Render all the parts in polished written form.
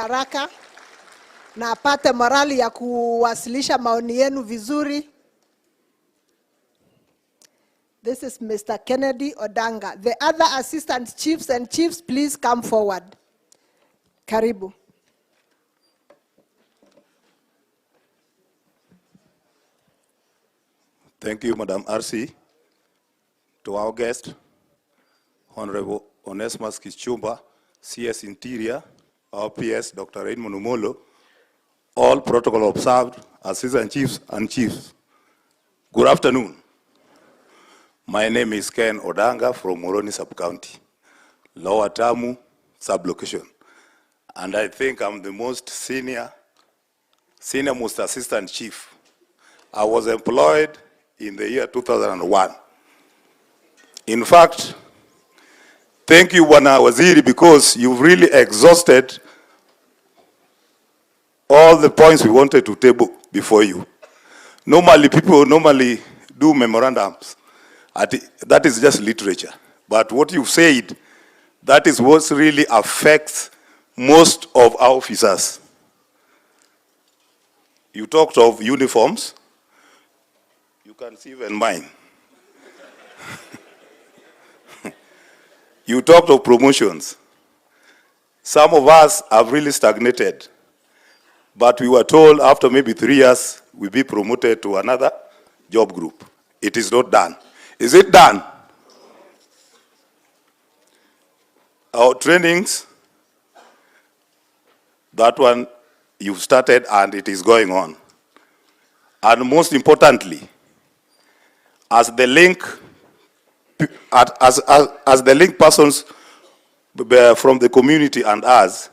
haraka na apate morali ya kuwasilisha maoni yenu vizuri. This is Mr. Kennedy Odanga. The other assistant chiefs and chiefs, please come forward. Karibu. Thank you, Madam RC. To our guest, Honorable Onesmus Kichumba, CS Interior, our PS, Dr. Herman, all protocol observed, assistant chiefs and chiefs. Good afternoon. My name is Ken Odanga from Moroni Sub-County, Lower Tamu Sub-Location. And I think I'm the most senior most assistant chief. I was employed in the year 2001. In fact, thank you, Bwana Waziri, because you've really exhausted all the points we wanted to table before you. Normally, people do memorandums. That is just literature. But what you've said, that is what really affects most of our officers. You talked of uniforms. You can see even mine. You talked of promotions. Some of us have really stagnated. But we were told after maybe 3 years, we'll be promoted to another job group. It is not done. Is it done? Our trainings, that one you've started and it is going on. And most importantly, as the link persons from the community and us,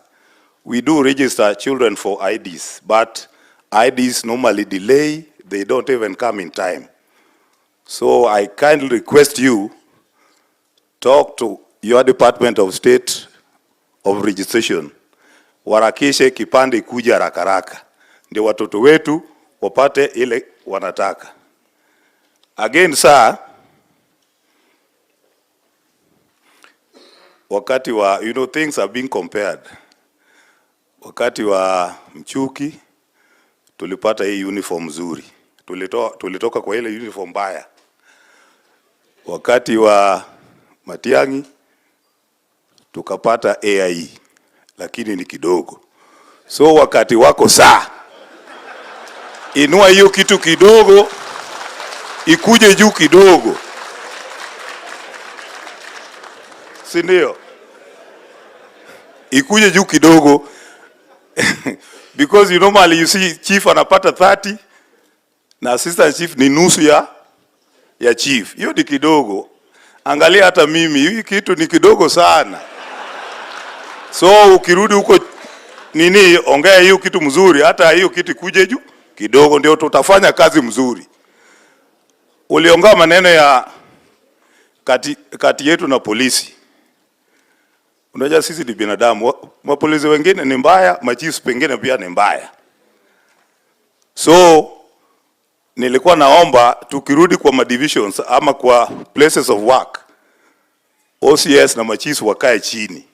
we do register children for IDs, but IDs normally delay, they don't even come in time. So I kindly request you, talk to your Department of State of Registration, warakishe kipande kuja rakaraka, ndio watoto wetu wapate ile wanataka. Again, sir, wakati wa, things are being compared. Wakati wa Mchuki, tulipata hii uniform nzuri. Tulitoka kwa ile uniform mbaya. Wakati wa Matiang'i, tukapata AIE, lakini ni kidogo. So wakati wako saa, inua hiyo kitu kidogo, ikuje juu kidogo. Si ndio? Ikuje juu kidogo. Because normally you see chief anapata 30 na assistant chief ni nusu ya chief. Hiyo ni kidogo. Angalia hata mimi, hii kitu ni kidogo sana. So ukirudi huko ongea hiyo kitu mzuri, hata hiyo kitu kuje juu kidogo ndio tutafanya kazi mzuri. Uliongea maneno ya kati yetu na polisi. Unajua sisi ni binadamu, mapolisi wengine ni mbaya, machiefs pengine pia ni mbaya. So nilikuwa naomba tukirudi kwa madivisions ama kwa places of work, OCS na machiefs wakae chini.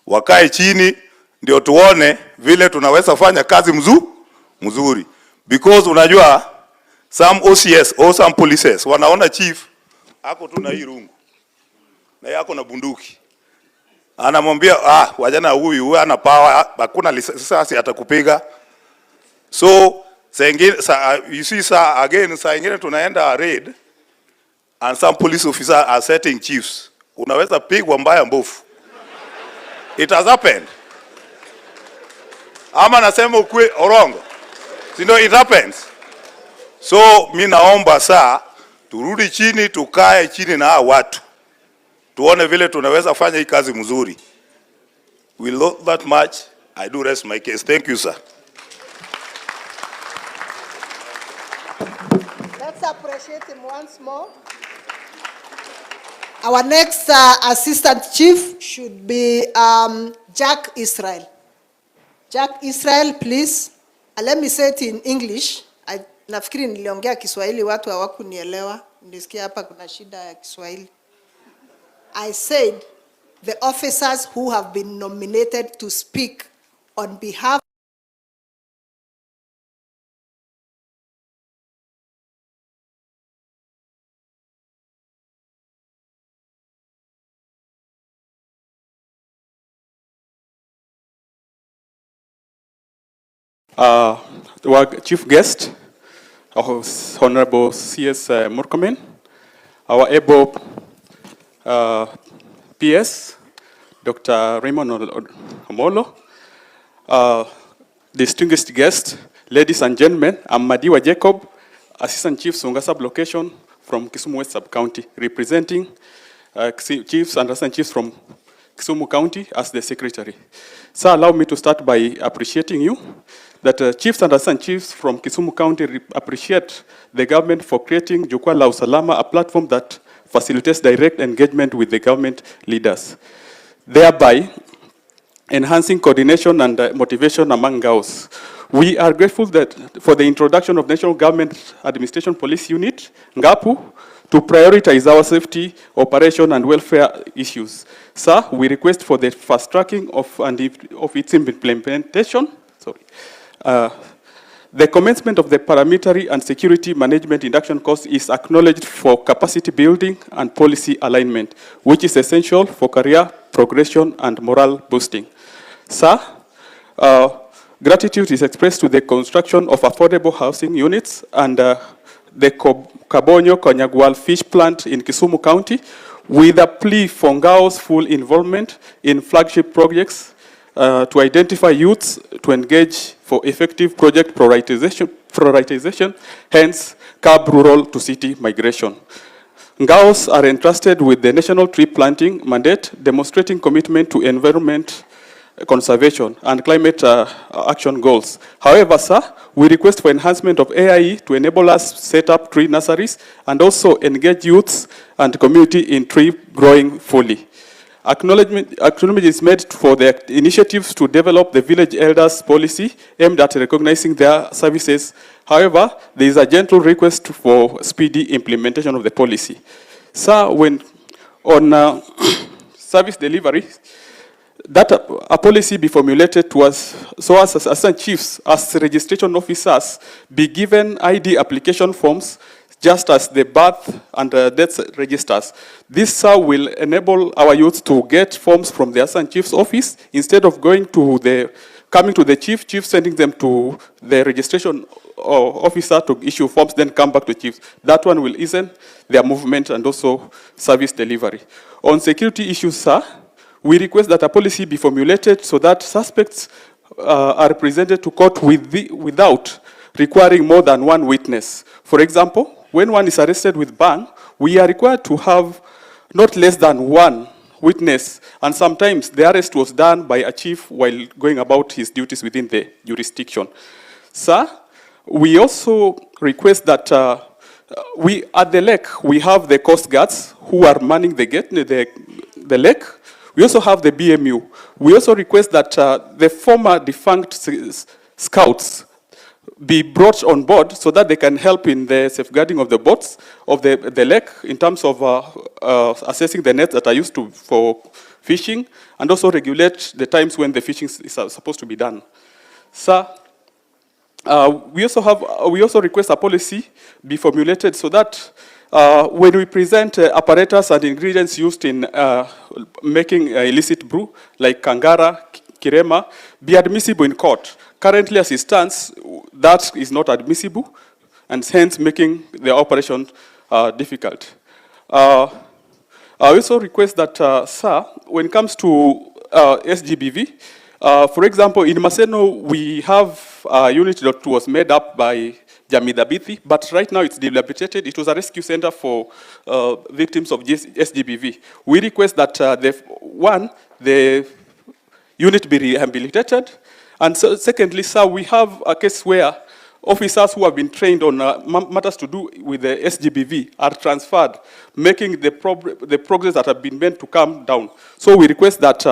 Wakae chini ndio tuone vile tunaweza fanya kazi mzuri. Because unajua some OCS or some polices wanaona chief ako tu na hii rungu na yako na bunduki. Anamwambia wajana huyu ana power, hakuna risasi atakupiga. So you see sir, again saa ingine tunaenda raid and some police officers are setting chiefs. Unaweza pigwa mbaya mbofu. It has happened. Ama nasema ukwe orongo. You know, it happens. So mimi naomba saa turudi chini, tukae chini na watu. Tuone vile tunaweza fanya hii kazi mzuri. We love that much. I do rest my case. Thank you, sir. Let's appreciate him once more. Our next assistant chief should be Jack Israel. Jack Israel, please. Let me say it in English. Nafikiri niliongea Kiswahili watu hawakunielewa. Nilisikia hapa kuna shida ya Kiswahili. I said the officers who have been nominated to speak on behalf our chief guest, our Honorable CS Murkomen, our able PS, Dr. Raymond Omolo, distinguished guests, ladies and gentlemen, I'm Madiwa Jacob, Assistant Chief Sunga Sub-Location from Kisumu West Sub-County, representing chiefs and assistant chiefs from Kisumu County as the secretary. So allow me to start by appreciating you, that chiefs and assistant chiefs from Kisumu County appreciate the government for creating Jukwaa la Usalama, a platform that facilitates direct engagement with the government leaders, thereby enhancing coordination and motivation among girls. We are grateful for the introduction of National Government Administration Police Unit, NGAPU, to prioritize our safety, operation, and welfare issues. Sir, we request for the fast tracking of its implementation. The commencement of the paramilitary and security management induction course is acknowledged for capacity building and policy alignment, which is essential for career progression and morale boosting. Sir, gratitude is expressed to the construction of affordable housing units and the Kabonyo Konyagwal fish plant in Kisumu County, with a plea for girls' full involvement in flagship projects to identify youths to engage for effective project prioritization, hence curb rural to city migration. Girls are entrusted with the national tree planting mandate, demonstrating commitment to environment conservation and climate action goals. However, sir, we request for enhancement of AIE to enable us set up tree nurseries and also engage youths and community in tree growing fully. Acknowledgement is made for the initiatives to develop the village elders policy aimed at recognizing their services. However, there is a gentle request for speedy implementation of the policy. Sir, when on service delivery, that a policy be formulated to us, so as assistant chiefs, as registration officers, be given ID application forms, just as the birth and death registers. This will enable our youth to get forms from the assistant chief's office instead of coming to the chief sending them to the registration officer to issue forms, then come back to chiefs. That one will ease their movement and also service delivery. On security issues, sir, we request that a policy be formulated so that suspects are presented to court without requiring more than one witness. For example, when one is arrested with bang, we are required to have not less than one witness, and sometimes the arrest was done by a chief while going about his duties within the jurisdiction. Sir, we also request that at the lake, we have the coast guards who are manning the lake. We also have the BMU. We also request that the former defunct scouts be brought on board so that they can help in the safeguarding of the boats of the lake in terms of assessing the nets that are used for fishing, and also regulate the times when the fishing is supposed to be done. Sir, we also request a policy be formulated so that when we present apparatus and ingredients used in making illicit brew, like Kangara, Kirema, be admissible in court. Currently, as it stands, that is not admissible, and hence making the operation difficult. I also request that, sir, when it comes to SGBV, for example, in Maseno, we have a unit that was made up by Jamidabithi, but right now it's dilapidated. It was a rescue center for victims of SGBV. We request that the unit be rehabilitated. And so, secondly, sir, we have a case where officers who have been trained on matters to do with the SGBV are transferred, making the progress that have been meant to come down. So we request that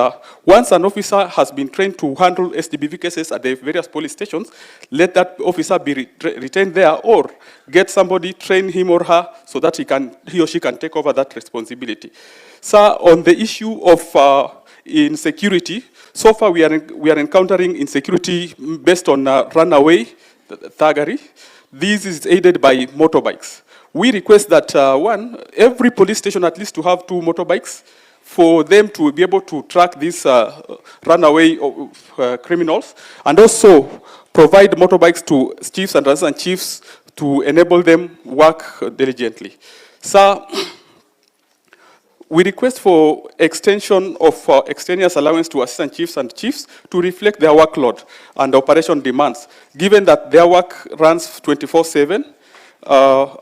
once an officer has been trained to handle SGBV cases at the various police stations, let that officer be retained there, or get somebody, train him or her, so that he or she can take over that responsibility. Sir, on the issue of insecurity, So far, we are encountering insecurity based on runaway thuggery. This is aided by motorbikes. We request that, every police station at least to have 2 motorbikes for them to be able to track these runaway criminals, and also provide motorbikes to chiefs and assistant chiefs to enable them work diligently. So, we request for extension of extraneous allowance to assistant chiefs and chiefs to reflect their workload and operation demands, given that their work runs 24/7,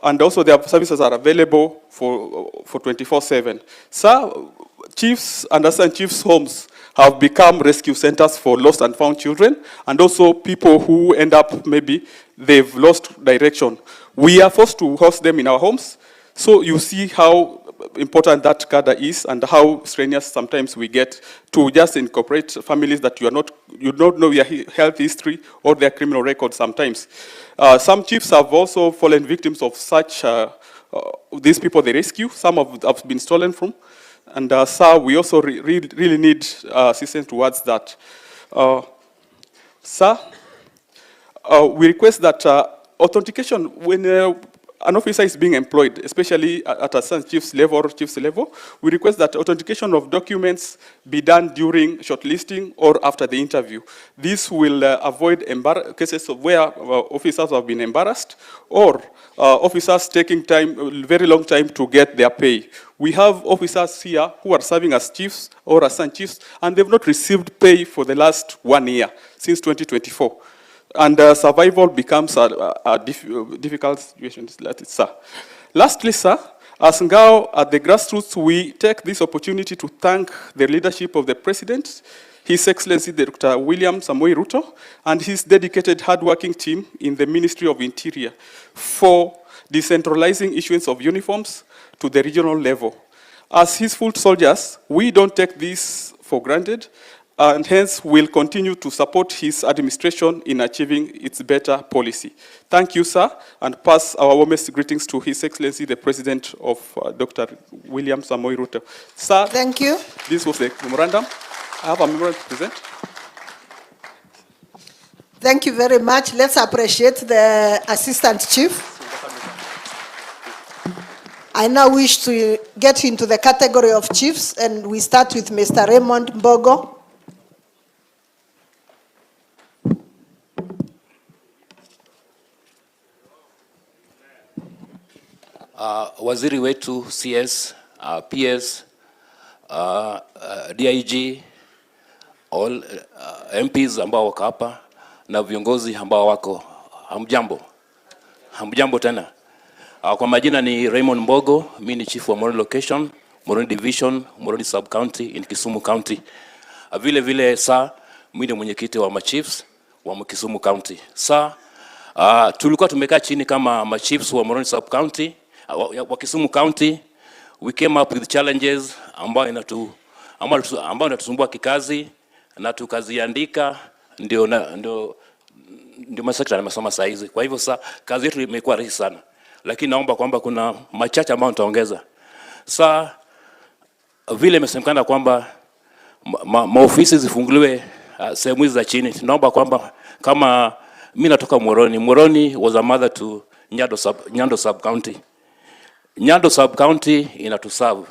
and also their services are available for 24/7. So, chiefs and assistant chiefs' homes have become rescue centers for lost and found children, and also people who end up, maybe they've lost direction. We are forced to host them in our homes, so you see how important that cadre is and how strenuous sometimes we get to just incorporate families that you don't know their health history or their criminal record sometimes. Some chiefs have also fallen victims of such, these people they rescue. Some have been stolen from. And so we also really need assistance towards that. We request that authentication, when an officer is being employed, especially at assistant chief's level or chief's level, we request that authentication of documents be done during shortlisting or after the interview. This will avoid cases of where officers have been embarrassed, or officers taking very long time to get their pay. We have officers here who are serving as chiefs or assistant chiefs, and they've not received pay for the last 1 year, since 2024. And survival becomes a difficult situation. Sir. Lastly, sir, as Ngao at the grassroots, we take this opportunity to thank the leadership of the President, His Excellency Dr. William Samoei Ruto, and his dedicated hardworking team in the Ministry of Interior for decentralizing issuance of uniforms to the regional level. As his foot soldiers, we don't take this for granted, and hence will continue to support his administration in achieving its better policy. Thank you, sir, and pass our warmest greetings to His Excellency, the President of Dr. William Samoei Ruto. Sir, thank you. This was the memorandum. I have a memorandum to present. Thank you very much. Let's appreciate the Assistant Chief. I now wish to get into the category of chiefs, and we start with Mr. Raymond Mbogo. Waziri wetu CS, PS, DIG, all MPs ambao wako hapa na viongozi ambao wako, hamjambo tena. Kwa majina ni Raymond Mbogo, mimi ni chief wa Moroni location, Moroni division, Moroni sub county in Kisumu county. Vile vile saa mimi ni mwenyekiti wa machiefs wa Kisumu county. Saa tulikuwa tumekaa chini kama machiefs wa Moroni sub county wa Kisumu county. We came up with challenges ambao inatusumbua kikazi na tukaziandika, ndio masekta nimesoma saa hizi. Kwa hivyo sasa kazi yetu imekuwa rahisi sana, lakini naomba kwamba kuna machache ambayo nitaongeza. Sasa vile imesemekana kwamba maofisi zifunguliwe sehemu hizi za chini, tunaomba kwamba, kama mimi natoka Moroni was a mother to Nyando sub county. Nyando sub county inatuserve,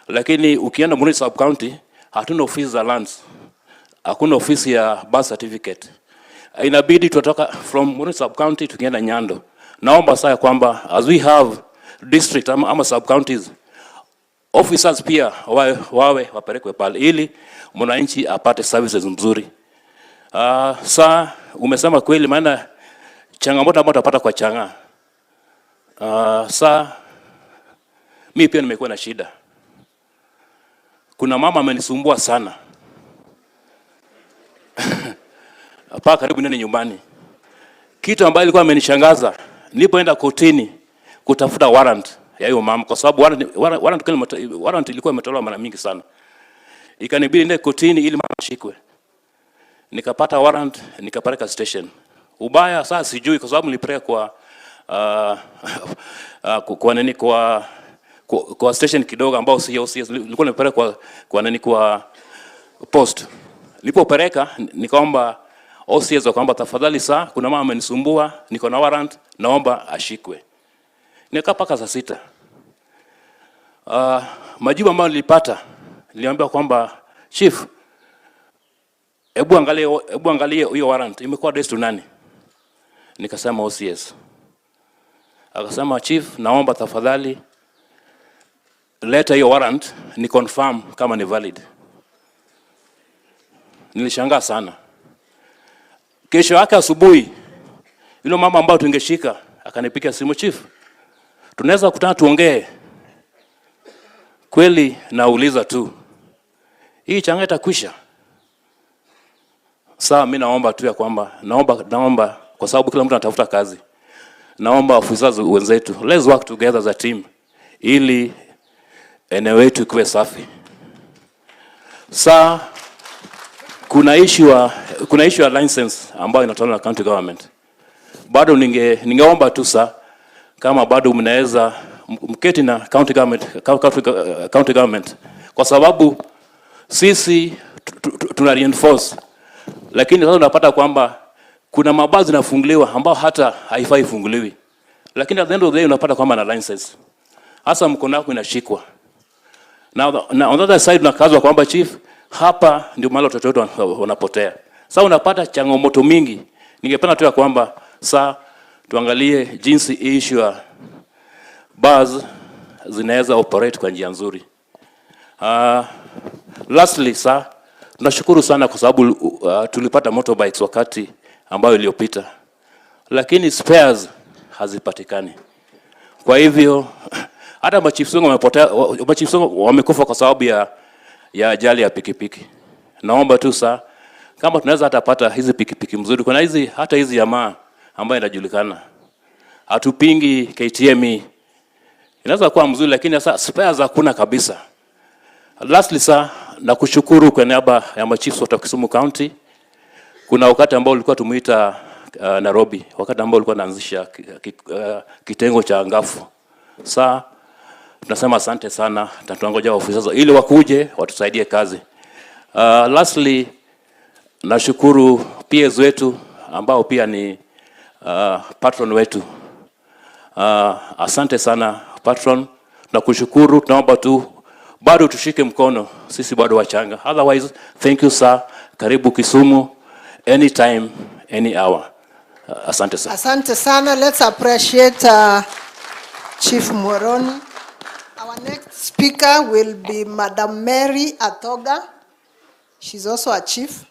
lakini ukienda Moroni sub county hatuna ofisi za lands, hakuna ofisi ya birth certificate. Inabidi tutoka from Moroni sub county tukienda Nyando. Naomba sasa kwamba as we have district ama sub counties, officers pia wapelekwe pale ili mwananchi apate services nzuri. Sasa umesema kweli, maana changamoto ambayo tutapata kwa changa. Sasa mimi pia nimekuwa na shida. Kuna mama amenisumbua sana. Hapa karibu nani nyumbani. Kitu ambacho ilikuwa amenishangaza, nilipoenda kotini kutafuta warrant ya hiyo mama, kwa sababu warrant ilikuwa imetolewa mara mingi sana. Ikanibidi niende kotini ili mama ashikwe. Nikapata warrant, nikapeleka station. Ubaya sasa sijui, kwa sababu nilipeleka kwa station kidogo ambao sio, nilikuwa nimepeleka kwa post. Nilipopeleka nikaomba OCS kwamba tafadhali saa kuna mama amenisumbua, niko na warrant, naomba ashikwe. Nikaa paka saa 6. Majibu ambayo nilipata, niliambiwa kwamba chief, hebu angalie hiyo warrant imekuwa addressed to nani? Nikasema OCS. Akasema chief, naomba tafadhali leta hiyo warrant ni confirm kama ni valid. Nilishangaa sana. Kesho yake asubuhi yule mama ambao tungeshika akanipigia simu, chief, tunaweza kukutana tuongee? Kweli nauliza tu, hii changa itakwisha? Sawa, mimi naomba tu ya kwamba naomba kwa sababu kila mtu anatafuta kazi. Naomba ofisa wenzetu, let's work together as a team ili eneo letu iwe safi. Saa kuna issue ya license ambayo inatolewa na county government. Bado ningeomba tu saa kama bado mnaweza mketi na county government kwa sababu sisi tuna reinforce, lakini sasa unapata kwamba kuna mabazi zinafunguliwa ambao hata haifai funguliwi, lakini at the end of the day unapata kwamba na license hasa mkono wako inashikwa. Na on the other side tunakazwa kwamba chief, hapa ndio mahali watoto wetu wanapotea. Sasa unapata changamoto mingi. Ningependa tu ya kwamba saa tuangalie jinsi issue ya bars zinaweza operate kwa njia nzuri. Lastly, saa tunashukuru sana kwa sababu tulipata motorbikes wakati ambayo iliyopita, lakini spares hazipatikani. Kwa hivyo hata machiefs wamekufa kwa sababu ya ajali ya pikipiki. Naomba tu saa kama tunaweza hata pata hizi pikipiki mzuri, kuna hata hizi jamaa ambayo inajulikana. Hatupingi KTM, inaweza kuwa mzuri, lakini sasa spares hakuna kabisa. Lastly saa nakushukuru kwa niaba ya machiefs wa Kisumu County. Kuna wakati ambao ulikuwa tumuita Nairobi, wakati ambao ulikuwa naanzisha kitengo cha ngafu. Saa tunasema asante sana, tunangoja ofisa ili wakuje watusaidie kazi. Lastly, nashukuru peers wetu ambao pia ni patron wetu. Asante sana patron, tunakushukuru. Tunaomba tu bado tushike mkono, sisi bado wachanga. Otherwise, thank you sir. Karibu Kisumu anytime, any hour. Asante sana. Asante sana. Let's appreciate Chief Moroni. Our next speaker will be Madam Mary Atoga. She's also a chief.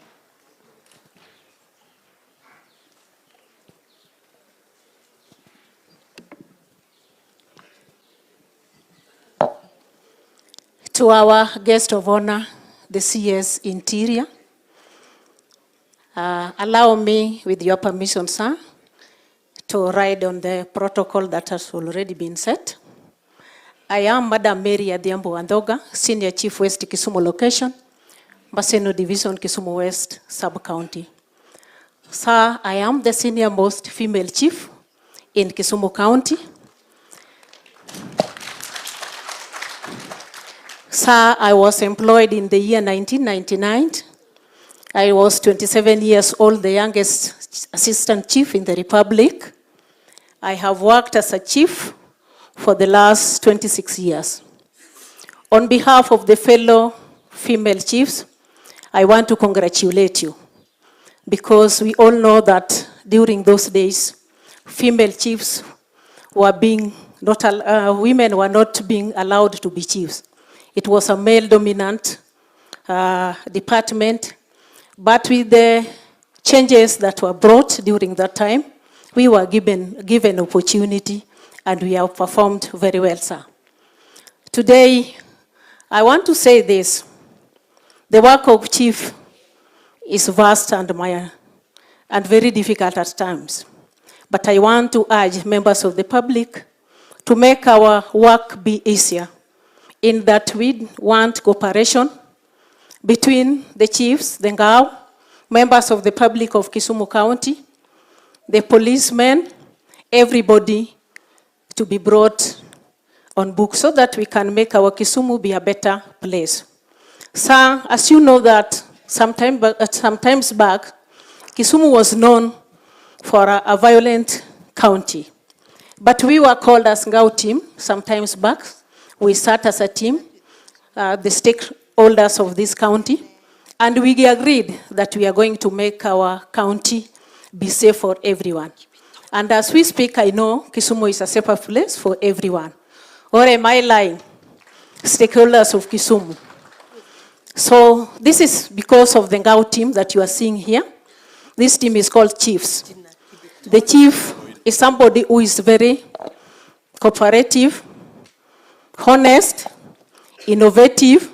To our guest of honor, the CS Interior, allow me, with your permission, sir, to ride on the protocol that has already been set. I am Madam Mary Adhiambo Andoga, Senior Chief West Kisumu Location, Maseno Division, Kisumu West Sub-County. Sir, I am the senior most female chief in Kisumu County. Sir, I was employed in the year 1999. I was 27 years old, the youngest assistant chief in the Republic. I have worked as a chief for the last 26 years. On behalf of the fellow female chiefs, I want to congratulate you, because we all know that during those days, female chiefs were women were not being allowed to be chiefs. It was a male-dominant department, but with the changes that were brought during that time, we were given opportunity, and we have performed very well, sir. Today, I want to say this. The work of chief is vast and very difficult at times. But I want to urge members of the public to make our work be easier, in that we want cooperation between the chiefs, the Ngao, members of the public of Kisumu County, the policemen, everybody to be brought on book so that we can make our Kisumu be a better place. Sir, as you know that sometimes back, Kisumu was known for a violent county. But we were called as Ngao team sometimes back. We sat as a team, the stakeholders of this county, and we agreed that we are going to make our county be safe for everyone. And as we speak, I know Kisumu is a safer place for everyone. Or am I lying? Stakeholders of Kisumu. So this is because of the Ngao team that you are seeing here. This team is called Chiefs. The chief is somebody who is very cooperative, honest, innovative,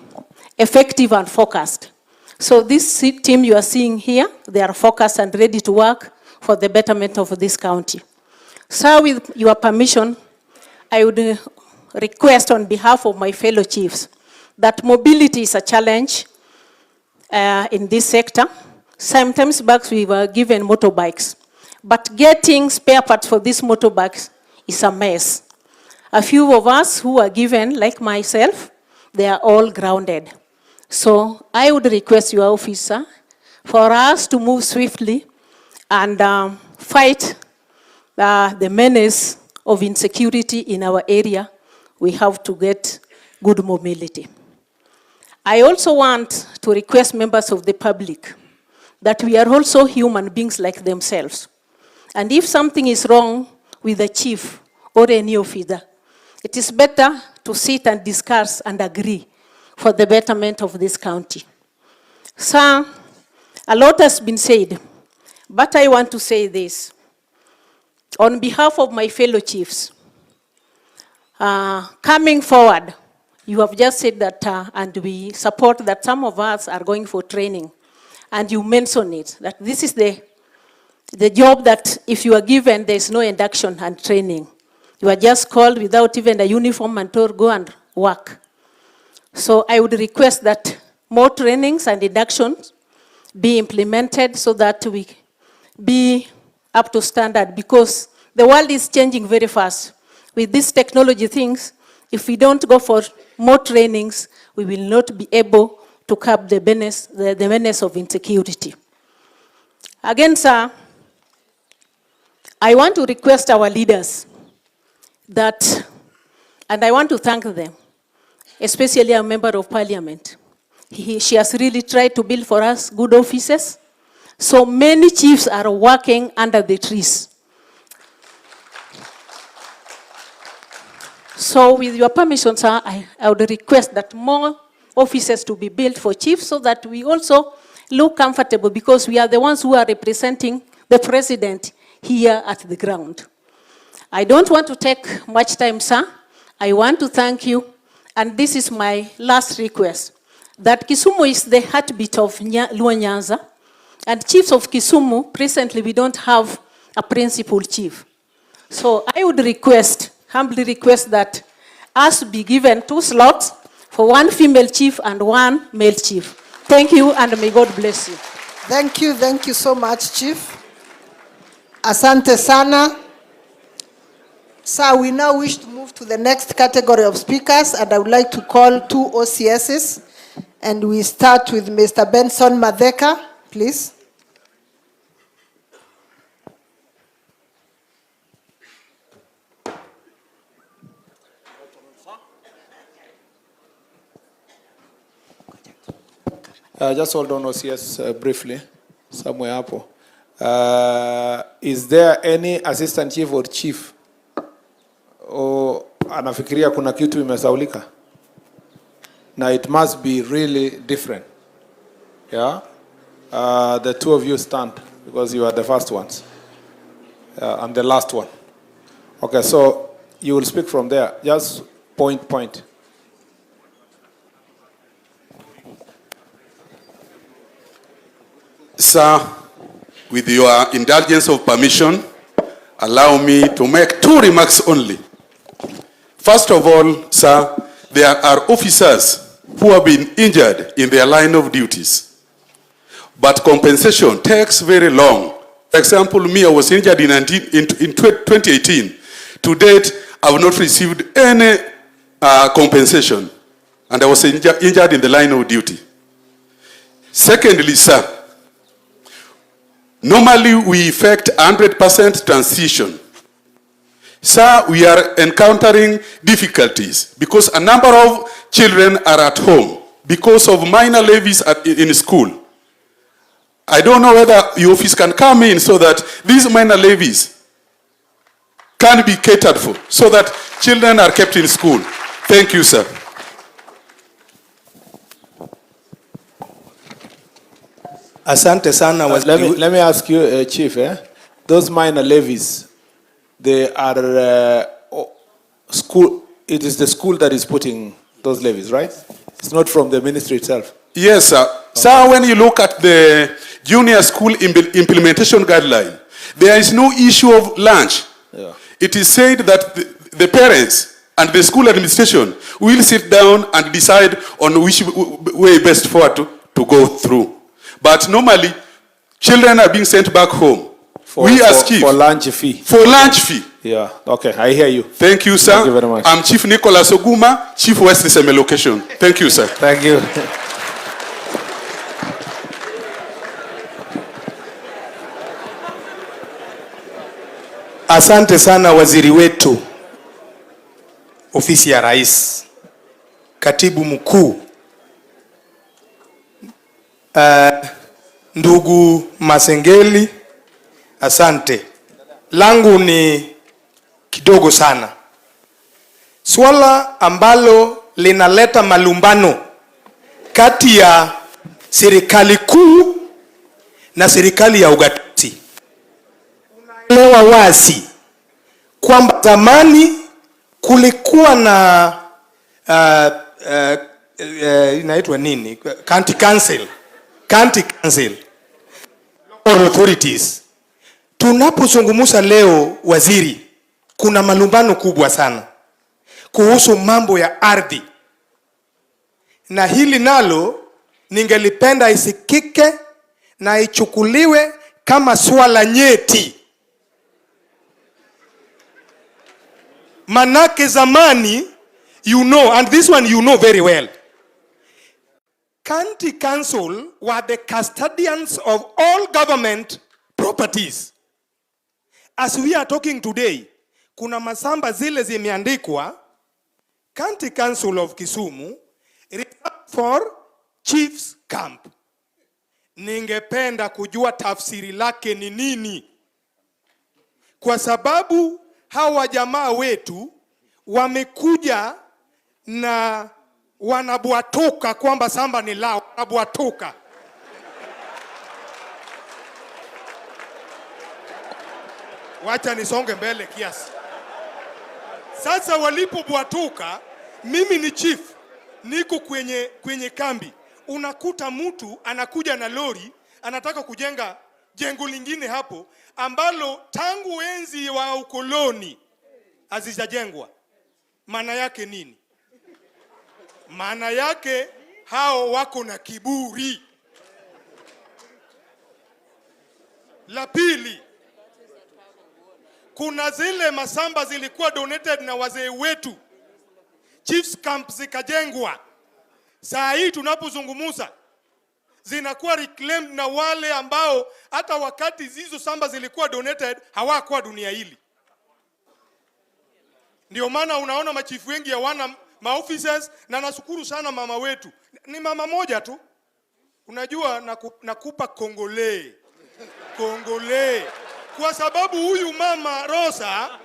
effective, and focused. So this team you are seeing here, they are focused and ready to work for the betterment of this county. So with your permission, I would request on behalf of my fellow chiefs that mobility is a challenge in this sector. Sometimes back we were given motorbikes, but getting spare parts for these motorbikes is a mess. A few of us who are given, like myself, they are all grounded. So I would request your officer for us to move swiftly and fight the menace of insecurity in our area. We have to get good mobility. I also want to request members of the public that we are also human beings like themselves. And if something is wrong with the chief or any officer, it is better to sit and discuss and agree for the betterment of this county. So, a lot has been said, but I want to say this. On behalf of my fellow chiefs, coming forward, you have just said that, and we support that some of us are going for training. And you mentioned it, that this is the job that if you are given, there is no induction and training. You are just called without even a uniform and told go and work. So I would request that more trainings and inductions be implemented so that we be up to standard, because the world is changing very fast. With these technology things, if we don't go for more trainings, we will not be able to curb the menace of insecurity. Again, sir, I want to request our leaders that, and I want to thank them, especially a member of parliament. She has really tried to build for us good offices. So many chiefs are working under the trees. So with your permission, sir, I would request that more offices to be built for chiefs so that we also look comfortable, because we are the ones who are representing the president here at the ground. I don't want to take much time, sir. I want to thank you, and this is my last request, that Kisumu is the heartbeat of Luo Nyanza, and chiefs of Kisumu, presently we don't have a principal chief. So I would request, humbly request, that us be given 2 slots for 1 female chief and 1 male chief. Thank you, and may God bless you. Thank you so much, Chief. Asante sana. So we now wish to move to the next category of speakers, and I would like to call 2 OCSs, and we start with Mr. Benson Madeka, please. Just hold on, OCS, briefly, somewhere hapo. Is there any assistant chief or chief? O anafikiria kuna kitu imesaulika? Now it must be really different. Yeah? The 2 of you stand, because you are the first ones. And the last one. Okay, so you will speak from there. Just point. Sir, with your indulgence of permission, allow me to make 2 remarks only. First of all, sir, there are officers who have been injured in their line of duties, but compensation takes very long. For example, me, I was injured in 2018. To date, I have not received any compensation, and I was injured in the line of duty. Secondly, sir, normally we effect 100% transition. Sir, we are encountering difficulties because a number of children are at home because of minor levies in school. I don't know whether your office can come in so that these minor levies can be catered for so that children are kept in school. Thank you, sir. Asante sana. Let me ask you, Chief, those minor levies, they are school. It is the school that is putting those levies, right? It's not from the ministry itself. Yes, sir. Okay. Sir, when you look at the junior school implementation guideline, there is no issue of lunch. Yeah. It is said that the parents and the school administration will sit down and decide on which way best forward to go through. But normally, children are being sent back home. For lunch fee. For lunch fee. Yeah, okay, I hear you. Thank you, sir. Thank you very much. I'm Chief Nicholas Oguma, Chief West Seme Location. Thank you, sir. Thank you. Asante sana waziri wetu, ofisi ya rais, katibu mkuu, ndugu Masengeli, asante. Langu ni kidogo sana. Swala ambalo linaleta malumbano kati ya serikali kuu na serikali ya ugatuzi. Unaelewa wazi kwamba zamani kulikuwa na inaitwa nini? County council, local authorities. Tunapozungumza leo, waziri, kuna malumbano kubwa sana kuhusu mambo ya ardhi, na hili nalo ningelipenda isikike na ichukuliwe kama swala nyeti. Manake zamani, you know, and this one you know very well, county council were the custodians of all government properties. As we are talking today, kuna masamba zile zimeandikwa County Council of Kisumu reserved for Chief's Camp. Ningependa kujua tafsiri lake ni nini, kwa sababu hawa jamaa wetu wamekuja na wanabwatuka kwamba samba ni lao, wanabwatuka. Wacha nisonge mbele kiasi. Sasa walipobwatuka, mimi ni chief, niko kwenye kambi. Unakuta mtu anakuja na lori, anataka kujenga jengo lingine hapo ambalo tangu enzi wa ukoloni hazijajengwa. Maana yake nini? Maana yake hao wako na kiburi. La pili, kuna zile masamba zilikuwa donated na wazee wetu, Chiefs Camp zikajengwa. Saa hii tunapozungumza zinakuwa reclaimed na wale ambao hata wakati hizo samba zilikuwa donated hawakuwa dunia hili. Ndio maana unaona machifu wengi hawana maofficers, na nashukuru sana mama wetu. Ni mama moja tu. Unajua nakupa Kongole. Kwa sababu huyu mama Rosa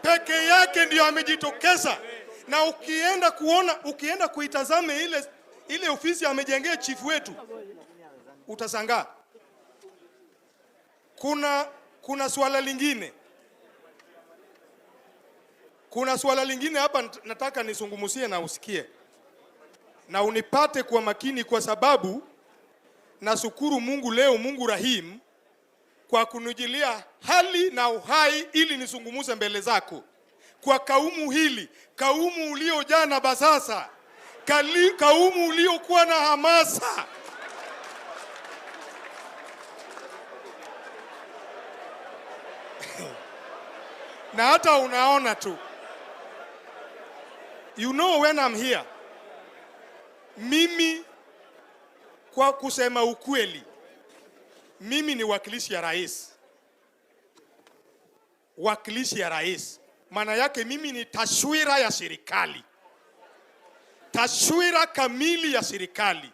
peke yake ndio amejitokeza, na ukienda kuitazame ile ofisi amejengea chief wetu, utasangaa. Kuna swala lingine. Kuna swala lingine hapa nataka nisungumusie na usikie. Na unipate kwa makini, kwa sababu nashukuru Mungu leo, Mungu Rahim, kwa kunijilia hali na uhai ili nisungumuze mbele zako. Kwa kaumu hili, kaumu uliojaa na basasa, kaumu uliokuwa na hamasa. Na hata unaona tu. You know when I'm here, mimi Kwa kusema ukweli, mimi ni wakilishi ya rais. Wakilishi ya rais. Maana yake mimi ni taswira ya serikali. Taswira kamili ya serikali.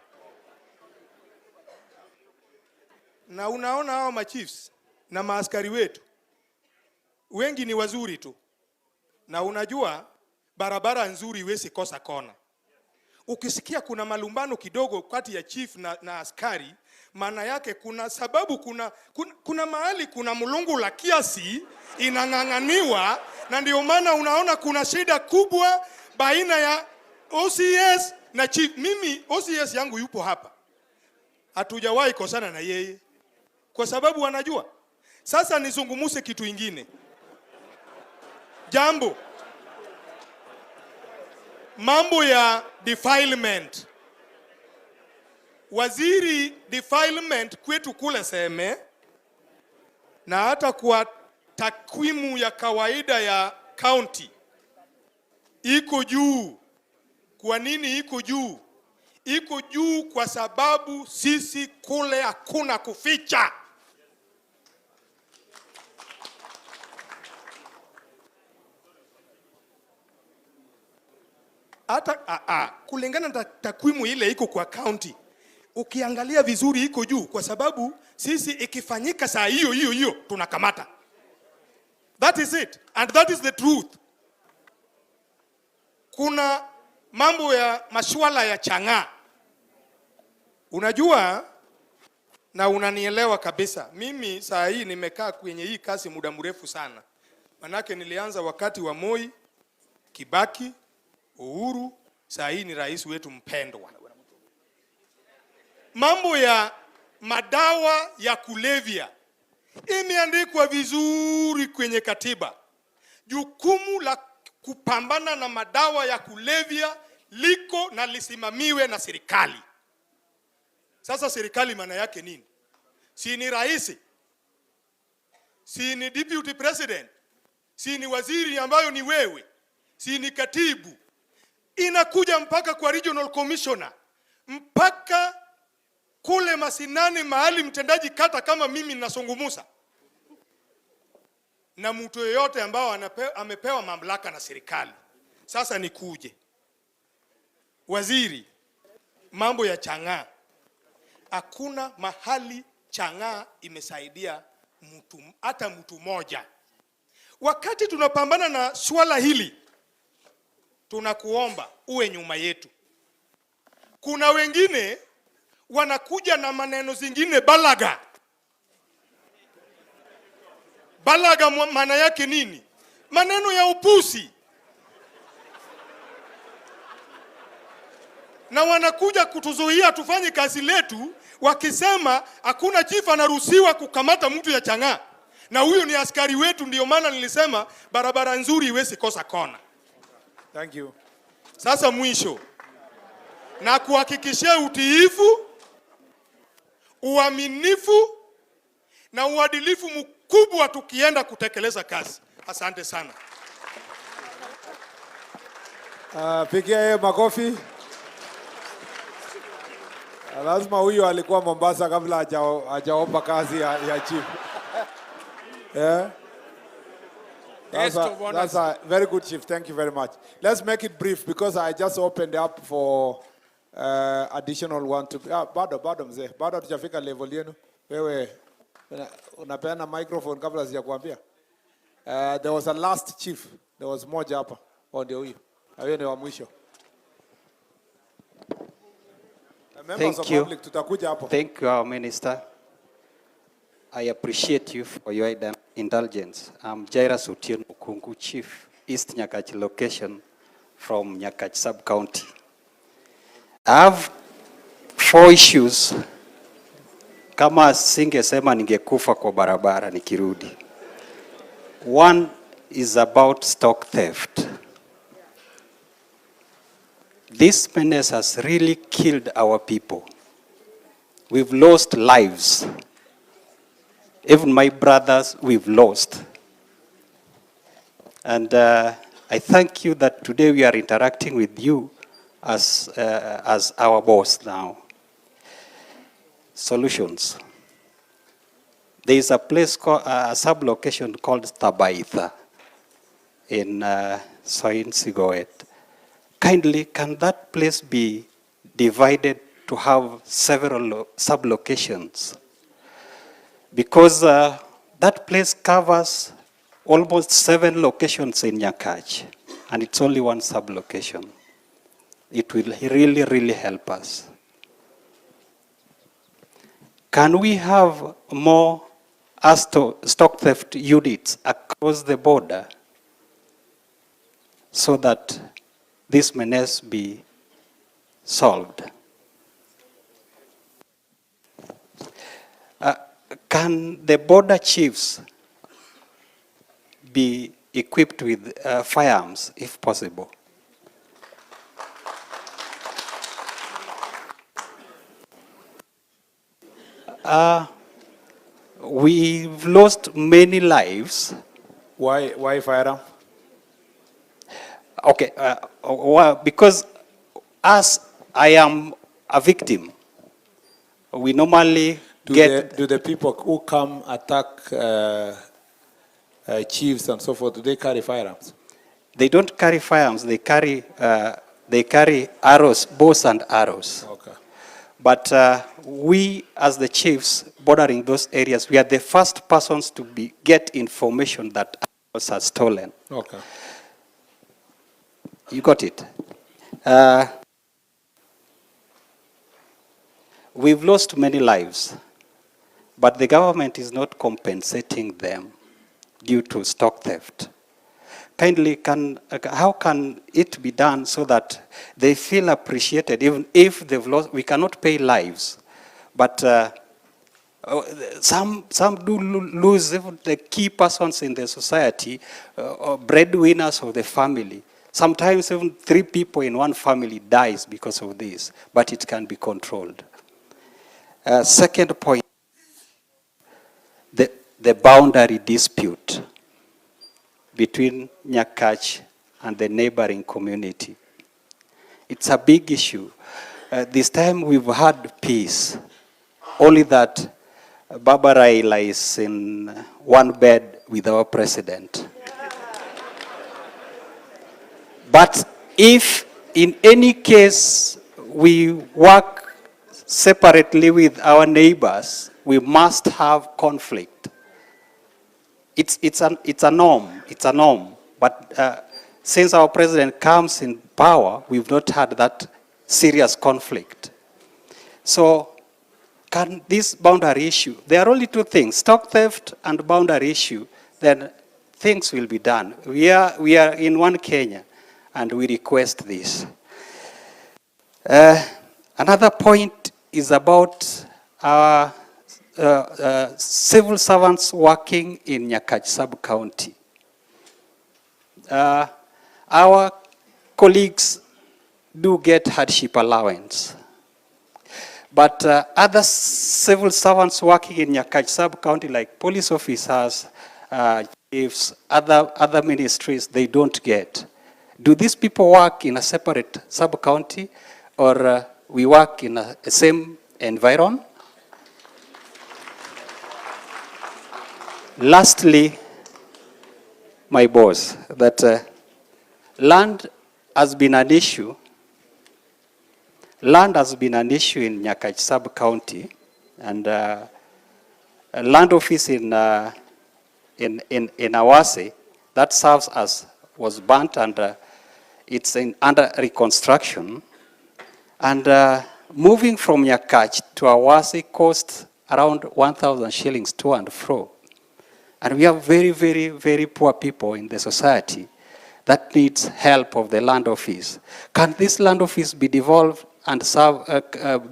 Na unaona hao machiefs na maaskari wetu wengi ni wazuri tu. Na unajua barabara nzuri huwezi kosa kona. Ukisikia kuna malumbano kidogo kati ya chief na askari, maana yake kuna sababu, kuna mahali kuna mlungu la kiasi inang'ang'aniwa, na ndio maana unaona kuna shida kubwa baina ya OCS na chief. Mimi OCS yangu yupo hapa. Hatujawahi kosana na yeye kwa sababu wanajua. Sasa nizungumuse kitu ingine. Jambo mambo ya defilement. Waziri defilement kwetu kule Seme, na hata kwa takwimu ya kawaida ya county iko juu. Kwa nini iko juu? Iko juu kwa sababu sisi kule hakuna kuficha. Hata kulingana na takwimu ile iko kwa county, ukiangalia vizuri iko juu kwa sababu sisi ikifanyika saa hiyo tunakamata. That is it, and that is the truth. Kuna mambo ya masuala ya chang'aa. Unajua na unanielewa kabisa. Mimi saa hii nimekaa kwenye hii kazi muda mrefu sana. Manake nilianza wakati wa Moi, Kibaki, Uhuru, saa hii ni rais wetu mpendwa. Mambo ya madawa ya kulevya imeandikwa vizuri kwenye katiba. Jukumu la kupambana na madawa ya kulevya liko na lisimamiwe na serikali. Sasa serikali maana yake nini? Si ni rais? Si ni deputy president? Si ni waziri ambayo ni wewe? Si ni katibu? Inakuja mpaka kwa regional commissioner, mpaka kule masinani mahali mtendaji kata kama mimi ninasungumusa. Na mtu yeyote ambao amepewa mamlaka na serikali. Sasa nikuje. Waziri, mambo ya chang'aa. Hakuna mahali chang'aa imesaidia mtu, hata mtu moja. Wakati tunapambana na swala hili, tunakuomba uwe nyuma yetu. Kuna wengine wanakuja na maneno zingine balaga. Balaga maana yake nini? Maneno ya upusi. Na wanakuja kutuzuia tufanye kazi letu wakisema hakuna chief anaruhusiwa kukamata mtu ya chang'aa. Na huyo ni askari wetu, ndio maana nilisema barabara nzuri iwezi kosa kona. Thank you. Sasa mwisho, na kuhakikishia utiifu, uaminifu na uadilifu mkubwa tukienda kutekeleza kazi. Asante sana. Pigia yeye makofi. Lazima huyo alikuwa Mombasa kabla hajaomba kazi ya chief. Yeah. That's a very good chief. Thank you very much. Let's make it brief because I just opened up for additional one to bado mzee. Bado hatujafika level yenu. Wewe unapeana microphone kabla sijakwambia. There was a last chief. There was moja hapa. Ndio huyo. Huyo ni wa mwisho. Thank you. Thank you, our minister. I appreciate you for your indulgence. I'm Jairus Otieno Kungu, Chief, East Nyakach location from Nyakach sub-county. I have 4 issues. Kama singesema ningekufa kwa barabara nikirudi. One is about stock theft. This menace has really killed our people. We've lost lives. Even my brothers, we've lost. And I thank you that today we are interacting with you as our boss now. solutions. There is a place called a sub-location called Tabaitha in Soin Sigoet. Kindly, can that place be divided to have several sub-locations? Because that place covers almost 7 locations in Nyakach, and it's only one sub-location. It will really, really help us. Can we have more stock theft units across the border so that this menace be solved? Can the border chiefs be equipped with firearms, if possible? We've lost many lives. Why firearm? Okay, because as I am a victim, we normally Do the people who come attack chiefs and so forth, do they carry firearms? They don't carry firearms. They carry arrows, bows and arrows. Okay. But we, as the chiefs bordering those areas, we are the first persons to get information that arrows are stolen. Okay. You got it. We've lost many lives, but the government is not compensating them due to stock theft. Kindly, how can it be done so that they feel appreciated, even if they've lost? We cannot pay lives, but some do lose even the key persons in the society, breadwinners of the family. Sometimes even 3 people in one family dies because of this, but it can be controlled. Second point, the boundary dispute between Nyakach and the neighboring community. It's a big issue. This time we've had peace, only that Baba Raila is in one bed with our president. But if in any case we work separately with our neighbors, we must have conflict. It's a norm. But since our president comes in power, we've not had that serious conflict. So, can this boundary issue? There are only 2 things: stock theft and boundary issue. Then things will be done. We are in one Kenya, and we request this. Another point is about our civil servants working in Nyakach sub-county. Our colleagues do get hardship allowance. But other civil servants working in Nyakach sub-county, like police officers, chiefs, other ministries, they don't get. Do these people work in a separate sub-county, or we work in the same environment? Lastly, my boss, that land has been an issue. Land has been an issue in Nyakach sub-county, and a land office in Awase that serves as was burnt, and it's under reconstruction. And moving from Nyakach to Awase costs around 1,000 shillings to and fro. And we have very, very, very poor people in the society that needs help of the land office. Can this land office be devolved and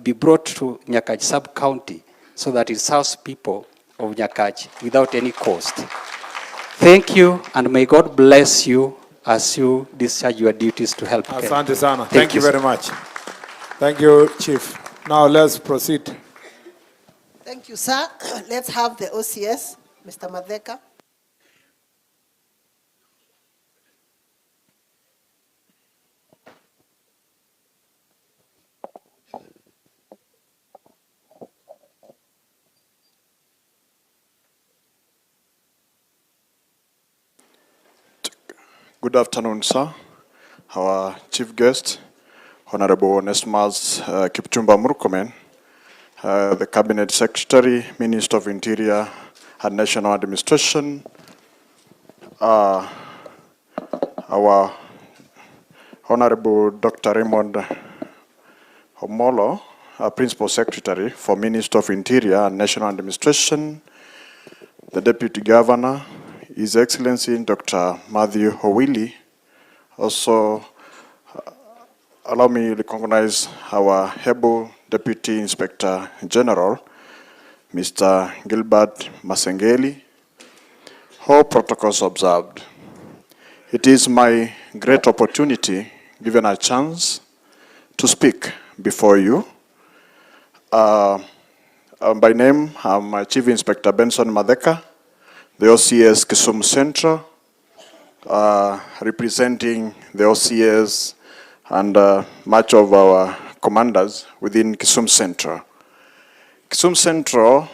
be brought to Nyakach sub-county so that it serves people of Nyakach without any cost? Thank you, and may God bless you as you discharge your duties to help. Asante sana. Thank you very much. Thank you, Chief. Now let's proceed. Thank you, sir. Let's have the OCS, Mr. Madheka. Good afternoon, sir. Our chief guest, Honorable Onesmus Kipchumba Murkomen, the Cabinet Secretary, Minister of Interior and National Administration, our Honorable Dr. Raymond Homolo, Principal Secretary for Minister of Interior and National Administration, the Deputy Governor, His Excellency Dr. Matthew Howili. Also, allow me to recognize our able Deputy Inspector General, Mr. Gilbert Masengeli. All protocols observed. It is my great opportunity, given a chance, to speak before you. By name, I'm Chief Inspector Benson Madeka, the OCS Kisumu Central, representing the OCS and much of our commanders within Kisumu Central. Kisumu Central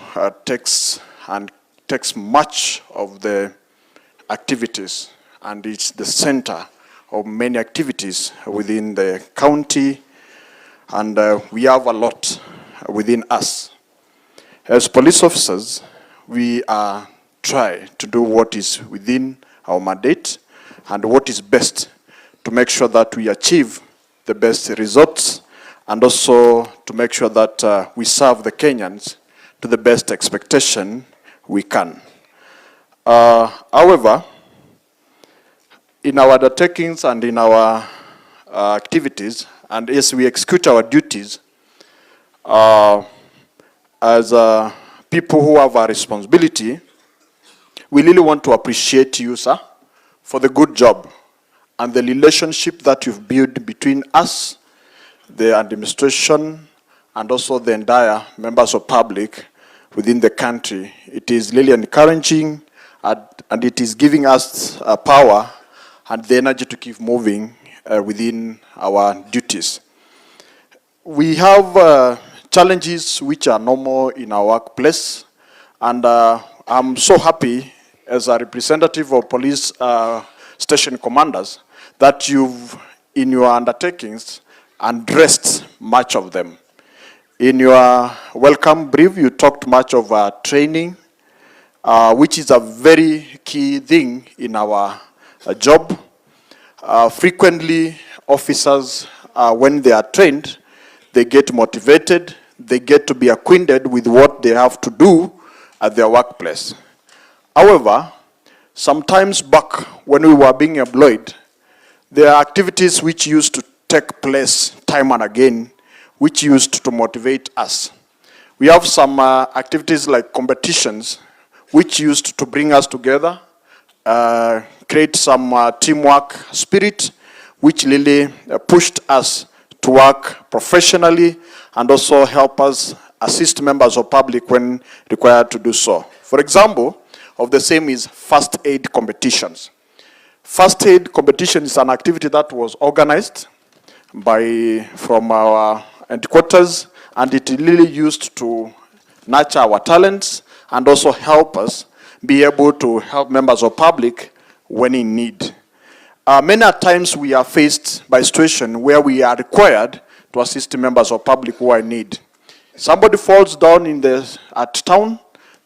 takes much of the activities, and it's the center of many activities within the county, and we have a lot within us. As police officers, we try to do what is within our mandate and what is best to make sure that we achieve the best results, and also to make sure that we serve the Kenyans to the best expectation we can. However, in our undertakings and in our activities, and as we execute our duties, as people who have a responsibility, we really want to appreciate you, sir, for the good job and the relationship that you've built between us, the administration, and also the entire members of public within the country. It is really encouraging, and it is giving us power and the energy to keep moving within our duties. We have challenges which are normal in our workplace, and I'm so happy as a representative of police station commanders that you've, in your undertakings, addressed much of them. In your welcome brief, you talked much of training, which is a very key thing in our job. Frequently, officers, when they are trained, they get motivated, they get to be acquainted with what they have to do at their workplace. However, sometimes back when we were being employed, there are activities which used to take place time and again, which used to motivate us. We have some activities like competitions, which used to bring us together, create some teamwork spirit, which really pushed us to work professionally and also help us assist members of public when required to do so. For example, of the same is first aid competitions. First aid competition is an activity that was organized from our headquarters, and it really used to nurture our talents and also help us be able to help members of public when in need. Many times we are faced by a situation where we are required to assist members of public who are in need. Somebody falls down at town,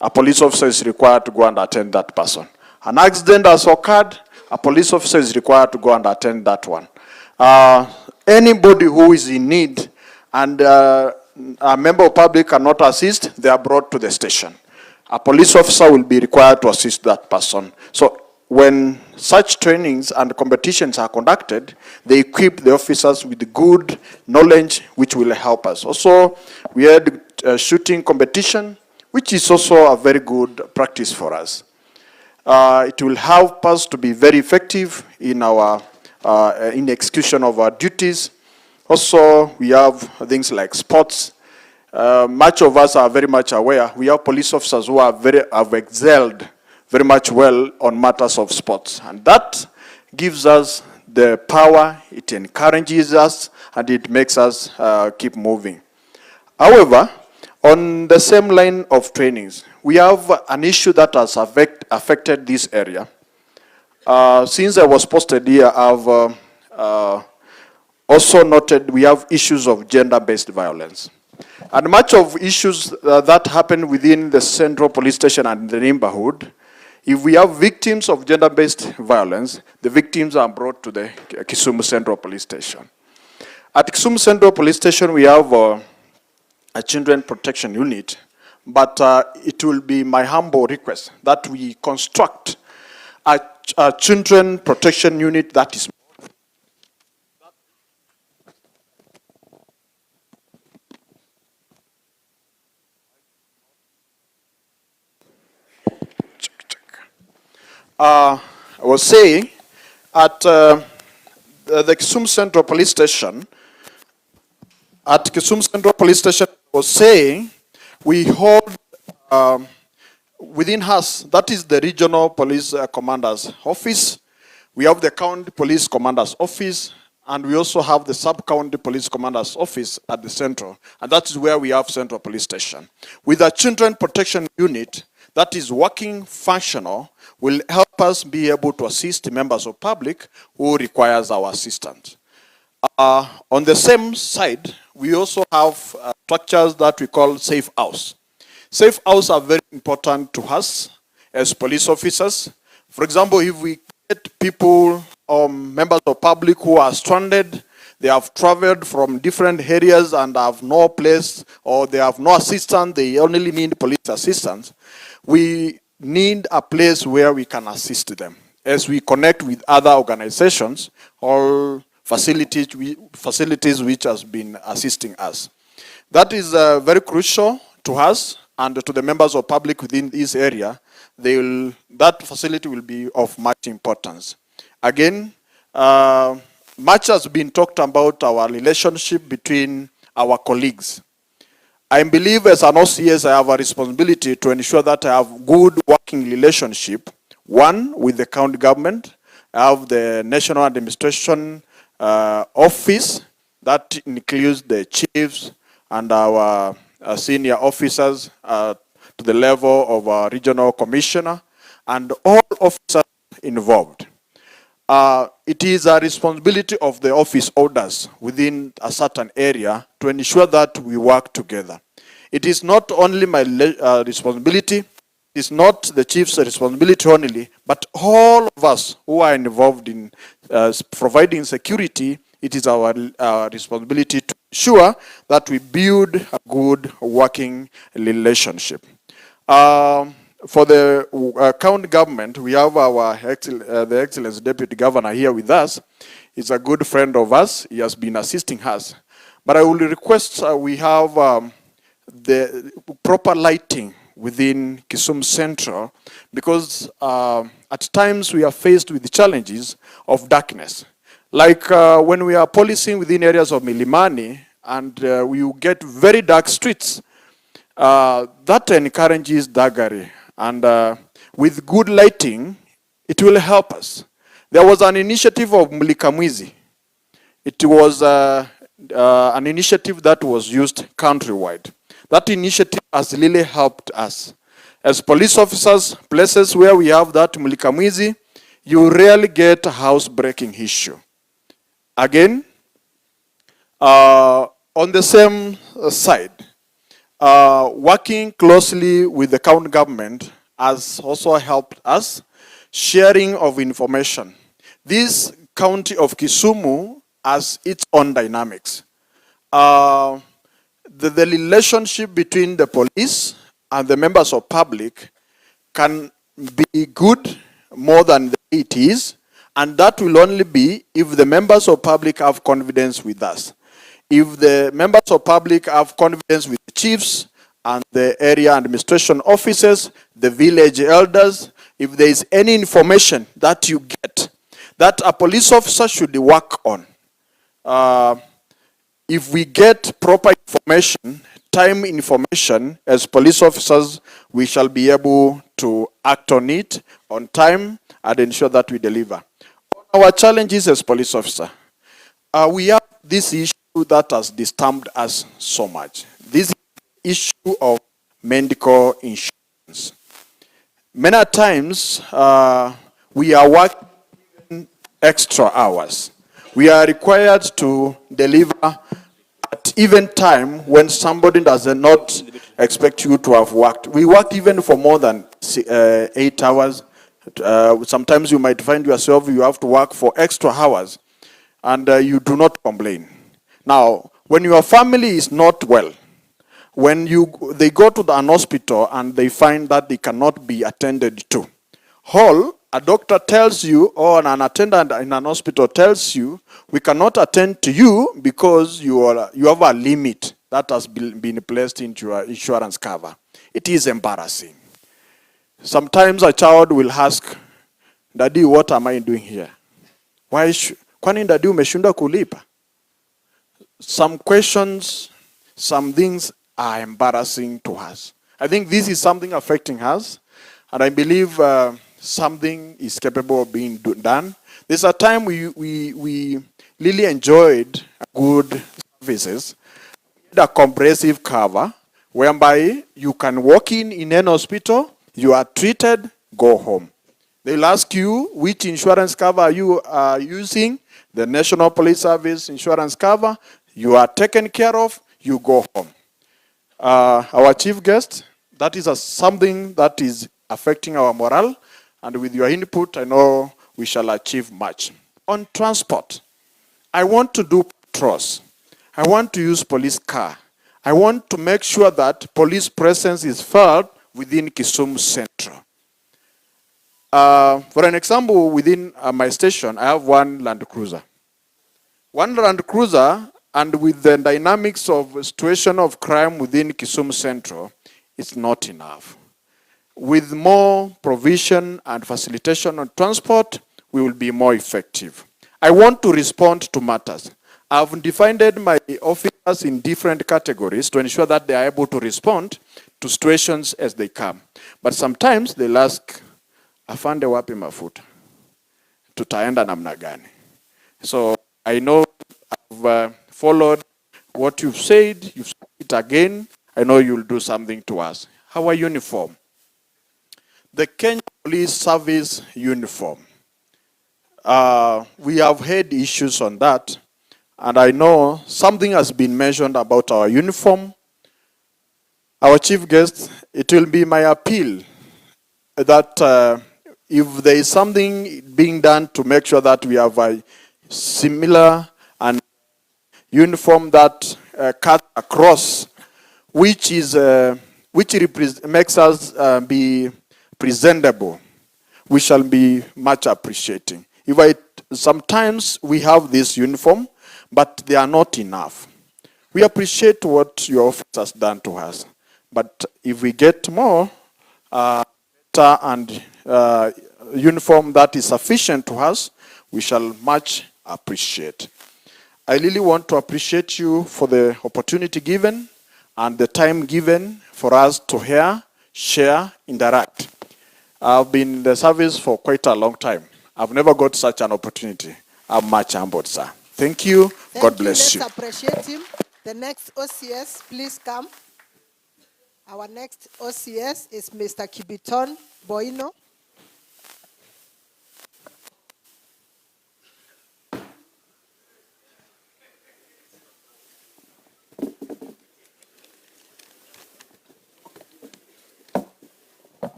a police officer is required to go and attend that person. An accident has occurred, a police officer is required to go and attend that one. Anybody who is in need and a member of public cannot assist, they are brought to the station. A police officer will be required to assist that person. So when such trainings and competitions are conducted, they equip the officers with good knowledge which will help us. Also, we had a shooting competition, which is also a very good practice for us. It will help us to be very effective in our in execution of our duties. Also, we have things like sports. Much of us are very much aware. We have police officers who have excelled very much well on matters of sports. And that gives us the power, it encourages us, and it makes us keep moving. However, on the same line of trainings, we have an issue that has affected this area. Since I was posted here, I've also noted we have issues of gender-based violence. And much of issues that happen within the central police station and the neighborhood, if we have victims of gender-based violence, the victims are brought to the Kisumu Central Police Station. At Kisumu Central Police Station, we have a children protection unit, but it will be my humble request that we construct a children protection unit that is I was saying at the Kisumu Central Police Station, I was saying we hold within us, that is the regional police commander's office. We have the county police commander's office, and we also have the sub-county police commander's office at the central, and that is where we have central police station. With a children protection unit that is working functional, will help us be able to assist members of public who requires our assistance. On the same side, we also have structures that we call safe house. Safe house are very important to us as police officers. For example, if we get people or members of public who are stranded, they have traveled from different areas and have no place, or they have no assistance, they only need police assistance, we need a place where we can assist them as we connect with other organizations or facilities which has been assisting us. That is very crucial to us and to the members of public within this area. That facility will be of much importance. Again, much has been talked about our relationship between our colleagues. I believe as an OCS, I have a responsibility to ensure that I have good working relationship. One, with the county government. I have the National Administration Office that includes the chiefs and our senior officers to the level of a regional commissioner and all officers involved. It is a responsibility of the office holders within a certain area to ensure that we work together. It is not only my responsibility, it is not the chief's responsibility only, but all of us who are involved in providing security, it is our responsibility to ensure that we build a good working relationship. For the county government, we have our the Excellence Deputy Governor here with us. He's a good friend of us. He has been assisting us. But I will request we have the proper lighting within Kisumu Central, because at times we are faced with the challenges of darkness. Like when we are policing within areas of Milimani and we get very dark streets, that encourages thuggery. And with good lighting, it will help us. There was an initiative of Mulikamwizi. It was an initiative that was used countrywide. That initiative has really helped us. As police officers, places where we have that Mulikamwizi, you rarely get a house-breaking issue. Again, on the same side, working closely with the county government has also helped us. Sharing of information. This county of Kisumu has its own dynamics. The relationship between the police and the members of public can be good more than it is, and that will only be if the members of public have confidence with us. If the members of public have confidence with the chiefs and the area administration officers, the village elders, if there is any information that you get that a police officer should work on, if we get proper information, time information, as police officers, we shall be able to act on it on time and ensure that we deliver. Our challenges as police officer, we have this issue that has disturbed us so much. This issue of medical insurance. Many times, we are working extra hours. We are required to deliver at even time when somebody does not expect you to have worked. We worked even for more than 8 hours. Sometimes you might find yourself you have to work for extra hours, and you do not complain. Now, when your family is not well, when they go to an hospital and they find that they cannot be attended to, a doctor tells you, or an attendant in an hospital tells you, we cannot attend to you because you have a limit that has been placed into your insurance cover. It is embarrassing. Sometimes a child will ask, Daddy, what am I doing here? Kwani Daddy umeshindwa kulipa? Some questions, some things are embarrassing to us. I think this is something affecting us, and I believe something is capable of being done. There's a time we really enjoyed good services, a comprehensive cover, whereby you can walk in an hospital, you are treated, go home. They'll ask you which insurance cover you are using, the National Police Service insurance cover, you are taken care of, you go home. Our chief guest, that is something that is affecting our morale, and with your input, I know we shall achieve much. On transport, I want to do patrols. I want to use police car. I want to make sure that police presence is felt within Kisumu Central. For an example, within my station, I have one Land Cruiser. One Land Cruiser, and with the dynamics of situation of crime within Kisumu Central, it's not enough. With more provision and facilitation on transport, we will be more effective. I want to respond to matters. I've divided my officers in different categories to ensure that they are able to respond to situations as they come. But sometimes they'll ask, afande wapi mafuta? Tutaenda namna gani? So I know I've followed what you've said it again. I know you'll do something to us. Our uniform. The Kenya Police Service uniform. We have had issues on that, and I know something has been mentioned about our uniform. Our chief guest, it will be my appeal that if there is something being done to make sure that we have a similar and uniform that cuts across, which makes us be presentable, we shall be much appreciating. Sometimes we have this uniform, but they are not enough. We appreciate what your office has done to us, but if we get more better and uniform that is sufficient to us, we shall much appreciate. I really want to appreciate you for the opportunity given and the time given for us to hear, share, interact. I've been in the service for quite a long time. I've never got such an opportunity. I'm much humbled, sir. Thank you. God bless you. Let's appreciate him. The next OCS, please come. Our next OCS is Mr. Kibiton Boino.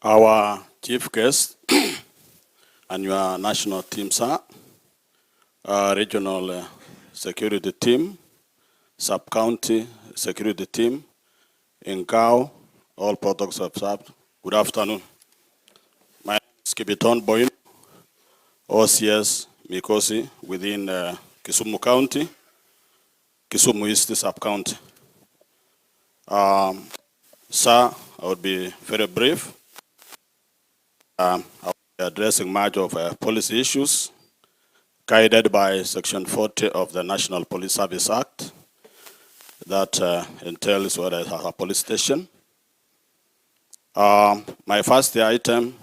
Our chief guest and your national team, sir, regional security team, sub-county security team, in Gao, all protocols observed. Good afternoon. My name is Kibiton Boyno, OCS Mikosi within Kisumu County, Kisumu East sub-county. Sir, I would be very brief. I'll be addressing much of policy issues guided by Section 40 of the National Police Service Act that entails what I have a police station. My first item,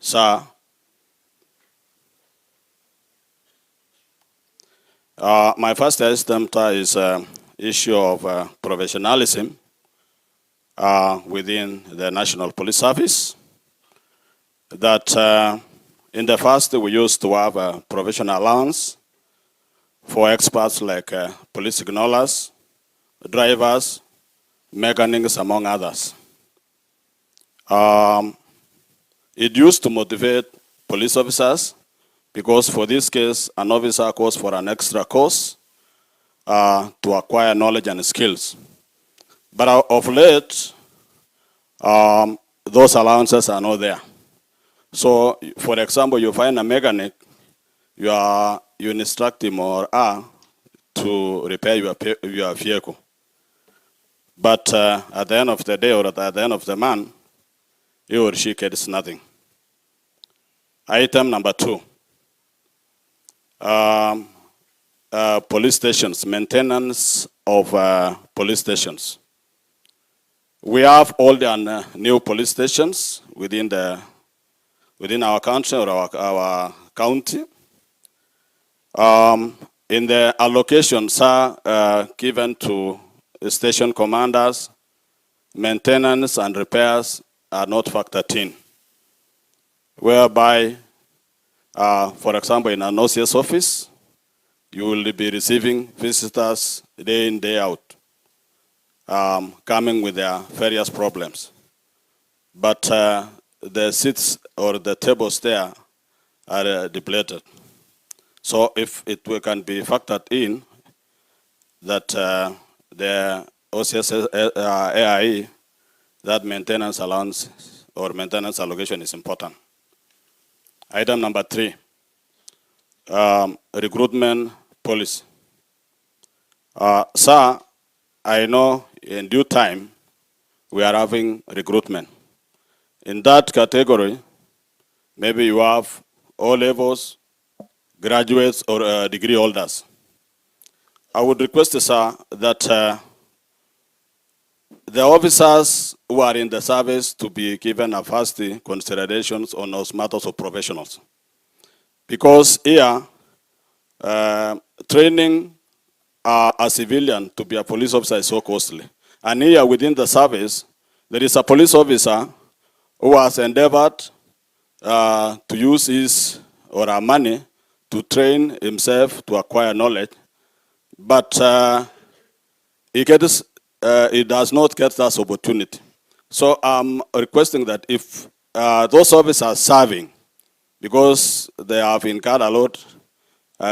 sir, my first item is issue of professionalism within the National Police Service. That In the first, we used to have a professional allowance for experts like police signalers, drivers, mechanics, among others. It used to motivate police officers because for this case, an officer goes for an extra course to acquire knowledge and skills. But of late, those allowances are not there. So, for example, you find a mechanic, you instruct him or her to repair your vehicle. But at the end of the day or at the end of the month, he or she gets nothing. Item number 2. Police stations, maintenance of police stations. We have all the new police stations within our country or our county. In the allocations are given to station commanders, maintenance and repairs are not factored in. Whereby, for example, in an OCS office, you will be receiving visitors day in, day out, coming with their various problems. But the seats or the tables there are depleted. So if it can be factored in that the OCS AIE, that maintenance allowance or maintenance allocation is important. Item number 3, recruitment policy. Sir, I know in due time we are having recruitment. In that category, maybe you have O levels, graduates, or degree holders. I would request, sir, that the officers who are in the service to be given a first considerations on those matters of professionals. Because here, training a civilian to be a police officer is so costly. And here within the service, there is a police officer who has endeavored to use his or her money to train himself to acquire knowledge, but he does not get that opportunity. So I'm requesting that if those officers are serving, because they have incurred a lot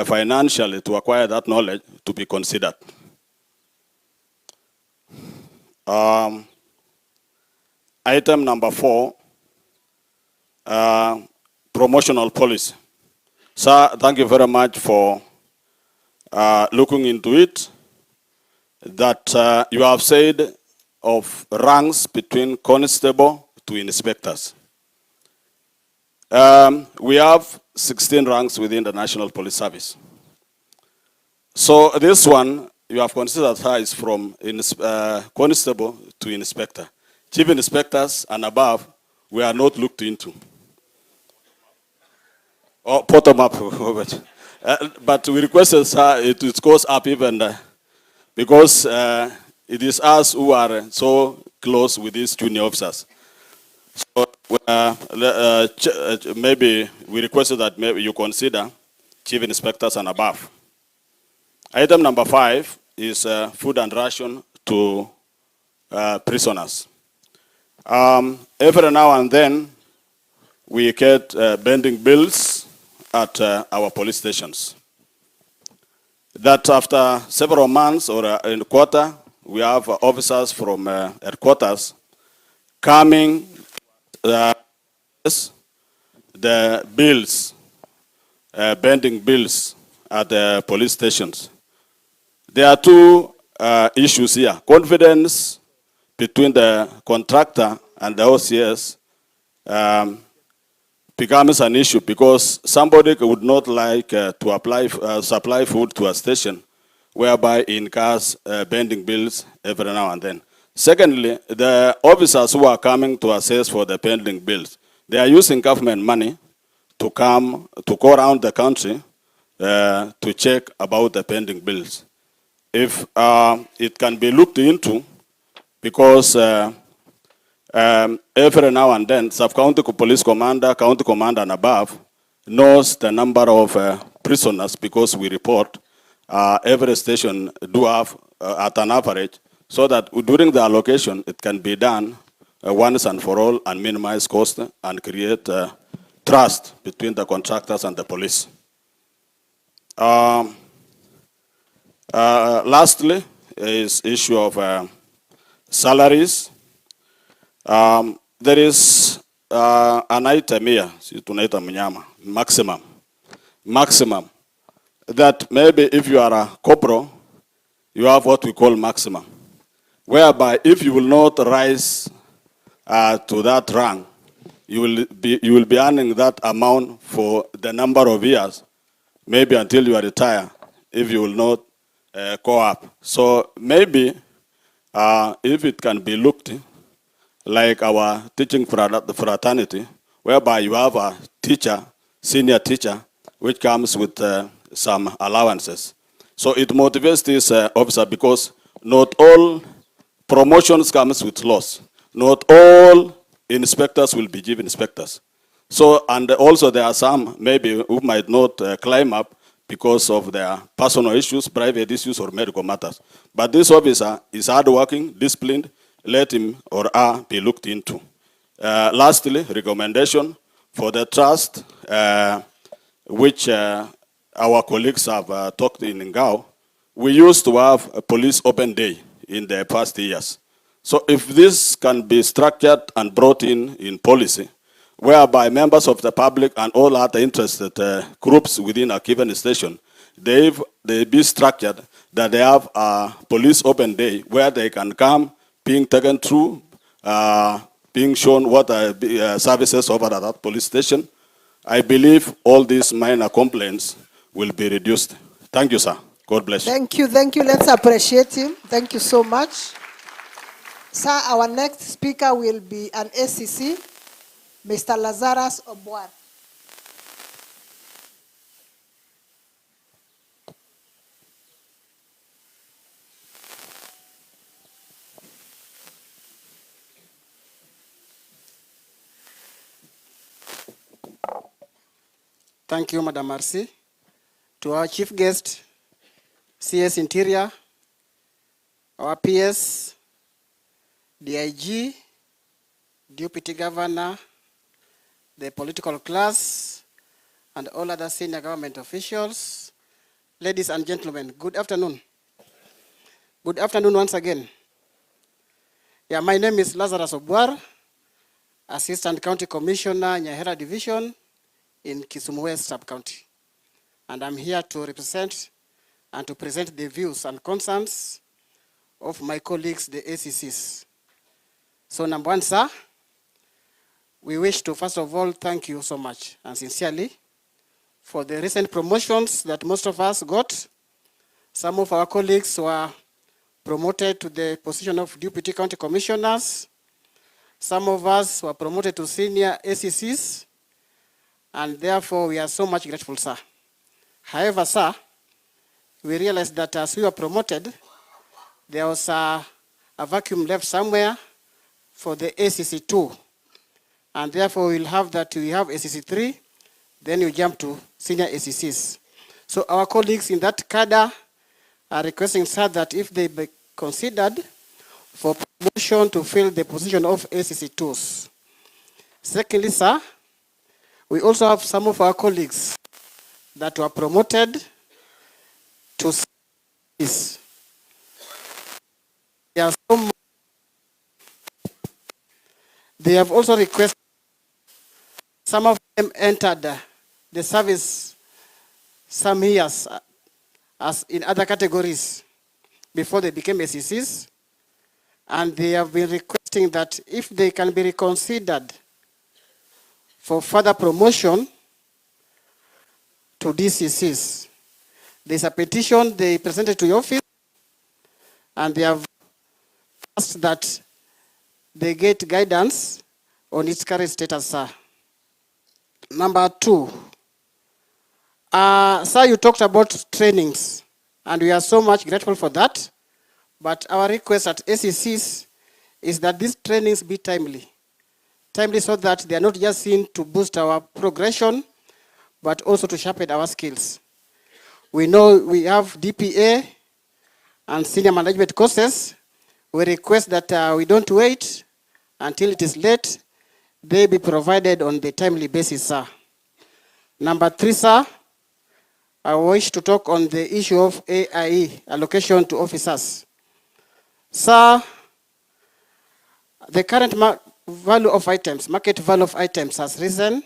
financially to acquire that knowledge, to be considered. Item number 4, promotional policy. Sir, thank you very much for looking into it. That you have said of ranks between constable to inspectors. We have 16 ranks within the National Police Service. So this one, you have considered her is from constable to inspector. Chief inspectors and above, we are not looked into. Or bottom up. But we requested her, it goes up even because it is us who are so close with these junior officers. So maybe we requested that maybe you consider chief inspectors and above. Item number 5 is food and ration to prisoners. Every now and then, we get bending bills at our police stations. That after several months or in a quarter, we have officers from headquarters coming the bills, bending bills at the police stations. There are 2 issues here. Confidence between the contractor and the OCS becomes an issue because somebody would not like to supply food to a station whereby it incurs bending bills every now and then. Secondly, the officers who are coming to assess for the pending bills, they are using government money to go around the country to check about the pending bills. If it can be looked into, because every now and then, sub-county police commander, county commander and above knows the number of prisoners, because we report every station do have at an average, so that during the allocation it can be done once and for all and minimize cost and create trust between the contractors and the police. Lastly is issue of salaries. There is an item here, tunaita mnyama, maximum, that maybe if you are a corporal, you have what we call maximum, whereby if you will not rise to that rank, you will be earning that amount for the number of years, maybe until you retire, if you will not go up. So maybe if it can be looked like our teaching fraternity, whereby you have a teacher, senior teacher, which comes with some allowances. So it motivates this officer, because not all promotions comes with loss. Not all inspectors will be chief inspectors. So, and also there are some maybe who might not climb up because of their personal issues, private issues, or medical matters. But this officer is hardworking, disciplined. Let him or her be looked into. Lastly, recommendation for the trust, which our colleagues have talked in Ngao. We used to have a police open day in the past years. So if this can be structured and brought in policy, whereby members of the public and all other interested groups within a given station, they be structured that they have a police open day where they can come, being taken through, being shown what are services offered at that police station. I believe all these minor complaints will be reduced. Thank you, sir. God bless you. Thank you. Let's appreciate him. Thank you so much. Sir, our next speaker will be an ACC, Mr. Lazarus Obwar. Thank you, Madam Marcy. To our chief guest, CS Interior, our PS, DIG, Deputy Governor, the political class, and all other senior government officials, ladies and gentlemen, good afternoon. Good afternoon once again. Yeah, my name is Lazarus Obwar, Assistant County Commissioner, Nyahera Division, in Kisumu West Sub-County. And I'm here to represent and to present the views and concerns of my colleagues, the ACCs. So number one, sir, we wish to first of all thank you so much and sincerely for the recent promotions that most of us got. Some of our colleagues were promoted to the position of Deputy County Commissioners. Some of us were promoted to senior ACCs. And therefore, we are so much grateful, sir. However, sir, we realized that as we were promoted, there was a vacuum left somewhere for the ACC2. And therefore, we'll have that we have ACC3, then you jump to senior ACCs. So our colleagues in that cadre are requesting, sir, that if they be considered for promotion to fill the position of ACC2s. Secondly, sir, we also have some of our colleagues that were promoted to this. They have also requested, some of them entered the service some years as in other categories before they became ACCs, and they have been requesting that if they can be reconsidered for further promotion to DCCs. There's a petition they presented to your office, and they have asked that they get guidance on its current status, sir. Number two, sir, you talked about trainings, and we are so much grateful for that, but our request at ACCs is that these trainings be timely so that they are not just seen to boost our progression, but also to sharpen our skills. We know we have DPA and senior management courses. We request that we don't wait until it is late. They be provided on the timely basis, sir. Number 3, sir, I wish to talk on the issue of AIE, allocation to officers. Sir, the current value of items, market value of items has risen,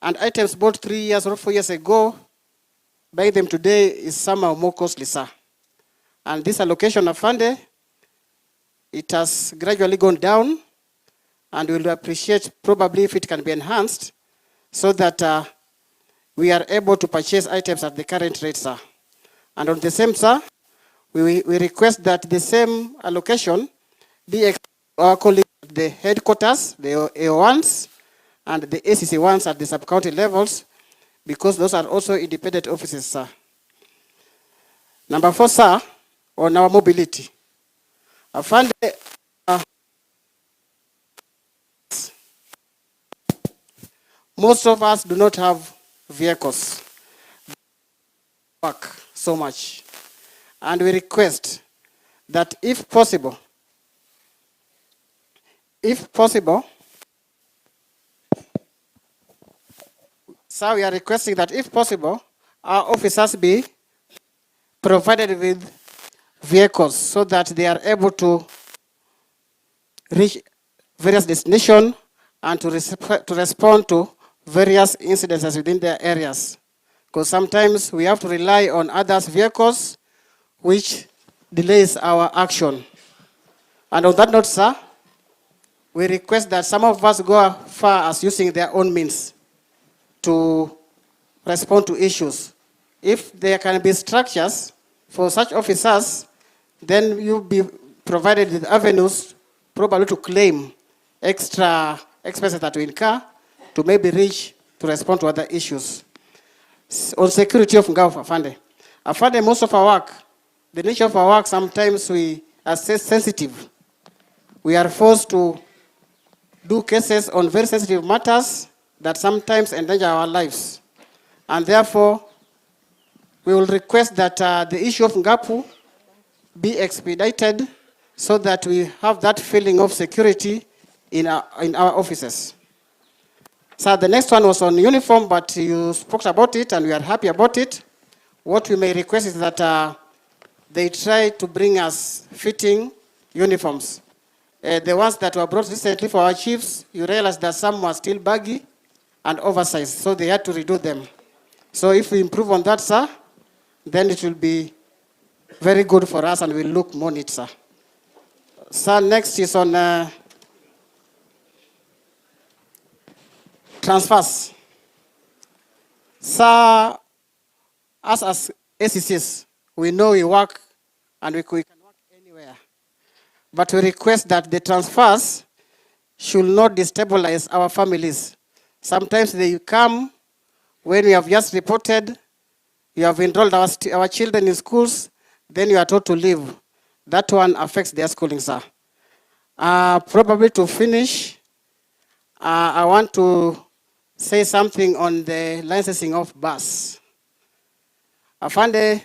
and items bought 3 years or 4 years ago, buy them today is somehow more costly, sir. And this allocation of funding, it has gradually gone down, and we'll appreciate probably if it can be enhanced so that we are able to purchase items at the current rate, sir. And on the same, sir, we request that the same allocation be our colleagues at the headquarters, the AO1s, and the ACC1s at the sub-county levels, because those are also independent offices, sir. Number 4, sir, on our mobility. I found most of us do not have vehicles. Work so much. And we request that if possible, sir, we are requesting that if possible, our officers be provided with vehicles so that they are able to reach various destinations and to respond to various incidences within their areas. Because sometimes we have to rely on others' vehicles, which delays our action. And on that note, sir, we request that some of us go as far as using their own means to respond to issues. If there can be structures for such officers, then you'll be provided with avenues probably to claim extra expenses that we incur to maybe reach to respond to other issues. On security of Ngao Afande, most of our work, the nature of our work, sometimes we are sensitive. We are forced to do cases on very sensitive matters that sometimes endanger our lives. And therefore, we will request that the issue of Ngapu be expedited so that we have that feeling of security in our offices. So the next one was on uniform, but you spoke about it and we are happy about it. What we may request is that they try to bring us fitting uniforms. The ones that were brought recently for our chiefs, you realize that some were still baggy and oversized, so they had to redo them. So if we improve on that, sir, then it will be very good for us and we'll look more neat, sir. Sir, next is on transfers. Sir, us as ACCs, we know we work and we can work anywhere. But we request that the transfers should not destabilize our families. Sometimes they come when we have just reported, you have enrolled our children in schools, then you are told to leave. That one affects their schooling, sir. Probably to finish, I want to say something on the licensing of bus. Afande,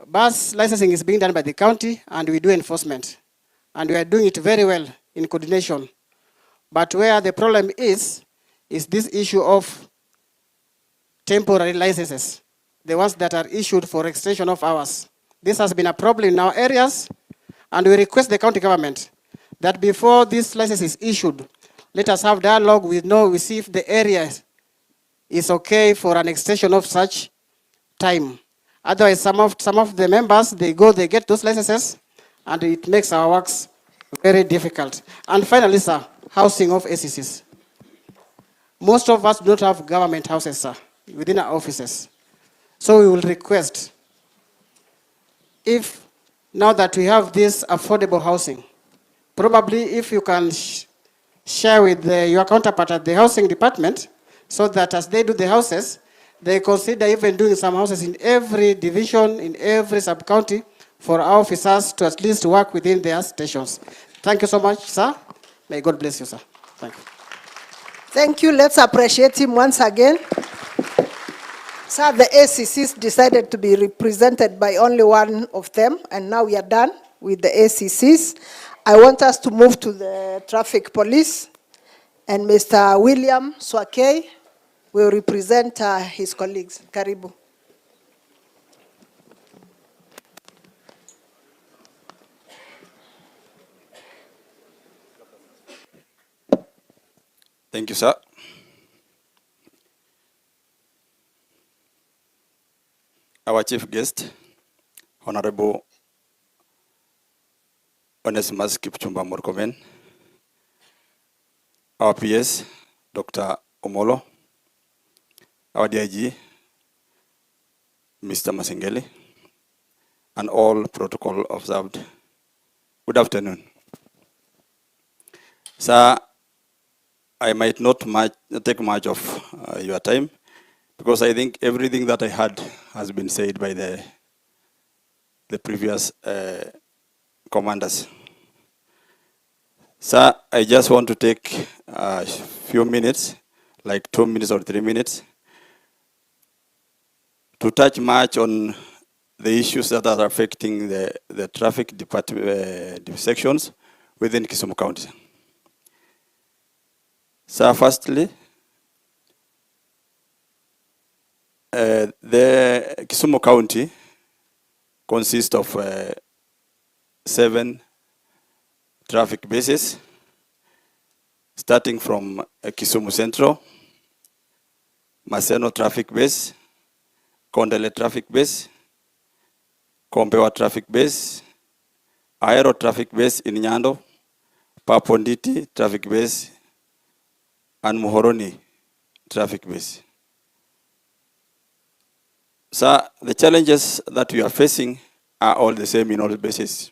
bus licensing is being done by the county and we do enforcement. And we are doing it very well in coordination. But where the problem is this issue of temporary licenses, the ones that are issued for extension of hours. This has been a problem in our areas, and we request the county government that before this license is issued, let us have dialogue. We see if the area is okay for an extension of such time. Otherwise, some of the members, they get those licenses, and it makes our works very difficult. And finally, sir, housing of ACCs. Most of us do not have government houses, sir, within our offices. So we will request, if now that we have this affordable housing, probably if you can share with your counterpart at the housing department, so that as they do the houses, they consider even doing some houses in every division, in every sub-county, for our officers to at least work within their stations. Thank you so much, sir. May God bless you, sir. Thank you. Thank you. Let's appreciate him once again. Sir, the ACCs decided to be represented by only one of them, and now we are done with the ACCs. I want us to move to the traffic police, and Mr. William Swakey will represent his colleagues. Karibu. Thank you, sir. Our chief guest, Honorable Onesimus Kipchumba Murkomen, our PS, Dr. Omolo, our DIG, Mr. Masengeli, and all protocol observed. Good afternoon. Sir, I might not take much of your time, because I think everything that I had has been said by the previous commanders. Sir, I just want to take a few minutes, like 2 minutes or 3 minutes, to touch much on the issues that are affecting the traffic department sections within Kisumu County. So firstly, the Kisumu County consists of 7 traffic bases, starting from Kisumu Central, Maseno Traffic Base, Kondele Traffic Base, Kombewa Traffic Base, Aero Traffic Base in Nyando, Paponditi Traffic Base, and Muhoroni Traffic Base. So the challenges that we are facing are all the same in all bases.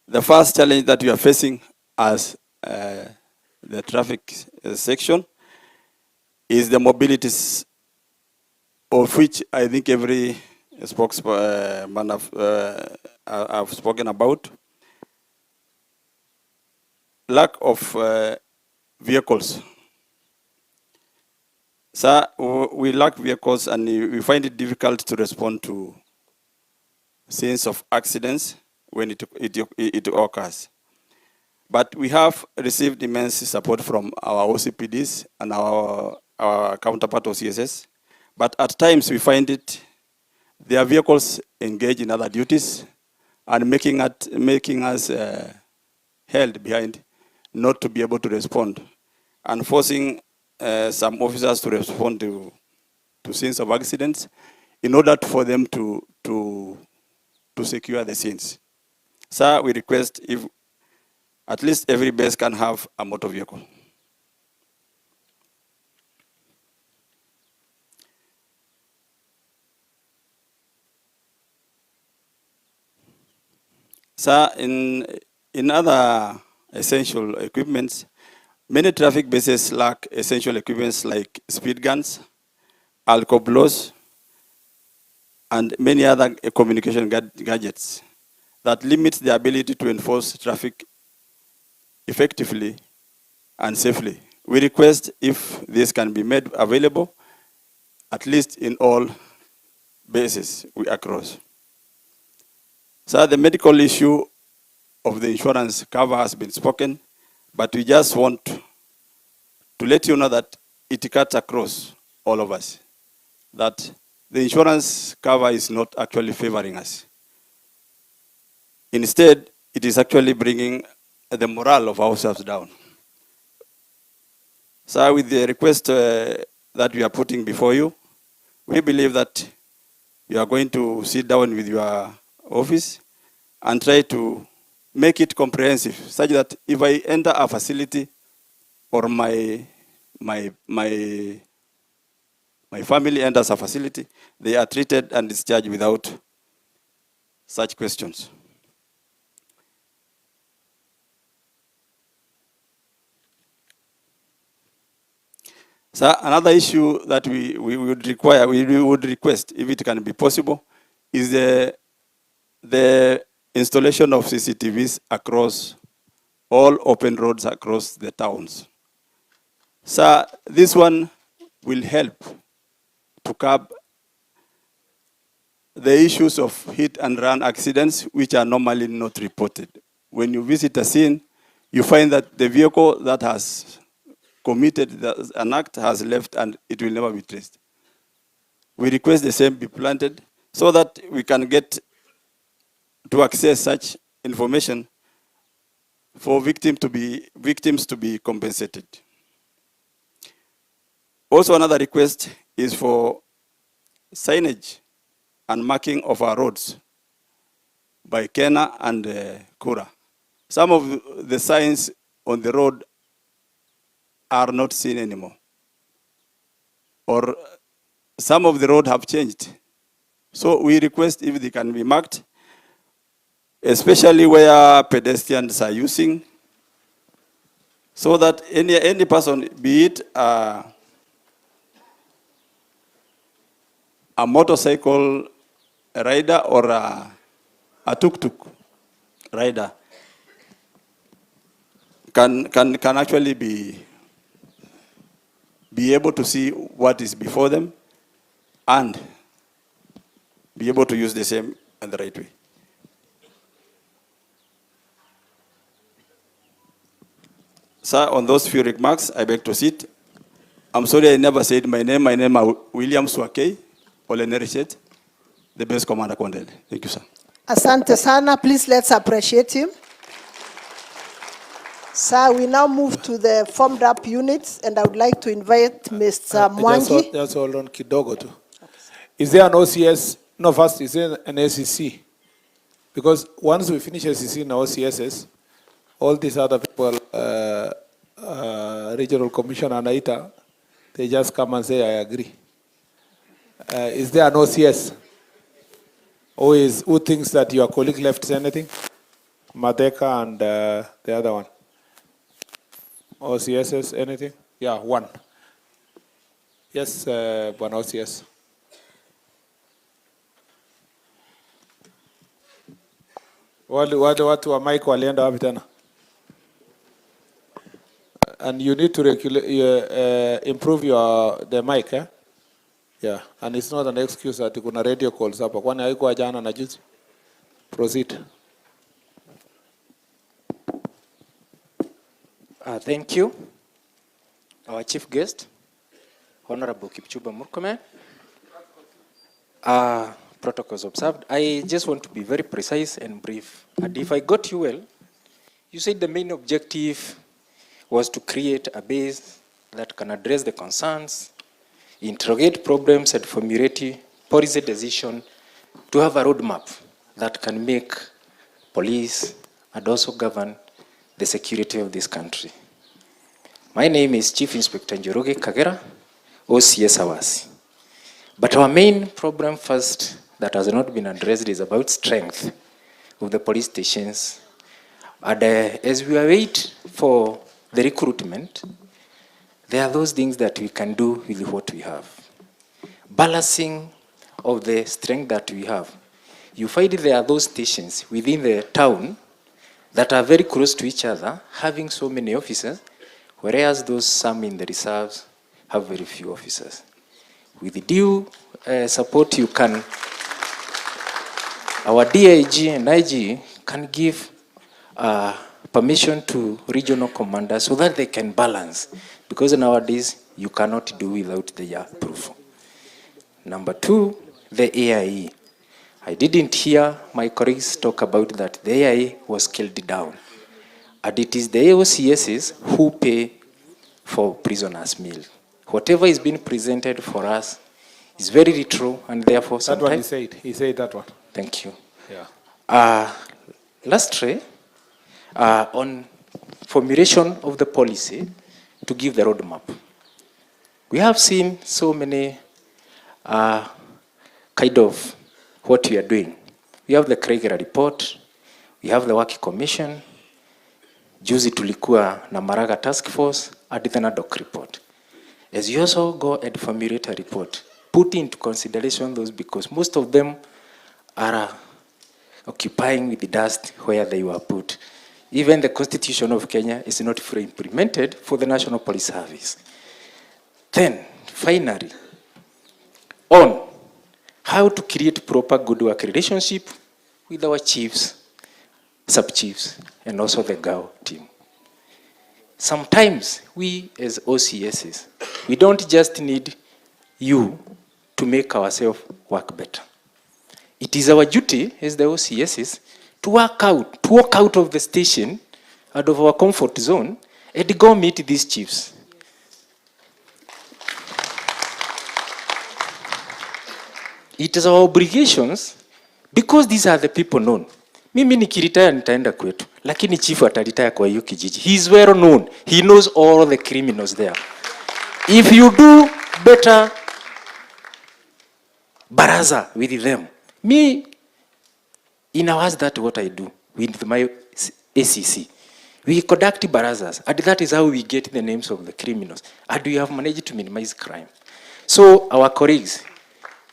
The first challenge that we are facing as the traffic section is the mobilities, of which I think every spokesman have spoken about. Lack of vehicles. So we lack vehicles, and we find it difficult to respond to scenes of accidents when it occurs. But we have received immense support from our OCPDs and our counterpart OCSS. But at times we find it, their vehicles engage in other duties and making us held behind, not to be able to respond, and forcing some officers to respond to scenes of accidents in order for them to secure the scenes. So we request if at least every base can have a motor vehicle. So in other essential equipments, many traffic bases lack essential equipments like speed guns, alcohol blows, and many other communication gadgets that limit the ability to enforce traffic effectively and safely. We request if this can be made available, at least in all bases we across. So the medical issue of the insurance cover has been spoken, but we just want to let you know that it cuts across all of us, that the insurance cover is not actually favoring us. Instead, it is actually bringing the morale of ourselves down. So with the request that we are putting before you, we believe that you are going to sit down with your office and try to make it comprehensive, such that if I enter a facility or my family enters a facility, they are treated and discharged without such questions. So another issue that we would request, if it can be possible, is the installation of CCTVs across all open roads across the towns. So this one will help to curb the issues of hit and run accidents, which are normally not reported. When you visit a scene, you find that the vehicle that has committed an act has left and it will never be traced. We request the same be planted so that we can get to access such information for victims to be compensated. Also, another request is for signage and marking of our roads by Kena and Kura. Some of the signs on the road are not seen anymore, or some of the road have changed. So we request if they can be marked, especially where pedestrians are using, so that any person, be it a motorcycle rider or a tuk-tuk rider, can actually be able to see what is before them and be able to use the same in the right way. Sir, on those few remarks, I beg to sit. I'm sorry I never said my name. My name is William Swakei, Olenerishet, the base commander Kondel. Thank you, sir. Asante sana. Please let's appreciate him. Sir, we now move to the formed up units, and I would like to invite Mr. Mwangi. Just hold on kidogo tu. Is there an OCS? No, first, is there an SEC? Because once we finish SEC and OCSs, all these other people, regional commissioner and AITA, they just come and say, I agree. Is there an OCS? Who thinks that your colleague left anything? Madeka and the other one. OCSs, anything? Yeah, one. Yes, one OCS. Watu wa mic walienda wapi tena? And you need to improve the mic, eh? Yeah, and it's not an excuse that kuna radio calls hapa. Kwani haikuwa jana na juzi? Proceed. Thank you. Our chief guest, Honorable Kipchumba Murkomen. Protocols observed. I just want to be very precise and brief. And if I got you well, you said the main objective was to create a base that can address the concerns, interrogate problems, and formulate policy decision to have a roadmap that can make police and also govern the security of this country. My name is Chief Inspector Njoroge Kagera, OCS Awasi. But our main problem first that has not been addressed is about strength of the police stations. And as we wait for the recruitment, there are those things that we can do with what we have. Balancing of the strength that we have. You find there are those stations within the town that are very close to each other, having so many officers, whereas those some in the reserves have very few officers. With the due support, you can, our DIG and IG can give permission to regional commanders so that they can balance, because nowadays you cannot do without their approval. Number two, the AIE. I didn't hear my colleagues talk about that the AIE was scaled down. And it is the AOCSs who pay for prisoners' meal. Whatever is being presented for us is very little, and therefore sometimes... That one he said. He said that one. Thank you. Yeah. Lastly, on formulation of the policy to give the roadmap. We have seen so many kind of what we are doing. We have the Kregera report, we have the Working Commission, juzi tulikuwa na Maraga Task Force, and the NADOC report. As you also go and formulate a report, put into consideration those, because most of them are occupying with the dust where they were put. Even the Constitution of Kenya is not fully implemented for the National Police Service. Then, finally, on how to create proper good work relationship with our chiefs, sub-chiefs, and also the GAO team. Sometimes we as OCSs, we don't just need you to make ourselves work better. It is our duty as the OCSs to walk out of the station, out of our comfort zone, and go meet these chiefs. It is our obligations because these are the people known. Mimi nikiretire nitaenda kwetu, lakini chief ataretire kwa hiyo kijiji. He is well known. He knows all the criminals there. If you do better baraza with them, me, in hours, that what I do with my ACC. We conduct barazas, and that is how we get the names of the criminals. And we have managed to minimize crime. So our colleagues,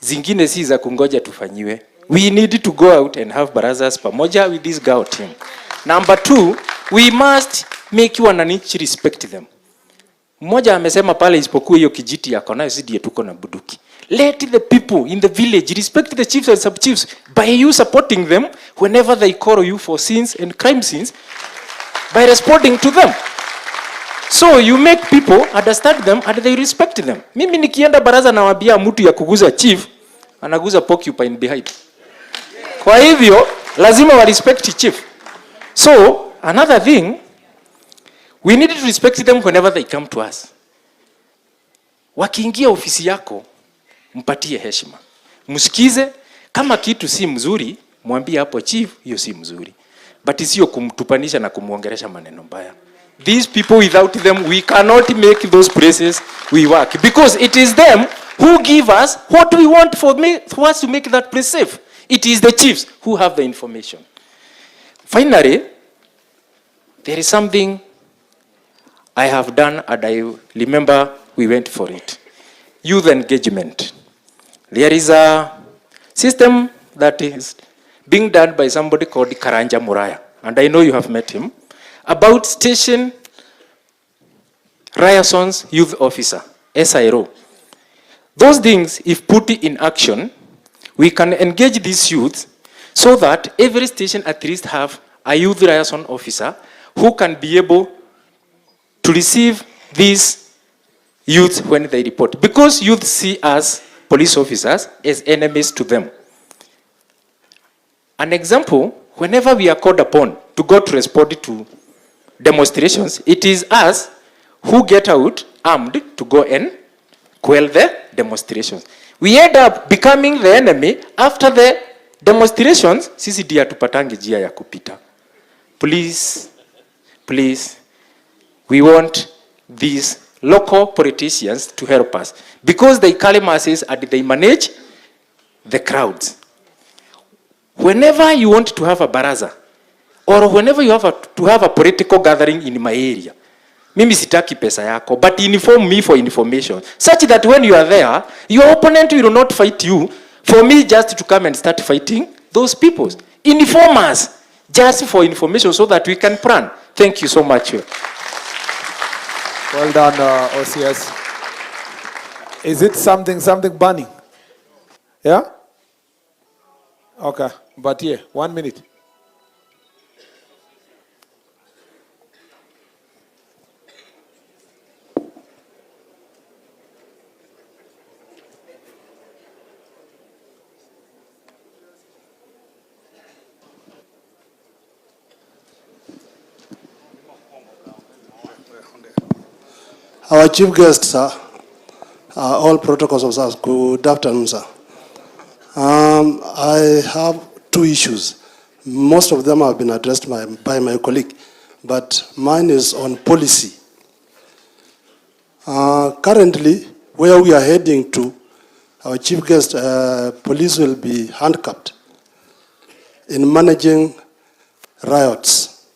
zingine si za kungoja tufanyiwe. We need to go out and have barazas pamoja with this GAO team. Number 2, we must make wananchi respect them. Mmoja amesema pale isipokuwa hiyo kijiti yako nayo sisi tuko na buduki. Let the people in the village respect the chiefs and sub-chiefs by you supporting them whenever they call you for sins and crime scenes by responding to them. So you make people understand them and they respect them. Mimi nikienda baraza na wabia mtu ya kuguza chief, anaguza porcupine behind. Kwa hivyo, lazima wa respect chief. So, another thing, we need to respect them whenever they come to us. Wakiingia ofisi yako, mpatie heshima. Msikize, kama kitu si mzuri, mwambie hapo chief, hiyo si mzuri. But sio kumtupanisha na kumuongelesha maneno mbaya. These people, without them, we cannot make those places we work. Because it is them who give us what we want for us to make that place safe. It is the chiefs who have the information. Finally, there is something I have done, and I remember we went for it. Youth engagement. There is a system that is being done by somebody called Karanja Muraya, and I know you have met him, about Station Ryerson's Youth Officer, SIRO. Those things, if put in action, we can engage these youth so that every station at least have a youth liaison officer who can be able to receive these youth when they report. Because youth see us, police officers, as enemies to them. An example, whenever we are called upon to go to respond to demonstrations, it is us who get out armed to go and quell the demonstrations. We end up becoming the enemy after the demonstrations. Sisi dia tupatangi jia ya kupita. Please, we want these local politicians to help us because they carry masses and they manage the crowds. Whenever you want to have a baraza or whenever you have to have a political gathering in my area, mimi sitaki pesa yako, but inform me for information, such that when you are there, your opponent will not fight you for me just to come and start fighting those people. Inform us just for information so that we can plan. Thank you so much. Well done, OCS. Is it something burning? Yeah? Okay, but yeah, 1 minute. Our chief guests, sir, all protocols officers, good afternoon, sir. I have two issues. Most of them have been addressed by my colleague, but mine is on policy. Currently, where we are heading to, our chief guest, police will be handcuffed in managing riots.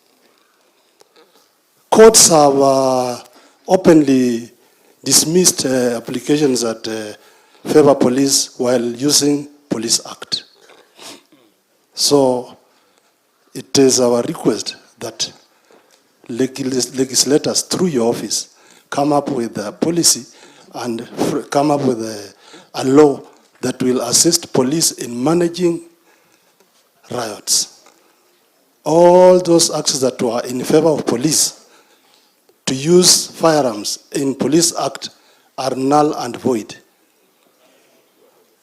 Courts have openly dismissed applications that favor police while using Police Act. So it is our request that legislators through your office come up with a policy and come up with a law that will assist police in managing riots. All those acts that were in favor of police to use firearms in Police Act are null and void.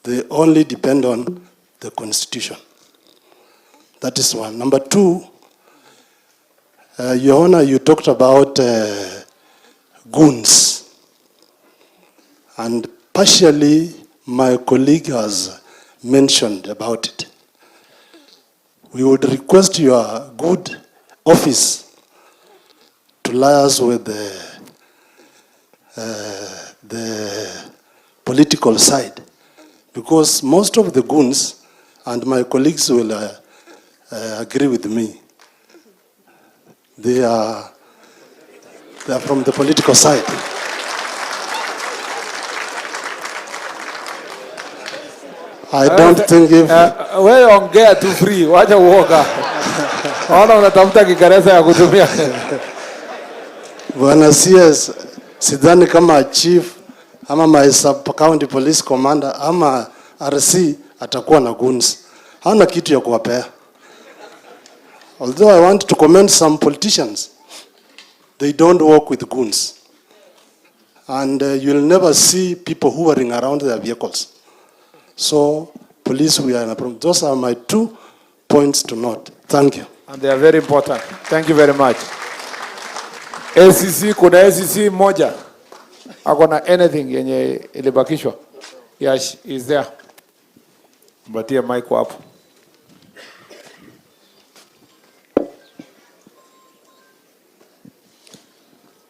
They only depend on the Constitution. That is one. Number two, Your Honor, you talked about goons. And partially, my colleague has mentioned about it. We would request your good office to liaise with the political side, because most of the goons, and my colleagues will agree with me, they are from the political side. I don't think if... Wewe ongea tu free, wacha uoga. Ona unatafuta Kiingereza ya kutumia. Bwana CS, sidhani kama chief ama my sub-county police commander ama RC atakuwa na goons. Hana kitu ya kuwapea. Although I want to commend some politicians, they don't work with goons. And you'll never see people hovering around their vehicles. So, police, we are in a problem. Those are my 2 points to note. Thank you. And they are very important. Thank you very much. ACC, kuna ACC moja. Akona anything yenye ilibakishwa. Yes, is there. Batia mic hapo.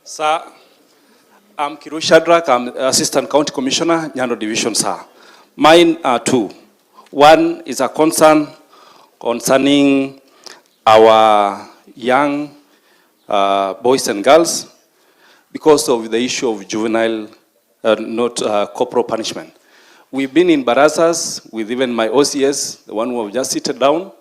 Sir, I'm Kiru Shadrack. I'm Assistant County Commissioner, Nyando Division, sir. Mine are 2. One is a concern concerning our young boys and girls because of the issue of juvenile, corporal punishment. We've been in barazas with even my OCS, the one who have just seated down,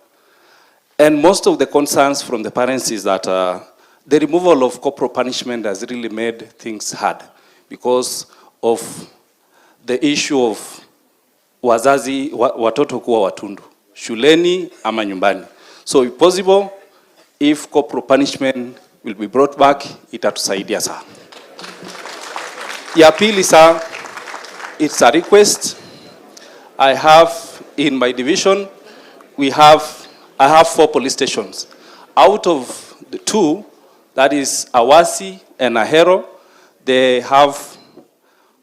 and most of the concerns from the parents is that the removal of corporal punishment has really made things hard because of the issue of wazazi watoto kuwa watundu shuleni ama nyumbani. So if possible, if corporal punishment will be brought back, itatusaidia sana. Ya pili, sir, it's a request. I have in my division, I have 4 police stations. Out of the 2, that is Awasi and Ahero, they have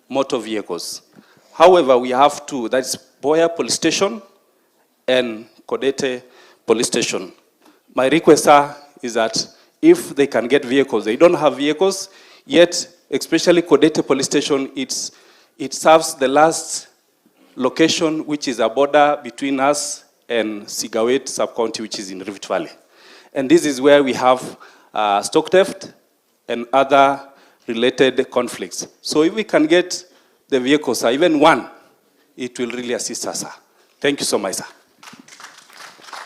motor vehicles. However, we have 2, that's Boya Police Station and Kodete Police Station. My request, sir, is that if they can get vehicles, they don't have vehicles, yet, especially Kodete Police Station, it serves the last location, which is a border between us and Sigawet sub-county, which is in Rift Valley. And this is where we have stock theft and other related conflicts. So if we can get the vehicles, even one, it will really assist us, sir. Thank you so much, sir.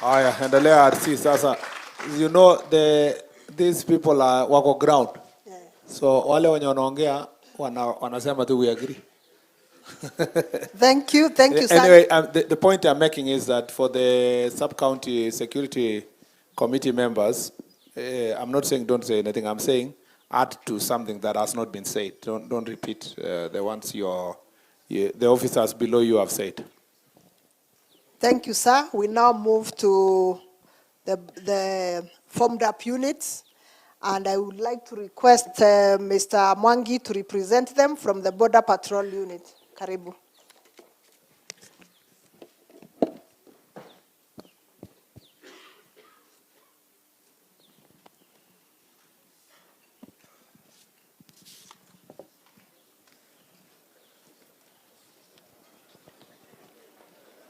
Aya, endelea RC sasa. You know, these people are wako ground. Yeah. So wale wenye wanaongea wanasema tu we agree. Thank you, sir. Anyway, the point I'm making is that for the sub-county security committee members, I'm not saying don't say anything. I'm saying add to something that has not been said. Don't repeat the ones the officers below you have said. Thank you, sir. We now move to the formed up units, and I would like to request Mr. Mwangi to represent them from the Border Patrol unit. Karibu.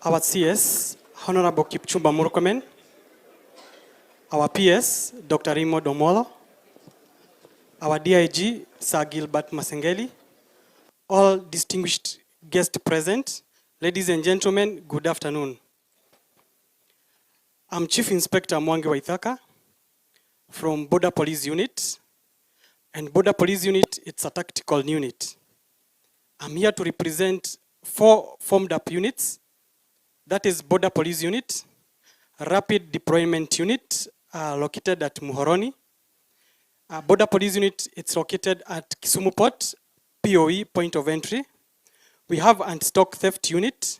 Our CS, Honorable Kipchumba Murkomen, our PS, Dr. Rimo Domolo, our DIG, Sir Gilbert Masengeli, all distinguished guests present, ladies and gentlemen, good afternoon. I'm Chief Inspector Mwangi Waithaka from Border Police Unit, and Border Police Unit, it's a tactical unit. I'm here to represent 4 formed up units. That is Border Police Unit, Rapid Deployment Unit located at Muhoroni. Border Police Unit, it's located at Kisumu Port, POE, point of entry. We have Anti-Stock Theft Unit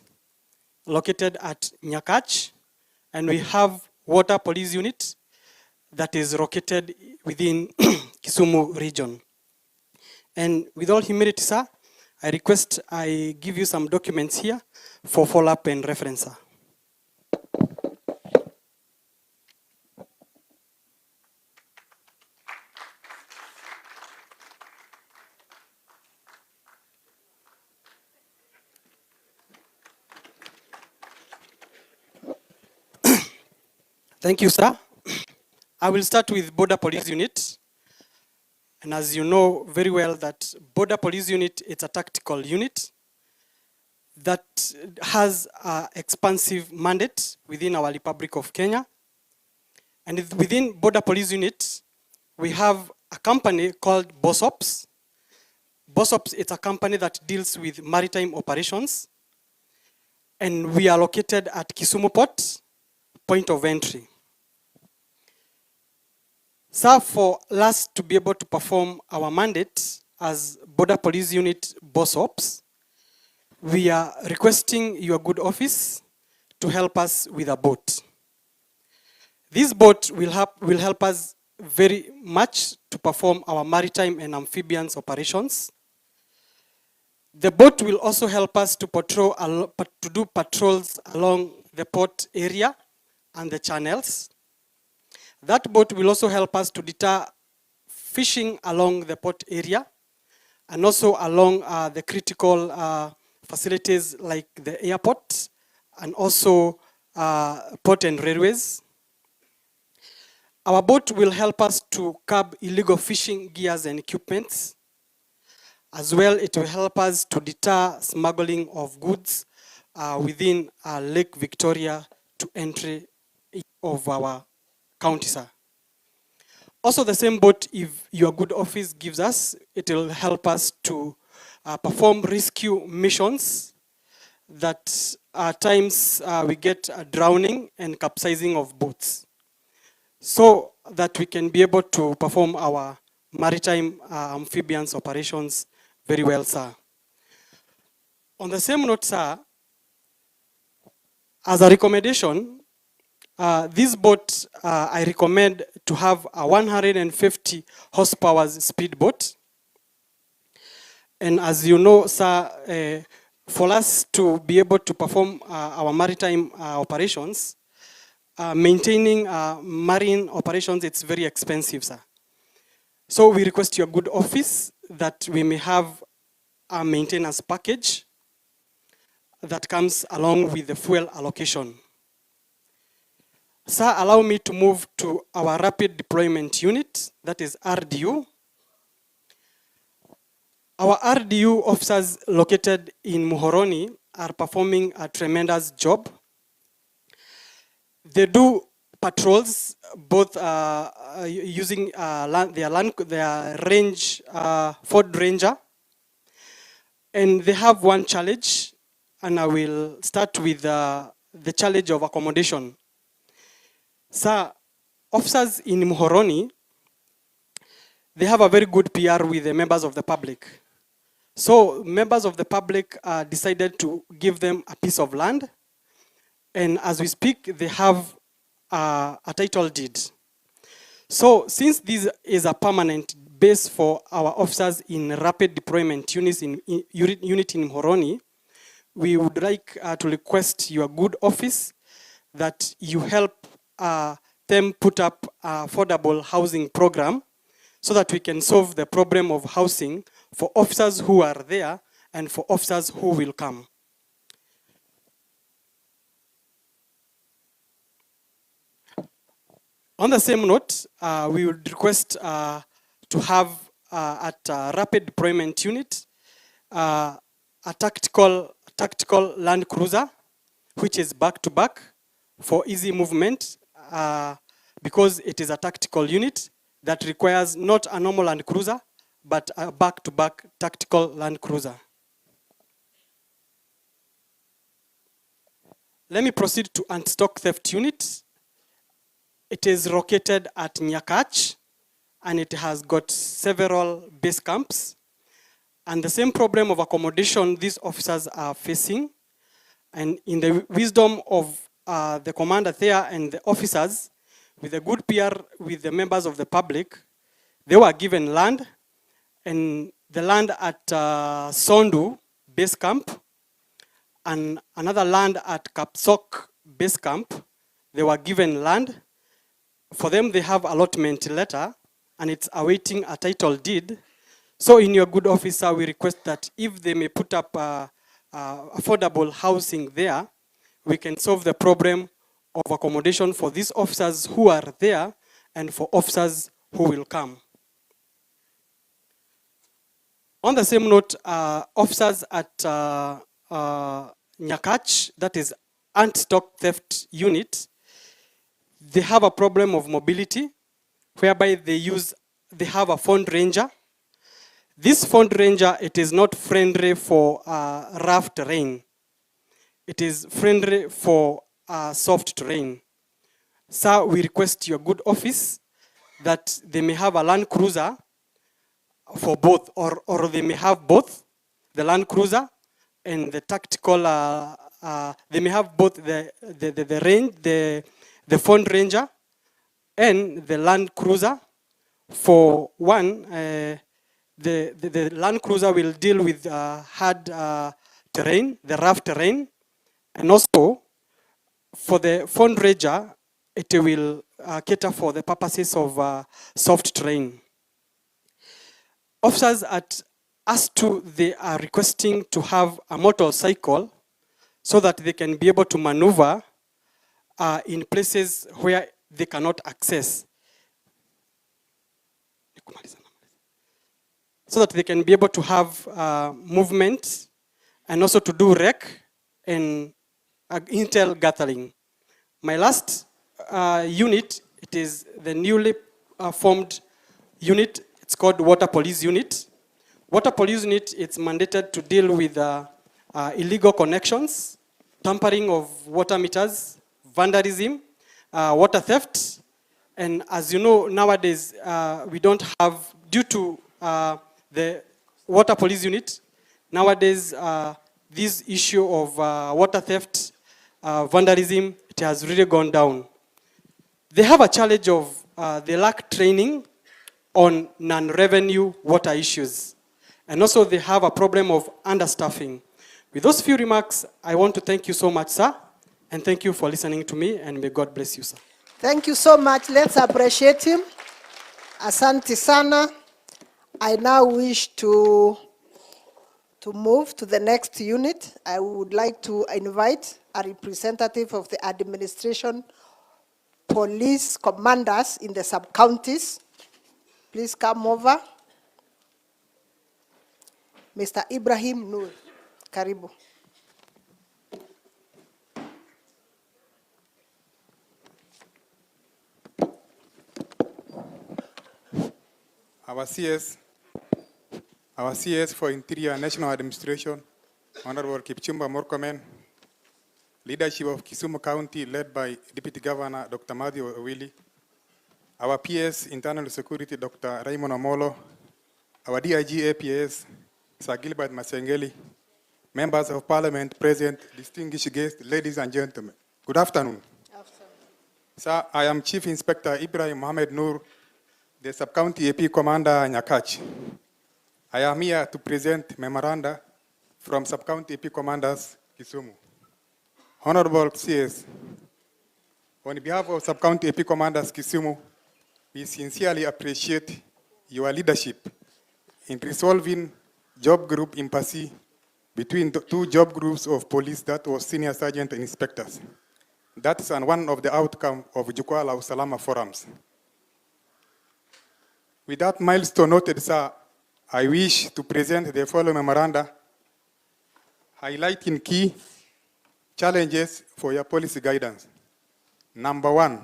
located at Nyakach, and we have Water Police Unit that is located within Kisumu region. And with all humility, sir, I request I give you some documents here for follow-up and reference, sir. Thank you, sir. I will start with Border Police Unit. And as you know very well that Border Police Unit, it's a tactical unit that has an expansive mandate within our Republic of Kenya. And within Border Police Unit, we have a company called BOSOPS. BOSOPS, it's a company that deals with maritime operations. And we are located at Kisumu Port, point of entry. So for us to be able to perform our mandate as Border Police Unit BOSOPS, we are requesting your good office to help us with a boat. This boat will help us very much to perform our maritime and amphibians operations. The boat will also help us to do patrols along the port area and the channels. That boat will also help us to deter fishing along the port area and also along the critical facilities like the airport and also port and railways. Our boat will help us to curb illegal fishing gears and equipments. As well, it will help us to deter smuggling of goods within Lake Victoria to entry of our county, sir. Also, the same boat, if your good office gives us, it will help us to perform rescue missions that at times we get drowning and capsizing of boats, so that we can be able to perform our maritime amphibians operations very well, sir. On the same note, sir, as a recommendation, this boat, I recommend to have a 150 horsepower speedboat. And as you know, sir, for us to be able to perform our maritime operations, maintaining marine operations, it's very expensive, sir. So we request your good office that we may have a maintenance package that comes along with the fuel allocation. Sir, allow me to move to our Rapid Deployment Unit, that is RDU. Our RDU officers located in Muhoroni are performing a tremendous job. They do patrols, both using their range, Ford Ranger. And they have one challenge, and I will start with the challenge of accommodation. Sir, officers in Muhoroni, they have a very good PR with the members of the public. So members of the public decided to give them a piece of land. And as we speak, they have a title deed. So since this is a permanent base for our officers in Rapid Deployment Unit in Muhoroni, we would like to request your good office that you help them put up affordable housing program so that we can solve the problem of housing for officers who are there and for officers who will come. On the same note, we would request to have at Rapid Deployment Unit a tactical land cruiser, which is back-to-back for easy movement, because it is a tactical unit that requires not a normal land cruiser, but a back-to-back tactical land cruiser. Let me proceed to anti-stock theft unit. It is located at Nyakach, and it has got several base camps. And the same problem of accommodation these officers are facing. And in the wisdom of the commander there and the officers, with a good PR with the members of the public, they were given land, and the land at Sondu base camp, and another land at Kapsok base camp. They were given land. For them, they have allotment letter, and it's awaiting a title deed. So in your good officer, we request that if they may put up affordable housing there, we can solve the problem of accommodation for these officers who are there and for officers who will come. On the same note, officers at Nyakach, that is anti-stock theft unit, they have a problem of mobility, whereby they have a phone ranger. This phone ranger, it is not friendly for rough terrain. It is friendly for soft terrain. Sir, we request your good office that they may have a Land Cruiser for both, or they may have both, the Land Cruiser and the tactical, they may have both the phone ranger and the Land Cruiser. For one, the Land Cruiser will deal with hard terrain, the rough terrain, and also for the phone ranger, it will cater for the purposes of soft terrain. Officers at us2, they are requesting to have a motorcycle so that they can be able to maneuver in places where they cannot access. So that they can be able to have movement and also to do rec and intel gathering. My last unit, it is the newly formed unit. It's called Water Police Unit. Water Police Unit, it's mandated to deal with illegal connections, tampering of water meters, vandalism, water theft. And as you know, nowadays, we don't have, due to the Water Police Unit, nowadays, this issue of water theft, vandalism, it has really gone down. They have a challenge of they lack training on non-revenue water issues. And also they have a problem of understaffing. With those few remarks, I want to thank you so much, sir. And thank you for listening to me, and may God bless you, sir. Thank you so much. Let's appreciate him. Asante sana. I now wish to move to the next unit. I would like to invite a representative of the administration, police commanders in the sub-counties. Please come over. Mr. Ibrahim Nur, karibu. Our CS for Interior and National Administration, Honorable Kipchumba Murkomen, leadership of Kisumu County led by Deputy Governor Dr. Matthew Owili, our PS Internal Security Dr. Raymond Omolo, our DIG APS Sir Gilbert Masengeli, members of Parliament present, distinguished guests, ladies and gentlemen. Good afternoon. Sir, I am Chief Inspector Ibrahim Mohamed Nur, the Sub-County AP Commander Nyakach. I am here to present memoranda from Sub-County AP Commanders Kisumu. Honorable CS, on behalf of Sub-County AP Commanders Kisumu, we sincerely appreciate your leadership in resolving job group impasse between the two job groups of police, that was senior sergeant and inspectors. That is one of the outcomes of Jukwaa Usalama forums. With that milestone noted, sir, I wish to present the following memoranda highlighting key challenges for your policy guidance. Number 1,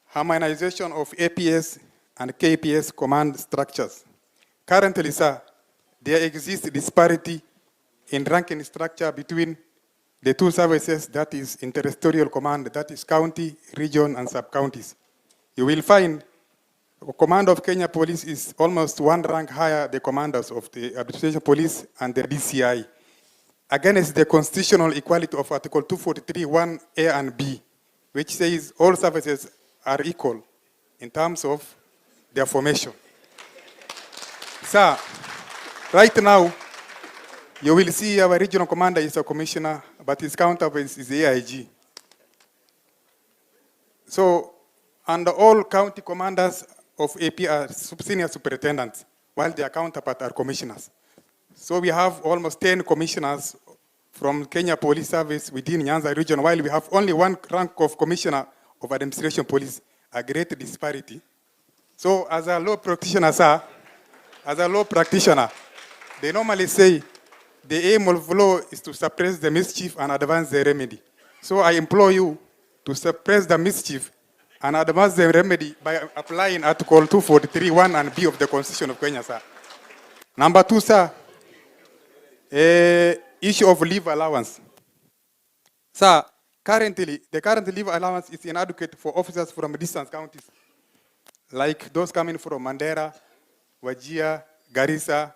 harmonization of APS and KPS command structures. Currently, sir, there exists disparity in ranking structure between the two services, that is interterritorial command, that is county, region, and sub-counties. You will find the command of Kenya Police is almost one rank higher the commanders of the administration police and the DCI, against the constitutional equality of Article 243, 1A and B, which says all services are equal in terms of their formation. Sir, right now, you will see our regional commander is a commissioner, but his counterpart is the AIG. So, and all county commanders of AP are senior superintendents, while their counterpart are commissioners. So we have almost 10 commissioners from Kenya Police Service within Nyanza region, while we have only one rank of commissioner of administration police, a great disparity. So as a law practitioner, sir, they normally say the aim of law is to suppress the mischief and advance the remedy. So I implore you to suppress the mischief and advance the remedy by applying Article 243, 1 and B of the Constitution of Kenya, sir. Number 2, sir, issue of leave allowance. Sir, currently, the current leave allowance is inadequate for officers from distant counties, like those coming from Mandera, Wajir, Garissa,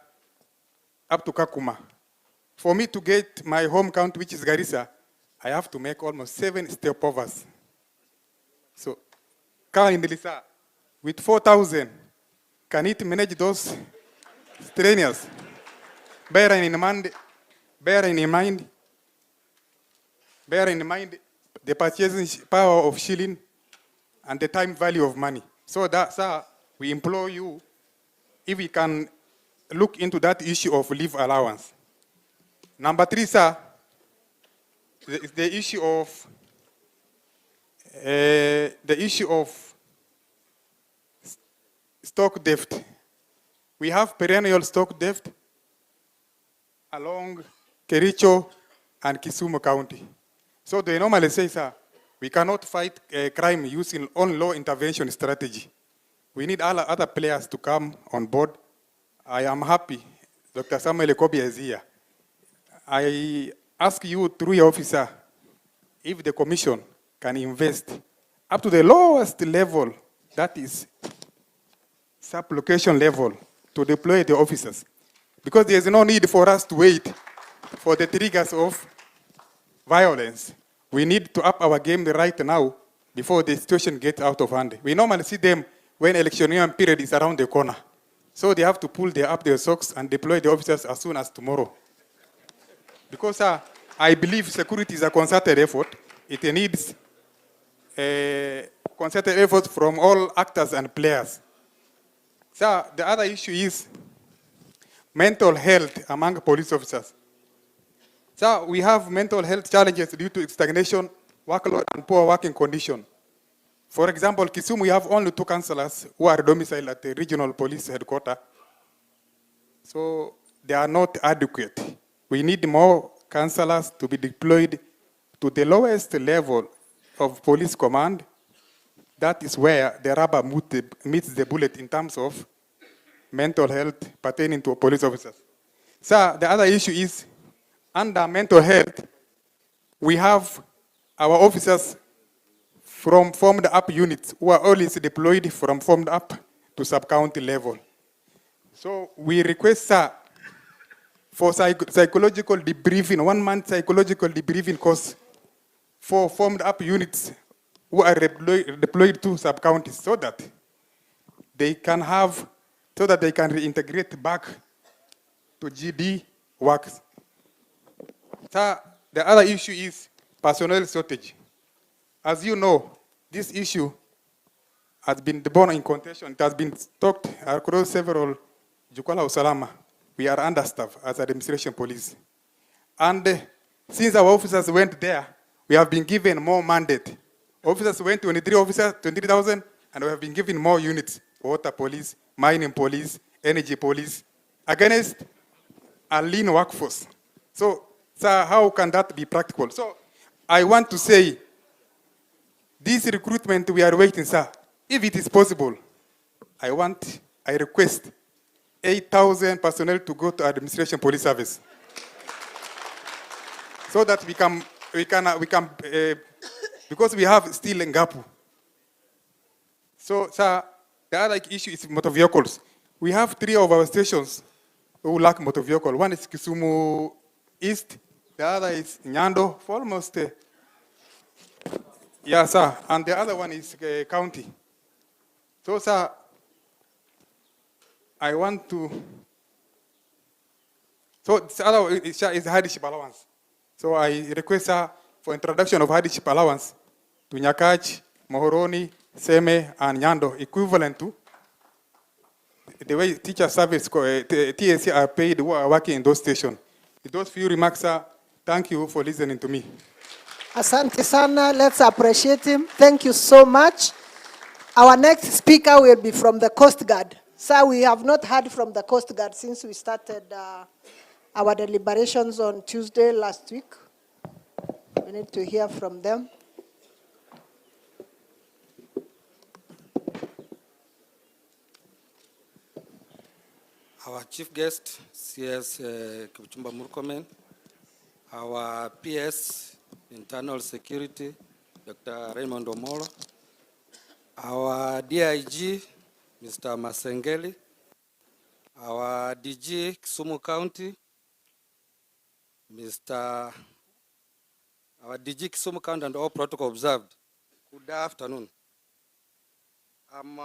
up to Kakuma. For me to get my home county, which is Garissa, I have to make almost 7 stopovers. So, currently, sir, with 4,000, can it manage those strenuous? Bearing in mind the purchasing power of shilling and the time value of money. So that, sir, we implore you, if we can look into that issue of leave allowance. Number 3, sir, is the issue of stock theft. We have perennial stock theft along Kericho and Kisumu County. So they normally say, sir, we cannot fight crime using own law intervention strategy. We need all other players to come on board. I am happy Dr. Samuel Ekobia is here. I ask you through your officer if the commission can invest up to the lowest level, that is sub-location level, to deploy the officers. Because there is no need for us to wait for the triggers of violence. We need to up our game right now before the situation gets out of hand. We normally see them when electioneering period is around the corner. So they have to pull up their socks and deploy the officers as soon as tomorrow. Because I believe security is a concerted effort. It needs a concerted effort from all actors and players. So the other issue is mental health among police officers. So we have mental health challenges due to stagnation, workload, and poor working condition. For example, Kisumu, we have only 2 councillors who are domiciled at the regional police headquarters. So they are not adequate. We need more councillors to be deployed to the lowest level of police command. That is where the rubber meets the bullet in terms of mental health pertaining to police officers. So the other issue is, under mental health, we have our officers from formed up units who are always deployed from formed up to sub-county level. So we request, sir, for psychological debriefing, 1 month psychological debriefing course for formed up units who are deployed to sub-counties so that they can reintegrate back to GD works. Sir, the other issue is personnel shortage. As you know, this issue has been born in contention. It has been talked across several Jukwaa Usalama. We are understaffed as administration police. And since our officers went there, we have been given more mandate. Officers went 23 officers, 23,000, and we have been given more units, water police, mining police, energy police, against a lean workforce. So, sir, how can that be practical? So, I want to say, this recruitment we are waiting, sir, if it is possible, I request 8,000 personnel to go to administration police service. so that we can because we have still Ngapu. So, sir, the other issue is motor vehicles. We have 3 of our stations who lack motor vehicle. One is Kisumu East, the other is Nyando, for almost, yeah, sir, and the other one is county. So, sir, I want to, so the other is hardship allowance. So I request, sir, for introduction of hardship allowance to Nyakach, Mohoroni, Seme, and Nyando, equivalent to the way teacher service, TSC are paid who are working in those stations. With those few remarks, sir, thank you for listening to me. Asante sana, let's appreciate him. Thank you so much. Our next speaker will be from the Coast Guard. Sir, we have not heard from the Coast Guard since we started our deliberations on Tuesday last week. We need to hear from them. Our chief guest, CS Murkomen, our PS, Internal Security, Dr. Raymond Omolo, our DIG, Mr. Masengeli, our DG, Kisumu County, our DG, Kisumu County, and all protocol observed. Good afternoon. I'm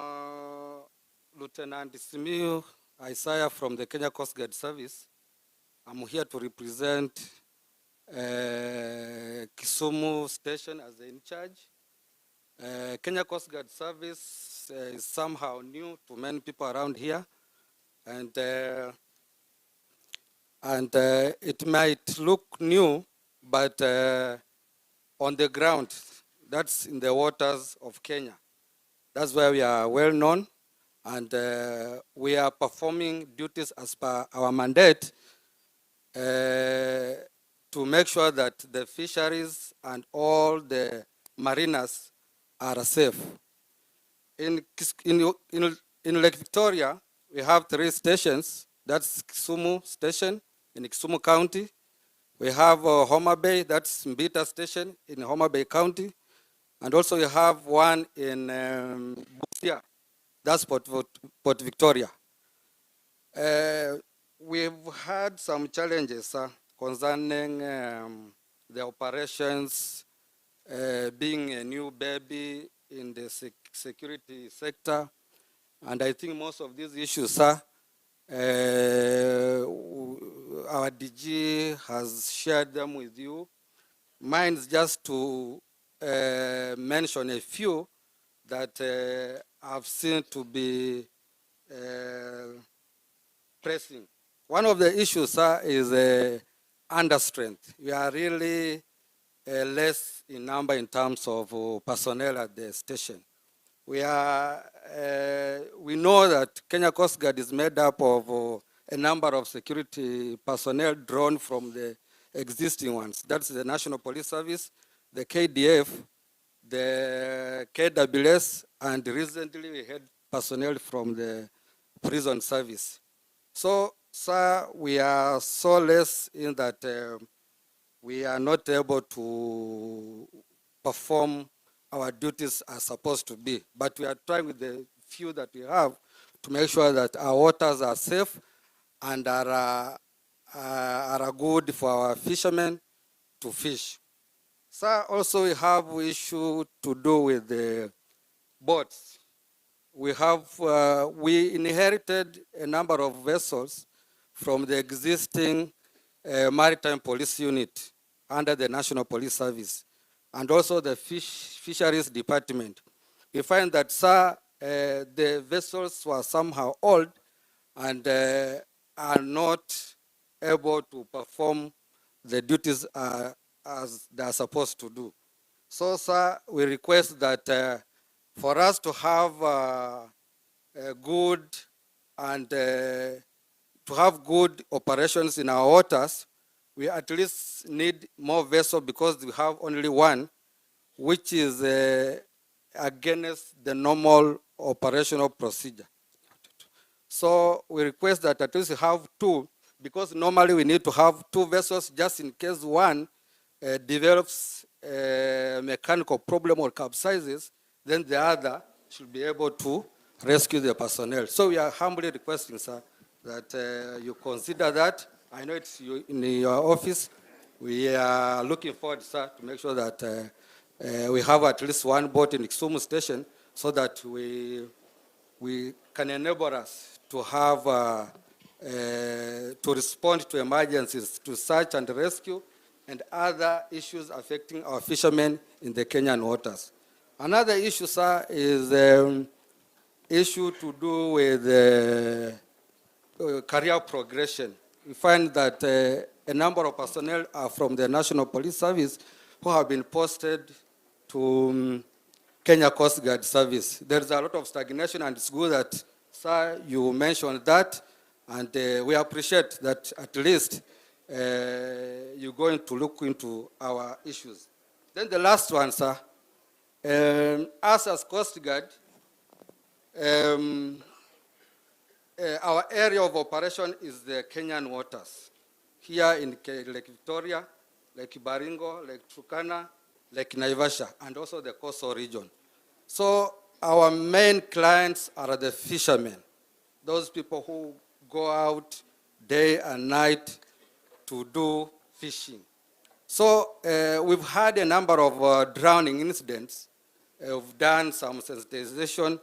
Lieutenant Simiyu Isaiah from the Kenya Coast Guard Service. I'm here to represent Kisumu Station as the in charge. Kenya Coast Guard Service is somehow new to many people around here, and it might look new, but on the ground, that's in the waters of Kenya. That's where we are well known, and we are performing duties as per our mandate to make sure that the fisheries and all the mariners are safe. In Lake Victoria, we have 3 stations. That's Kisumu Station in Kisumu County. We have Homa Bay, that's Mbita Station in Homa Bay County. And also you have one in Busia, that's Port Victoria. We've had some challenges concerning the operations, being a new baby in the security sector. And I think most of these issues, our DG has shared them with you. Mine is just to mention a few that I've seen to be pressing. One of the issues is understrength. We are really less in number in terms of personnel at the station. We know that Kenya Coast Guard is made up of a number of security personnel drawn from the existing ones. That's the National Police Service, the KDF, the KWS, and recently we had personnel from the prison service. So, sir, we are so less in that we are not able to perform our duties as supposed to be. But we are trying with the few that we have to make sure that our waters are safe and are good for our fishermen to fish. Sir, also we have issue to do with the boats. We inherited a number of vessels from the existing maritime police unit under the National Police Service and also the fisheries department. We find that, sir, the vessels were somehow old and are not able to perform the duties as they are supposed to do. So, sir, we request that for us to have a good and to have good operations in our waters, we at least need more vessels because we have only one, which is against the normal operational procedure. So we request that at least have 2, because normally we need to have 2 vessels just in case one develops a mechanical problem or capsizes, then the other should be able to rescue the personnel. So we are humbly requesting, sir, that you consider that. I know it's in your office. We are looking forward, sir, to make sure that we have at least one boat in Kisumu station so that we can enable us to have, to respond to emergencies, to search and rescue, and other issues affecting our fishermen in the Kenyan waters. Another issue, sir, is issue to do with career progression. We find that a number of personnel are from the National Police Service who have been posted to Kenya Coast Guard Service. There's a lot of stagnation, and it's good that, sir, you mentioned that, and we appreciate that at least you're going to look into our issues. Then the last one, sir, us as Coast Guard, our area of operation is the Kenyan waters. Here in Lake Victoria, Lake Baringo, Lake Turkana, Lake Naivasha, and also the coastal region. So our main clients are the fishermen, those people who go out day and night to do fishing. So we've had a number of drowning incidents. We've done some sensitization,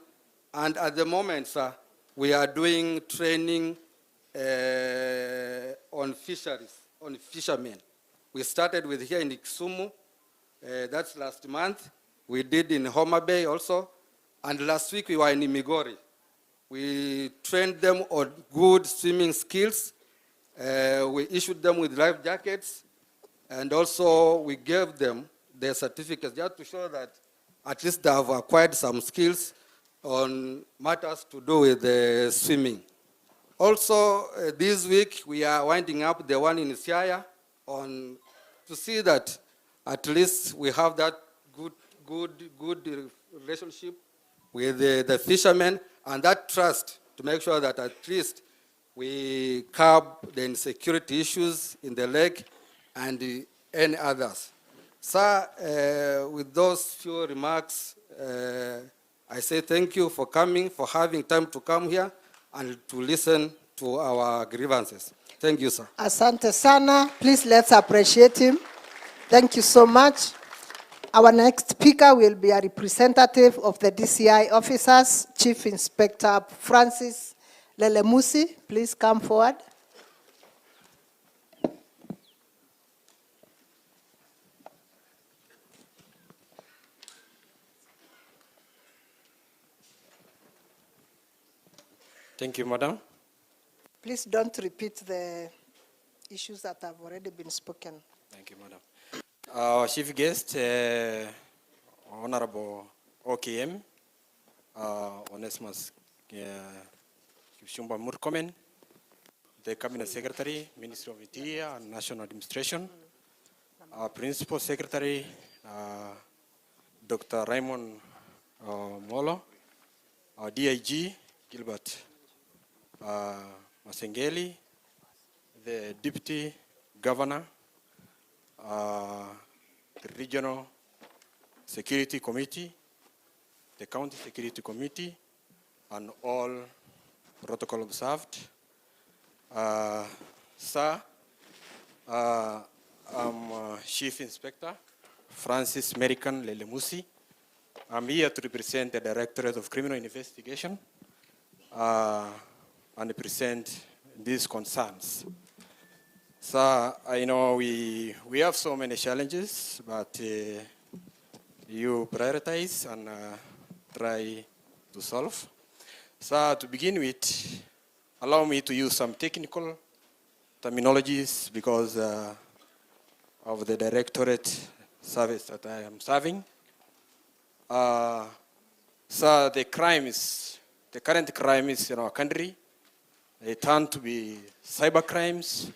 and at the moment, sir, we are doing training on fisheries, on fishermen. We started with here in Kisumu, that's last month. We did in Homa Bay also, and last week we were in Migori. We trained them on good swimming skills. We issued them with life jackets, and also we gave them their certificates just to show that at least they have acquired some skills on matters to do with swimming. Also, this week we are winding up the one in Siaya to see that at least we have that good relationship with the fishermen, and that trust to make sure that at least we curb the insecurity issues in the lake and any others. Sir, with those few remarks, I say thank you for coming, for having time to come here and to listen to our grievances. Thank you, sir. Asante sana. Please let's appreciate him. Thank you so much. Our next speaker will be a representative of the DCI officers, Chief Inspector Francis Lelemusi. Please come forward. Thank you, Madam. Please don't repeat the issues that have already been spoken. Thank you, Madam. Our chief guest, Honorable OKM, Onesimus Murkomen, the Cabinet Secretary, Ministry of Interior and National Administration, our Principal Secretary, Dr. Raymond Molo, our DIG, Gilbert Masengeli, the Deputy Governor, the Regional Security Committee, the County Security Committee, and all protocol observed. Sir, I'm Chief Inspector Francis American Lelemusi. I'm here to represent the Directorate of Criminal Investigation and present these concerns. So I know we have so many challenges, but you prioritize and try to solve. So to begin with, allow me to use some technical terminologies because of the directorate service that I am serving. So the current crimes in our country, they turn to be cyber crimes.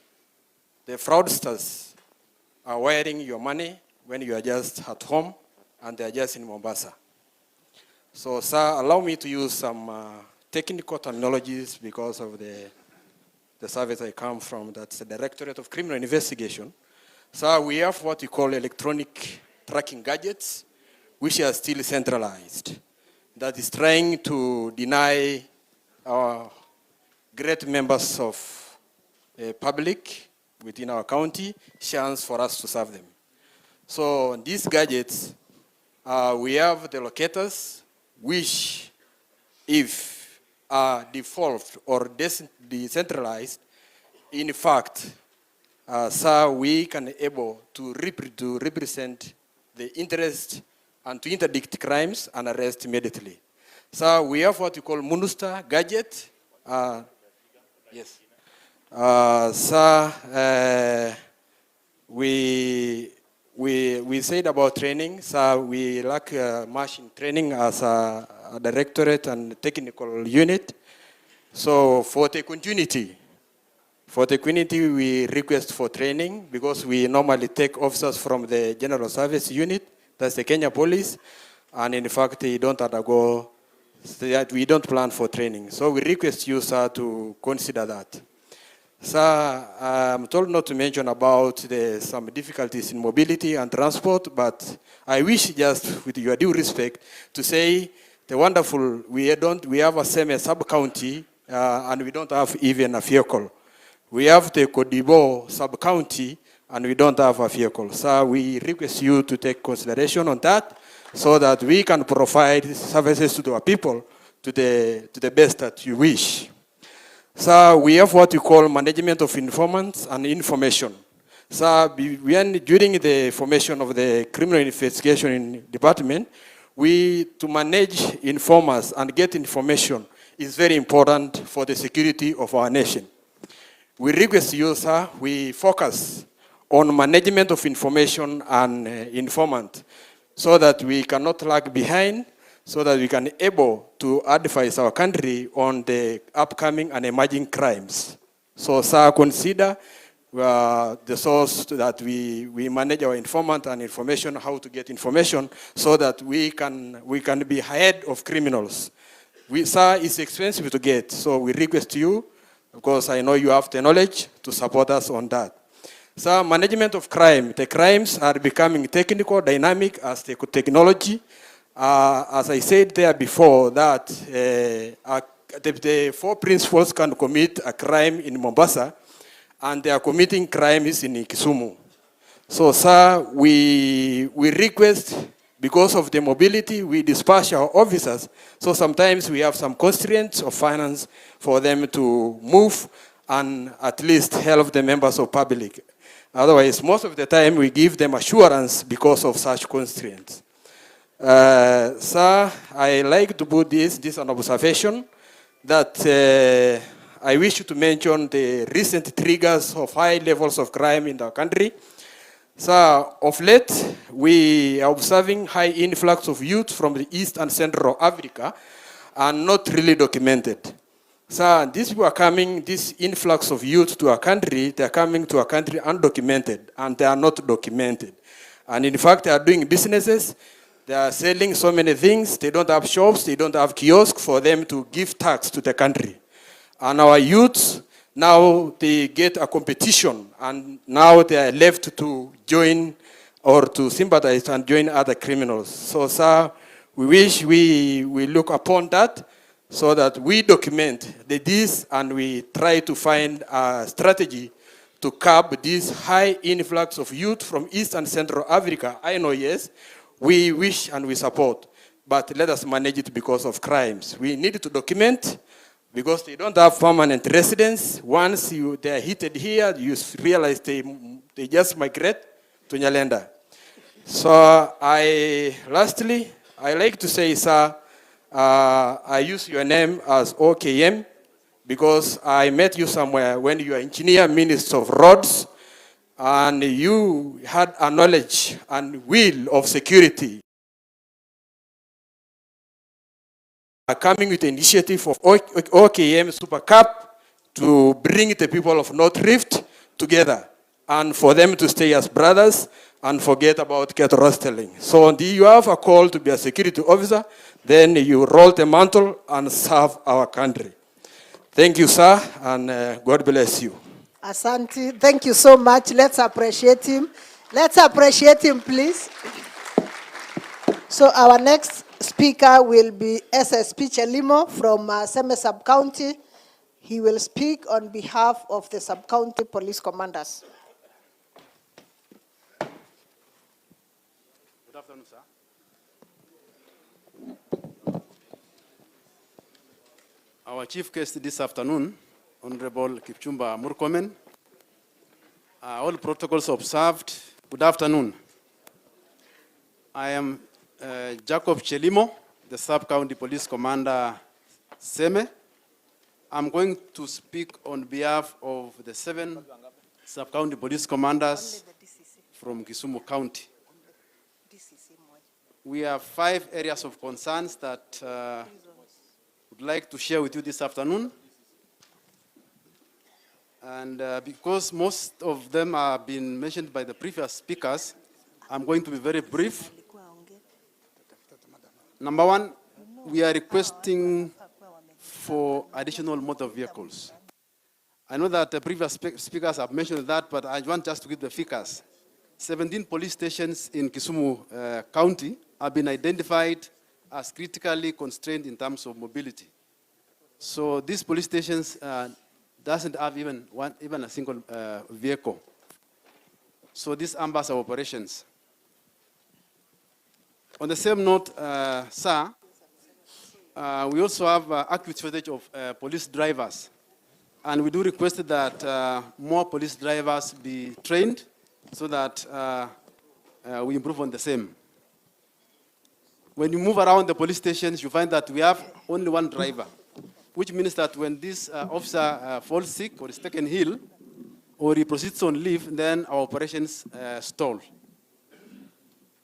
The fraudsters are wiring your money when you are just at home and they are just in Mombasa. So, sir, allow me to use some technical terminologies because of the service I come from, that's the Directorate of Criminal Investigation. So we have what we call electronic tracking gadgets, which are still centralized. That is trying to deny our great members of public within our county chance for us to serve them. So these gadgets, we have the locators, which if default or decentralized, in fact, so we can able to represent the interest and to interdict crimes and arrest immediately. So we have what we call MUNUSTA gadget. Yes. We said about training. So we lack machine training as a directorate and technical unit. So for the continuity, we request for training because we normally take officers from the General Service Unit, that's the Kenya Police, and in fact, they don't undergo, we don't plan for training. So we request you, sir, to consider that. Sir, I'm told not to mention about some difficulties in mobility and transport, but I wish just with your due respect to say the wonderful, we have a sub-county and we don't have even a vehicle. We have the Kodibo sub-county and we don't have a vehicle. So we request you to take consideration on that so that we can provide services to our people to the best that you wish. So we have what we call management of informants and information. So during the formation of the criminal investigation department, to manage informers and get information is very important for the security of our nation. We request you, sir, we focus on management of information and informant so that we cannot lag behind, so that we can able to advise our country on the upcoming and emerging crimes. So, sir, consider the source that we manage our informant and information, how to get information, so that we can be ahead of criminals. Sir, it's expensive to get, so we request you, because I know you have the knowledge to support us on that. So, management of crime. The crimes are becoming technical, dynamic as the technology. As I said there before, that the four principals can commit a crime in Mombasa, and they are committing crimes in Kisumu. So, sir, we request, because of the mobility, we dispatch our officers. So sometimes we have some constraints of finance for them to move and at least help the members of public. Otherwise, most of the time we give them assurance because of such constraints. Sir, I like to put this an observation that I wish to mention the recent triggers of high levels of crime in our country. So, of late, we are observing high influx of youth from the East and Central Africa and not really documented. So, these people are coming, this influx of youth to our country, they are coming to our country undocumented, and they are not documented. And in fact, they are doing businesses, they are selling so many things, they don't have shops, they don't have kiosks for them to give tax to the country. And our youths, now they get a competition, and now they are left to join or to sympathize and join other criminals. So, sir, we wish we look upon that so that we document this and we try to find a strategy to curb this high influx of youth from East and Central Africa. I know, yes, we wish and we support, but let us manage it because of crimes. We need to document, because they don't have permanent residence. Once they are heated here, you realize they just migrate to Nyalenda. So lastly, I like to say, sir, I use your name as OKM because I met you somewhere when you were engineer, minister of roads, and you had a knowledge and will of security. Coming with the initiative of OKM Super Cup to bring the people of North Rift together and for them to stay as brothers and forget about cattle rustling. So you have a call to be a security officer, then you roll the mantle and serve our country. Thank you, sir, and God bless you. Asante. Thank you so much. Let's appreciate him. Let's appreciate him, please. So our next speaker will be SSP Chelimo from Seme Sub-County. He will speak on behalf of the Sub-County Police Commanders. Good afternoon, sir. Our chief guest this afternoon, Honorable Kipchumba Murkomen. All protocols observed. Good afternoon. I am Jacob Chelimo, the Sub-County Police Commander, Seme. I'm going to speak on behalf of the 7 Sub-County Police Commanders from Kisumu County. We have 5 areas of concerns that would like to share with you this afternoon. And because most of them have been mentioned by the previous speakers, I'm going to be very brief. Number 1, we are requesting for additional motor vehicles. I know that the previous speakers have mentioned that, but I want just to give the figures. 17 police stations in Kisumu County have been identified as critically constrained in terms of mobility. So these police stations doesn't have even a single vehicle. So this hampers our operations. On the same note, sir, we also have acute shortage of police drivers. And we do request that more police drivers be trained so that we improve on the same. When you move around the police stations, you find that we have only 1 driver, which means that when this officer falls sick or is taken ill, or he proceeds on leave, then our operations stall.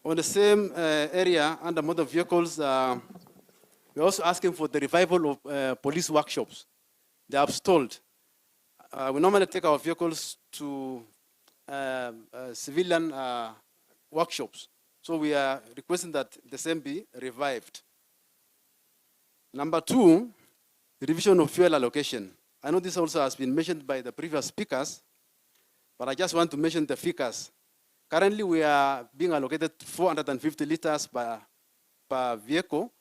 On the same area, under motor vehicles, we're also asking for the revival of police workshops. They have stalled. We normally take our vehicles to civilian workshops. So we are requesting that the same be revived. Number 2, revision of fuel allocation. I know this also has been mentioned by the previous speakers, but I just want to mention the figures. Currently, we are being allocated 450 liters per vehicle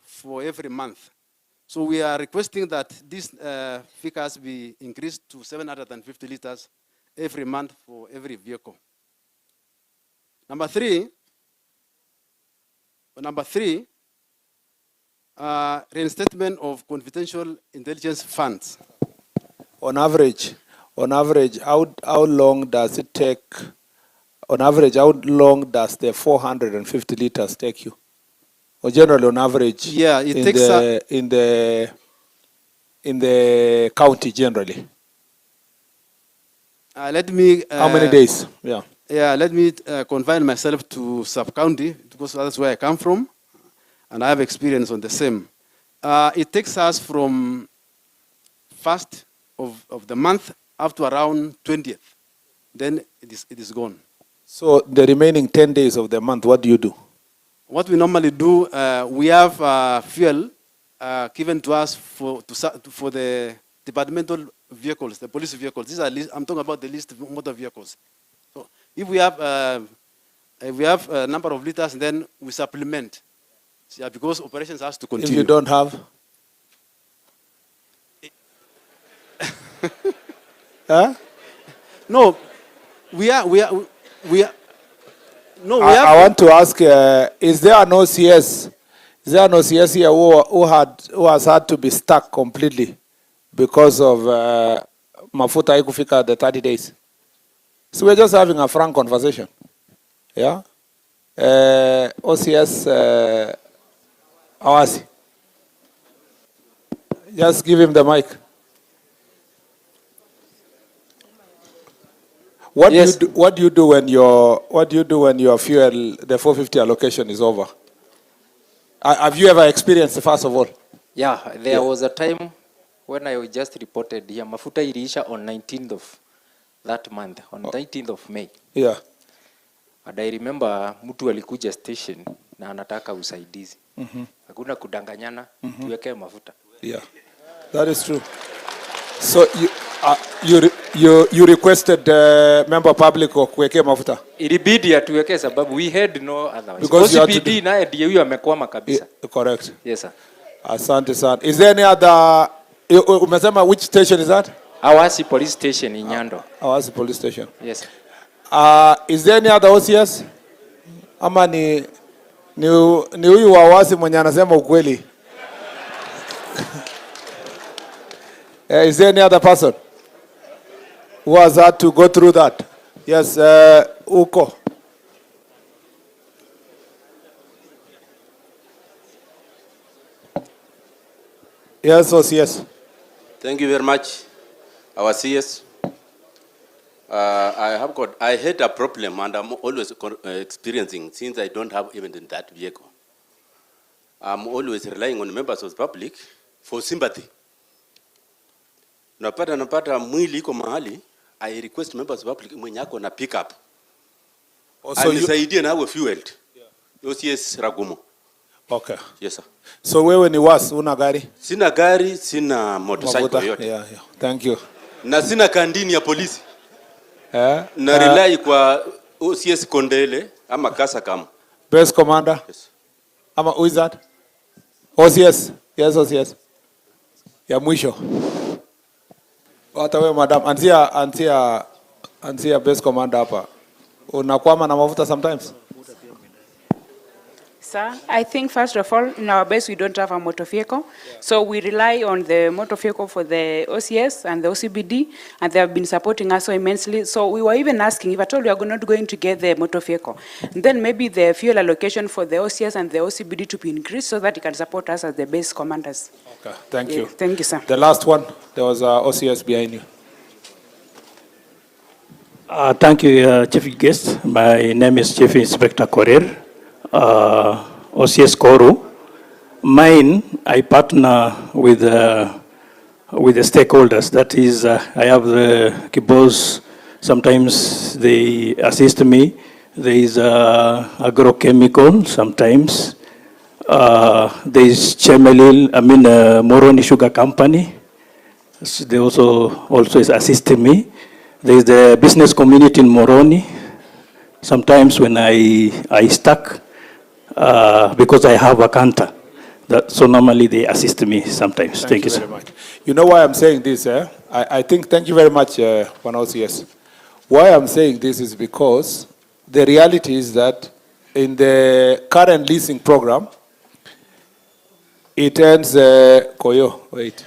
for every month. So we are requesting that these figures be increased to 750 liters every month for every vehicle. Number 3, reinstatement of confidential intelligence funds. On average, how long does it take? On average, how long does the 450 liters take you? Or generally, on average, yeah, it takes in the county generally. Let me. How many days? Yeah. Yeah, let me confine myself to sub-county because that's where I come from, and I have experience on the same. It takes us from 1st of the month up to around 20th. Then it is gone. So the remaining 10 days of the month, what do you do? What we normally do, we have fuel given to us for the departmental vehicles, the police vehicles. These are I'm talking about the list of motor vehicles. So if we have a number of liters, then we supplement. Yeah, because operations has to continue. If you don't have? Huh? No, we are. No, I want to ask: is there no CS? Is there no CS here who has had to be stuck completely because of mafuta haikufika the 30 days? So we're just having a frank conversation. Yeah. OCS Awasi. Just give him the mic. What do you do when your fuel, the 450 allocation is over? Have you ever experienced it, first of all? Yeah, there was a time when I just reported here, mafuta iliisha on 19th of that month, on 19th of May. Yeah. And I remember mtu alikuja station na anataka usaidizi. Hakuna kudanganyana, tuweke mafuta. Yeah, that is true. So You requested member public kuwekea mafuta. Ilibidi atuweke sababu we had no otherwise. Because you had to OCPD naye ndiye huyo amekwama kabisa. Correct. Yes sir. Asante sana. Is there any other, umesema which station is that? Awasi police station in Nyando. Awasi police station. Yes. Is there any other OCS? Ama ni huyu wa Awasi mwenye anasema ukweli? Is there any other person who has had to go through that? Yes, Uko. Yes, OCS. Thank you very much, our CS. I had a problem, and I'm always experiencing, since I don't have even that vehicle. I'm always relying on members of the public for sympathy. Napata mwili iko mahali, I request members of the public mwenye ako na pick up. Also, anisaidie na awe fueled. OCS Ragumo. Okay. Yes, sir. So wewe ni was, una gari? Sina gari, sina motorcycle yote. Yeah. Thank you. Na sina kandini ya polisi. Na rely kwa OCS Kondele ama Kasa Kamu. Base commander? Yes. Ama who is that? OCS. Yes, OCS. Ya mwisho. Hata wewe madam, antia base commander hapa. Unakwama na mafuta sometimes? Sir, I think first of all, in our base we don't have a motor vehicle. Yeah. So we rely on the motor vehicle for the OCS and the OCBD, and they have been supporting us so immensely. So we were even asking, if at all we are not going to get the motor vehicle, then maybe the fuel allocation for the OCS and the OCBD to be increased so that it can support us as the base commanders. Okay, thank you. Thank you, sir. The last one, there was OCS behind you. Thank you, Chief Guest. My name is Chief Inspector Korir. OCS Koru. Mine, I partner with the stakeholders. That is, I have the Kibos. Sometimes they assist me. There is agrochemical. Sometimes there is Chemelil. Moroni Sugar Company. They also is assisting me. There is the business community in Moroni. Sometimes when I stuck. Because I have a counter. So normally they assist me sometimes. Thank you, sir. Very much. You know why I'm saying this? I think, thank you very much, One OCS. Why I'm saying this is because the reality is that in the current leasing program, it ends, Koyo, wait.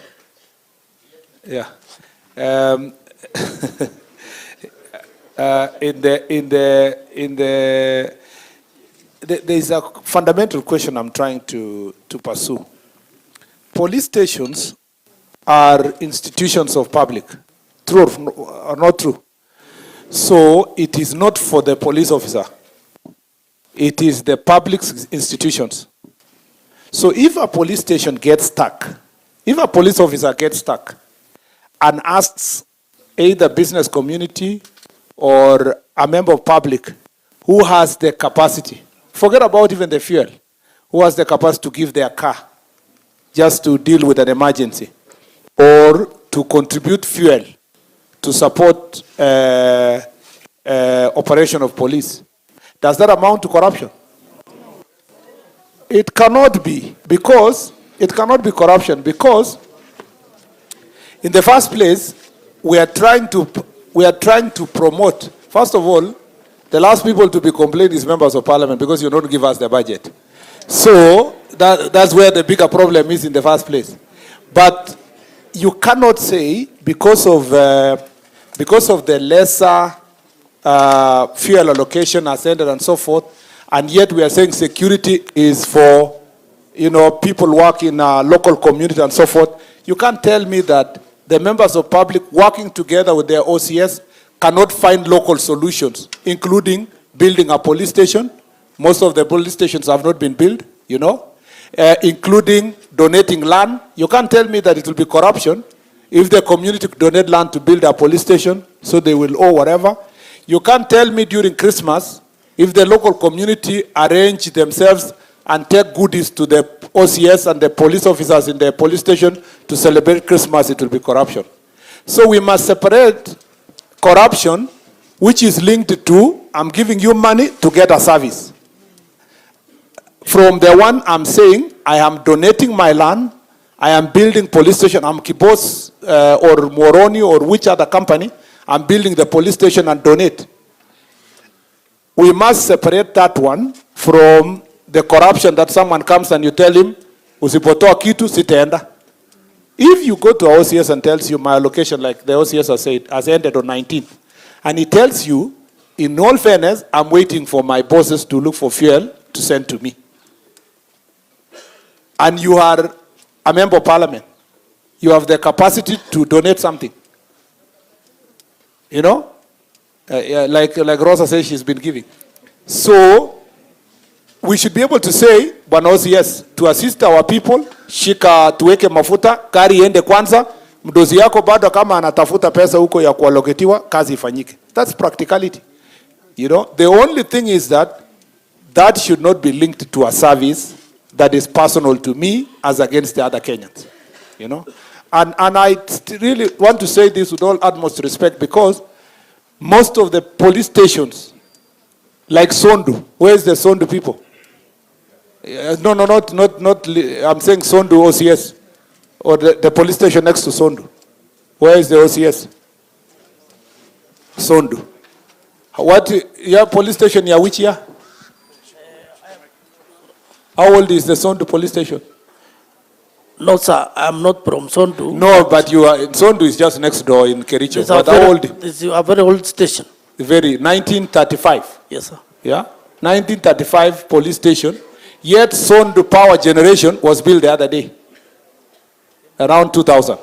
Yeah. There is a fundamental question I'm trying to pursue. Police stations are institutions of public. True or not true? So it is not for the police officer. It is the public's institutions. So if a police station gets stuck, if a police officer gets stuck and asks either business community or a member of public who has the capacity, forget about even the fuel, who has the capacity to give their car just to deal with an emergency or to contribute fuel to support operation of police. Does that amount to corruption? It cannot be, because it cannot be corruption, because in the first place we are trying to promote, first of all, the last people to be complained is members of parliament, because you don't give us the budget. So that's where the bigger problem is in the first place. But you cannot say because of the lesser fuel allocation ascended and so forth, and yet we are saying security is for people work in a local community and so forth. You can't tell me that the members of public working together with their OCS cannot find local solutions, including building a police station. Most of the police stations have not been built, including donating land. You can't tell me that it will be corruption if the community donate land to build a police station, so they will owe whatever. You can't tell me during Christmas, if the local community arrange themselves and take goodies to the OCS and the police officers in the police station to celebrate Christmas, it will be corruption. So we must separate corruption, which is linked to, I'm giving you money to get a service, from the one I'm saying, I am donating my land, I am building police station, I'm Kibos or Moroni or which other company, I'm building the police station and donate. We must separate that one from the corruption that someone comes and you tell him, usipotoa kitu sitaenda. If you go to OCS and tells you my allocation, like the OCS has said, has ended on 19th, and he tells you, in all fairness, I'm waiting for my bosses to look for fuel to send to me. And you are a member of parliament. You have the capacity to donate something. You know? Like Rosa says she's been giving. So, we should be able to say, Bwana OCS, to assist our people, shika tuweke mafuta, kari iende kwanza, mdozi yako bado kama anatafuta pesa huko ya kualoketiwa, kazi ifanyike. That's practicality. You know, the only thing is that that should not be linked to a service that is personal to me as against the other Kenyans. You know? And I really want to say this with all utmost respect, because most of the police stations, like Sondu, where is the Sondu people? No, not, I'm saying Sondu OCS, or the police station next to Sondu. Where is the OCS? Sondu. What, your police station, ya which year? How old is the Sondu police station? No, sir, I'm not from Sondu. No, but you are, Sondu is just next door in Kericho. But how old? It's a very old station. Very, 1935. Yes, sir. Yeah, 1935 police station. Yet Sondu power generation was built the other day, around 2000.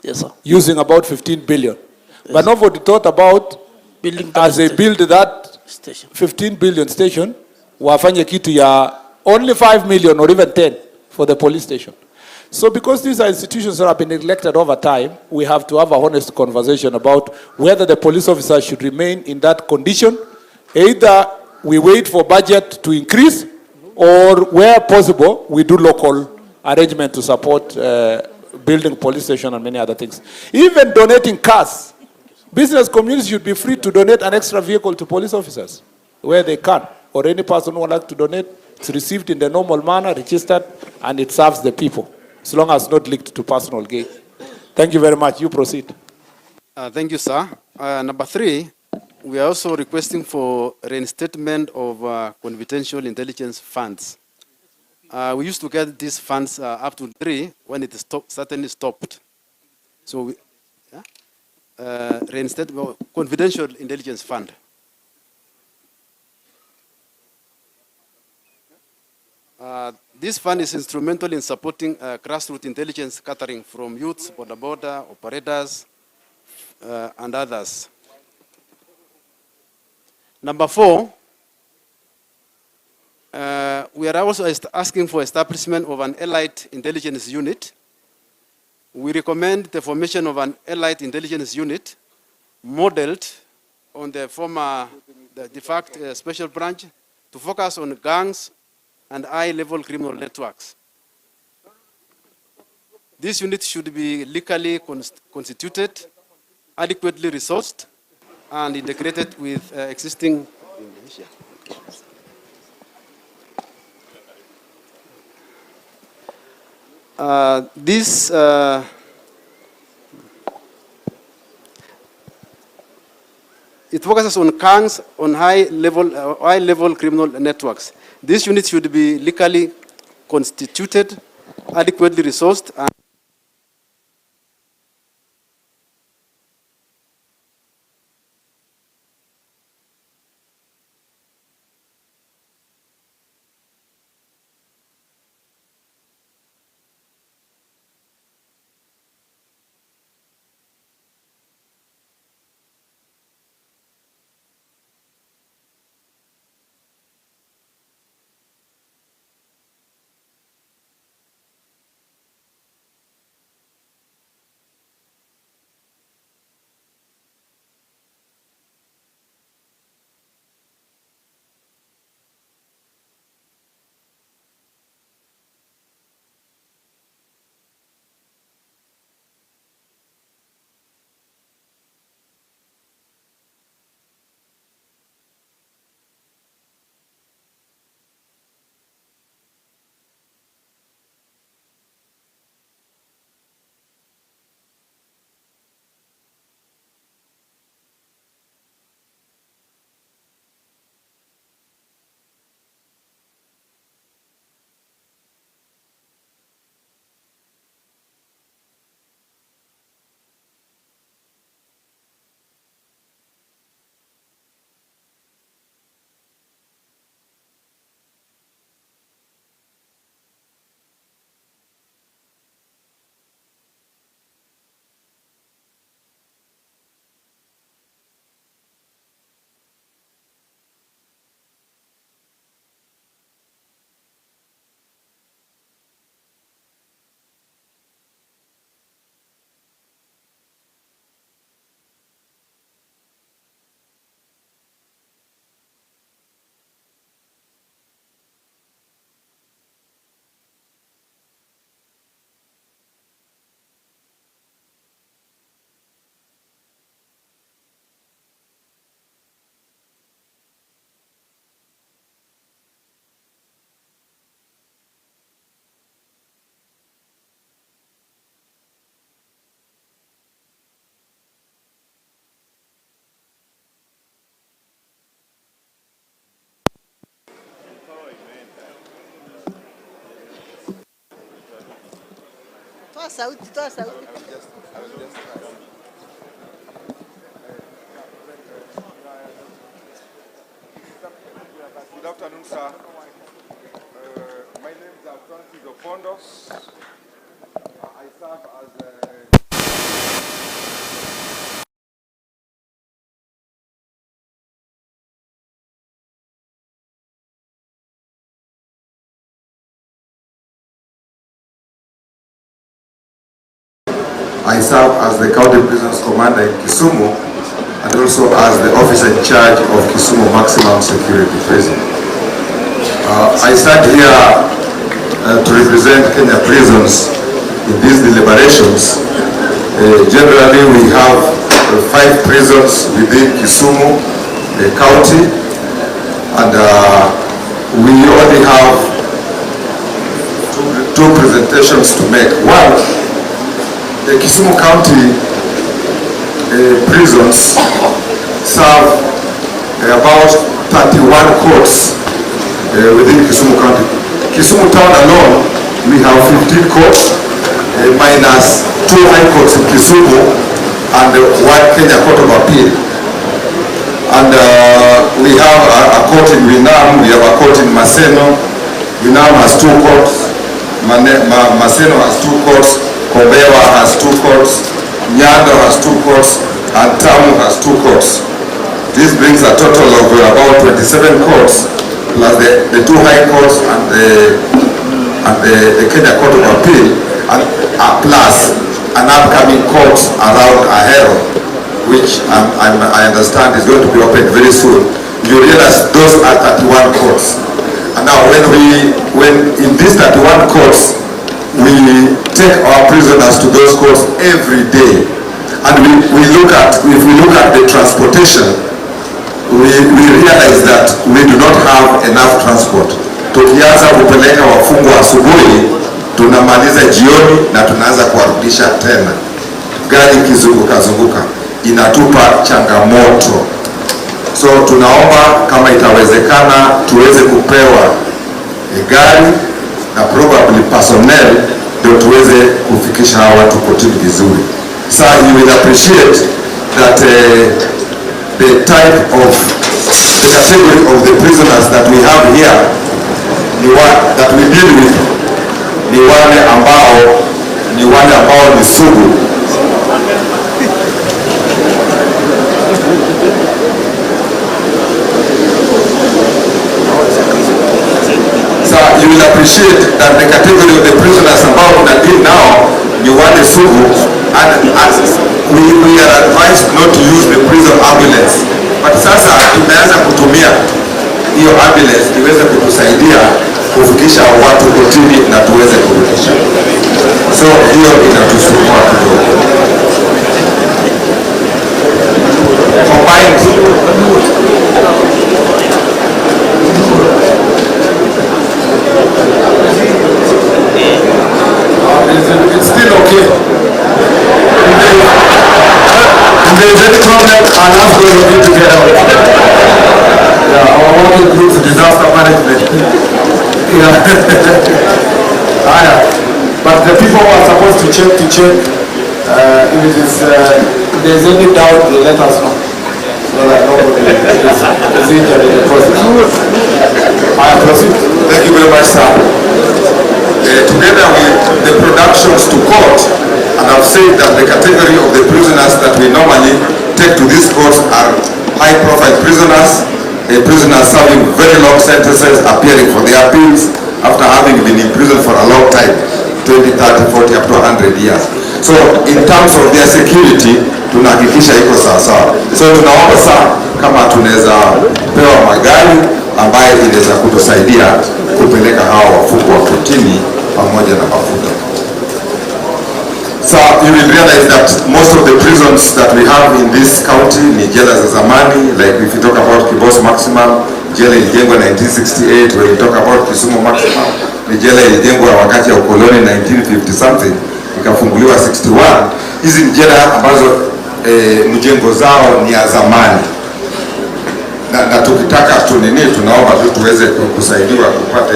Yes, sir. Using about 15 billion. Yes. But nobody thought about building as they build that station. 15 billion station, wafanye kitu ya only 5 million or even 10 for the police station. So because these are institutions that have been neglected over time, we have to have a honest conversation about whether the police officers should remain in that condition. Either we wait for budget to increase, or where possible, we do local arrangement to support building police station and many other things. Even donating cars. Business communities should be free to donate an extra vehicle to police officers where they can. Or any person who would like to donate, it's received in the normal manner, registered, and it serves the people, as long as not linked to personal gain. Thank you very much. You proceed. Thank you, sir. Number 3, we are also requesting for reinstatement of confidential intelligence funds. We used to get these funds up to 3 when it suddenly stopped. So we reinstate confidential intelligence fund. This fund is instrumental in supporting grassroots intelligence gathering from youths, border operators, and others. Number 4, we are also asking for establishment of an allied intelligence unit. We recommend the formation of an allied intelligence unit modeled on the former, the de facto special branch to focus on gangs and high-level criminal networks. This unit should be legally constituted, adequately resourced, and integrated with existing. It focuses on gangs, on high-level criminal networks. This unit should be legally constituted, adequately resourced, and sauti, toa sauti. Good afternoon, sir. My name is Francis Opondos. I serve as the county prisons commander in Kisumu and also as the officer in charge of Kisumu Maximum Security Prison. I stand here to represent Kenya prisons in these deliberations. Generally, we have 5 prisons within Kisumu county, and we only have 2 presentations to make. One, the Kisumu County prisons serve about 31 courts within Kisumu County. Kisumu town alone, we have 15 courts, minus 2 high courts in Kisumu and 1 Kenya Court of Appeal. And we have a court in Winam, we have a court in Maseno. Winam has 2 courts, Maseno has 2 courts, Kobewa has 2 courts, Nyando has 2 courts, and Tamu has 2 courts. This brings a total of about 27 courts, plus the 2 high courts and the Kenya Court of Appeal, and plus an upcoming court around Ahero, which I understand is going to be opened very soon. You realize those are 31 courts. And now when in these 31 courts, we take our prisoners to those courts every day. And if we look at the transportation, we realize that we do not have enough transport. Tukianza kupeleka wafungwa asubuhi, tunamaliza jioni na tunaanza kuwarudisha tena. Gari kizunguka inatupa changamoto. So tunaomba kama itawezekana tuweze kupewa gari na probably personnel ndio tuweze kufikisha hawa watu kotini vizuri. So you will appreciate that the type of the category of the prisoners that we have here, that we deal with, ni wale ambao ni sugu. So you will appreciate that the category of the prisoners ambao tuna deal now ni wale sugu, and we are advised not to use the prison ambulance. But sasa tumeanza kutumia hiyo ambulance iweze kutusaidia kufikisha watu kotini na tuweze kurudisha. So hiyo inatusumbua kidogo. Combined. It's still okay. If there is any problem, I'll ask those of you to get out. Yeah, our working group for disaster management. Yeah. But the people who are supposed to check. If there's any doubt, they let us know. So that nobody is injured in the process. I proceed. Thank you very much, sir. Together with the productions to court, and I've said that the category of the prisoners that we normally take to these courts are high-profile prisoners, prisoners serving very long sentences, appearing for their appeals after having been in prison for a long time, 20, 30, 40, up to 100 years. So in terms of their security, tunahakikisha iko sawasawa. So tunaomba sana kama tunaweza pewa magari ambayo inaweza kutusaidia kupeleka hawa wafungwa kotini pamoja na mafuta. So you will realize that most of the prisons that we have in this county ni jela za zamani. Like if you talk about Kibos Maximum, jela ilijengwa 1968. When you talk about Kisumu Maximum, ni jela ilijengwa wakati ya ukoloni 1950 something, ikafunguliwa 61. Hizi ni jela ambazo mjengo zao ni ya zamani. Na tukitaka tunaomba tu tuweze kusaidiwa kupate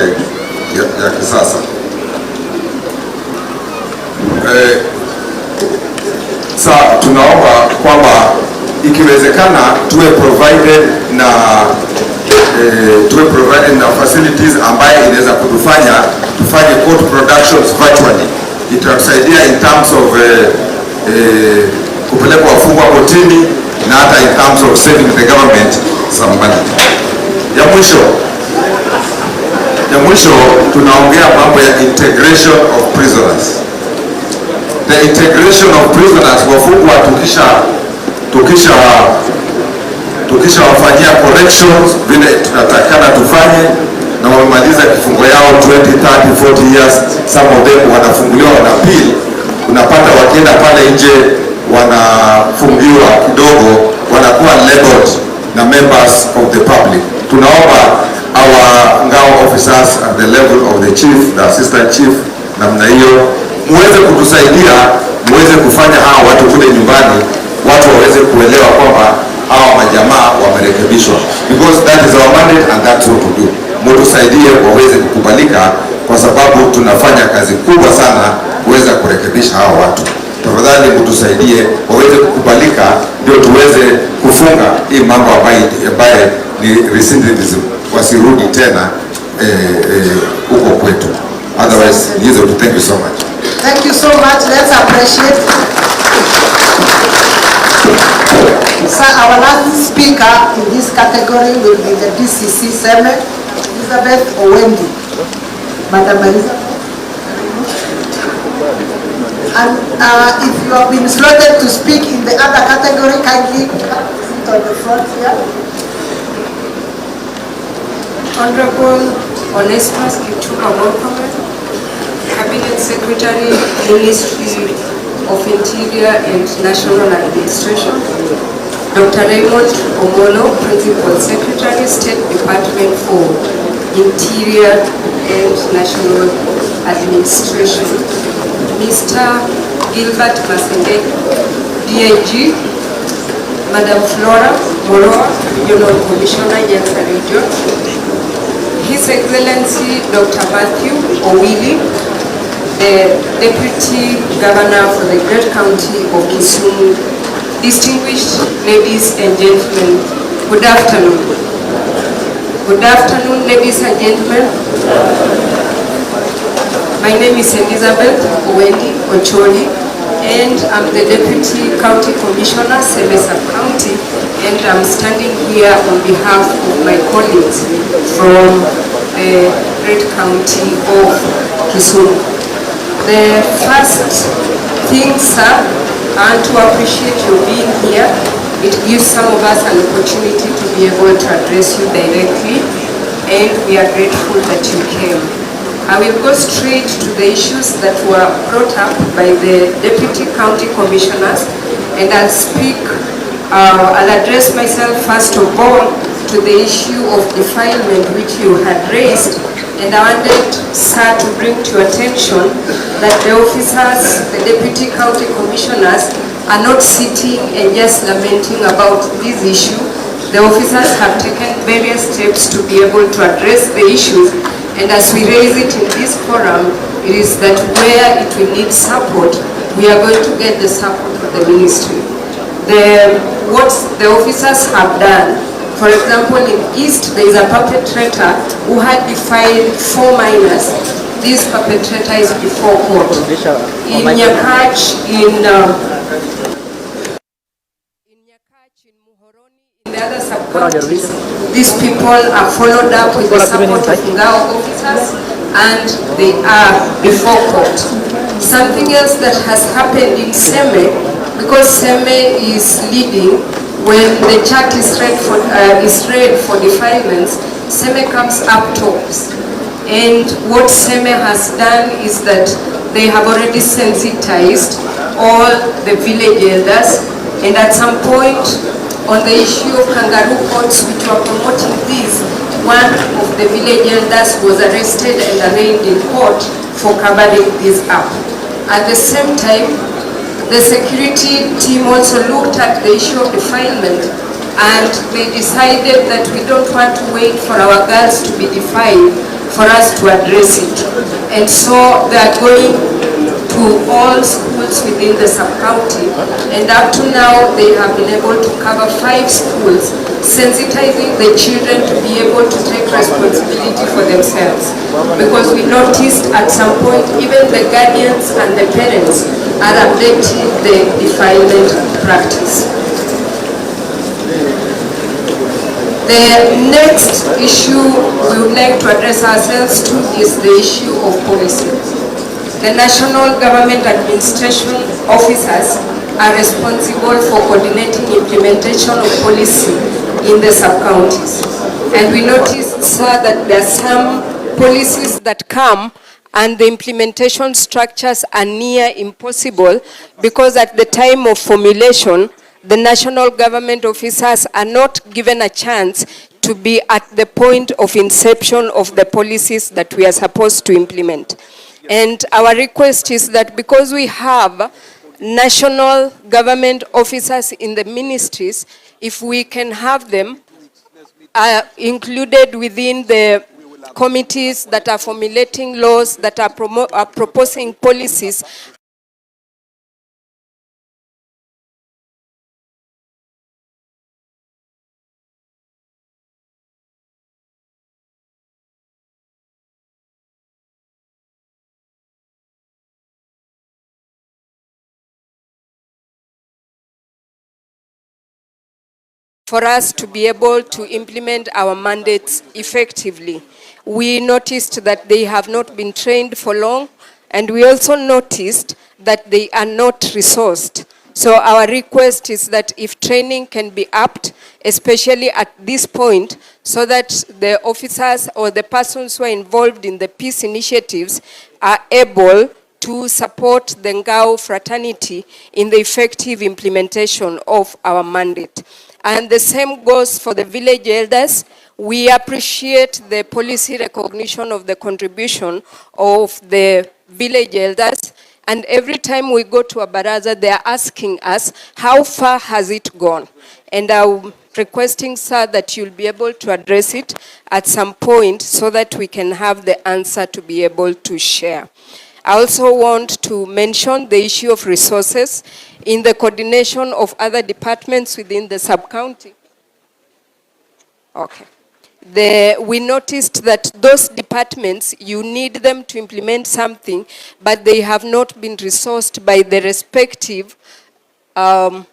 ya kisasa. tunaomba kwamba ikiwezekana tuwe provided na facilities ambaye inaweza kutufanya tufanye court productions virtually. Itatusaidia in terms of kupeleka wafungwa kotini na hata in terms of saving the government some money. Ya mwisho tunaongea mambo ya integration of prisoners. The integration of prisoners, wafungwa tukisha wafanyia corrections vile tunatakana tufanye, na wamemaliza kifungo yao 20, 30, 40 years, some of them wanafunguliwa wana appeal, unapata wakienda pale nje wanafungiwa kidogo, wanakuwa labeled na members of the public. Tunaomba our ngao officers at the level of the chief, the assistant chief, namna hiyo muweze kutusaidia, muweze kufanya hawa watu kule nyumbani watu waweze kuelewa kwamba hawa majamaa wamerekebishwa, because that is our mandate and that's what we do. Mutusaidie waweze kukubalika, kwa sababu tunafanya kazi kubwa sana kuweza kurekebisha hawa watu. Tafadhali mutusaidie waweze kukubalika, ndio tuweze kufunga hii mambo ambaye ni recidivism, wasirudi tena huko kwetu. Otherwise, thank you so much. Thank you so much. Let's appreciate. So our last speaker in this category will be the DCC Seme, Elizabeth Owendi. Madam Elizabeth. And if you have been slotted to speak in the other category, kindly sit on the front here. Honorable Onesmus Murkomen, Cabinet Secretary, Ministry of Interior and National Administration. Dr. Raymond Omolo, Principal Secretary, State Department for Interior and National Administration. Mr. Gilbert Masenge, DIG. Madam Flora Moroa, Regional Commissioner, Nyanza Region. His Excellency Dr. Matthew Owili, the Deputy Governor for the Great County of Kisumu. Distinguished ladies and gentlemen, good afternoon. Good afternoon, ladies and gentlemen. My name is Elizabeth Owendi Ocholi, and I'm the Deputy County Commissioner, Seme Sub-County, and I'm standing here on behalf of my colleagues from the Great County of Kisumu. The first thing, sir, and to appreciate you being here. It gives some of us an opportunity to be able to address you directly, and we are grateful that you came. I will go straight to the issues that were brought up by the Deputy County Commissioners, and I'll address myself first of all to the issue of defilement which you had raised, and I wanted, sir, to bring to your attention that the officers, the Deputy County Commissioners, are not sitting and just lamenting about this issue. The officers have taken various steps to be able to address the issues, and as we raise it in this forum, it is that where it will need support, we are going to get the support of the ministry. What the officers have done, for example, in East, there is a perpetrator who had defied 4 minors. This perpetrator is before court. In Nyakach, in the other sub-counties, these people are followed up with the support of Ngao officers, and they are before court. Something else that has happened in Seme, because Seme is leading, when the chart is read for defilements, Seme comes up tops. And what Seme has done is that they have already sensitized all the village elders, and at some point on the issue of kangaroo courts which were promoting this, one of the village elders was arrested and arraigned in court for covering this up. At the same time, the security team also looked at the issue of defilement, and they decided that we don't want to wait for our girls to be defiled for us to address it. And so they are going to to all schools within the sub-county, and up to now they have been able to cover 5 schools, sensitizing the children to be able to take responsibility for themselves. Because we noticed at some point even the guardians and the parents are updating the defilement practice. The next issue we would like to address ourselves to is the issue of policy. The national government administration officers are responsible for coordinating implementation of policy in the sub-counties. And we noticed, sir, that there are some policies that come and the implementation structures are near impossible because at the time of formulation, the national government officers are not given a chance to be at the point of inception of the policies that we are supposed to implement. And our request is that because we have national government officers in the ministries, if we can have them included within the committees that are formulating laws, that are proposing policies, for us to be able to implement our mandates effectively. We noticed that they have not been trained for long, and we also noticed that they are not resourced. So our request is that if training can be upped, especially at this point, so that the officers or the persons who are involved in the peace initiatives are able to support the Ngao fraternity in the effective implementation of our mandate. And the same goes for the village elders. We appreciate the policy recognition of the contribution of the village elders. And every time we go to a baraza, they are asking us, how far has it gone? And I'm requesting, sir, that you'll be able to address it at some point so that we can have the answer to be able to share. I also want to mention the issue of resources in the coordination of other departments within the sub-county. Okay. We noticed that those departments, you need them to implement something, but they have not been resourced by the respective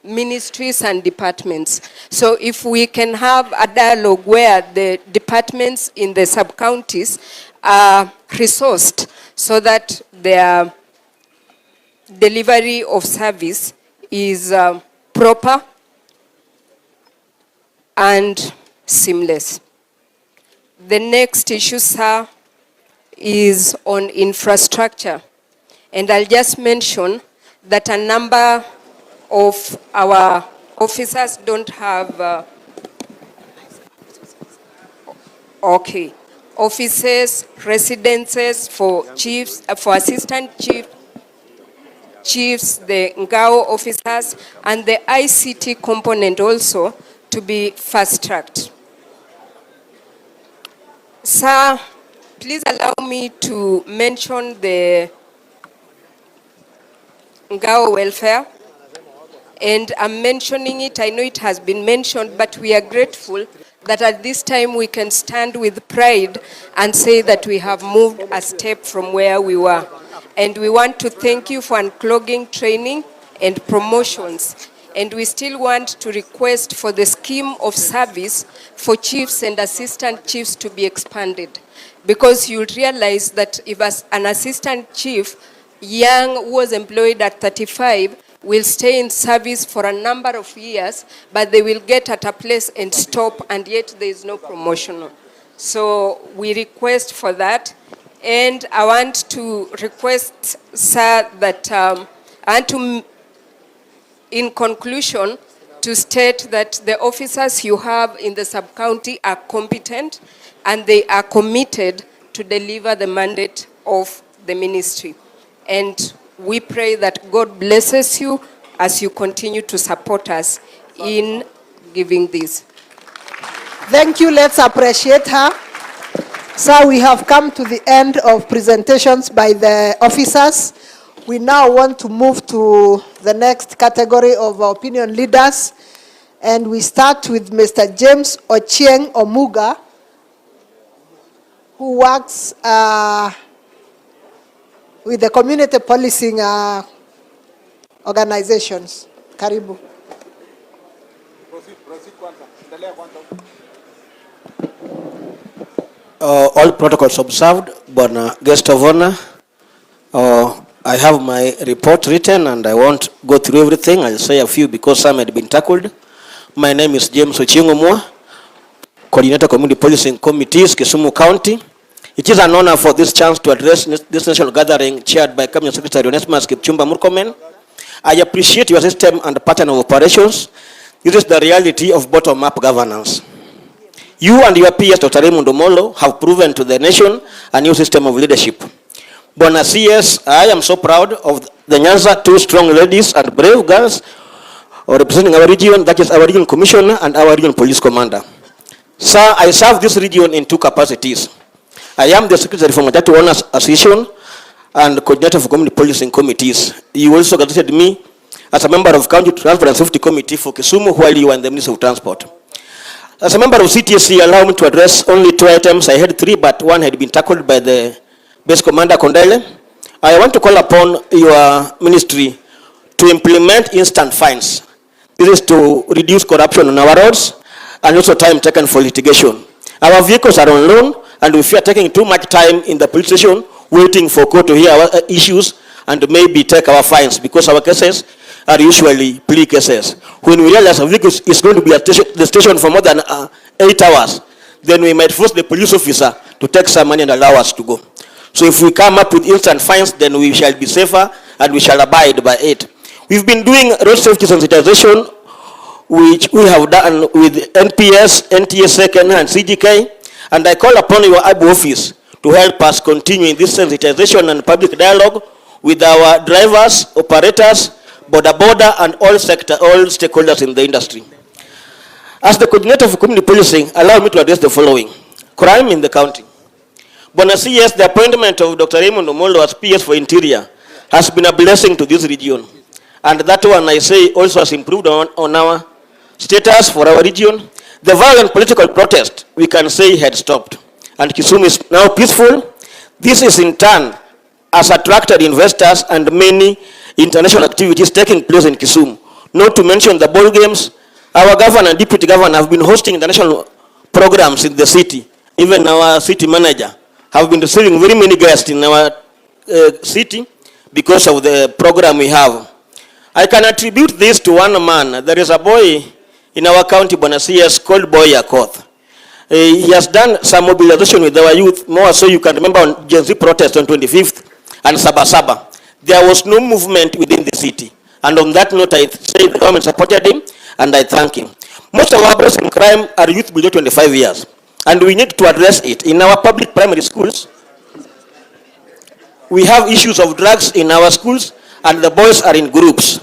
ministries and departments. So if we can have a dialogue where the departments in the sub-counties are resourced so that their delivery of service is proper and seamless. The next issue, sir, is on infrastructure. And I'll just mention that a number of our officers don't have offices, residences for chiefs, for assistant chiefs, the Ngao officers, and the ICT component also to be fast-tracked. Sir, please allow me to mention the Ngao welfare. And I'm mentioning it, I know it has been mentioned, but we are grateful that at this time we can stand with pride and say that we have moved a step from where we were. And we want to thank you for unclogging training and promotions. And we still want to request for the scheme of service for chiefs and assistant chiefs to be expanded. Because you'll realize that if an assistant chief, young, who was employed at 35, will stay in service for a number of years, but they will get at a place and stop, and yet there is no promotion. So we request for that. And I want to request, sir, that I want to, in conclusion, to state that the officers you have in the sub-county are competent and they are committed to deliver the mandate of the ministry. And we pray that God blesses you as you continue to support us in giving this. Thank you. Let's appreciate her. Sir, we have come to the end of presentations by the officers. We now want to move to the next category of opinion leaders, and we start with Mr. James Ochieng Omuga, who works with the community policing organizations. Karibu. All protocols observed, but guest of honor, I have my report written and I won't go through everything. I'll say a few because some had been tackled. My name is James Ochieng Omuga, Coordinator Community Policing Committees, Kisumu County. It is an honor for this chance to address this national gathering chaired by Cabinet Secretary Onesmus Kipchumba Murkomen. I appreciate your system and pattern of operations. This is the reality of bottom-up governance. You and your peers, Dr. Raymond Omolo, have proven to the nation a new system of leadership. Bona CS, I am so proud of the Nyanza, two strong ladies and brave girls representing our region, that is our region commissioner and our region police commander. Sir, I serve this region in two capacities. I am the secretary for Mutahi Owners Association and coordinator for community policing committees. You also gazetted me as a member of County Transport and Safety Committee for Kisumu while you were in the Ministry of Transport. As a member of CTSC, allow me to address only 2 items. I had 3, but 1 had been tackled by the base commander, Kondele. I want to call upon your ministry to implement instant fines. This is to reduce corruption on our roads and also time taken for litigation. Our vehicles are on loan and we fear taking too much time in the police station waiting for court to hear our issues and maybe take our fines because our cases are usually plea cases. When we realize a vehicle is going to be at the station for more than 8 hours, then we might force the police officer to take some money and allow us to go. So if we come up with instant fines, then we shall be safer and we shall abide by it. We've been doing road safety sensitization, which we have done with NPS, NTSA, Kenya, and CGK, and I call upon your ABU office to help us continue in this sensitization and public dialogue with our drivers, operators, border, and all stakeholders in the industry. As the coordinator of community policing, allow me to address the following. Crime in the county. Bona CS, the appointment of Dr. Raymond Omolo as PS for Interior has been a blessing to this region. And that one, I say, also has improved on our status for our region. The violent political protest, we can say, had stopped. And Kisumu is now peaceful. This is in turn has attracted investors and many international activities taking place in Kisumu. Not to mention the ball games. Our governor and deputy governor have been hosting international programs in the city. Even our city manager have been receiving very many guests in our city because of the program we have. I can attribute this to one man. There is a boy in our county, Bona CS, called Boy Akoth. He has done some mobilization with our youth, more so you can remember on Gen Z protest on 25th and Sabasaba. There was no movement within the city. And on that note, I say the government supported him, and I thank him. Most of our problems in crime are youth below 25 years. And we need to address it. In our public primary schools, we have issues of drugs in our schools, and the boys are in groups.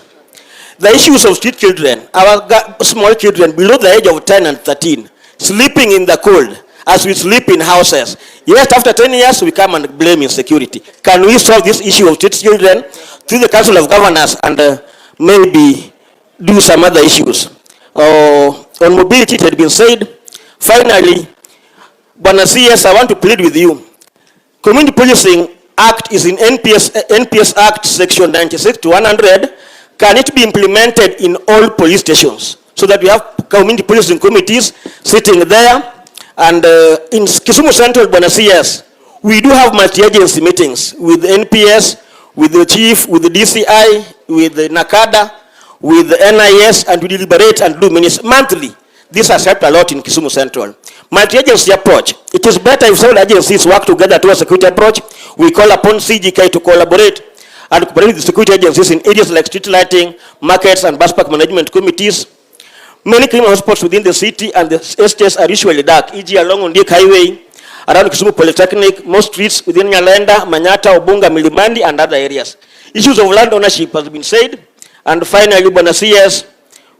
The issues of street children, our small children below the age of 10 and 13, sleeping in the cold as we sleep in houses. Yet after 10 years, we come and blame insecurity. Can we solve this issue of street children through the Council of Governors and maybe do some other issues? On mobility, it had been said. Finally, Bona CS, I want to plead with you. Community Policing Act is in NPS Act section 96 to 100. Can it be implemented in all police stations so that we have community policing committees sitting there? And in Kisumu Central, Bona CS, we do have multi-agency meetings with NPS, with the chief, with the DCI, with the NACADA, with the NIS, and we deliberate and do minutes monthly. This has helped a lot in Kisumu Central. Multi-agency approach. It is better if several agencies work together to a security approach. We call upon CGK to collaborate and cooperate with the security agencies in areas like street lighting, markets, and bus park management committees. Many criminal hotspots within the city and the estates are usually dark, e.g. along Ondiek Highway, around Kisumu Polytechnic, most streets within Nyalenda, Manyatta, Obunga, Milimandi, and other areas. Issues of land ownership has been said. And finally, Bona CS,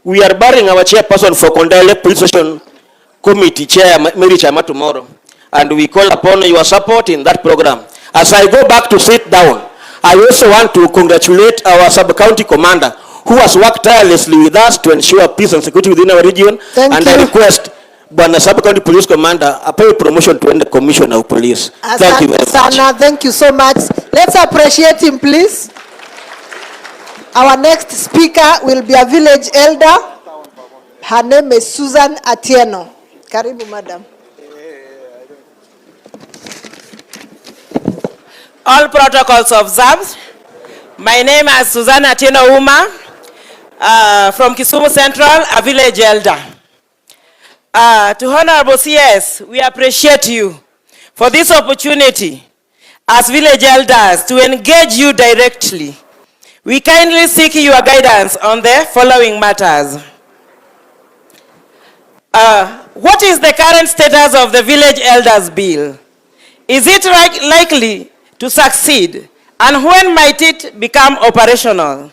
we are barring our chairperson for Kondele Police Station Committee, Chair Mary Chama, tomorrow. And we call upon your support in that program. As I go back to sit down, I also want to congratulate our sub-county commander who has worked tirelessly with us to ensure peace and security within our region. And I request Bwana sub-county police commander apewe promotion to end commissioner of police. Thank you very much. Thank you so much. Let's appreciate him, please. Our next speaker will be a village elder. Her name is Susan Atieno. Karibu, madam. All protocols observed. My name is Susan Atieno Uma, from Kisumu Central, a village elder. To Honorable CS, we appreciate you for this opportunity as village elders to engage you directly. We kindly seek your guidance on the following matters. What is the current status of the village elders bill? Is it likely to succeed, and when might it become operational?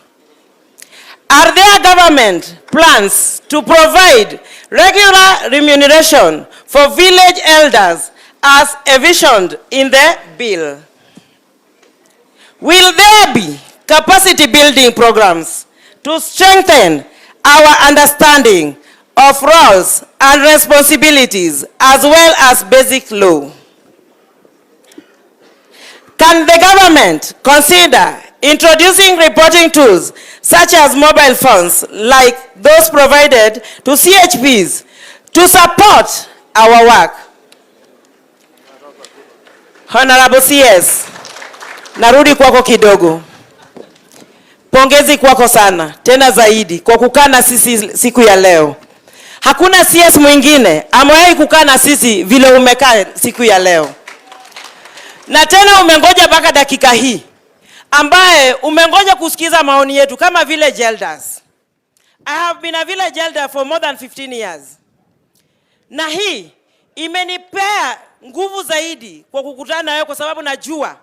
Are there government plans to provide regular remuneration for village elders as envisioned in the bill? Will there be capacity building programs to strengthen our understanding of roles and responsibilities as well as basic law? Can the government consider introducing reporting tools such as mobile phones like those provided to CHPs to support our work? Honorable CS, narudi kwako kidogo. Pongezi kwako sana, tena zaidi, kwa kukaa na sisi siku ya leo. Hakuna CS mwingine amewahi kukaa na sisi vile umekaa siku ya leo. Na tena umengoja mpaka dakika hii, ambaye umengoja kusikiza maoni yetu kama village elders. I have been a village elder for more than 15 years. Na hii imenipea nguvu zaidi kwa kukutana na wewe, kwa sababu najua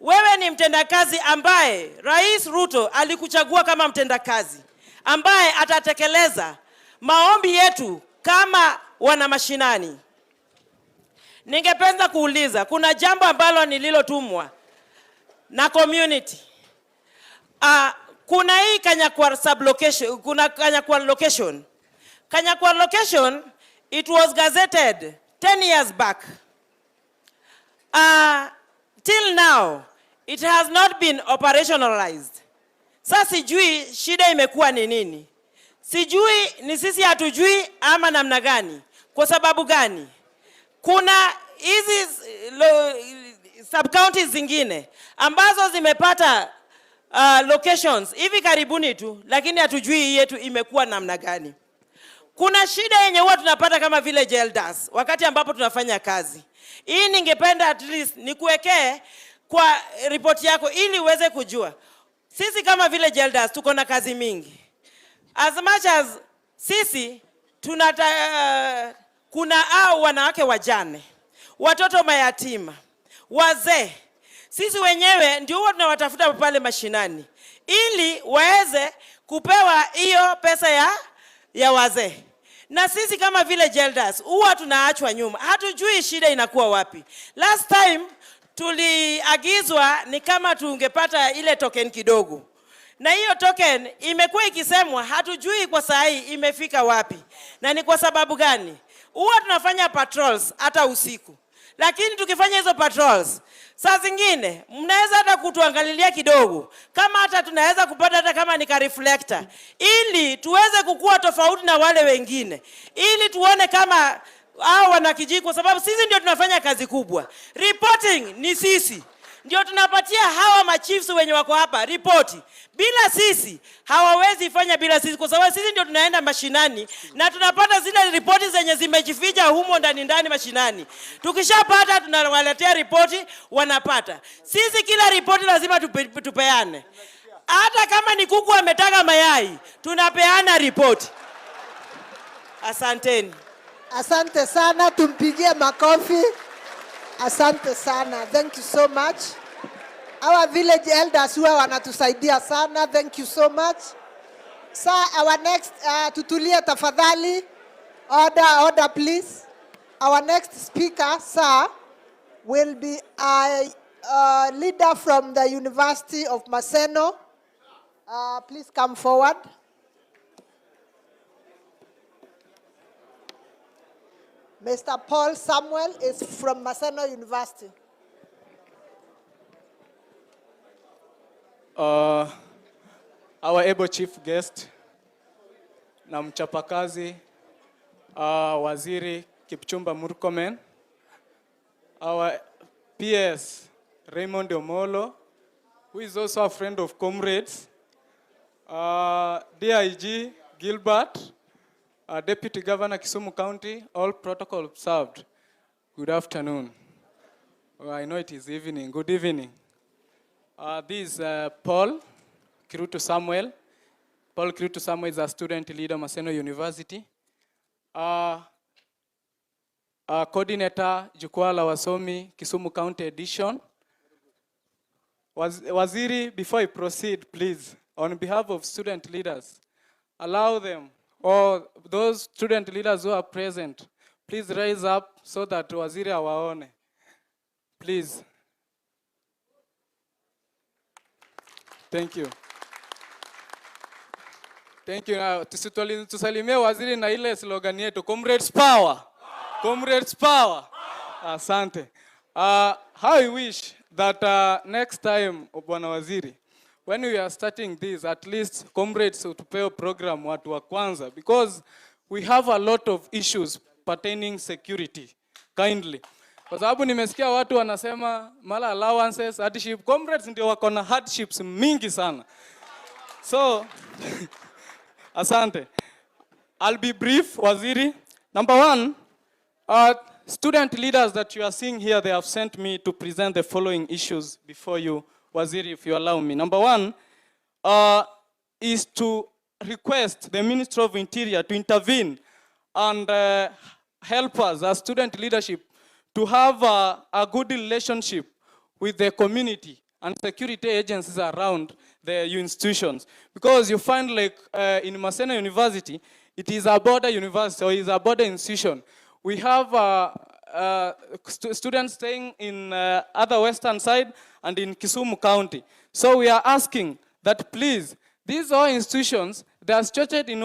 wewe ni mtendakazi ambaye Rais Ruto alikuchagua kama mtendakazi ambaye atatekeleza maombi yetu kama wana mashinani. Ningependa kuuliza, kuna jambo ambalo nililotumwa na community. Kuna hii Kanyakwar sublocation, kuna Kanyakwar location. Kanyakwar location, it was gazetted 10 years back. Till now, it has not been operationalized. Sasa sijui shida imekuwa ni nini. Sijui ni sisi hatujui ama namna gani. Kwa sababu gani? Kuna hizi sub-counties zingine ambazo zimepata locations hivi karibuni tu, lakini hatujui yetu imekuwa namna gani. Kuna shida yenye huwa tunapata kama village elders wakati ambapo tunafanya kazi. Hii ningependa at least nikuwekee kwa ripoti yako ili uweze kujua. Sisi kama village elders tuko na kazi mingi. As much as sisi kuna wanawake wajane, watoto mayatima, wazee. Sisi wenyewe ndio huwa tunawatafuta pale mashinani ili waweze kupewa hiyo pesa ya wazee. Na sisi kama village elders huwa tunaachwa nyuma. Hatujui shida inakuwa wapi. Last time tuliagizwa ni kama tungepata ile token kidogo. Na hiyo token imekuwa ikisemwa, hatujui kwa saa hii imefika wapi. Na ni kwa sababu gani? Huwa tunafanya patrols hata usiku. Lakini tukifanya hizo patrols, saa zingine mnaweza hata kutuangalilia kidogo kama hata tunaweza kupata hata kama ni ka reflector, ili tuweze kukua tofauti na wale wengine, ili tuone kama hao wanakijiji, kwa sababu sisi ndio tunafanya kazi kubwa. Reporting ni sisi ndio tunapatia hawa machiefs wenye wako hapa ripoti. Bila sisi hawawezi fanya, bila sisi, kwa sababu sisi ndio tunaenda mashinani na tunapata zile ripoti zenye zimejificha humo ndani mashinani. Tukishapata tunawaletea ripoti, wanapata. Sisi kila ripoti lazima tupeane. Hata kama ni kuku ametaga mayai, tunapeana ripoti. Asanteni. Asante sana, tumpigie makofi. Asante sana. Thank you so much. Our village elders huwa wanatusaidia sana. Thank you so much. Sir, our next, tutulie tafadhali. Order please. Our next speaker, sir, will be leader from the University of Maseno, please come forward. Mr. Paul Samuel is from Maseno University. Our able chief guest na mchapakazi Waziri Kipchumba Murkomen, our PS Raymond Omolo, who is also a friend of comrades, DIG Gilbert, Deputy Governor Kisumu County, all protocol observed. Good afternoon. I know it is evening. Good evening. This is Paul Kirutu Samuel. Paul Kirutu Samuel is a student leader, Maseno University. Coordinator, Jukwaa la Wasomi, Kisumu County Edition. Waziri, before I proceed, please, on behalf of student leaders, allow them, or those student leaders who are present, please rise up so that Waziri awaone. Please. Thank you. Thank you. Tusalimie Waziri na ile slogan yetu, Comrades Power. Comrades Power. Asante. How I wish that next time, Bwana Waziri, when we are starting this, at least comrades tupewe program watu wa kwanza, because we have a lot of issues pertaining security. Kindly. Kwa sababu nimesikia watu wanasema mala allowances, hardship. Comrades ndio wako na hardships mingi sana. So, asante. I'll be brief, Waziri. Number one, student leaders that you are seeing here, they have sent me to present the following issues before you, Waziri, if you allow me. Number one is to request the Ministry of Interior to intervene and help us as student leadership to have a good relationship with the community and security agencies around the institutions. Because you find like in Maseno University, it is a border university or is a border institution. We have students staying in other western side and in Kisumu County. So we are asking that please, these all institutions, they are structured in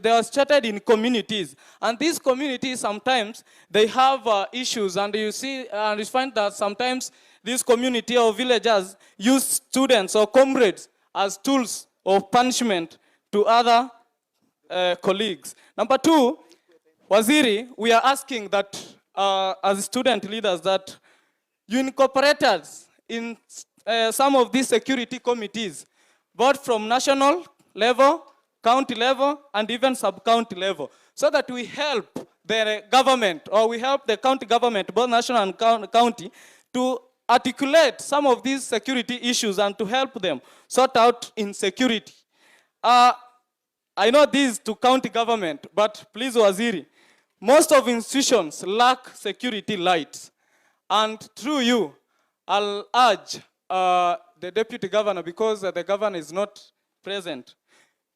they are structured in communities, and these communities sometimes they have issues, and you see and you find that sometimes this community or villagers use students or comrades as tools of punishment to other colleagues. Number two, Waziri, we are asking that as student leaders that you incorporate us in some of these security committees, both from national level, county level, and even sub-county level, so that we help the government, or we help the county government, both national and county, to articulate some of these security issues and to help them sort out insecurity. I know this to county government, but please, Waziri, most of institutions lack security lights. And through you, I'll urge the deputy governor, because the governor is not present.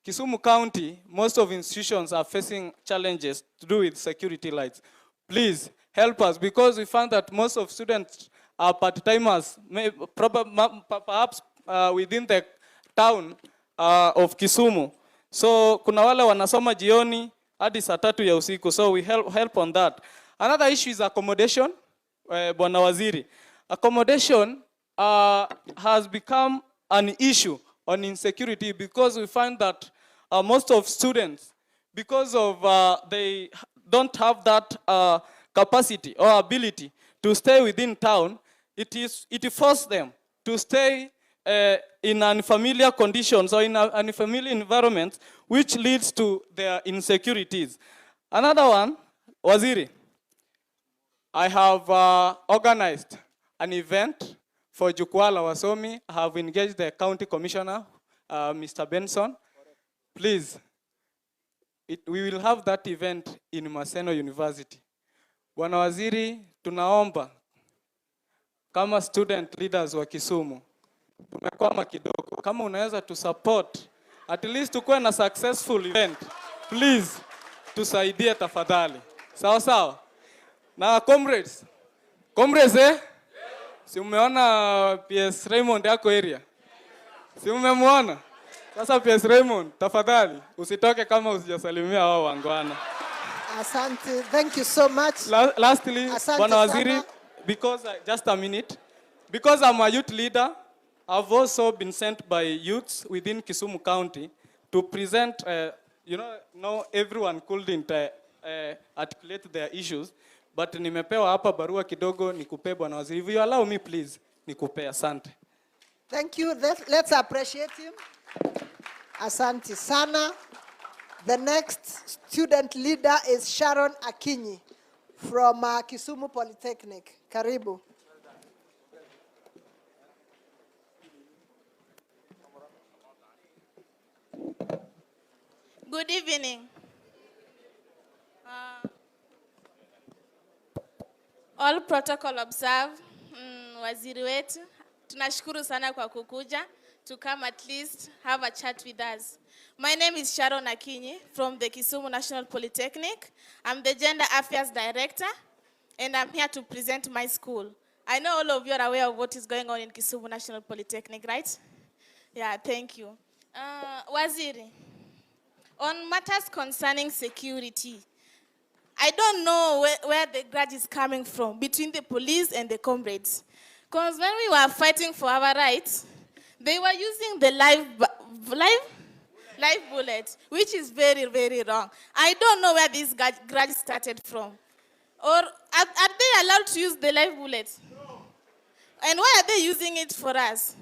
Kisumu County, most of institutions are facing challenges to do with security lights. Please help us, because we found that most of students are part-timers, perhaps within the town of Kisumu. So kuna wale wanasoma jioni hadi saa 3 ya usiku. So we help on that. Another issue is accommodation, Bwana Waziri. Accommodation has become an issue on insecurity, because we find that most of students, because of they don't have that capacity or ability to stay within town, it forces them to stay in unfamiliar conditions or in unfamiliar environments, which leads to their insecurities. Another one, Waziri, I have organized an event for Jukwaa la Wasomi. I have engaged the county commissioner, Mr. Benson. Please, we will have that event in Maseno University. Bwana Waziri, tunaomba kama student leaders wa Kisumu, tumekwama kidogo. Kama unaweza to support, at least tukuwe na successful event. Please, tusaidie tafadhali. Sawa sawa. Na comrades, Si umeona PS Raymond yako area? Si umemwona? Sasa PS Raymond, tafadhali usitoke kama usijasalimia wao wangwana. Asante. Thank you so much. Lastly, Asante Bwana Waziri, sana. because just a minute, because I'm a youth leader, I've also been sent by youths within Kisumu County to present, now everyone couldn't articulate their issues, but nimepewa hapa barua kidogo nikupe Bwana Waziri. If you allow me please, nikupe. Asante. Thank you. Let's appreciate him. Asante sana. The next student leader is Sharon Akinyi from Kisumu Polytechnic. Karibu. Good evening. All protocol observed. Waziri wetu, tunashukuru sana kwa kukuja to come at least have a chat with us. My name is Sharon Akinyi from the Kisumu National Polytechnic. I'm the Gender Affairs Director, and I'm here to present my school. I know all of you are aware of what is going on in Kisumu National Polytechnic, right? Yeah, thank you. Waziri, on matters concerning security, I don't know where the grudge is coming from between the police and the comrades. Because when we were fighting for our rights, they were using the live bullet, which is very, very wrong. I don't know where this grudge started from. Or are they allowed to use the live bullet? No. And why are they using it for us?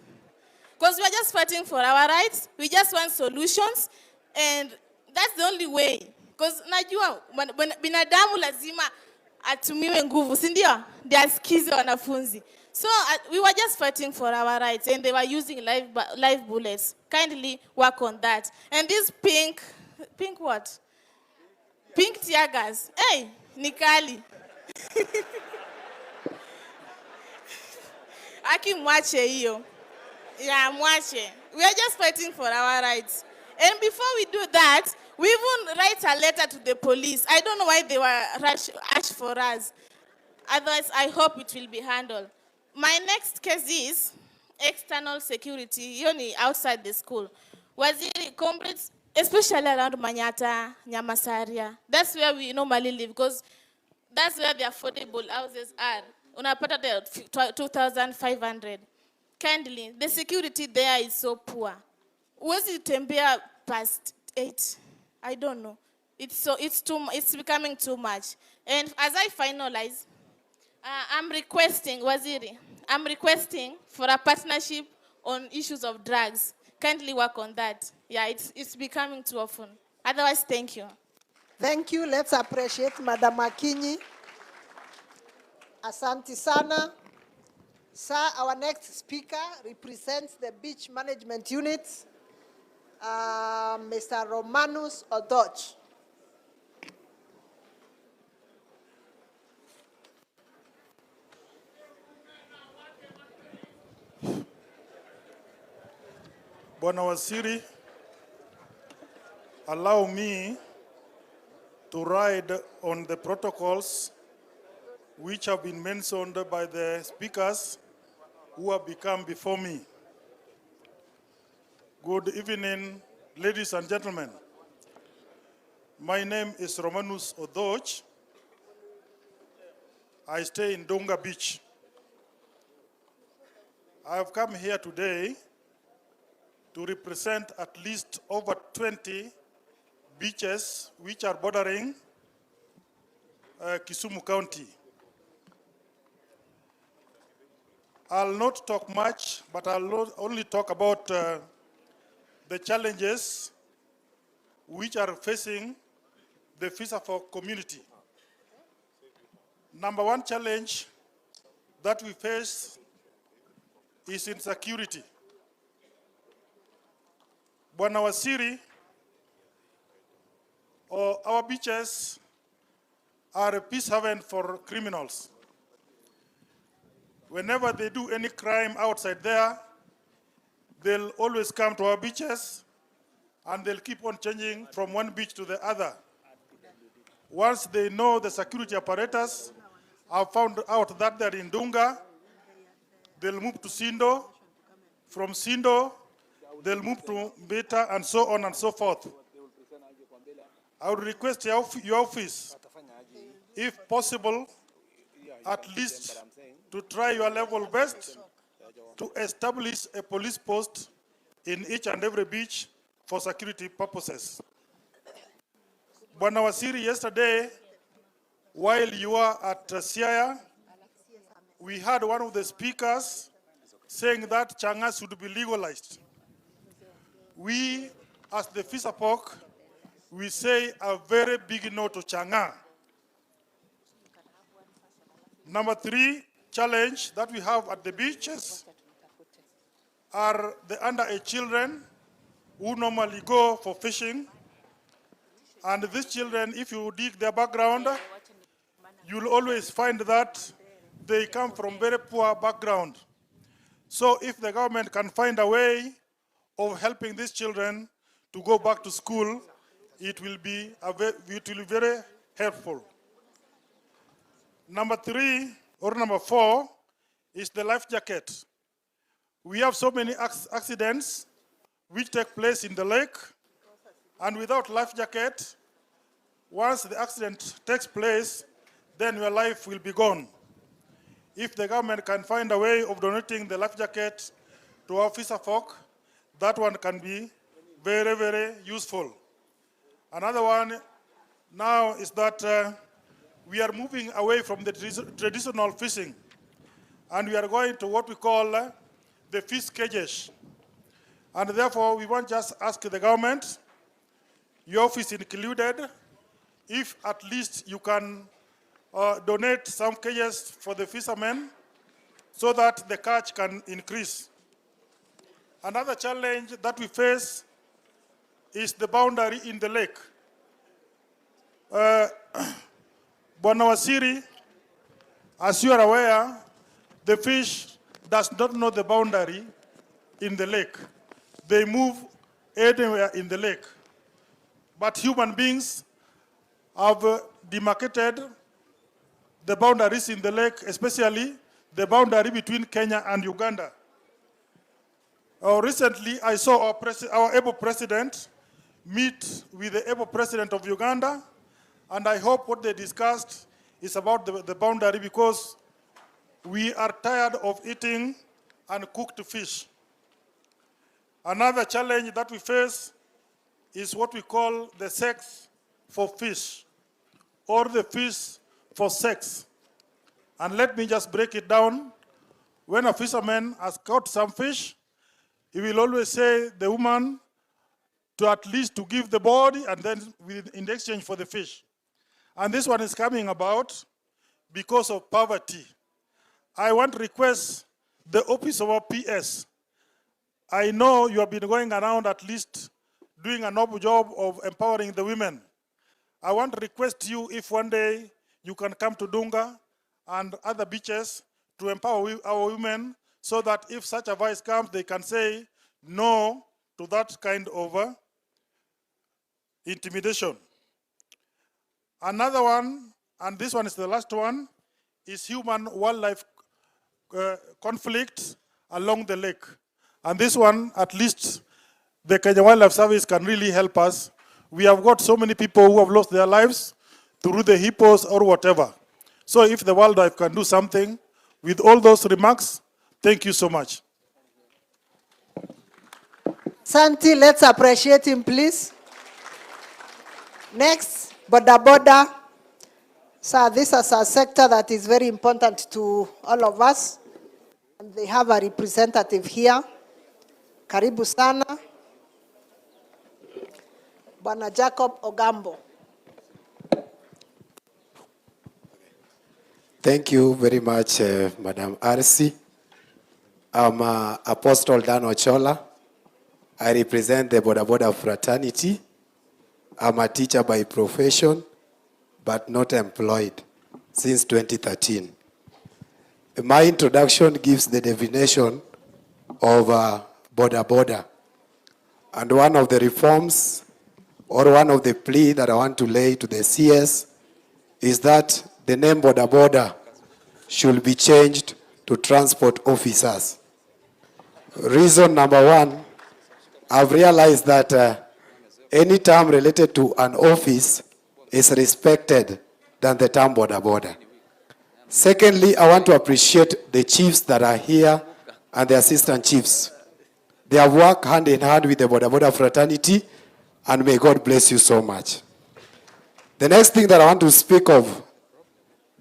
Because we are just fighting for our rights. We just want solutions. And that's the only way. Because najua binadamu lazima atumiwe nguvu, si ndio? Ndio asikize wanafunzi. So we were just fighting for our rights, and they were using live bullets. Kindly work on that. And this pink what? Pink tear gas. Hey, Nikali. Aki mwache hiyo. Yeah, mwache. We are just fighting for our rights. And before we do that, we even write a letter to the police. I don't know why they were rush for us. Otherwise, I hope it will be handled. My next case is external security, outside the school. Waziri, comrades, especially around Manyata, Nyamasaria. That's where we normally live, because that's where the affordable houses are. Unapata the 2,500. Kindly, the security there is so poor. Uwezi tembea past 8. I don't know. It's becoming too much. And as I finalize, I'm requesting, Waziri, for a partnership on issues of drugs. Kindly work on that. Yeah, it's becoming too often. Otherwise, thank you. Thank you. Let's appreciate Madam Akinyi. Asante sana. Sir, our next speaker represents the beach management unit, Mr. Romanus Odoch. Bwana Waziri, allow me to ride on the protocols which have been mentioned by the speakers who have become before me. Good evening, ladies and gentlemen. My name is Romanus Odoch. I stay in Dunga Beach. I have come here today to represent at least over 20 beaches which are bordering Kisumu County. I'll not talk much, but I'll only talk about the challenges which are facing the Fisafo community. Number one challenge that we face is insecurity. Bwana Waziri, our beaches are a peace haven for criminals. Whenever they do any crime outside there, they'll always come to our beaches and they'll keep on changing from one beach to the other. Once they know the security apparatus have found out that they're in Dunga, they'll move to Sindo. From Sindo, they'll move to Beta, and so on and so forth. I would request your office, if possible, at least to try your level best to establish a police post in each and every beach for security purposes. Bwana Wasiri, yesterday, while you were at Siaya, we had one of the speakers saying that changa should be legalized. We, as the FISAPOC, we say a very big no to changa. Number 3 challenge that we have at the beaches are the underage children who normally go for fishing. And these children, if you dig their background, you'll always find that they come from very poor background. So if the government can find a way of helping these children to go back to school, it will be very helpful. Number 3 or number 4 is the life jacket. We have so many accidents which take place in the lake, and without life jacket, once the accident takes place, then your life will be gone. If the government can find a way of donating the life jacket to our FISAPOC, that one can be very, very useful. Another one now is that we are moving away from the traditional fishing, and we are going to what we call the fish cages. And therefore, we want just ask the government, your office included, if at least you can donate some cages for the fishermen so that the catch can increase. Another challenge that we face is the boundary in the lake. Bwana Wasiri, as you are aware, the fish does not know the boundary in the lake. They move anywhere in the lake. But human beings have demarcated the boundaries in the lake, especially the boundary between Kenya and Uganda. Recently, I saw our able president meet with the able president of Uganda, and I hope what they discussed is about the boundary, because we are tired of eating uncooked fish. Another challenge that we face is what we call the sex for fish, or the fish for sex. And let me just break it down. When a fisherman has caught some fish, he will always say the woman to at least to give the body and then in exchange for the fish. And this one is coming about because of poverty. I want to request the office of our PS. I know you have been going around at least doing a noble job of empowering the women. I want to request you, if one day you can come to Dunga and other beaches to empower our women, so that if such a voice comes, they can say no to that kind of intimidation. Another one, and this one is the last one, is human-wildlife conflict along the lake. And this one, at least the Kenya Wildlife Service can really help us. We have got so many people who have lost their lives through the hippos or whatever. So if the wildlife can do something, with all those remarks, thank you so much. Santi, let's appreciate him, please. Next, Boda Boda. So this is a sector that is very important to all of us. And they have a representative here. Karibu sana. Bwana Jacob Ogambo. Thank you very much, Madam RC. I'm Apostle Dan Ochola. I represent the Boda Boda fraternity. I'm a teacher by profession, but not employed since 2013. My introduction gives the definition of Boda Boda. And one of the reforms, or one of the plea that I want to lay to the CS, is that the name Boda Boda should be changed to transport officers. Reason number one, I've realized that any term related to an office is respected than the term boda boda. Secondly, I want to appreciate the chiefs that are here and the assistant chiefs. They have worked hand in hand with the boda boda fraternity, and may God bless you so much. The next thing that I want to speak of,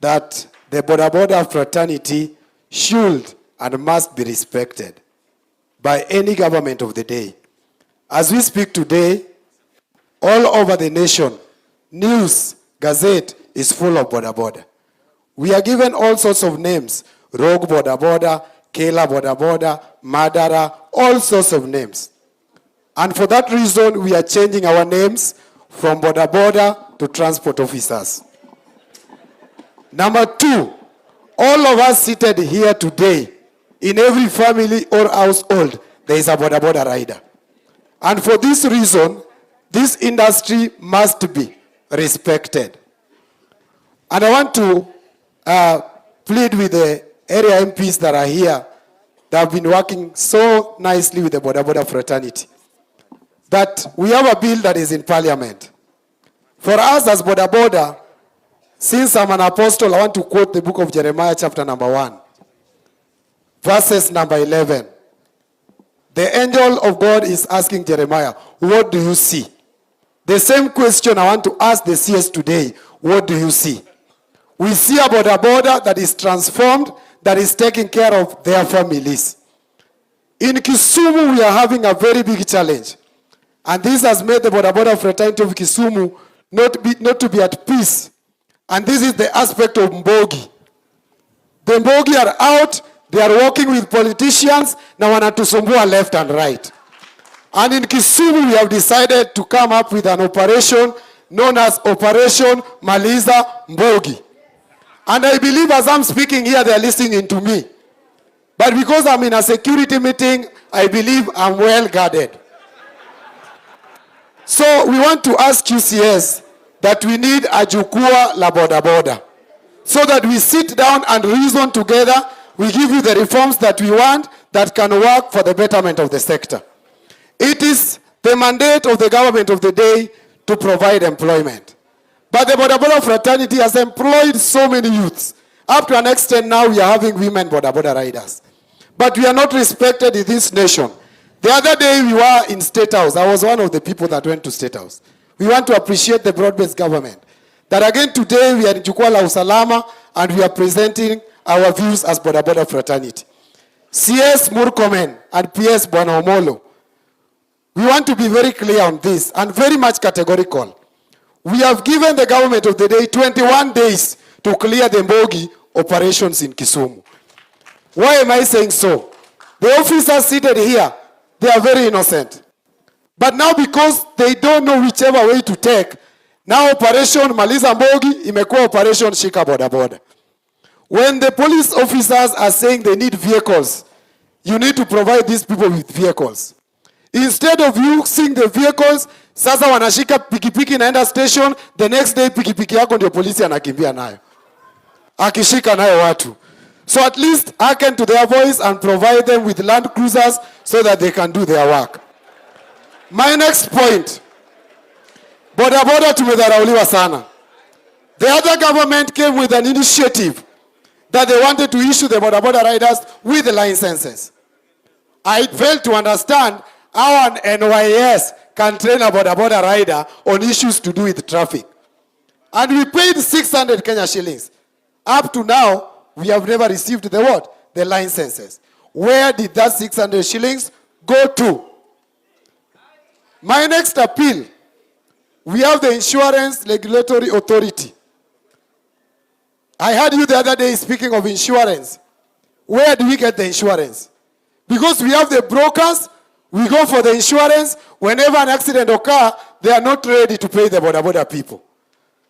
that the boda boda fraternity should and must be respected by any government of the day. As we speak today, all over the nation, news, gazette is full of boda boda. We are given all sorts of names: rogue boda boda, killer boda boda, murderer, all sorts of names. And for that reason, we are changing our names from boda boda to transport officers. Number two, all of us seated here today, in every family or household, there is a boda boda rider. And for this reason, this industry must be respected. And I want to plead with the area MPs that are here, that have been working so nicely with the boda boda fraternity, that we have a bill that is in parliament. For us as boda boda, since I'm an apostle, I want to quote the book of Jeremiah chapter number 1, verses number 11. The angel of God is asking Jeremiah, what do you see? The same question I want to ask the CS today, what do you see? We see a boda boda that is transformed, that is taking care of their families. In Kisumu, we are having a very big challenge. And this has made the boda boda fraternity of Kisumu not to be at peace. And this is the aspect of Mbogi. The Mbogi are out, they are working with politicians, na wanatusumbua left and right. And in Kisumu, we have decided to come up with an operation known as Operation Maliza Mbogi. And I believe as I'm speaking here, they are listening to me. But because I'm in a security meeting, I believe I'm well guarded. So we want to ask QCS that we need a Jukwaa la boda boda, so that we sit down and reason together. We give you the reforms that we want that can work for the betterment of the sector. It is the mandate of the government of the day to provide employment. But the boda boda fraternity has employed so many youths. Up to an extent now we are having women boda boda riders. But we are not respected in this nation. The other day we were in State House. I was one of the people that went to State House. We want to appreciate the broad-based government. That again today we are in Jukwaa la Usalama and we are presenting our views as boda boda fraternity. CS Murkomen and PS Bwana Omolo, we want to be very clear on this and very much categorical. We have given the government of the day 21 days to clear the Mbogi operations in Kisumu. Why am I saying so? The officers seated here, they are very innocent. But now because they don't know whichever way to take, now Operation Maliza Mbogi imekuwa Operation Shika Boda Boda. When the police officers are saying they need vehicles, you need to provide these people with vehicles. Instead of using the vehicles, sasa wanashika pikipiki naenda station, the next day pikipiki yako ndio polisi anakimbia nayo. Akishika nayo watu. So at least hearken to their voice and provide them with land cruisers so that they can do their work. My next point. Boda boda tumedharauliwa sana. The other government came with an initiative that they wanted to issue the boda boda riders with the licenses. I failed to understand how an NYS can train a boda boda rider on issues to do with traffic. And we paid 600 Kenya shillings. Up to now, we have never received the what? The licenses. Where did that 600 shillings go to? My next appeal, we have the Insurance Regulatory Authority. I heard you the other day speaking of insurance. Where do we get the insurance? Because we have the brokers, we go for the insurance. Whenever an accident occurs, they are not ready to pay the boda boda people.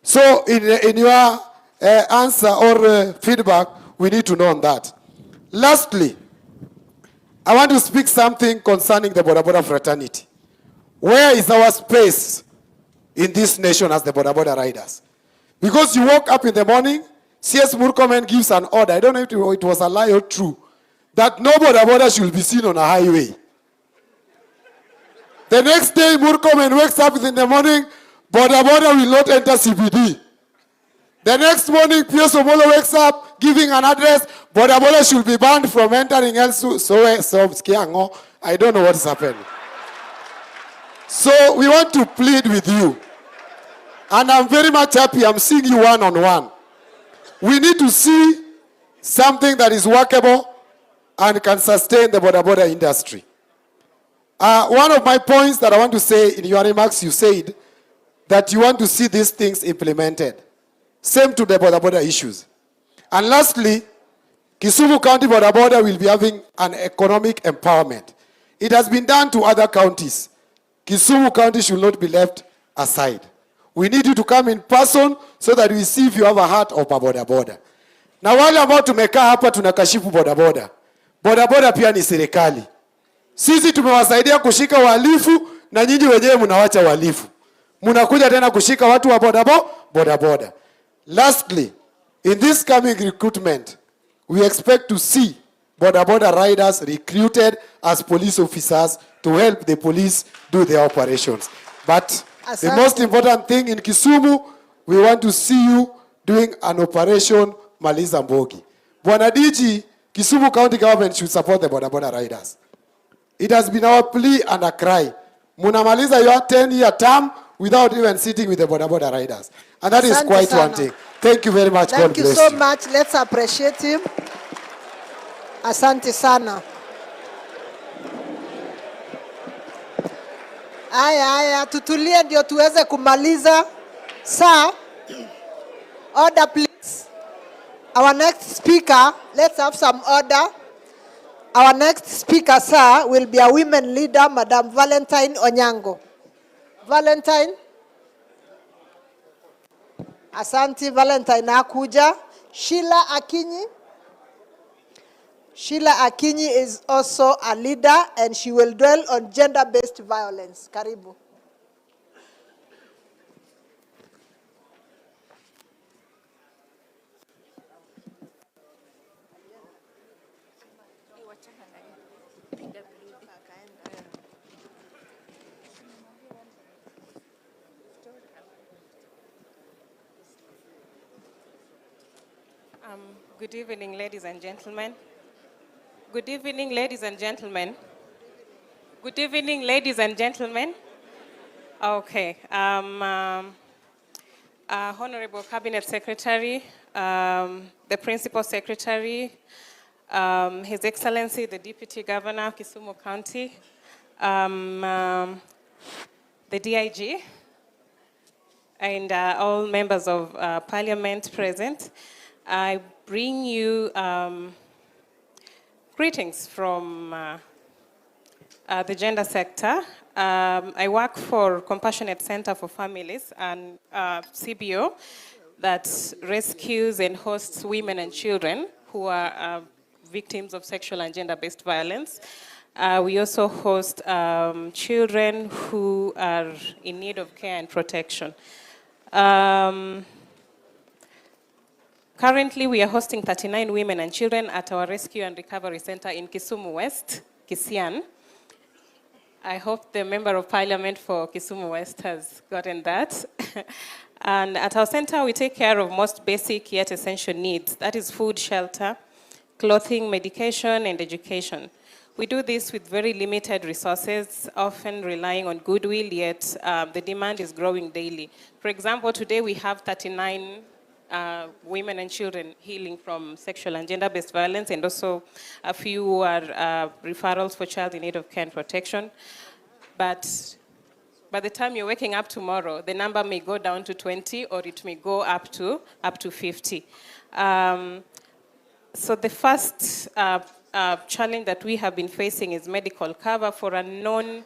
So in your answer or feedback, we need to know on that. Lastly, I want to speak something concerning the boda boda fraternity. Where is our space in this nation as the boda boda riders? Because you woke up in the morning, CS Murkomen gives an order, I don't know if it was a lie or true, that no border should be seen on a highway. The next day, Murkomen wakes up in the morning, border will not enter CBD. The next morning, Pius Omolo wakes up, giving an address, border should be banned from entering else. I don't know what is happening. So we want to plead with you. And I'm very much happy I'm seeing you one-on-one. We need to see something that is workable and can sustain the border industry. One of my points that I want to say in your remarks, you said that you want to see these things implemented. Same to the border issues. And lastly, Kisumu County border will be having an economic empowerment. It has been done to other counties. Kisumu County should not be left aside. We need you to come in person so that we see if you have a heart of a border. Na wale ambao tumekaa hapa tunakashifu border. Border pia ni serikali. Sisi tumewasaidia kushika wahalifu na nyinyi wenyewe mnawacha wahalifu. Mnakuja tena kushika watu wa border. Lastly, in this coming recruitment, we expect to see border riders recruited as police officers to help the police do their operations. But the most important thing in Kisumu, we want to see you doing an operation Maliza Mbogi. Bwana DG, Kisumu County government should support the border riders. It has been our plea and a cry. Munamaliza your 10-year term without even sitting with the border riders. And that is quite one thing. Thank you very much. Thank you so much. Let's appreciate him. Asante sana. Aya, tutulie ndio tuweze kumaliza. Sir, order please. Our next speaker, let's have some order. Our next speaker, sir, will be a women leader, Madam Valentine Onyango. Valentine. Asante, Valentine akuja. Sheila Akinyi is also a leader and she will dwell on gender-based violence. Karibu. Good evening, ladies and gentlemen. Good evening, ladies and gentlemen. Good evening, ladies and gentlemen. Okay. Honorable Cabinet Secretary, the Principal Secretary, His Excellency, the Deputy Governor of Kisumu County, the DIG, and all members of Parliament present. I bring you greetings from the gender sector. I work for Compassionate Center for Families and CBO that rescues and hosts women and children who are victims of sexual and gender-based violence. We also host children who are in need of care and protection. Currently, we are hosting 39 women and children at our Rescue and Recovery Center in Kisumu West, Kisian. I hope the Member of Parliament for Kisumu West has gotten that. And at our center, we take care of most basic yet essential needs. That is food, shelter, clothing, medication, and education. We do this with very limited resources, often relying on goodwill, yet the demand is growing daily. For example, today we have 39 women and children healing from sexual and gender-based violence, and also a few who are referrals for child in need of care and protection. But by the time you're waking up tomorrow, the number may go down to 20, or it may go up to 50. So the first challenge that we have been facing is medical cover for unknown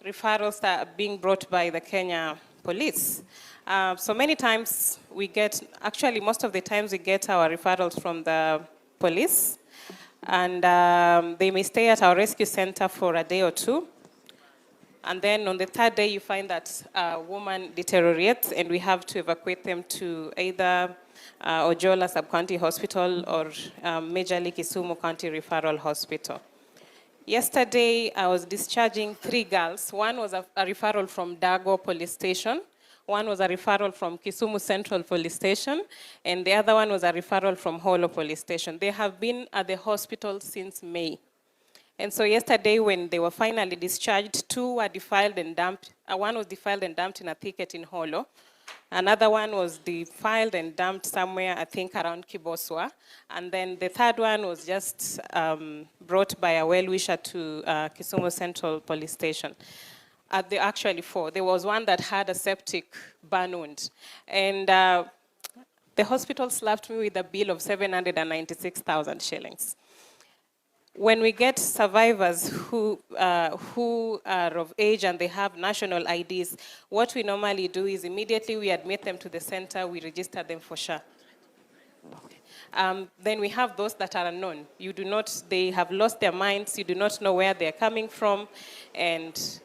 referrals that are being brought by the Kenya police. So many times we get, actually most of the times we get our referrals from the police, and they may stay at our rescue center for a day or two. And then on the third day you find that a woman deteriorates and we have to evacuate them to either Ojola Sub-County Hospital or majorly Kisumu County Referral Hospital. Yesterday, I was discharging 3 girls. One was a referral from Dago Police Station. One was a referral from Kisumu Central Police Station. And the other one was a referral from Holo Police Station. They have been at the hospital since May. And so yesterday, when they were finally discharged, 2 were defiled and dumped. One was defiled and dumped in a thicket in Holo. Another one was defiled and dumped somewhere, I think, around Kiboswa. And then the third one was just brought by a well-wisher to Kisumu Central Police Station. There are actually 4. There was one that had a septic burn wound. And the hospital slapped me with a bill of 796,000 shillings. When we get survivors who are of age and they have national IDs, what we normally do is immediately we admit them to the center, we register them for SHA. Then we have those that are unknown. They have lost their minds, you do not know where they're coming from, and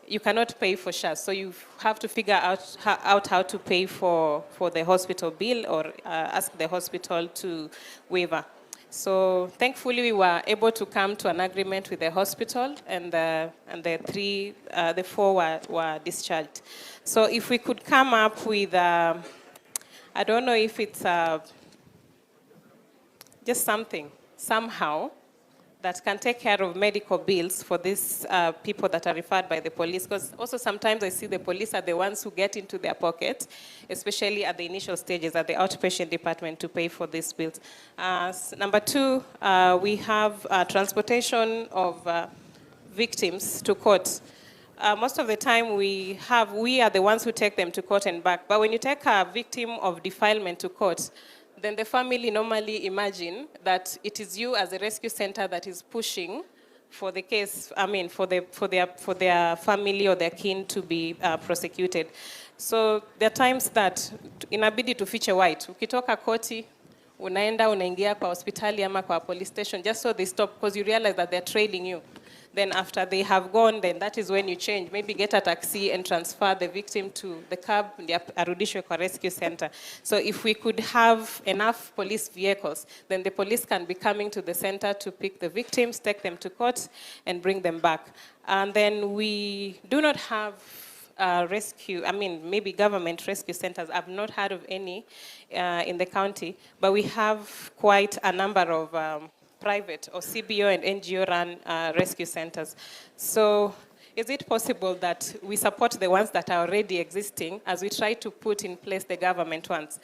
you cannot pay for SHA. So you have to figure out how to pay for the hospital bill or ask the hospital to waiver. So thankfully, we were able to come to an agreement with the hospital, and the 4 were discharged. So if we could come up with, I don't know if it's just something, somehow, that can take care of medical bills for these people that are referred by the police. Because also sometimes I see the police are the ones who get into their pocket, especially at the initial stages at the outpatient department to pay for these bills. Number 2, we have transportation of victims to court. Most of the time we are the ones who take them to court and back. But when you take a victim of defilement to court, then the family normally imagine that it is you as a rescue center that is pushing for the case, for their family or their kin to be prosecuted. So there are times that inabidi tufiche white. Ukitoka koti, unaingia kwa hospitali ama kwa police station just so they stop, because you realize that they're trailing you. Then after they have gone, then that is when you change. Maybe get a taxi and transfer the victim to the cab, arudishwe kwa rescue center. So if we could have enough police vehicles, then the police can be coming to the center to pick the victims, take them to court, and bring them back. And then we do not have maybe government rescue centers. I've not heard of any in the county, but we have quite a number of private or CBO and NGO run rescue centers. So is it possible that we support the ones that are already existing as we try to put in place the government ones?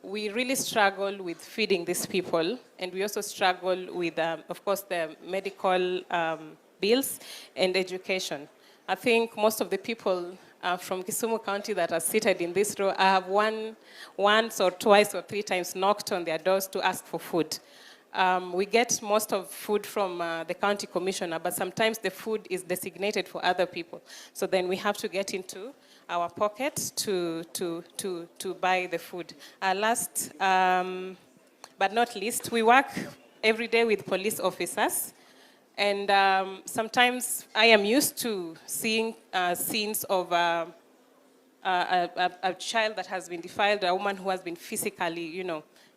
We really struggle with feeding these people, and we also struggle with, of course, the medical bills and education. I think most of the people from Kisumu County that are seated in this row, I have once or twice or 3 times knocked on their doors to ask for food. We get most of food from the county commissioner, but sometimes the food is designated for other people. So then we have to get into our pocket to buy the food. Last but not least, we work every day with police officers. And sometimes I am used to seeing scenes of a child that has been defiled, a woman who has been physically,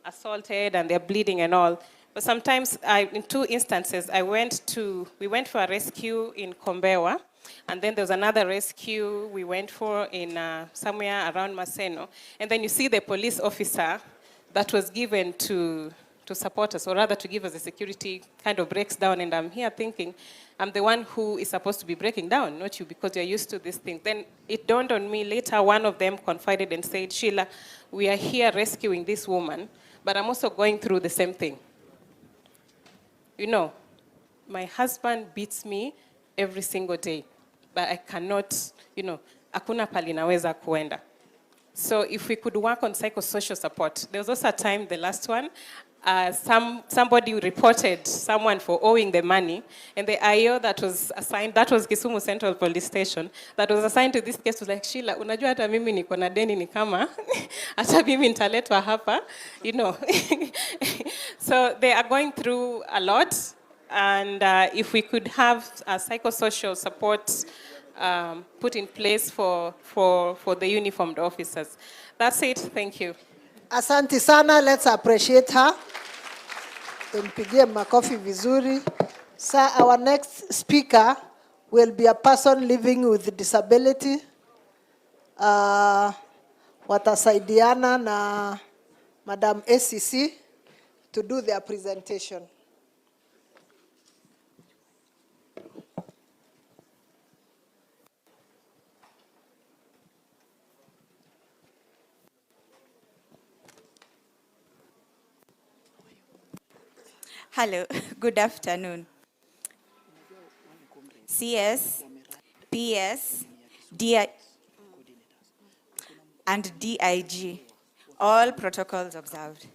assaulted, and they're bleeding and all. But sometimes, in 2 instances, we went for a rescue in Kombewa, and then there was another rescue we went for in somewhere around Maseno. And then you see the police officer that was given to support us, or rather to give us the security, kind of breaks down, and I'm here thinking, I'm the one who is supposed to be breaking down, not you, because you're used to this thing. Then it dawned on me later, one of them confided and said, Sheila, we are here rescuing this woman, but I'm also going through the same thing. My husband beats me every single day, but I cannot, hakuna pali naweza kuenda. So if we could work on psychosocial support. There was also a time, the last one, somebody reported someone for owing the money, and the IO that was assigned, that was Kisumu Central Police Station, that was assigned to this case was like, Sheila, unajua hata mimi niko na deni ni kama, hata mimi nitaletwa hapa, So they are going through a lot, and if we could have a psychosocial support put in place for the uniformed officers. That's it, thank you. Asante sana, let's appreciate her. Tumpigie makofi vizuri. Sir, our next speaker will be a person living with disability. Watasaidiana na Madam ACC to do their presentation. Hello, good afternoon. CS, PS, DI, and DIG, all protocols observed.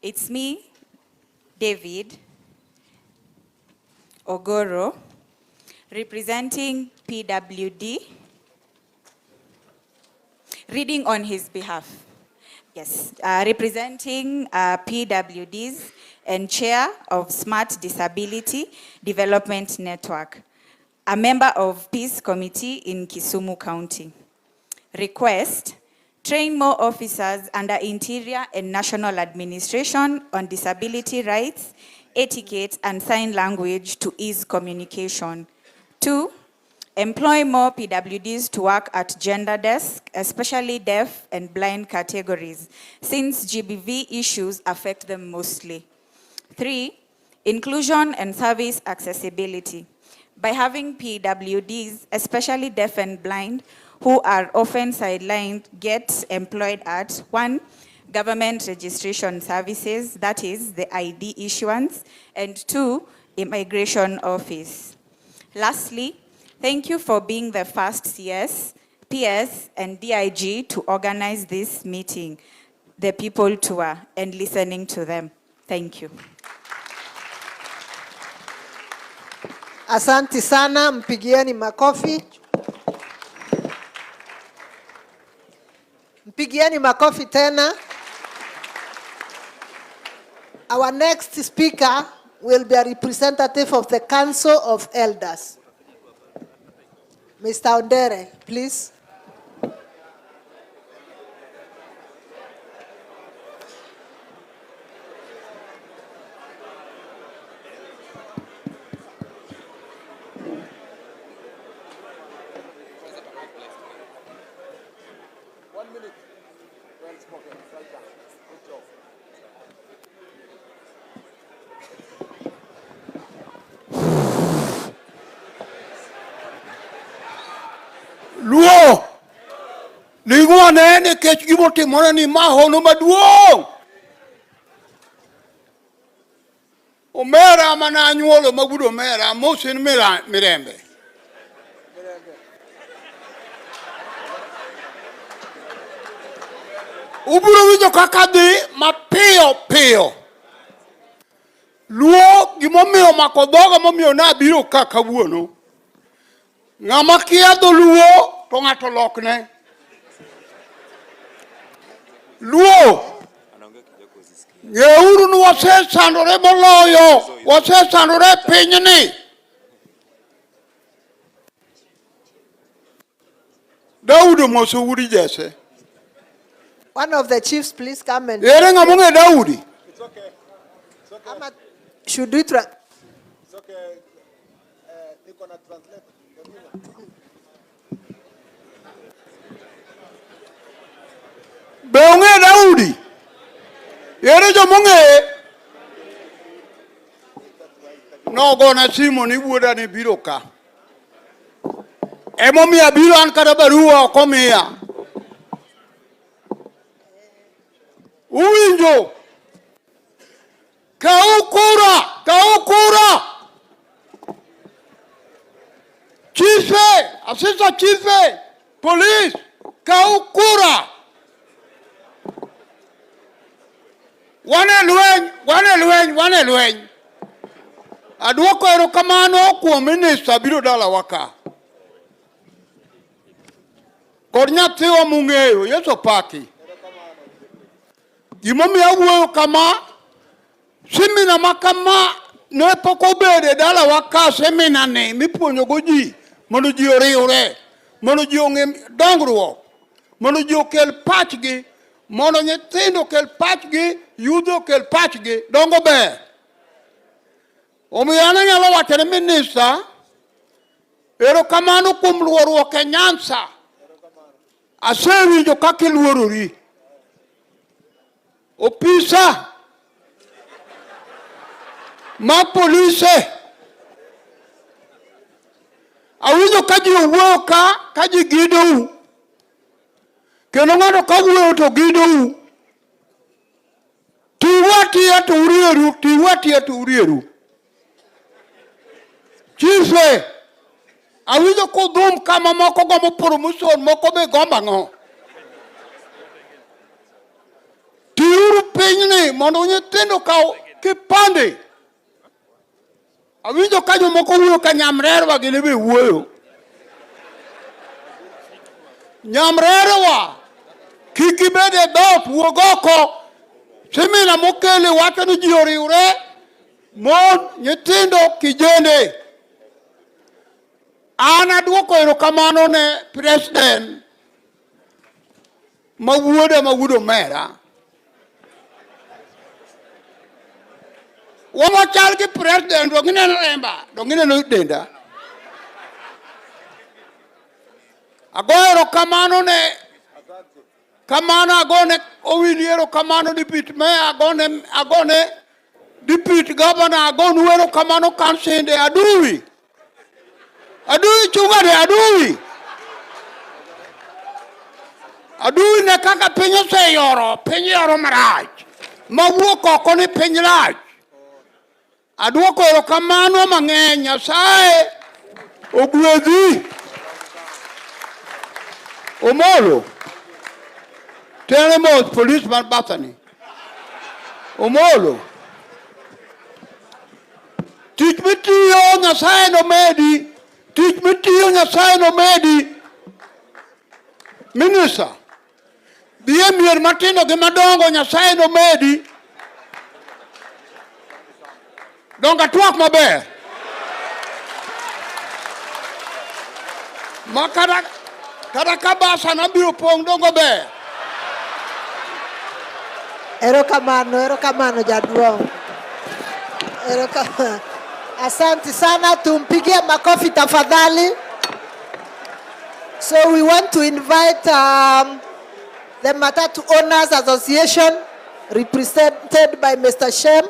It's me, David Ogoro, representing PWD, reading on his behalf. Yes, representing PWDs and chair of Smart Disability Development Network, a member of Peace Committee in Kisumu County. Request, train more officers under Interior and National Administration on disability rights, etiquette, and sign language to ease communication. 2, employ more PWDs to work at gender desk, especially deaf and blind categories, since GBV issues affect them mostly. 3, inclusion and service accessibility. By having PWDs, especially deaf and blind, who are often sidelined, get employed at 1, government registration services, that is the ID issuance, and 2, immigration office. Lastly, thank you for being the first CS, PS, and DIG to organize this meeting, the People Tour, and listening to them. Thank you. Asante sana, mpigieni makofi. Mpigieni makofi tena. Our next speaker will be a representative of the Council of Elders. Mr. Ondere, please. Luo, lingua nene kech gimotimore ni mahono maduong'. Omera mana anyuolo magudo omera mosen mirembe. Uburo winjo kaka dhi mapiyo piyo. Luo gimomiyo mako dhoga momiyo nabiro ka kawuono. Ng'ama kia dholuo to ng'ato lokne. Luo, ng'euru ni wasesandore moloyo, wasesandore pinyni. Daudi moso uri jese. One of the chiefs, please come and... Ere ng'amunge Daudi? It's okay. It's okay. Should we try? It's okay. They're gonna translate. Beonge Daudi. Ere jomonge. No gona simu ni wuoda ni biro ka. Emomiya biro an kata barua okomiya. Uwinjo. Kaukura. Chife, assistant chife, police, kaukura. Wane lweny. Aduoko erokamano kuom minister biro dala waka. Kod nyathiwa mung'eyo, Yeso paki. Gimomiyo awuoyo kama, semina makama ne pok obede dala waka semina ni mipuonjogo ji mondo ji oriwre, mondo ji ong'e dongruok, mondo ji okel pachgi, mondo nyithindo kel pachgi, yudho kel pachgi, dongo ber. Omiyo an anyalo wacho ne minista, erokamano kuom luorruok e Nyanza. Asewinjo kaka iluorori. Opisa mag polise, awinjo ka ji owuoyo ka ji gidou. Kendo ng'ato ka wuoyo to gidou. Tiru atiya to urieru, tiru atiya to urieru. Chife, awinjo kodhum kama moko gombo promotion, moko be gombo ang'o. Tiru pinyni mondo nyithindo kaw kipande. Awinjo ka jomoko wuoyo ka nyamrerwa gine be wuoyo. Nyamrerwa kik ibed e dhoot, wuog oko. Semina mokele wacho ni ji oriwre, mon, nyithindo, kijende. An aduoko erokamano ne president ma wuodo mera. Wamachal gi president dongine lemba, dongine no denda. Agoyo erokamano ne kamano agone owili erokamano deputy mayor, agone deputy governor, agonu erokamano kansende adui. Adui chungade adui. Adui ne kaka piny oseyoro, piny yoro marach. Mawuok oko ni piny rach. Aduoko erokamano mang'eny, Nyasaye ogwedhi. Omolo. Tenemos policeman Bethany. Omolo. Tich mitiyo Nyasaye no medi. Tich mitiyo Nyasaye no medi. Minister. Biye mier matindo gi madongo Nyasaye no medi. Donga tuak maber. Makara kabasa na biro pong dongo ber. Erokamano jaduong'. Erokamano. Asante sana, tumpigie makofi tafadhali. So we want to invite the Matatu Owners Association, represented by Mr. Shem.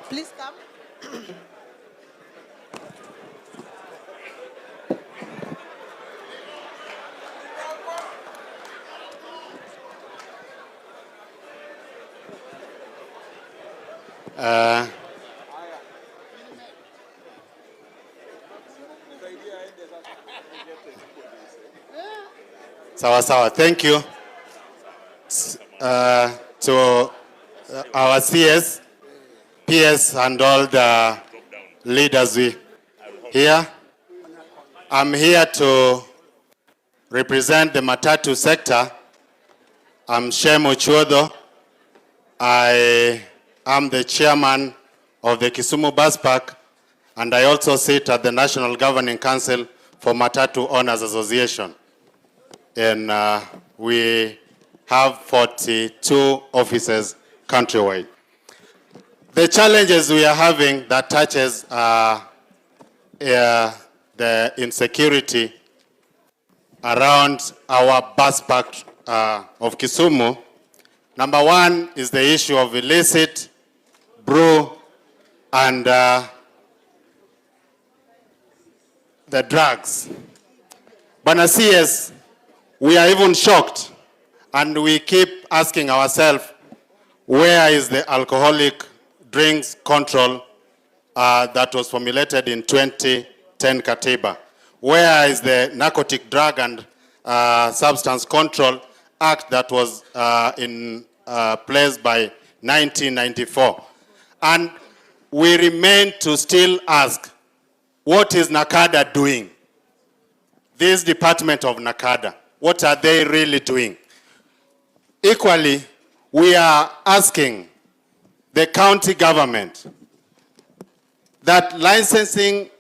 Please come. Sawa, thank you to our CS, PS, and all the leaders here. I'm here to represent the Matatu sector. I'm Shem Ochuodo. I am the chairman of the Kisumu Bus Park, and I also sit at the National Governing Council for Matatu Owners Association. And we have 42 offices countrywide. The challenges we are having that touches the insecurity around our bus park of Kisumu. Number one is the issue of illicit brew and the drugs. Bana CS, we are even shocked, and we keep asking ourselves, where is the alcoholic drinks control that was formulated in 2010 Katiba? Where is the Narcotic Drug and Substance Control Act that was in place by 1994? And we remain to still ask, what is NACADA doing? This department of NACADA, what are they really doing? Equally, we are asking the county government that licensing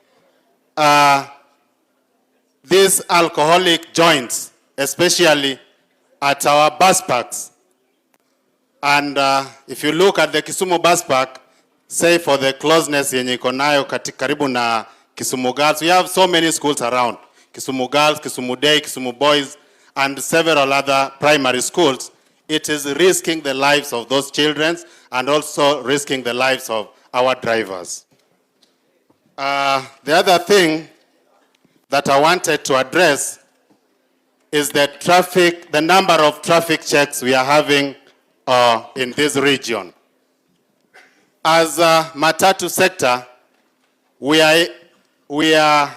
these alcoholic joints, especially at our bus parks, And if you look at the Kisumu bus park, say for the closeness yenye iko nayo karibu na Kisumu Girls, we have so many schools around. Kisumu Girls, Kisumu Day, Kisumu Boys, and several other primary schools. It is risking the lives of those children and also risking the lives of our drivers. The other thing that I wanted to address is the number of traffic checks we are having in this region. As a matatu sector, we are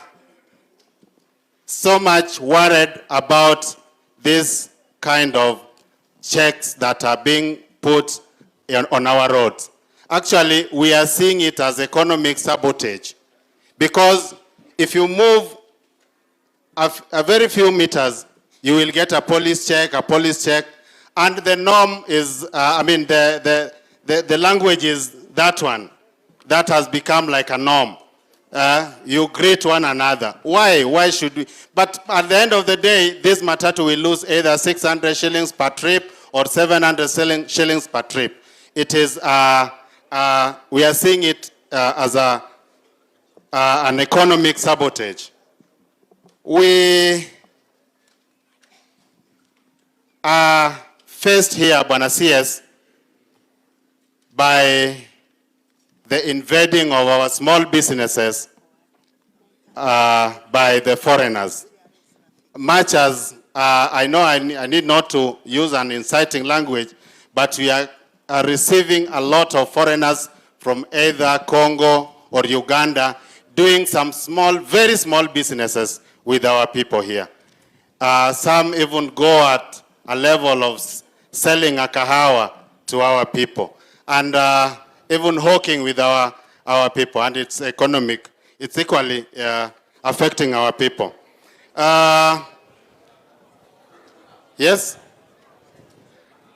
so much worried about this kind of checks that are being put on our roads. Actually, we are seeing it as economic sabotage, because if you move a very few meters, you will get a police check, and the norm is, the language is that one. That has become like a norm. You greet one another. Why? Why should we? But at the end of the day, this matatu will lose either 600 shillings per trip or 700 shillings per trip. It is, we are seeing it as an economic sabotage. We are faced here, Bwana CS, by the invading of our small businesses by the foreigners. Much as I know I need not to use an inciting language, but we are receiving a lot of foreigners from either Congo or Uganda doing some very small businesses with our people here. Some even go at a level of selling a kahawa to our people, and even hawking with our people, and it's economic. It's equally affecting our people. Yes?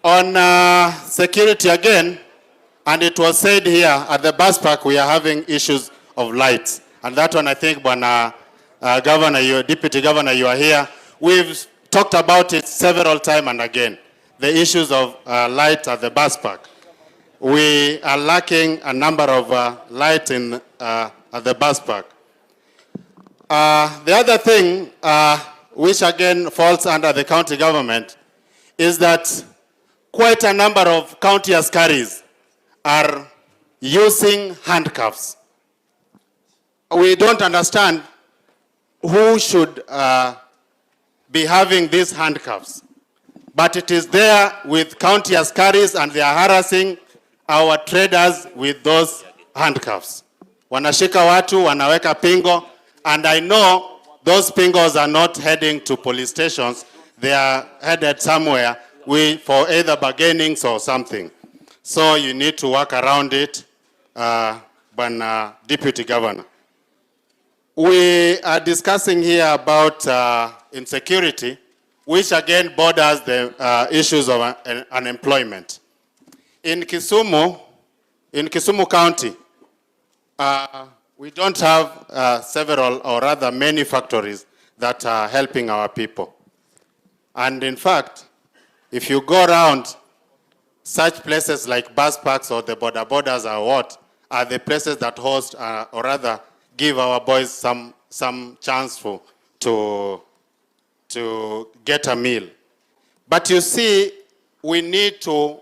On security again, and it was said here at the bus park we are having issues of lights. And that one, I think, Bwana Governor, Deputy Governor, you are here. We've talked about it several times and again, the issues of light at the bus park. We are lacking a number of lights at the bus park. The other thing, which again falls under the county government, is that quite a number of county askaris are using handcuffs. We don't understand who should be having these handcuffs, but it is there with county askaris, and they are harassing our traders with those handcuffs. Wanashika watu, wanaweka pingo, and I know those pingos are not heading to police stations. They are headed somewhere for either bargainings or something. So you need to work around it, Deputy Governor. We are discussing here about insecurity, which again borders the issues of unemployment. In Kisumu County, we don't have several, or rather many factories that are helping our people. And in fact, if you go around, such places like bus parks or the borders are the places that host, or rather give our boys some chance to get a meal. But you see, we need to,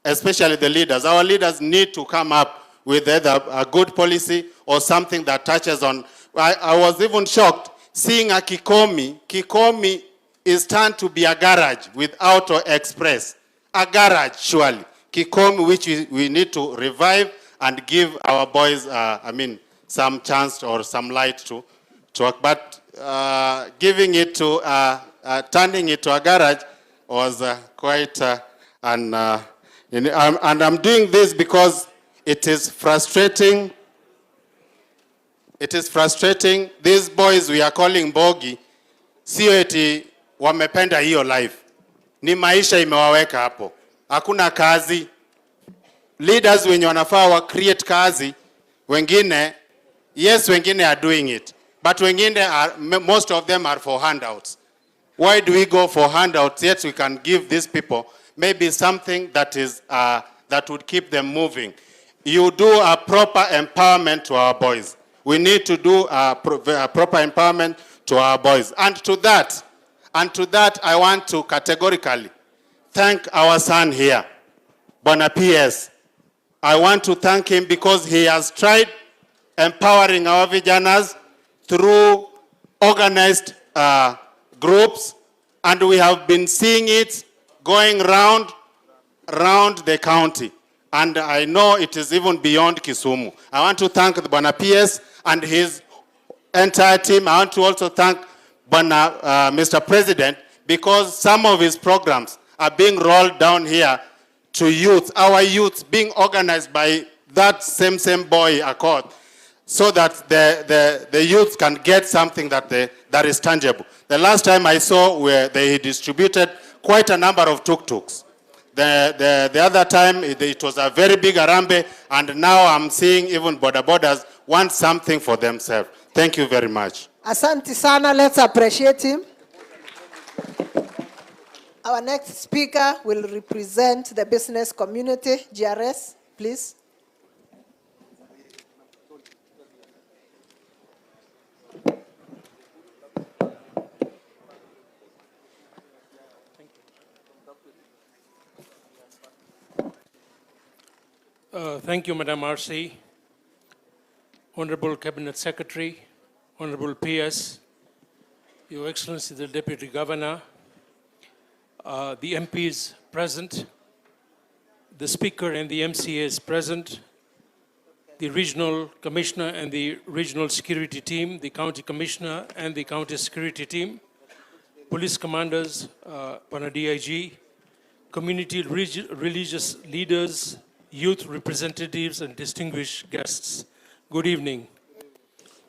especially the leaders, our leaders need to come up with either a good policy or something that touches on. I was even shocked seeing a Kikomi. Kikomi is turned to be a garage with Auto Express. A garage, surely. Kikomi, which we need to revive and give our boys, some chance or some light to work. But giving it to, turning it to a garage was quite, and I'm doing this because it is frustrating. It is frustrating. These boys we are calling bogi, sio eti wamependa hiyo life. Ni maisha imewaweka hapo. Hakuna kazi. Leaders wenye wanafaa wa create kazi, wengine, yes, wengine are doing it. But wengine most of them are for handouts. Why do we go for handouts? Yet we can give these people maybe something that is that would keep them moving. You do a proper empowerment to our boys. We need to do a proper empowerment to our boys. And to that, I want to categorically thank our son here, Bwana PS. I want to thank him because he has tried empowering our vijanas through organized groups, and we have been seeing it going round the county. And I know it is even beyond Kisumu. I want to thank the Bwana PS and his entire team. I want to also thank Mr. President, because some of his programs are being rolled down here to youth, our youth being organized by that same boy accord, so that the youth can get something that is tangible. The last time I saw where they distributed quite a number of tuk-tuks. The other time it was a very big arambe, and now I'm seeing even borders want something for themselves. Thank you very much. Asante sana, let's appreciate him. Our next speaker will represent the business community. GRS, please. Thank you, Madam RC, Honorable Cabinet Secretary, Honorable PS, Your Excellency the Deputy Governor, the MPs present, the Speaker and the MCAs present, the Regional Commissioner and the Regional Security Team, the County Commissioner and the County Security Team, Police Commanders, Pana DIG, community religious leaders, youth representatives, and distinguished guests. Good evening.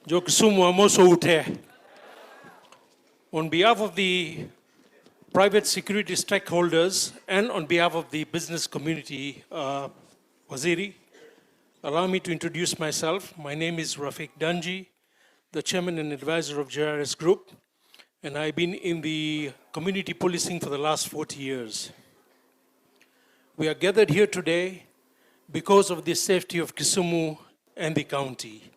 Jo Kisumu amoso ute. On behalf of the private security stakeholders and on behalf of the business community, Waziri, allow me to introduce myself. My name is Rafiq Danji, the chairman and advisor of JRS Group, and I've been in the community policing for the last 40 years. We are gathered here today because of the safety of Kisumu and the county,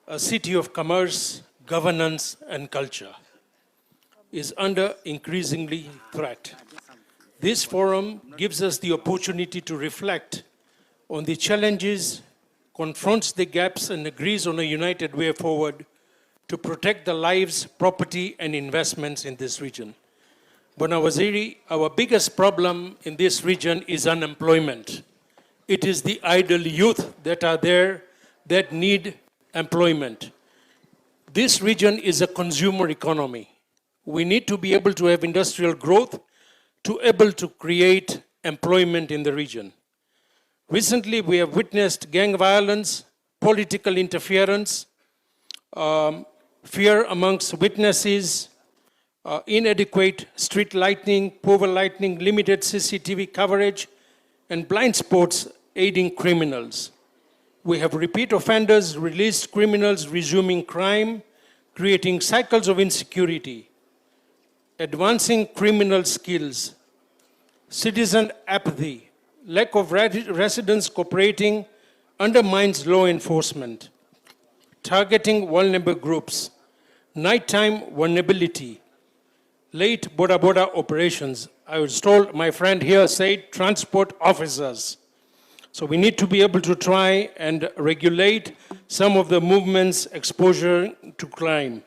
a city of commerce, governance, and culture, is under increasingly threat. This forum gives us the opportunity to reflect on the challenges, confronts the gaps, and agrees on a united way forward to protect the lives, property, and investments in this region. Bwana Waziri, our biggest problem in this region is unemployment. It is the idle youth that are there that need employment. This region is a consumer economy. We need to be able to have industrial growth to able to create employment in the region. Recently, we have witnessed gang violence, political interference, fear amongst witnesses, inadequate street lighting, poor lighting, limited CCTV coverage, and blind spots aiding criminals. We have repeat offenders, released criminals resuming crime, creating cycles of insecurity, advancing criminal skills, citizen apathy, lack of residents cooperating undermines law enforcement, targeting vulnerable groups, nighttime vulnerability, late boda operations. I was told, my friend here said, transport officers. So we need to be able to try and regulate some of the movements' exposure to crime.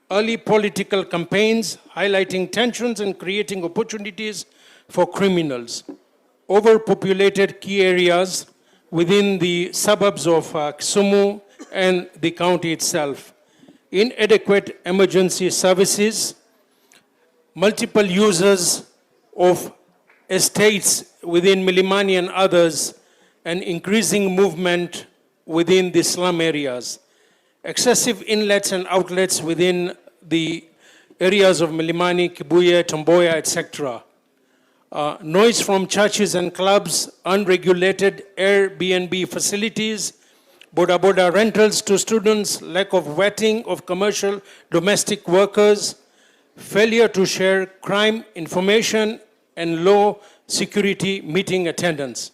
Early political campaigns highlighting tensions and creating opportunities for criminals. Overpopulated key areas within the suburbs of Kisumu and the county itself. Inadequate emergency services, multiple users of estates within Milimani and others, and increasing movement within the slum areas. Excessive inlets and outlets within the areas of Milimani, Kibuye, Tomboya, etc. Noise from churches and clubs, unregulated Airbnb facilities, boda rentals to students, lack of vetting of commercial domestic workers, failure to share crime information, and low security meeting attendance.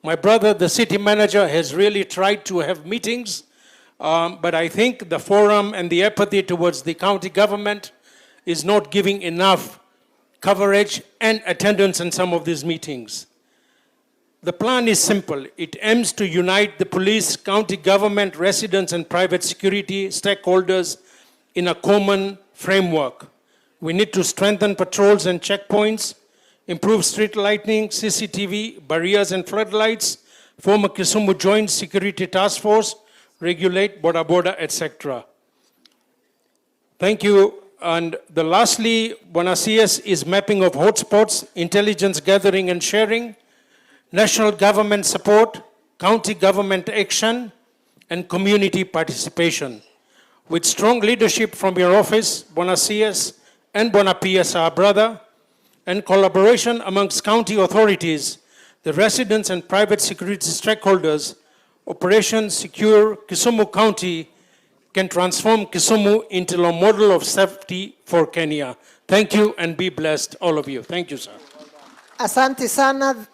My brother, the city manager, has really tried to have meetings, but I think the forum and the apathy towards the county government is not giving enough coverage and attendance in some of these meetings. The plan is simple. It aims to unite the police, county government, residents, and private security stakeholders in a common framework. We need to strengthen patrols and checkpoints, improve street lighting, CCTV, barriers and floodlights, form a Kisumu Joint Security Task Force, regulate border, etc. Thank you. And the lastly, CS is mapping of hotspots, intelligence gathering and sharing, national government support, county government action, and community participation. With strong leadership from your office, CS and PS, our brother, and collaboration amongst county authorities, the residents and private security stakeholders, Operation Secure Kisumu County can transform Kisumu into a model of safety for Kenya. Thank you and be blessed, all of you. Thank you, sir. Asante sana.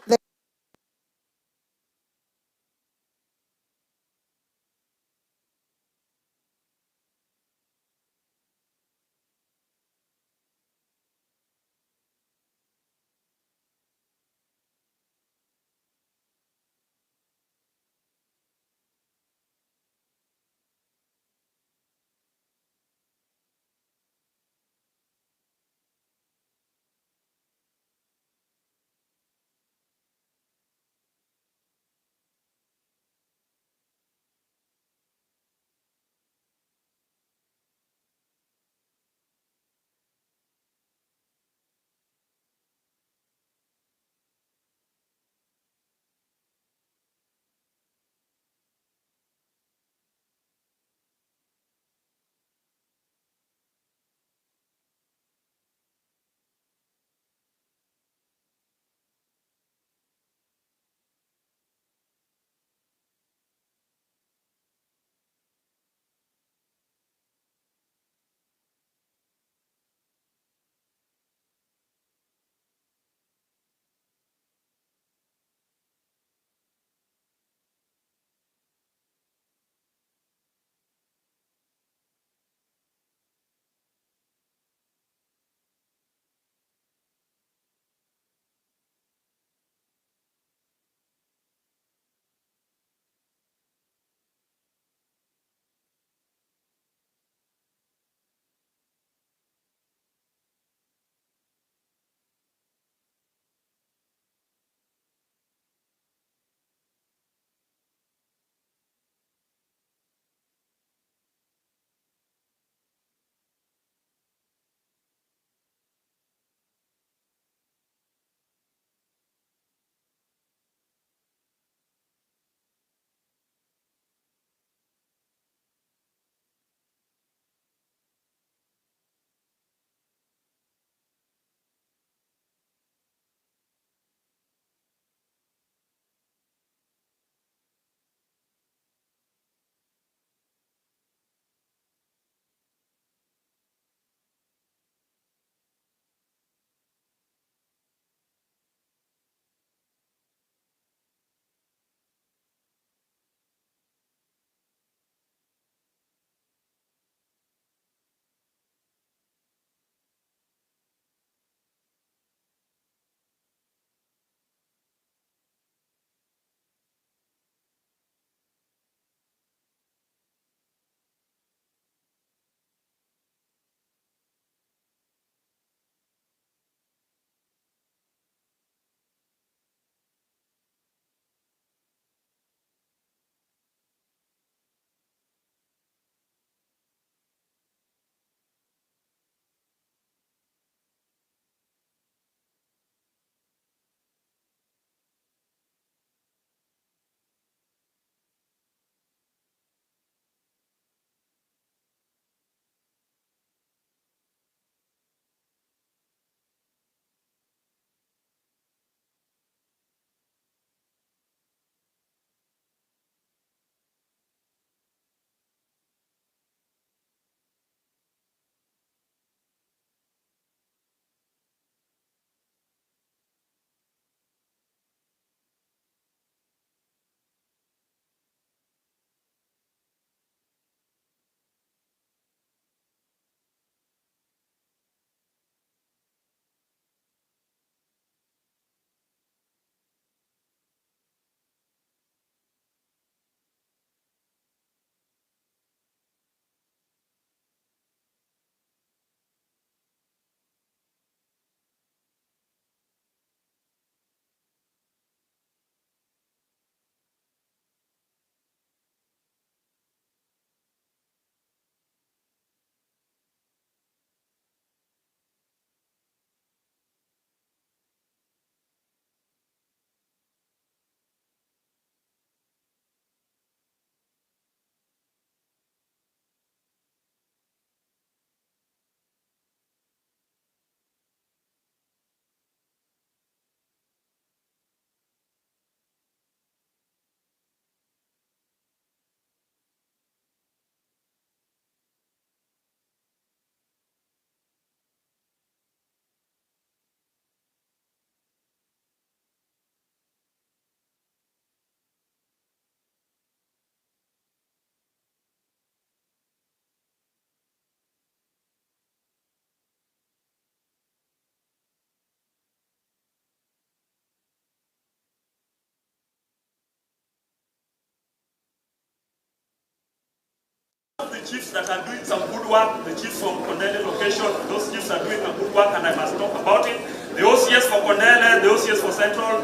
chiefs that are doing some good work, the chiefs from Kondele location, those chiefs are doing a good work and I must talk about it. The OCS for Kondele, the OCS for Central,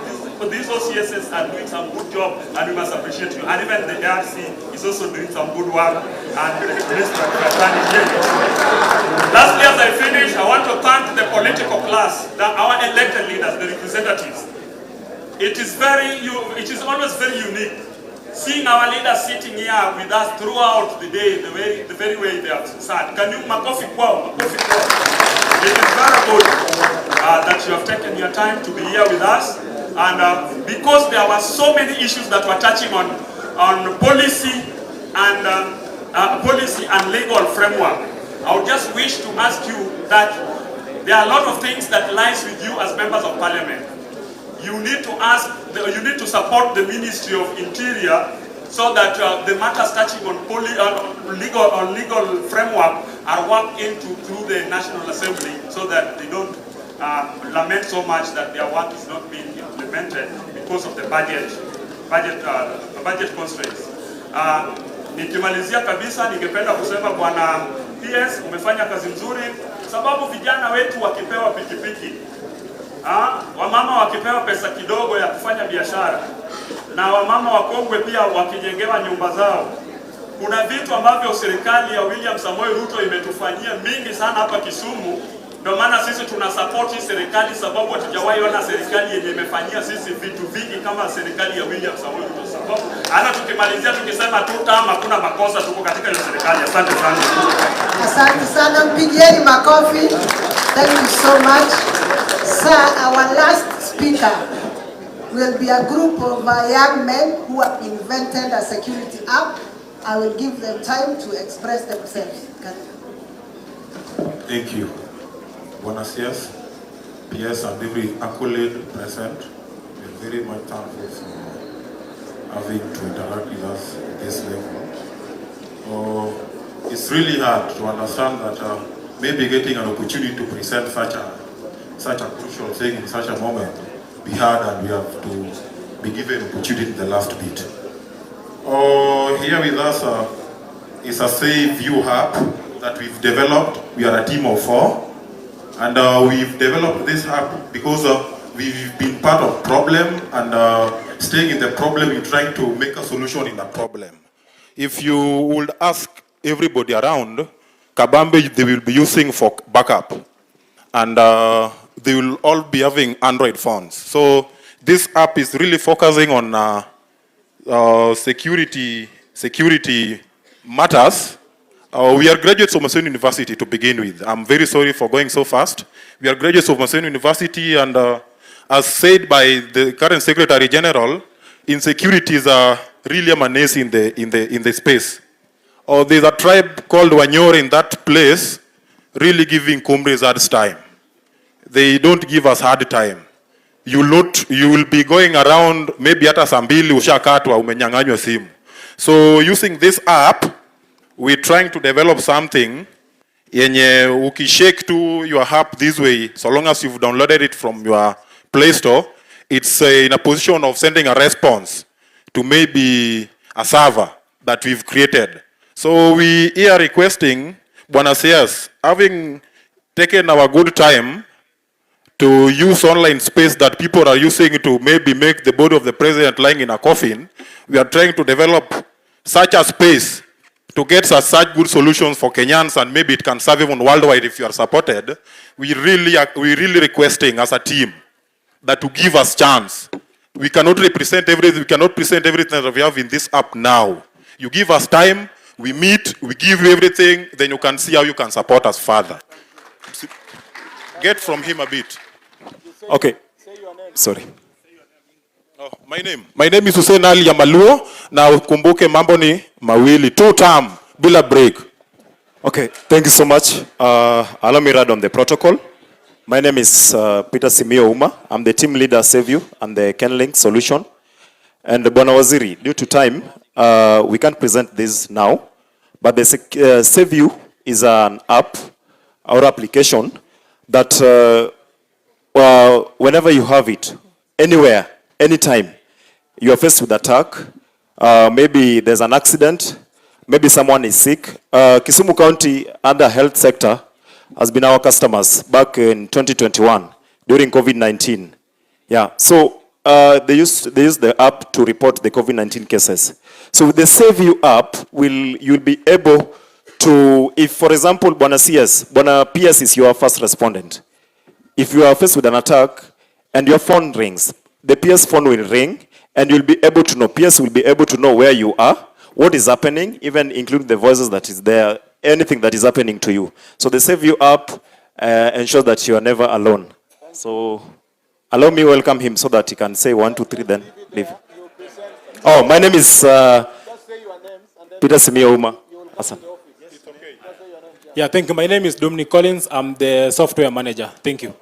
these OCSs are doing some good job and we must appreciate you. And even the ARC is also doing some good work and the police Lastly, as I finish, I want to thank the political class, our elected leaders, the representatives. It is always very unique seeing our leaders sitting here with us throughout the day, the very way they have sat. Can you makofi kwao? Makofi kwao. It is very good that you have taken your time to be here with us, and because there were so many issues that were touching on policy and legal framework. I would just wish to ask you that there are a lot of things that lies with you as members of parliament. You need to support the Ministry of Interior so that the matters touching on legal framework are worked into through the National Assembly so that they don't lament so much that their work is not being implemented because of the budget constraints. Nikimalizia kabisa, ningependa kusema Bwana PS, umefanya kazi nzuri, sababu vijana wetu wakipewa pikipiki, wamama wakipewa pesa kidogo ya kufanya biashara, na wamama wakongwe pia wakijengewa nyumba zao. Kuna vitu ambavyo serikali ya William Samoei Ruto imetufanyia mingi sana hapa Kisumu. Ndio maana sisi tuna support hii serikali, sababu hatujawahi ona serikali yenye imefanyia sisi vitu vingi kama serikali ya William Samoei Ruto. Sababu hata tukimalizia tukisema tu tama hakuna makosa, tuko katika hiyo serikali. Asante sana. Asante sana, mpigieni makofi. Thank you so much. Sir, our last speaker will be a group of young men who have invented a security app. I will give them time to express themselves. Thank you. Buenos dias, PS and every accolade present. We are very much thankful for having to interact with us at this level. It's really hard to understand that maybe getting an opportunity to present such a crucial thing in such a moment be hard, and we have to be given opportunity in the last bit. Here with us is a Save View app that we've developed. We are a team of 4. And we've developed this app because we've been part of problem, and staying in the problem, we're trying to make a solution in the problem. If you would ask everybody around, Kabambe they will be using for backup, and they will all be having Android phones. So this app is really focusing on security matters. We are graduates of Maseno University to begin with. I'm very sorry for going so fast. We are graduates of Maseno University, and as said by the current Secretary General, insecurity is really a menace in the space. There's a tribe called Manyora in that place, really giving comrades hard time. They don't give us hard time. You will be going around, maybe hata saa mbili ushakatwa umenyang'anywa simu. So using this app, we're trying to develop something yenye ukishake to your app this way, so long as you've downloaded it from your Play Store, it's in a position of sending a response to maybe a server that we've created. So we are requesting, Bwana CS, having taken our good time to use online space that people are using to maybe make the body of the president lying in a coffin, we are trying to develop such a space to get such good solutions for Kenyans, and maybe it can serve even worldwide if you are supported. We really requesting as a team that to give us chance. We cannot present everything that we have in this app now. You give us time, we meet, we give you everything, then you can see how you can support us further. Get from him a bit. Okay. Sorry. My name is Hussein Ali Yamaluo. Na ukumbuke mambo ni mawili, 2 term bila break. Okay, thank you so much. Allow me read on the protocol. My name is Peter Simio Uma. I'm the team leader Save You and the KenLink solution. And Bwana Waziri, due to time, we can't present this now. But the Save You is an app or application that whenever you have it, anywhere, anytime, you are faced with attack. Maybe there's an accident, maybe someone is sick. Kisumu County under health sector has been our customers back in 2021 during COVID-19. Yeah, so they use the app to report the COVID-19 cases. So with the Save You app, you'll be able to, if for example, Bwana PS is your first respondent. If you are faced with an attack and your phone rings, the PS phone will ring and you'll be able to know, PS will be able to know where you are, what is happening, even including the voices that is there, anything that is happening to you. So the Save You app ensures that you are never alone. So allow me welcome him so that he can say 1, 2, 3, then leave. Oh, my name is Peter Simio Uma. Yeah, thank you. My name is Dominic Collins. I'm the software manager. Thank you.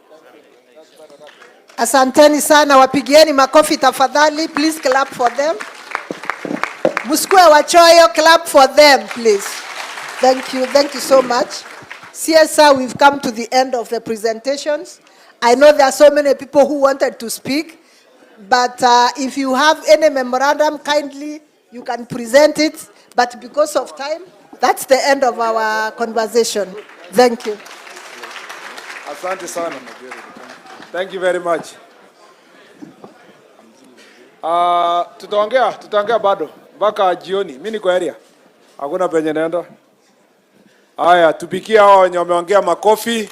Asanteni sana, wapigieni makofi tafadhali. Please clap for them. Muskue wachoyo, clap for them, please. Thank you so much. CSR, we've come to the end of the presentations. I know there are so many people who wanted to speak, but if you have any memorandum, kindly, you can present it. But because of time, that's the end of our conversation. Thank you. Asante sana. Thank you very much. Tutaongea bado mpaka jioni. Mimi niko area. Hakuna penye naenda. Haya, tupikie hao wenye wameongea makofi.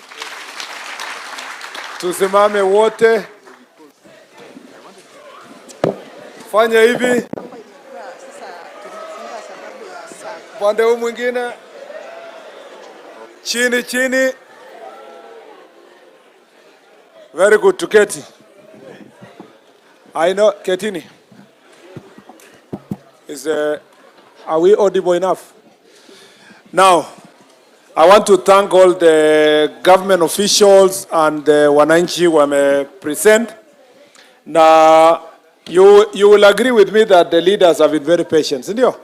Tusimame wote. Fanya hivi. Pande huu mwingine. Chini. Very good, tuketi. I know, ketini. Are we audible enough? Now, I want to thank all the government officials and the wananchi wame present. Now, you will agree with me that the leaders have been very patient, sindio?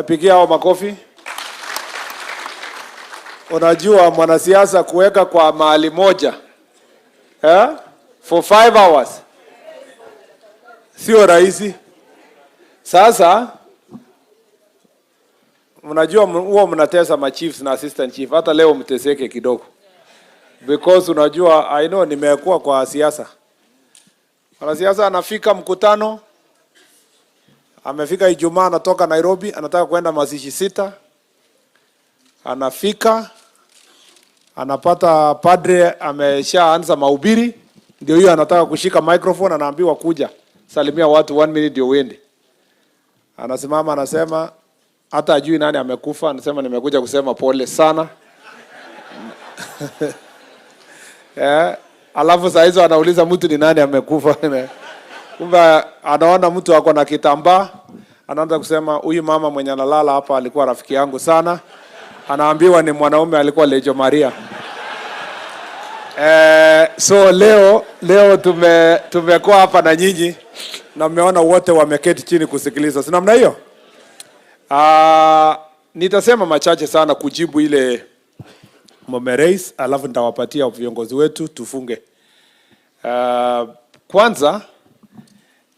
Pigia hao makofi. Unajua mwanasiasa kuweka kwa mahali moja for 5 hours sio rahisi. Sasa unajua huwa mnatesa ma chiefs na assistant chief, hata leo mteseke kidogo, because unajua I know nimekuwa kwa siasa. Mwanasiasa anafika mkutano, amefika Ijumaa, anatoka Nairobi, anataka kwenda mazishi 6. Anafika, anapata padre ameshaanza mahubiri, ndio hiyo anataka kushika microphone, anaambiwa kuja salimia watu 1 minute ndio uende. Anasimama anasema hata ajui nani amekufa, anasema nimekuja kusema pole sana. Alafu saa hizo anauliza mtu ni nani amekufa. Kumbe anaona mtu ako na kitambaa, anaanza kusema huyu mama mwenye analala hapa alikuwa rafiki yangu sana. Anaambiwa ni mwanaume alikuwa Lejo Maria. So leo tumekuwa hapa na nyinyi na mmeona wote wameketi chini kusikiliza. Si namna hiyo? Nitasema machache sana kujibu ile mmerais, alafu nitawapatia viongozi wetu tufunge. Kwanza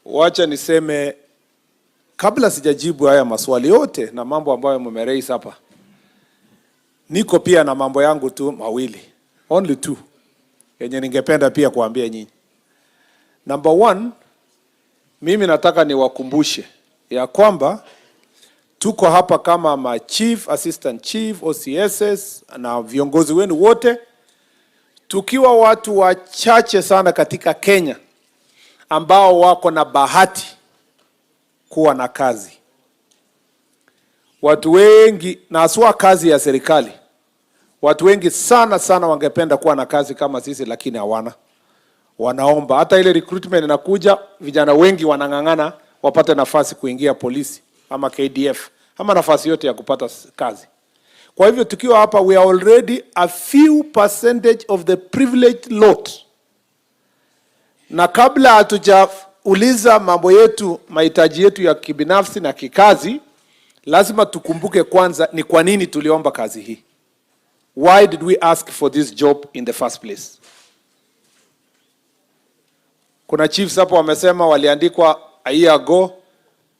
wacha niseme kabla sijajibu haya maswali yote na mambo ambayo mmerais hapa, niko pia na mambo yangu tu mawili, only 2, yenye ningependa pia kuambia nyinyi. Number 1, mimi nataka niwakumbushe ya kwamba tuko hapa kama ma chief, assistant chief, OCSs na viongozi wenu wote, tukiwa watu wachache sana katika Kenya ambao wako na bahati kuwa na kazi. Watu wengi, na haswa kazi ya serikali, watu wengi sana wangependa kuwa na kazi kama sisi, lakini hawana. Wanaomba. Hata ile recruitment inakuja, vijana wengi wanang'ang'ana wapate nafasi kuingia polisi ama KDF ama nafasi yote ya kupata kazi. Kwa hivyo tukiwa hapa, we are already a few percentage of the privileged lot. Na kabla hatujauliza mambo yetu, mahitaji yetu ya kibinafsi na kikazi, lazima tukumbuke kwanza ni kwa nini tuliomba kazi hii. Why did we ask for this job in the first place? Kuna chiefs hapo wamesema waliandikwa a year ago,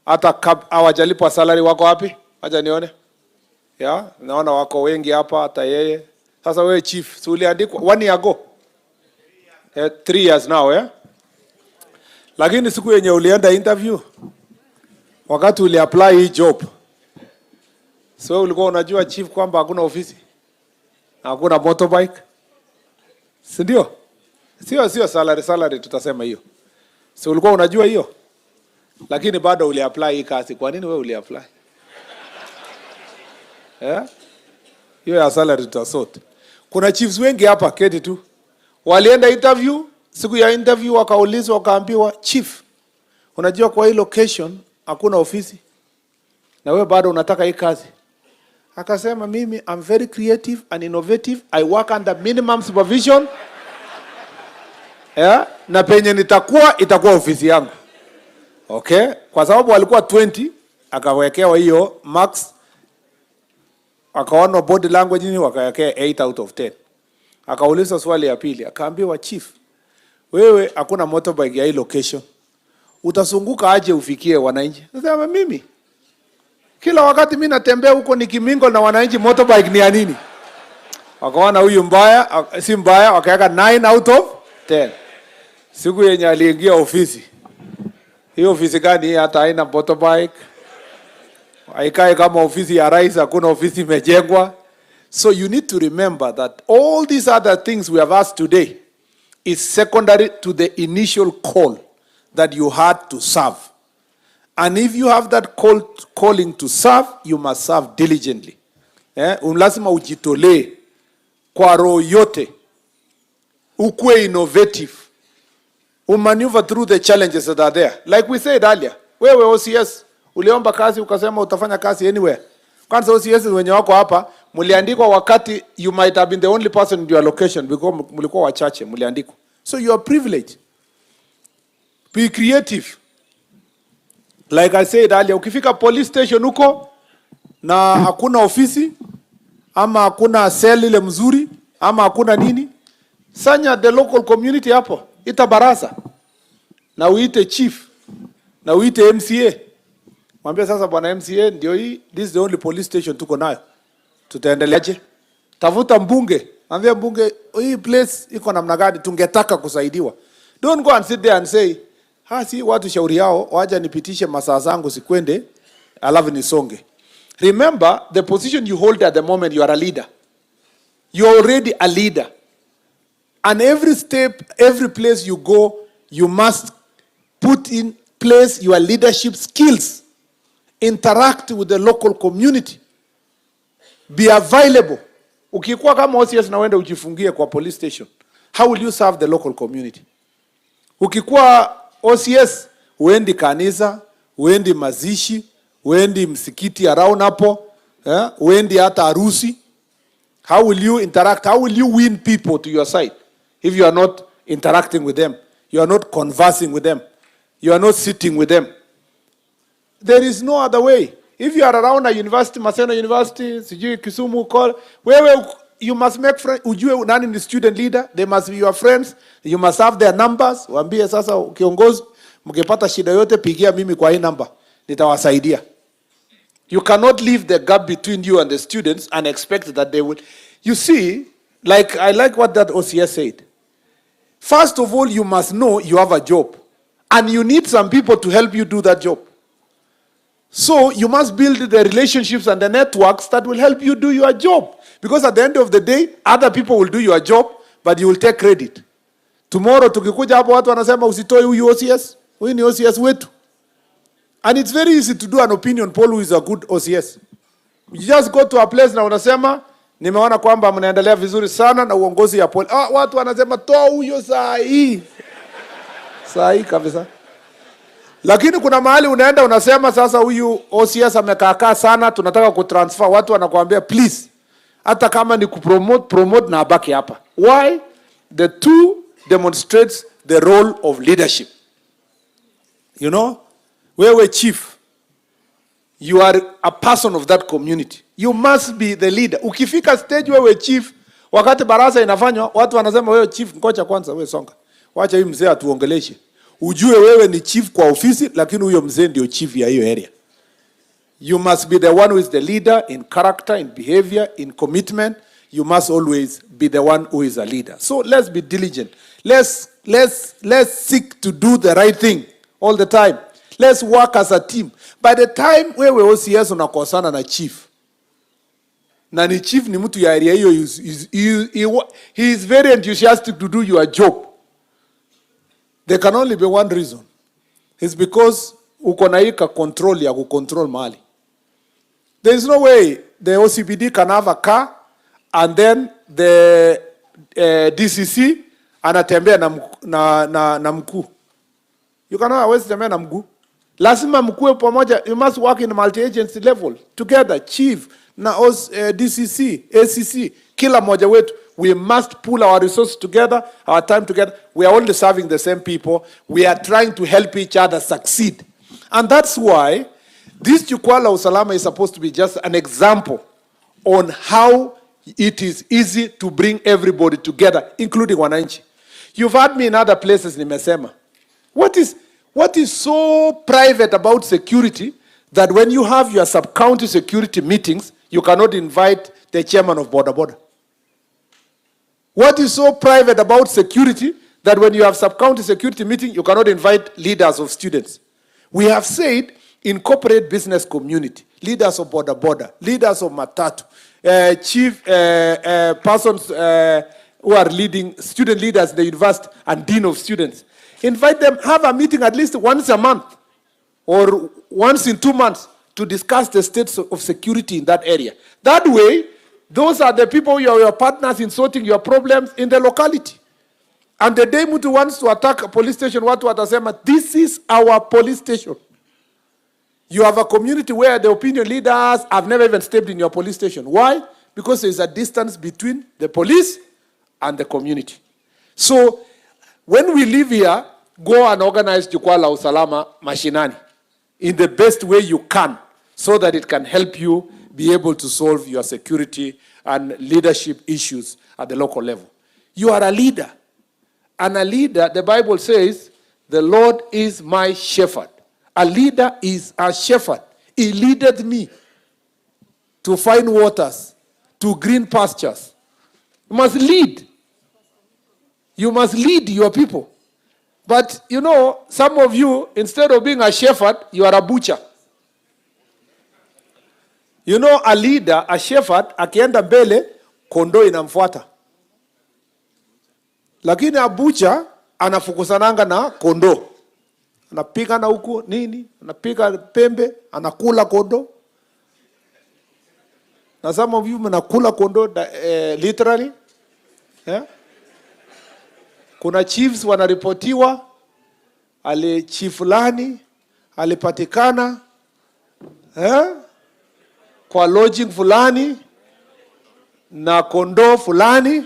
hata hawajalipwa salary. Wako wapi? Acha nione. Yeah, naona wako wengi hapa hata yeye. Sasa wewe chief, si uliandikwa 1 year ago? 3 years now, eh? Lakini siku yenye ulienda interview, wakati uliapply hii job, so ulikuwa unajua chief kwamba hakuna ofisi? Hakuna motorbike? Si ndio? Sio salary tutasema hiyo. So ulikuwa unajua hiyo? Lakini bado uliapply hii kazi. Kwa nini wewe uliapply? Hiyo ya salary tutasort. Kuna chiefs wengi hapa keti tu. Walienda interview, siku ya interview wakaulizwa wakaambiwa, chief, unajua kwa hii location hakuna ofisi na wewe bado unataka hii kazi. Akasema mimi I'm very creative and innovative. I work under minimum supervision. Na penye itakuwa ofisi yangu. Okay? Kwa sababu walikuwa 20, akawekewa hiyo max. Akaona body language ni wakawekea 8 out of 10. Akauliza swali ya pili, akaambiwa chief, wewe hakuna motorbike ya hii location. Utazunguka aje ufikie wananchi? Nasema mimi kila wakati mimi natembea huko nikimingo na wananchi, motorbike ni ya nini? Wakaona huyu mbaya, si mbaya, wakaweka 9 out of 10. Siku yenye aliingia ofisi, hiyo ofisi gani hata haina motorbike? Haikae kama ofisi ya rais, hakuna ofisi imejengwa. So you need to remember that all these other things we have asked today is secondary to the initial call that you had to serve. And if you have that calling to serve, you must serve diligently. Lazima ujitolee kwa roho yote. Ukue innovative. Maneuver through the challenges that are there. Like we said earlier, wewe OCS, uliomba kazi ukasema utafanya kazi anywhere. Kwanza OCS wenye wako hapa, muliandikwa wakati you might have been the only person in your location because mulikuwa wachache, muliandikwa. So you are privileged. Be creative. Like I said earlier, ukifika police station huko na hakuna ofisi ama hakuna cell ile mzuri ama hakuna nini, sanya the local community hapo, ita baraza na uite chief na uite MCA. Mwambie sasa bwana MCA, ndio hii, this is the only police station tuko nayo. Tutaendeleaje? Tafuta mbunge. Mwambie mbunge, hii place iko namna gani tungetaka kusaidiwa. Don't go and sit there and say, si watu shauri yao, waja nipitishe masaa zangu sikwende, alafu nisonge. Remember, the position you hold at the moment, you are a leader. You are already a leader. And every step, every place you go, you must put in place your leadership skills. Interact with the local community. Be available. Ukikuwa kama OCS na wende ujifungie kwa police station, how will you serve the local community? Ukikuwa OCS, uendi kanisa, uendi mazishi, uendi msikiti around hapo, uendi hata harusi. How will you interact? How will you win people to your side if you are not interacting with them? You are not conversing with them. You are not sitting with them. There is no other way. If you are around a university, Maseno University, sijui Kisumu, you must make friends. Ujue nani ni student leader, they must be your friends. You must have their numbers. Waambie sasa kiongozi, mkipata shida yote pigia mimi kwa hii number, nitawasaidia. You cannot leave the gap between you and the students and expect that they will. You see, I like what that OCS said. First of all, you must know you have a job. And you need some people to help you do that job. So you must build the relationships and the networks that will help you do your job. Because at the end of the day, other people will do your job, but you will take credit. Tomorrow, tukikuja hapo watu wanasema usitoe huyu OCS. Huyu ni OCS wetu. And it's very easy to do an opinion poll who is a good OCS. You just go to a place na unasema, nimeona kwamba mnaendelea vizuri sana na uongozi ya poll. Watu wanasema toa huyo saa hii. Saa hii kabisa. Lakini kuna mahali unaenda unasema sasa huyu OCS amekaakaa sana, tunataka kutransfer. Watu wanakuambia please, hata kama ni kupromote na abaki hapa. Why? The two demonstrates the role of leadership. You know, wewe chief, you are a person of that community. You must be the leader. Ukifika stage wewe chief, wakati baraza inafanywa, watu wanasema wewe chief, ngoja kwanza wewe songa. Wacha hii mzee atuongeleshe. Ujue wewe ni chief kwa ofisi, lakini huyo mzee ndio chief ya hiyo area. You must be the one who is the leader in character, in behavior, in commitment. You must always be the one who is a leader. So let's be diligent. Let's seek to do the right thing all the time. Let's work as a team. By the time wewe OCS unakosana na chief, na ni chief ni mtu ya area hiyo, he is very enthusiastic to do your job. There can only be one reason. It's because uko na hika control ya kucontrol mali. There is no way the OCPD can have a car and then the DCC anatembea na mkuu. You cannot always tembea na mkuu. Lazima mkuu pamoja. You must work in multi-agency level together. Chief na DCC, ACC, kila moja wetu. We must pull our resources together, our time together. We are only serving the same people. We are trying to help each other succeed. And that's why this Jukwaa la Usalama is supposed to be just an example on how it is easy to bring everybody together, including wananchi. You've heard me in other places, nimesema. What is so private about security that when you have your sub-county security meetings, you cannot invite the chairman of Boda Boda? What is so private about security that when you have sub-county security meeting, you cannot invite leaders of students? We have said incorporate business community, leaders of Boda Boda, leaders of Matatu, chief persons who are leading student leaders in the university and dean of students. Invite them, have a meeting at least once a month or once in 2 months to discuss the state of security in that area. That way, those are the people you are your partners in sorting your problems in the locality. And the day mtu wants to attack a police station, watu watasema, this is our police station. You have a community where the opinion leaders have never even stepped in your police station. Why? Because there is a distance between the police and the community. So, when we live here, go and organize Jukwaa la Usalama mashinani in the best way you can so that it can help you be able to solve your security and leadership issues at the local level. You are a leader. And a leader, the Bible says, the Lord is my shepherd. A leader is a shepherd. He leadeth me to fine waters, to green pastures. You must lead. You must lead your people. But, you know, some of you, instead of being a shepherd, you are a butcher. You know, a leader, a shepherd, akienda mbele, kondoo inamfuata. Lakini a butcher, anafukusananga na kondoo. Anapiga na huku, nini, anapiga pembe, anakula kondoo. Na some of you mnakula kondoo literally. Yeah? Kuna chiefs wanaripotiwa, chief fulani alipatikana kwa lodging fulani na kondoo fulani,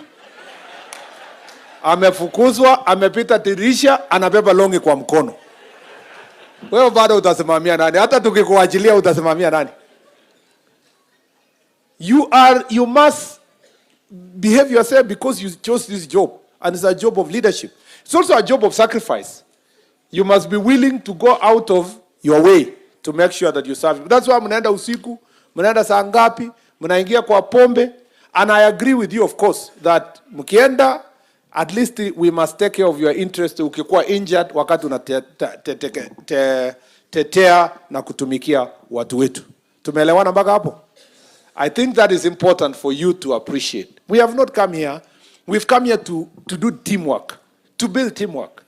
amefukuzwa, amepita dirisha, anabeba longi kwa mkono. Wewe bado utasimamia nani? Hata tukikuachilia utasimamia nani? You must behave yourself because you chose this job. And it's a job of leadership. It's also a job of sacrifice. You must be willing to go out of your way to make sure that you serve. That's why mnaenda usiku, mnaenda saa ngapi, mnaingia kwa pombe. And I agree with you, of course, that mkienda, at least we must take care of your interest. Ukikuwa injured, wakati unatetea na kutumikia watu wetu. Tumeelewana mpaka hapo? I think that is important for you to appreciate. We have not come here. We've come here to do teamwork, to build teamwork.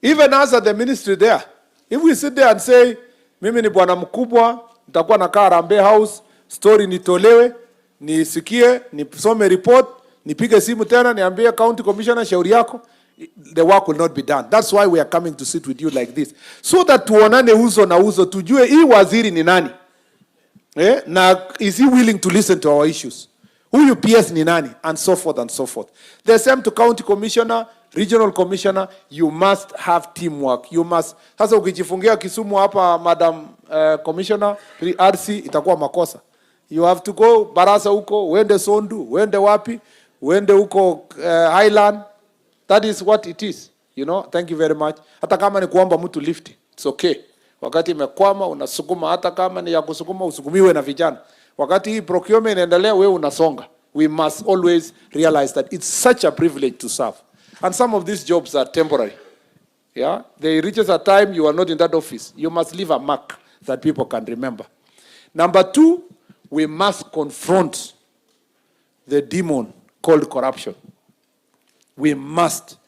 Even us at the ministry there, if we sit there and say, mimi ni bwana mkubwa, nitakuwa nakaa Harambee House, story nitolewe, nisikie, nisome report, nipige simu tena, niambie county commissioner shauri yako, the work will not be done. That's why we are coming to sit with you like this. So that tuonane uso na uso, tujue hii waziri ni nani. Na is he willing to listen to our issues? Huyu PS ni nani? And so forth and so forth. The same to county commissioner, regional commissioner, you must have teamwork. You must. Sasa ukijifungia Kisumu hapa, Madam Commissioner, RC, itakuwa makosa. You have to go Barasa huko, uende Sondu, uende wapi, uende huko Highland. That is what it is. You know, thank you very much. Hata kama ni kuomba mtu lift, it's okay. Wakati imekwama unasukuma, hata kama ni ya kusukuma usukumiwe na vijana. Wakati hii procurement inaendelea, wewe unasonga. We must always realize that it's such a privilege to serve. And some of these jobs are temporary. Yeah, there reaches a time you are not in that office. You must leave a mark that people can remember. Number 2, we must confront the demon called corruption. We must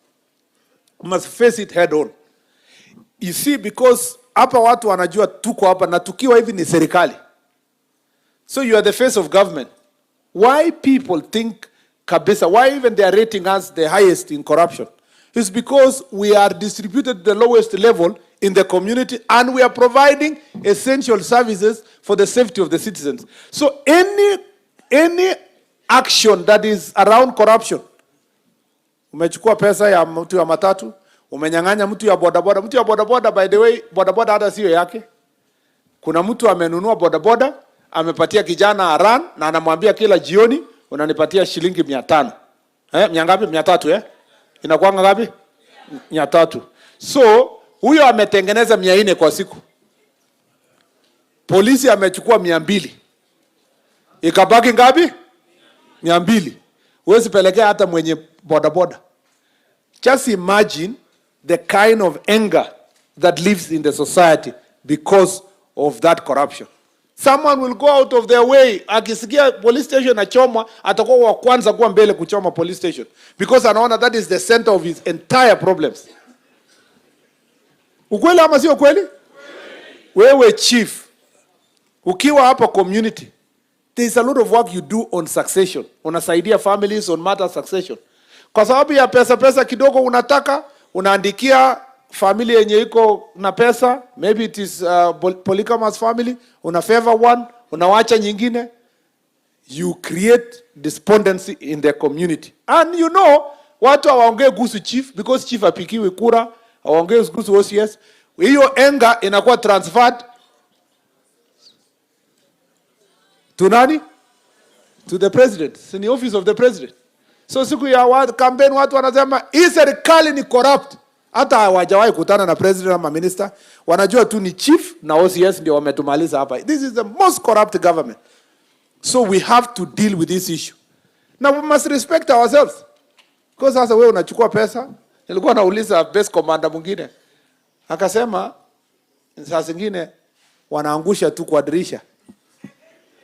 face it head on. You see, because hapa watu wanajua tuko hapa na tukiwa hivi ni serikali. So you are the face of government. Why people think kabisa, why even they are rating us the highest in corruption? It's because we are distributed the lowest level in the community and we are providing essential services for the safety of the citizens. So any action that is around corruption, umechukua pesa ya mtu ya matatu, umenyang'anya mtu ya bodaboda. Mtu ya bodaboda, by the way, bodaboda hata sio yake. Kuna mtu amenunua bodaboda, amepatia kijana run na anamwambia kila jioni unanipatia shilingi 500. Miangapi? 300 Inakuwa ngapi? 300. So huyo ametengeneza 400 kwa siku. Polisi amechukua 200. Ikabaki ngapi? 200. Huwezi pelekea hata mwenye bodaboda. Just imagine the kind of anger that lives in the society because of that corruption. Someone will go out of their way. Akisikia police station achomwa, atakuwa wa kwanza kuwa mbele kuchoma police station. Because anaona that is the center of his entire problems. Ukweli ama sio kweli? Wewe chief, ukiwa hapa community, there is a lot of work you do on succession. Unasaidia families on matter succession. Kwa sababu ya pesa kidogo unataka, unaandikia family yenye iko na pesa, maybe it is polygamous family, una favor one, unawacha nyingine. You create despondency in the community. And you know, watu hawaongee kuhusu chief because chief apikiwi kura, hawaongee kuhusu OCS. Hiyo anger inakuwa transferred to nani? To the president. It's in the office of the president. So siku ya campaign watu wanasema hii serikali ni corrupt. Hata hawajawahi kutana na president ama minister, wanajua tu ni chief na OCS ndio wametumaliza hapa. This is the most corrupt government. So we have to deal with this issue. Now we must respect ourselves. Because sasa wewe unachukua pesa, nilikuwa nauliza base commander mwingine. Akasema saa zingine wanaangusha tu kwa dirisha.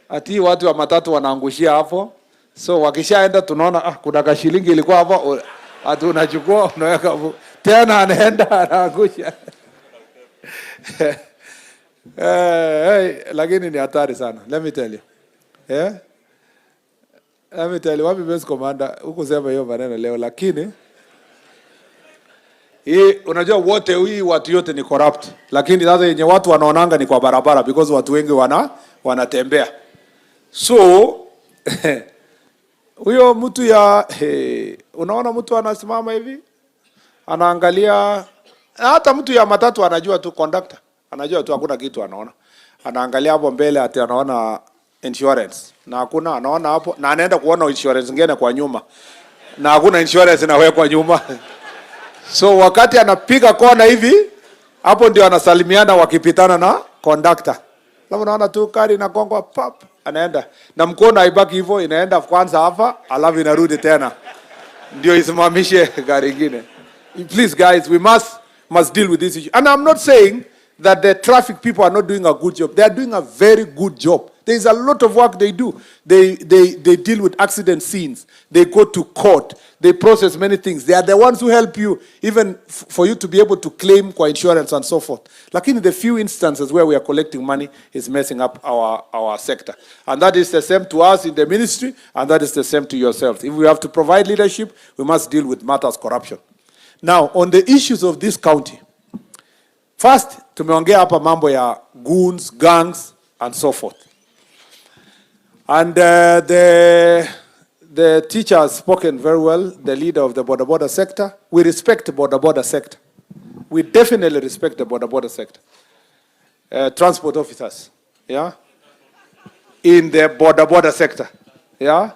Ati watu wa matatu wanaangushia hapo. So wakishaenda tunaona kuna kashilingi ilikuwa hapo, ati unachukua unaweka tena anaenda anaangusha. Lakini ni hatari sana. Let me tell you. Yeah? Let me tell you, wapi base commander, hukusema hiyo maneno leo, lakini hii unajua wote hii watu yote ni corrupt. Lakini sasa yenye watu wanaonanga ni kwa barabara because watu wengi wanatembea. So huyo mtu ya unaona mtu anasimama hivi anaangalia, hata mtu ya matatu anajua tu conductor, anajua tu hakuna kitu anaona. Anaangalia hapo mbele ati anaona insurance. Na hakuna, anaona hapo na anaenda kuona insurance nyingine kwa nyuma. Na hakuna insurance inawekwa nyuma. So wakati anapiga kona hivi, hapo ndio anasalimiana wakipitana na conductor. Labda unaona tu kari inagongwa pap, anaenda. Na mkono haibaki hivyo, inaenda kwanza hapa, alafu inarudi tena. Ndio isimamishe gari nyingine. Please guys, we must deal with this issue. And I'm not saying that the traffic people are not doing a good job. They are doing a very good job. There is a lot of work they do. They deal with accident scenes. They go to court. They process many things. They are the ones who help you, even for you to be able to claim for insurance and so forth. Like in the few instances where we are collecting money is messing up our sector. And that is the same to us in the ministry, and that is the same to yourselves. If we have to provide leadership, we must deal with matters corruption. Now, on the issues of this county, first, tumeongea hapa mambo ya goons, gangs, and so forth. And the teacher has spoken very well, the leader of the border sector. We respect the border sector. We definitely respect the border sector. Transport officers, yeah, in the border sector, yeah.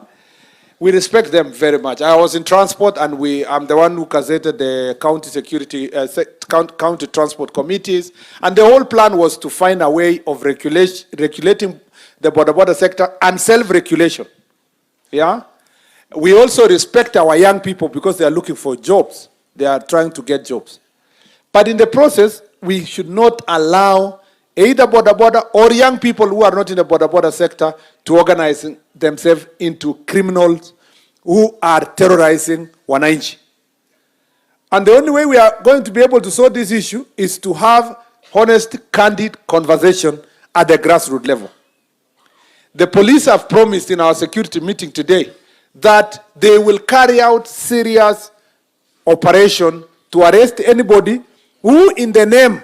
We respect them very much. I was in transport, and I'm the one who gazetted the county security, county transport committees, and the whole plan was to find a way of regulating the border sector and self-regulation. Yeah? We also respect our young people because they are looking for jobs. They are trying to get jobs. But in the process, we should not allow either border or young people who are not in the border sector to organize themselves into criminals who are terrorizing wananchi. And the only way we are going to be able to solve this issue is to have honest, candid conversation at the grassroots level. The police have promised in our security meeting today that they will carry out serious operation to arrest anybody who, in the name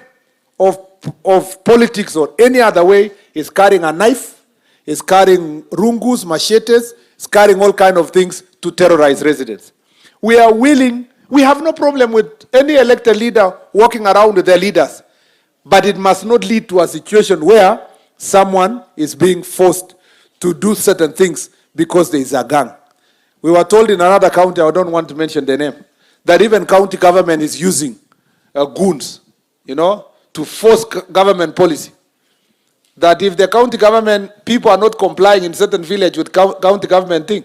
of politics or any other way, is carrying a knife, is carrying rungus, machetes, is carrying all kinds of things to terrorize residents. We are willing, we have no problem with any elected leader walking around with their leaders, but it must not lead to a situation where someone is being forced to do certain things because there is a gang. We were told in another county, I don't want to mention the name, that even county government is using goons, to force government policy. That if the county government people are not complying in certain village with county government thing,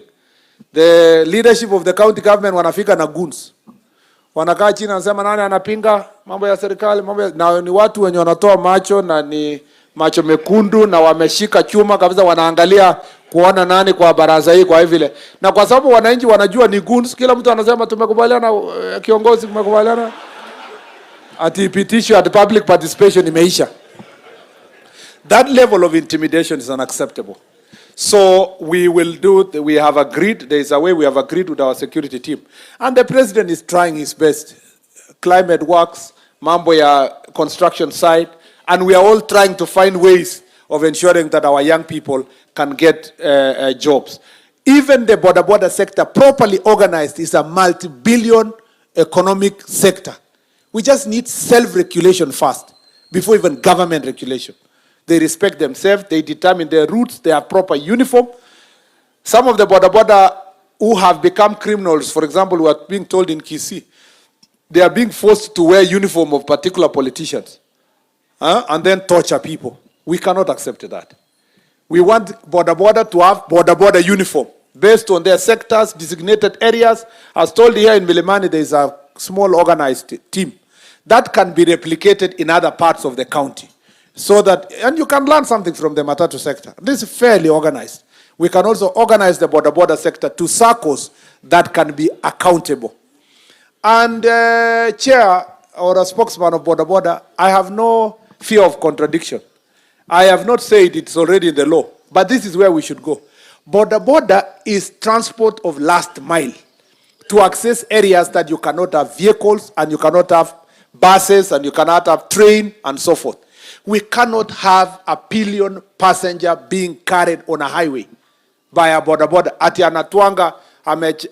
the leadership of the county government wanafika na goons. Wanakaa chini wanasema nani anapinga mambo ya serikali, na ni watu wenye wanatoa macho na ni macho mekundu na wameshika chuma kabisa, wanaangalia kuona nani kwa baraza hii kwa vile. Na kwa sababu wananchi wanajua ni goons, kila mtu anasema tumekubaliana, kiongozi tumekubaliana, atipitishwe at public participation imeisha. That level of intimidation is unacceptable. So we have agreed, there is a way we have agreed with our security team. And the president is trying his best. Climate works, mambo ya construction site, and we are all trying to find ways of ensuring that our young people can get jobs. Even the border sector, properly organized, is a multi-billion economic sector. We just need self-regulation first, before even government regulation. They respect themselves, they determine their routes, they have proper uniform. Some of the border who have become criminals, for example, who are being told in Kisumu, they are being forced to wear uniform of particular politicians and then torture people. We cannot accept that. We want border to have border uniform based on their sectors, designated areas. As told here in Milimani, there is a small organized team that can be replicated in other parts of the county. So that, and you can learn something from the Matatu sector. This is fairly organized. We can also organize the border sector to circles that can be accountable. And chair or a spokesman of border, I have no fear of contradiction. I have not said it's already in the law, but this is where we should go. Border is transport of last mile to access areas that you cannot have vehicles and you cannot have buses and you cannot have train and so forth. We cannot have a pillion passenger being carried on a highway by a border. Ati anatuanga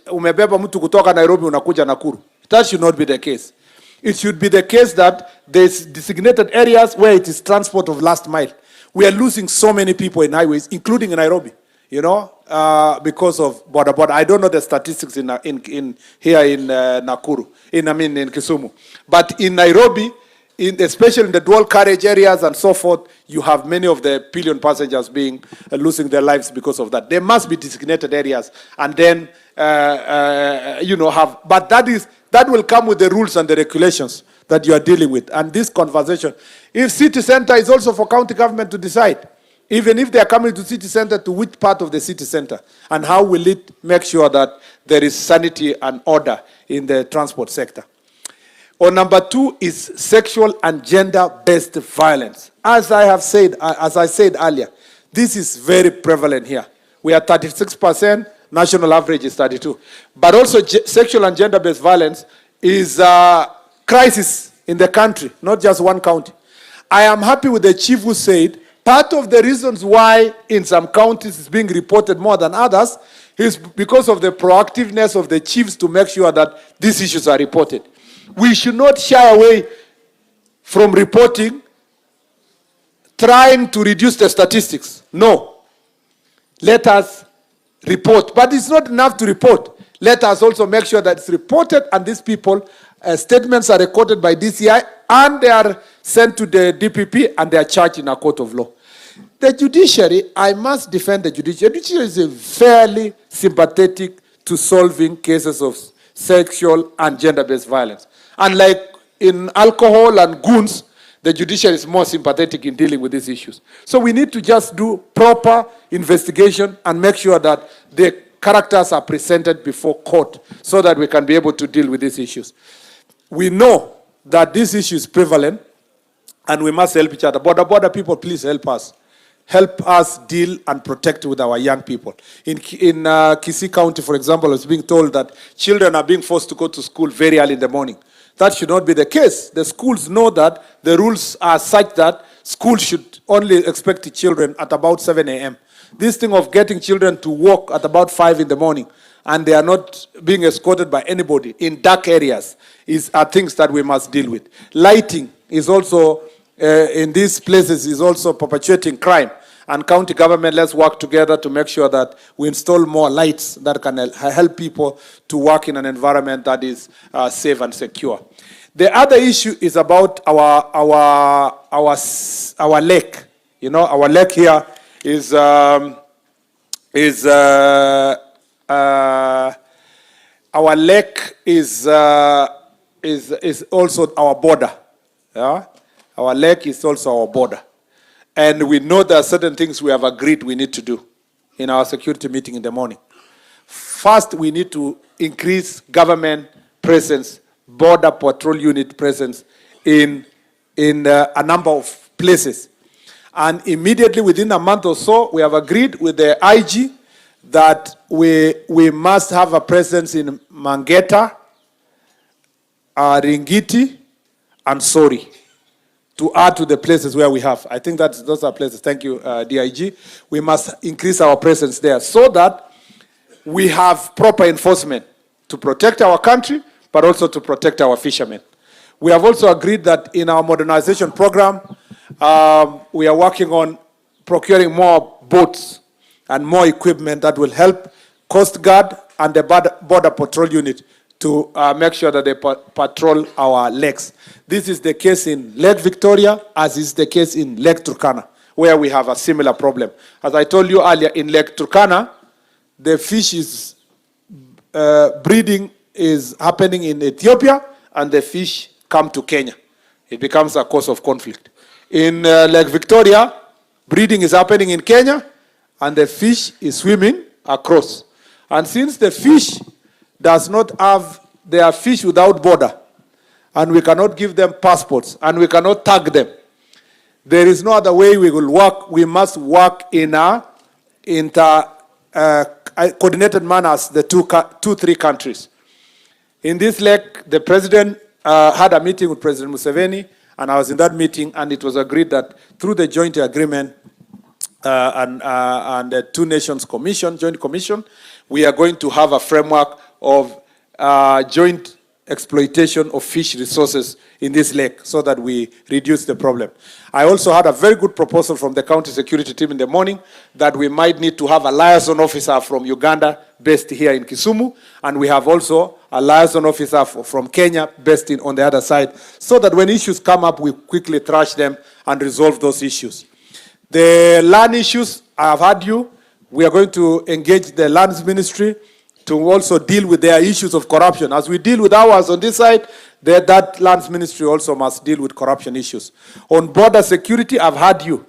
umebeba mtu kutoka Nairobi unakuja Nakuru. That should not be the case. It should be the case that there's designated areas where it is transport of last mile. We are losing so many people in highways, including in Nairobi, because of border. I don't know the statistics in here in Nakuru, in Kisumu. But in Nairobi, especially in the dual carriage areas and so forth, you have many of the pillion passengers losing their lives because of that. There must be designated areas, and then but that will come with the rules and the regulations that you are dealing with. And this conversation, if city center is also for county government to decide, even if they are coming to city center, to which part of the city center, and how will it make sure that there is sanity and order in the transport sector. Or number 2 is sexual and gender-based violence. As I said earlier, this is very prevalent here. We are 36%, national average is 32%. But also sexual and gender-based violence is a crisis in the country, not just one county. I am happy with the chief who said part of the reasons why in some counties it's being reported more than others is because of the proactiveness of the chiefs to make sure that these issues are reported. We should not shy away from reporting, trying to reduce the statistics. No. Let us report. But it's not enough to report. Let us also make sure that it's reported, and these people, statements are recorded by DCI, and they are sent to the DPP, and they are charged in a court of law. The judiciary, I must defend the judiciary. The judiciary is fairly sympathetic to solving cases of sexual and gender-based violence. Unlike in alcohol and goons, the judiciary is more sympathetic in dealing with these issues. So we need to just do proper investigation and make sure that the characters are presented before court so that we can be able to deal with these issues. We know that this issue is prevalent, and we must help each other. Border people, please help us. Help us deal and protect with our young people. In Kisii County, for example, I was being told that children are being forced to go to school very early in the morning. That should not be the case. The schools know that the rules are such that schools should only expect the children at about 7 a.m. This thing of getting children to walk at about 5 in the morning and they are not being escorted by anybody in dark areas are things that we must deal with. Lighting is also in these places is also perpetuating crime. And county government, let's work together to make sure that we install more lights that can help people to work in an environment that is safe and secure. The other issue is about our lake. You know, our lake here is our lake is also our border. Yeah? Our lake is also our border. And we know there are certain things we have agreed we need to do in our security meeting in the morning. First, we need to increase government presence, border patrol unit presence in a number of places. And immediately within a month or so, we have agreed with the IG that we must have a presence in Mangeta, Ringiti, and Sori, to add to the places where we have. I think those are places. Thank you, DIG. We must increase our presence there so that we have proper enforcement to protect our country, but also to protect our fishermen. We have also agreed that in our modernization program, we are working on procuring more boats and more equipment that will help Coast Guard and the Border Patrol Unit to make sure that they patrol our lakes. This is the case in Lake Victoria, as is the case in Lake Turkana, where we have a similar problem. As I told you earlier, in Lake Turkana, the fish breeding is happening in Ethiopia, and the fish come to Kenya. It becomes a cause of conflict. In Lake Victoria, breeding is happening in Kenya, and the fish is swimming across. And since the fish does not have, they are fish without border, and we cannot give them passports, and we cannot tag them, there is no other way we will work. We must work in a coordinated manner as the three countries. In this lake, the president had a meeting with President Museveni, and I was in that meeting, and it was agreed that through the joint agreement and the Two Nations Commission, Joint Commission, we are going to have a framework of joint exploitation of fish resources in this lake so that we reduce the problem. I also had a very good proposal from the county security team in the morning that we might need to have a liaison officer from Uganda based here in Kisumu, and we have also a liaison officer from Kenya based on the other side, so that when issues come up, we quickly thrash them and resolve those issues. The land issues, I have heard you. We are going to engage the lands ministry to also deal with their issues of corruption. As we deal with ours on this side, that lands ministry also must deal with corruption issues. On border security, I've heard you.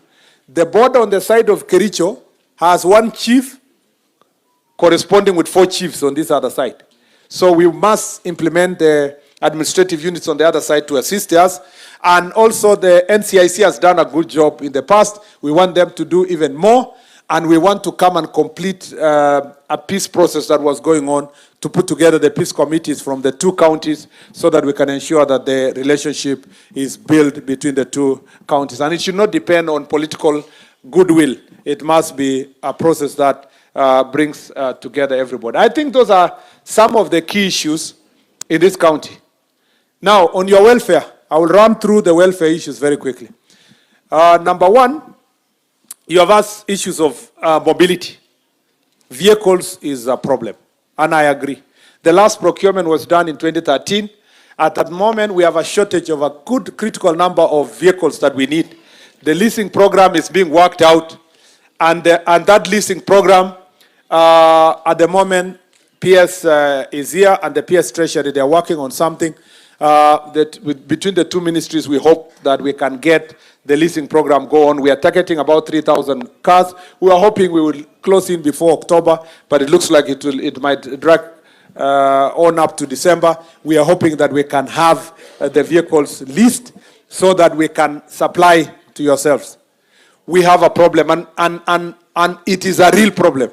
The border on the side of Kericho has one chief corresponding with 4 chiefs on this other side. So we must implement the administrative units on the other side to assist us. And also the NCIC has done a good job in the past. We want them to do even more. And we want to come and complete a peace process that was going on to put together the peace committees from the 2 counties so that we can ensure that the relationship is built between the 2 counties. And it should not depend on political goodwill. It must be a process that brings together everybody. I think those are some of the key issues in this county. Now, on your welfare, I will run through the welfare issues very quickly. Number 1, you have asked issues of mobility. vehicles is a problem, and I agree. The last procurement was done in 2013. At that moment, we have a shortage of a good critical number of vehicles that we need. The leasing program is being worked out, and that leasing program, at the moment, PS is here, and the PS Treasury, they are working on something between the two ministries. We hope that we can get the leasing program go on. We are targeting about 3,000 cars. We are hoping we will close in before October, but it looks like it might drag on up to December. We are hoping that we can have the vehicles leased so that we can supply to yourselves. We have a problem, and it is a real problem.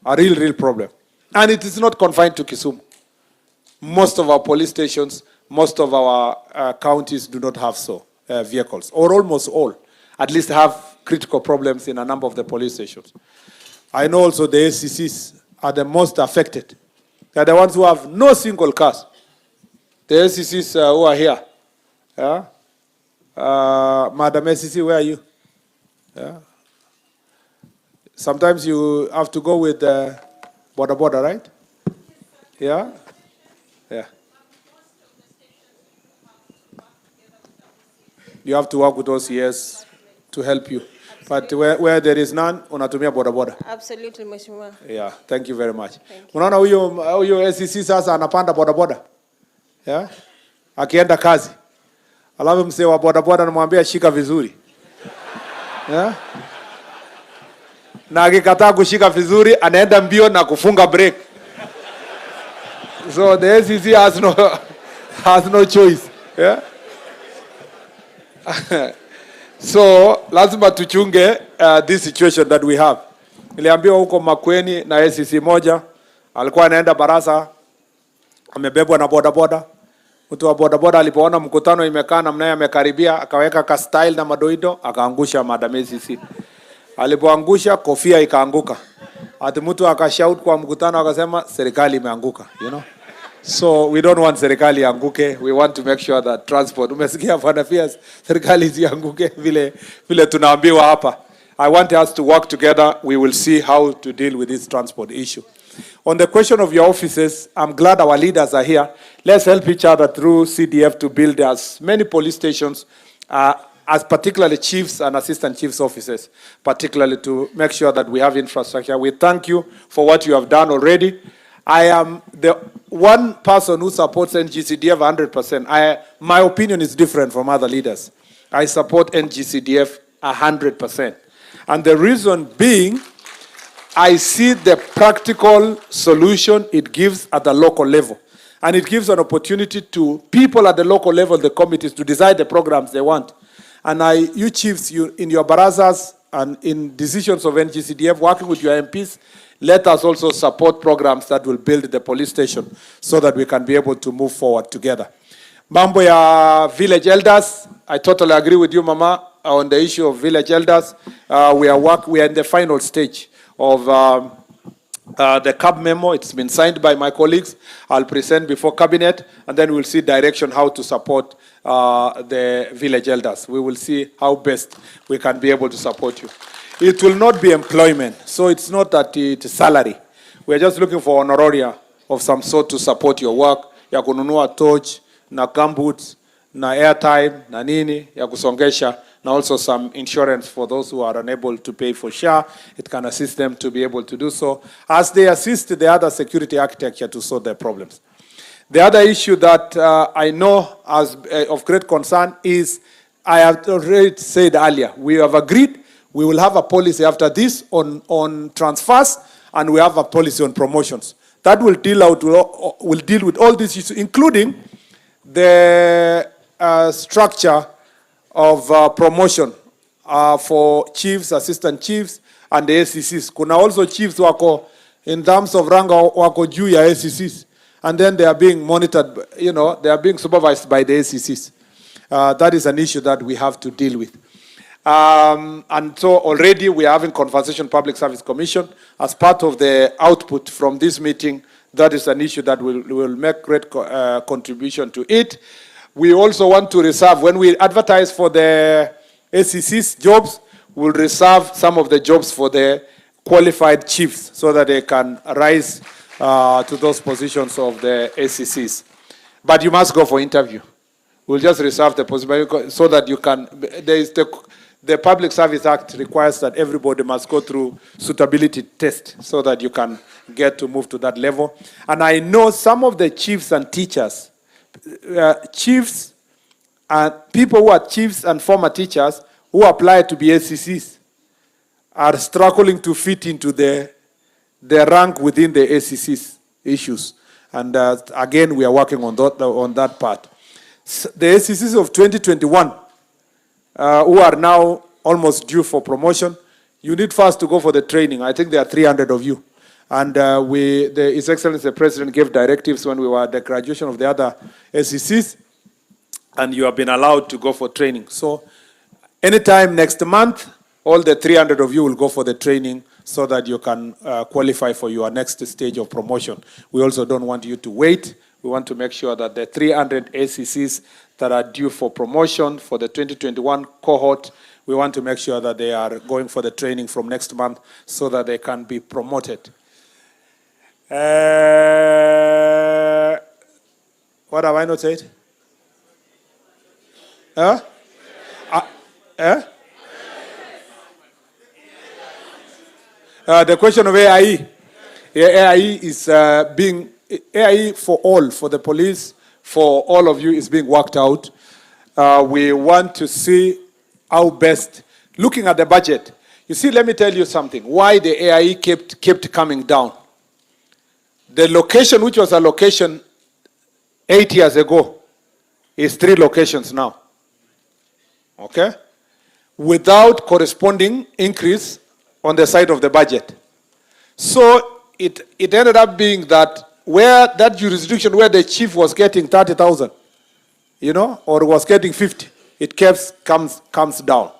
A real problem. And it is not confined to Kisumu. Most of our police stations, most of our counties do not have vehicles, or almost all, at least have critical problems in a number of the police stations. I know also the ACCs are the most affected. They are the ones who have no single cars. The ACCs who are here. Yeah? Madam ACC, where are you? Yeah? Sometimes you have to go with border, right? Yeah? Yeah. You have to work with OCS to help you. But where there is none, unatumia border. Absolutely, Mheshimiwa. Yeah, thank you very much. Unaona huyo SCC sasa anapanda bodaboda. Yeah? Akienda kazi. Alafu msee wa bodaboda anamwambia shika vizuri. Yeah? Na akikataa kushika vizuri anaenda mbio na kufunga break. So the SCC has no choice. Yeah? So lazima tuchunge this situation that we have. Niliambiwa huko Makwiny na SCC moja alikuwa anaenda Barasa, amebebwa na bodaboda. Mtu wa bodaboda alipoona mkutano imekaa namna yeye amekaribia, akaweka ka style na madoido, akaangusha Madam SCC. Alipoangusha kofia ikaanguka. Ati mtu akashout kwa mkutano akasema serikali imeanguka, you know. So we don't want serikali ianguke. We want to make sure that transport. Umesikia Bwana Piers, serikali isianguke vile tunaambiwa hapa. I want us to work together. We will see how to deal with this transport issue. On the question of your offices, I'm glad our leaders are here. Let's help each other through CDF to build as many police stations, as particularly chiefs and assistant chiefs offices, particularly to make sure that we have infrastructure. We thank you for what you have done already. I am the one person who supports NGCDF 100%. My opinion is different from other leaders. I support NGCDF 100%. And the reason being, I see the practical solution it gives at the local level. And it gives an opportunity to people at the local level, the committees, to decide the programs they want. And you chiefs, in your barazas and in decisions of NGCDF, working with your MPs, let us also support programs that will build the police station so that we can be able to move forward together. Mambo ya village elders, I totally agree with you, Mama, on the issue of village elders. We are in the final stage of the CAB memo. It's been signed by my colleagues. I'll present before cabinet, and then we'll see direction how to support the village elders. We will see how best we can be able to support you. It will not be employment, so it's not that it's salary. We're just looking for honoraria of some sort to support your work, ya kununua torch, na gumboots, na airtime, na nini, ya kusongesha, and also some insurance for those who are unable to pay for SHA. It can assist them to be able to do so, as they assist the other security architecture to solve their problems. The other issue that I know as of great concern is, I have already said earlier, we have agreed we will have a policy after this on transfers, and we have a policy on promotions. That will deal with all these issues, including the structure of promotion for chiefs, assistant chiefs, and the ACCs. Kuna also chiefs wako in terms of rank wako juu ya ACCs, and then they are being monitored, they are being supervised by the ACCs. That is an issue that we have to deal with. And so already we are having Conversation Public Service Commission as part of the output from this meeting. That is an issue that will make great contribution to it. We also want to reserve, when we advertise for the ACC's jobs, we'll reserve some of the jobs for the qualified chiefs so that they can rise to those positions of the ACCs. But you must go for interview. We'll just reserve the possibility so that you can, there is the Public Service Act requires that everybody must go through suitability test so that you can get to move to that level. And I know some of the chiefs and teachers, chiefs and people who are chiefs and former teachers who apply to be ACCs are struggling to fit into the rank within the ACCs issues. And again, we are working on that part. The ACCs of 2021, who are now almost due for promotion, you need first to go for the training. I think there are 300 of you. And His Excellency the President gave directives when we were at the graduation of the other ACCs, and you have been allowed to go for training. So anytime next month, all the 300 of you will go for the training so that you can qualify for your next stage of promotion. We also don't want you to wait. We want to make sure that the 300 ACCs that are due for promotion for the 2021 cohort, we want to make sure that they are going for the training from next month so that they can be promoted. What have I not said? The question of AIE. Yeah, AIE is AIE for all, for the police, for all of you is being worked out. We want to see how best, looking at the budget. You see, let me tell you something, why the AIE kept coming down. The location, which was a location 8 years ago, is 3 locations now. Okay? Without corresponding increase on the side of the budget. So it ended up being that where that jurisdiction where the chief was getting 30,000, or was getting 50, it comes down.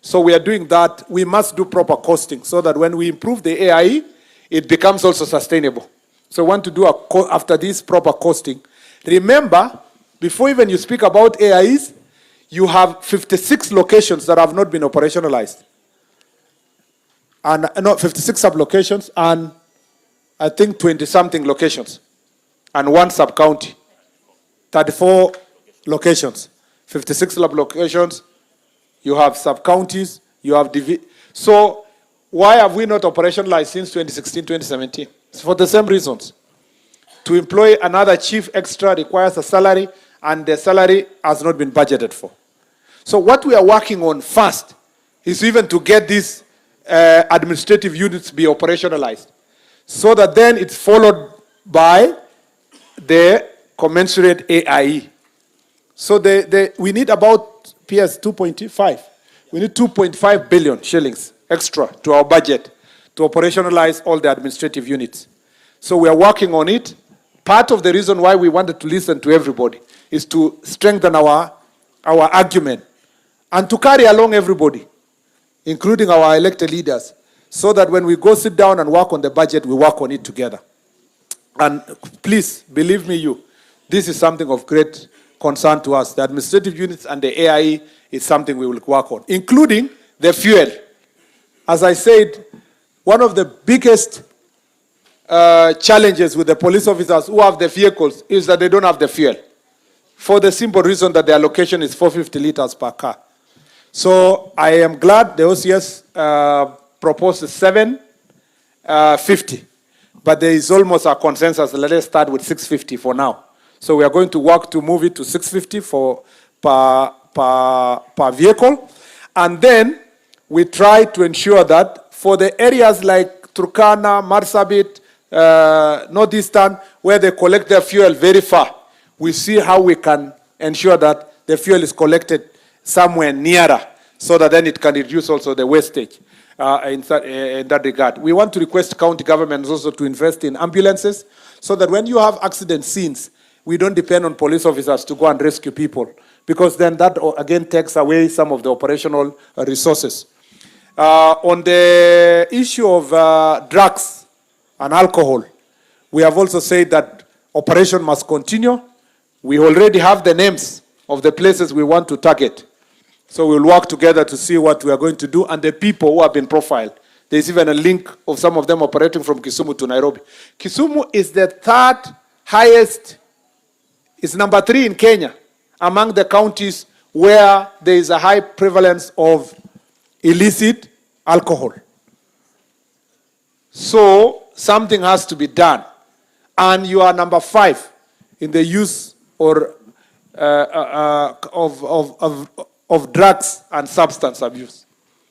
So we are doing that. We must do proper costing so that when we improve the AIE, it becomes also sustainable. So we want to do after this proper costing. Remember, before even you speak about AIEs, you have 56 locations that have not been operationalized. And 56 sub-locations and I think 20-something locations. And 1 sub-county. 34 locations. 56 sub-locations. You have sub-counties. You have So why have we not operationalized since 2016, 2017? It's for the same reasons. To employ another chief extra requires a salary, and the salary has not been budgeted for. So what we are working on first is even to get these administrative units be operationalized, so that then it's followed by the commensurate AIE. So we need about PS 2.5. We need 2.5 billion shillings extra to our budget to operationalize all the administrative units. So we are working on it. Part of the reason why we wanted to listen to everybody is to strengthen our argument and to carry along everybody, including our elected leaders, so that when we go sit down and work on the budget, we work on it together. And please, believe me, this is something of great concern to us. The administrative units and the AIE is something we will work on, including the fuel. As I said, one of the biggest challenges with the police officers who have the vehicles is that they don't have the fuel, for the simple reason that the allocation is 450 liters per car. So I am glad the OCS proposed 750, but there is almost a consensus. Let us start with 650 for now. So we are going to work to move it to 650 per vehicle, and then we try to ensure that for the areas like Turkana, Marsabit, Northeastern, where they collect their fuel very far, we see how we can ensure that the fuel is collected somewhere nearer, so that then it can reduce also the wastage in that regard. We want to request county governments also to invest in ambulances, so that when you have accident scenes, we don't depend on police officers to go and rescue people, because then that again takes away some of the operational resources. On the issue of drugs and alcohol, we have also said that operation must continue. We already have the names of the places we want to target. So we'll work together to see what we are going to do, and the people who have been profiled, There's even a link of some of them operating from Kisumu to Nairobi. Kisumu is the third highest, is number 3 in Kenya among the counties where there is a high prevalence of illicit alcohol. So something has to be done. And you are number 5 in the use or of drugs and substance abuse,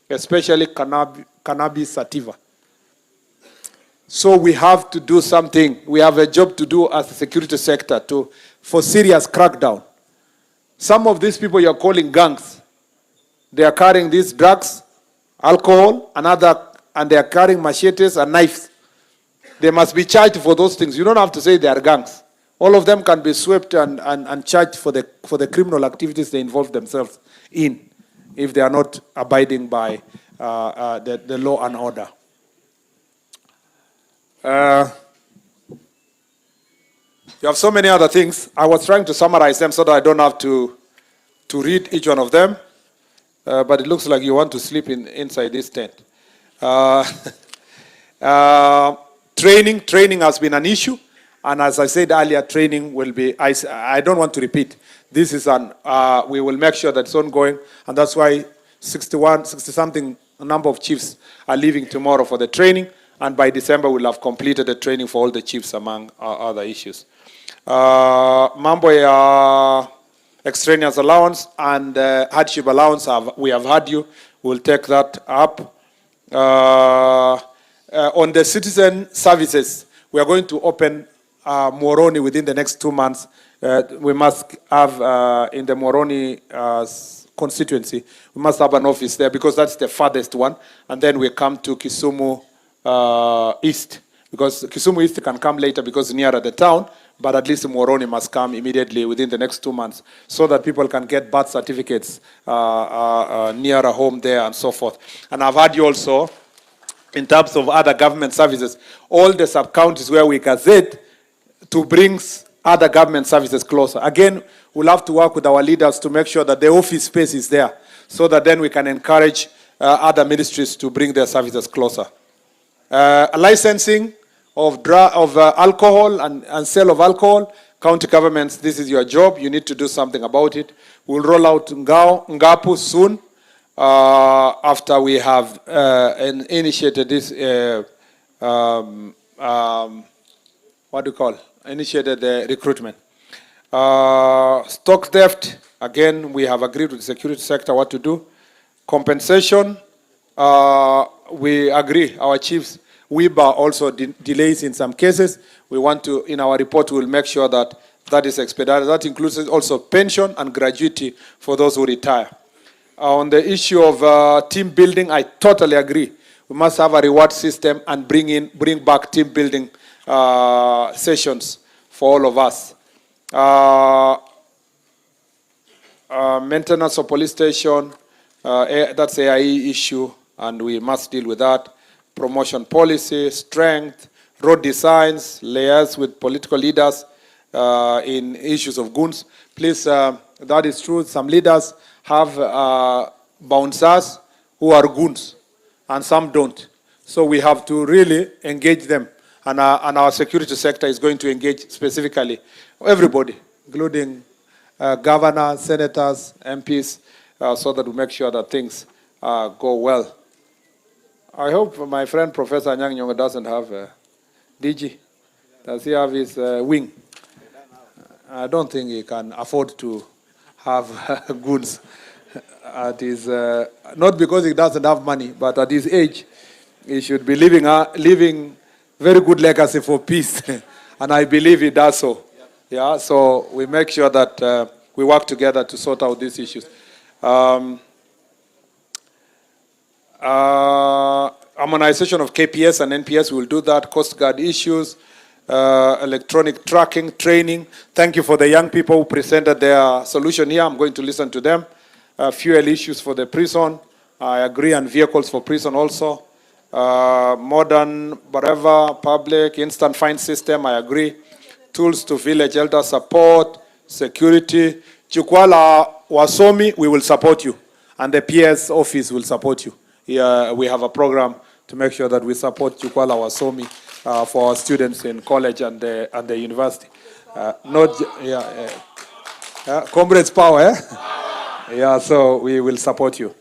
especially cannabis sativa. So we have to do something. We have a job to do as the security sector for serious crackdown. Some of these people you're calling gangs, they are carrying these drugs, alcohol, and they are carrying machetes and knives. They must be charged for those things. You don't have to say they are gangs. All of them can be swept and charged for the criminal activities they involve themselves in, if they are not abiding by the law and order. You have so many other things. I was trying to summarize them so that I don't have to read each one of them. But it looks like you want to sleep inside this tent. Training has been an issue. And as I said earlier, training will be, I don't want to repeat. This is we will make sure that it's ongoing. And that's why 60-something number of chiefs are leaving tomorrow for the training. And by December, we'll have completed the training for all the chiefs among other issues. Mambo ya extraneous allowance and hardship allowance, we have had you. We'll take that up. On the citizen services, we are going to open Moroni within the next 2 months. We must have in the Moroni constituency, we must have an office there because that's the farthest one. And then we come to Kisumu East, because Kisumu East can come later because nearer the town, but at least Moroni must come immediately within the next 2 months so that people can get birth certificates nearer home there and so forth. And I've had you also, in terms of other government services, all the sub-counties where we gazette to bring other government services closer. Again, we'll have to work with our leaders to make sure that the office space is there so that then we can encourage other ministries to bring their services closer. Licensing of alcohol and sale of alcohol, county governments, this is your job. You need to do something about it. We'll roll out Ngapu soon after we have initiated this, what do you call? Initiated the recruitment. Stock theft, again, we have agreed with the security sector what to do. Compensation, we agree, our chiefs, WIBA also delays in some cases. We want to, in our report, we'll make sure that that is expedited. That includes also pension and gratuity for those who retire. On the issue of team building, I totally agree. We must have a reward system and bring back team building sessions for all of us. Maintenance of police station, that's AIE issue, and we must deal with that. Promotion policy, strength, road designs, layers with political leaders in issues of goons. Please, that is true. Some leaders have bouncers who are goons, and some don't. So we have to really engage them. And our security sector is going to engage specifically everybody, including governors, senators, MPs, so that we make sure that things go well. I hope my friend Professor Anyang' Nyong'o doesn't have a DG. Does he have his wing? I don't think he can afford to have goods at his, not because he doesn't have money, but at his age, he should be living very good legacy for peace. And I believe he does so. Yeah, so we make sure that we work together to sort out these issues. Harmonization of KPS and NPS, we will do that. Coast Guard issues, electronic tracking, training. Thank you for the young people who presented their solution here. I'm going to listen to them. Fuel issues for the prison. I agree, and vehicles for prison also. Modern, whatever, public, instant fine system, I agree. Tools to village elder support, security. Jukwaa Wasomi, we will support you. And the PS office will support you. We have a program to make sure that we support Jukwaa Wasomi for our students in college and the university. Comrades power, eh? Yeah, so we will support you.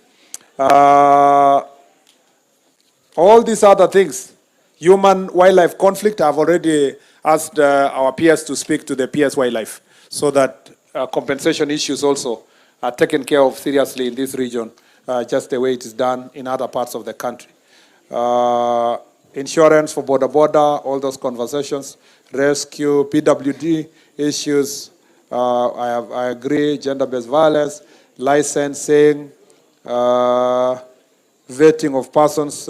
All these other things, human-wildlife conflict, I've already asked our peers to speak to the PS wildlife so that compensation issues also are taken care of seriously in this region, just the way it is done in other parts of the country. Insurance for border, all those conversations, rescue, PWD issues, I agree, gender-based violence, licensing, vetting of persons,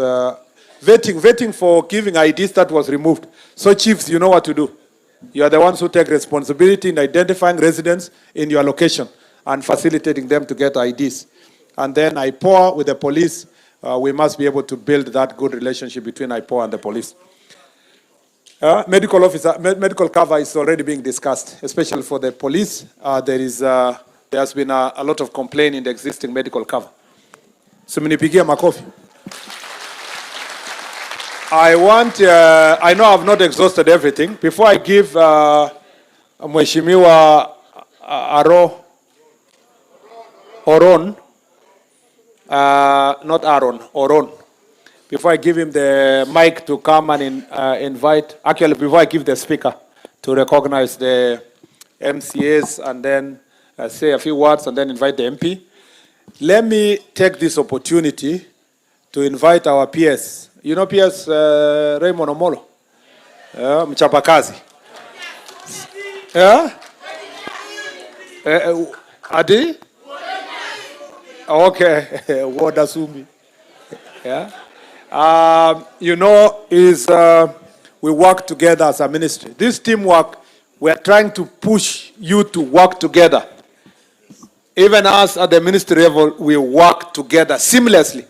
vetting for giving IDs that was removed. So chiefs, you know what to do. You are the ones who take responsibility in identifying residents in your location and facilitating them to get IDs. And then IPOA with the police, we must be able to build that good relationship between IPOA and the police. Medical cover is already being discussed, especially for the police. There has been a lot of complaint in the existing medical cover. So mnipigia makofi. I know I've not exhausted everything. Before I give Mheshimiwa Oron, not Aaron, Oron. Before I give him the mic to come and invite, actually before I give the speaker to recognize the MCAs and then say a few words and then invite the MP, let me take this opportunity to invite our PS. You know PS Raymond Omolo? Mchapakazi. Yeah? Adi? Okay. Wodasumi. Yeah? You know, we work together as a ministry. This teamwork, we are trying to push you to work together. Even us at the ministry level, we work together seamlessly.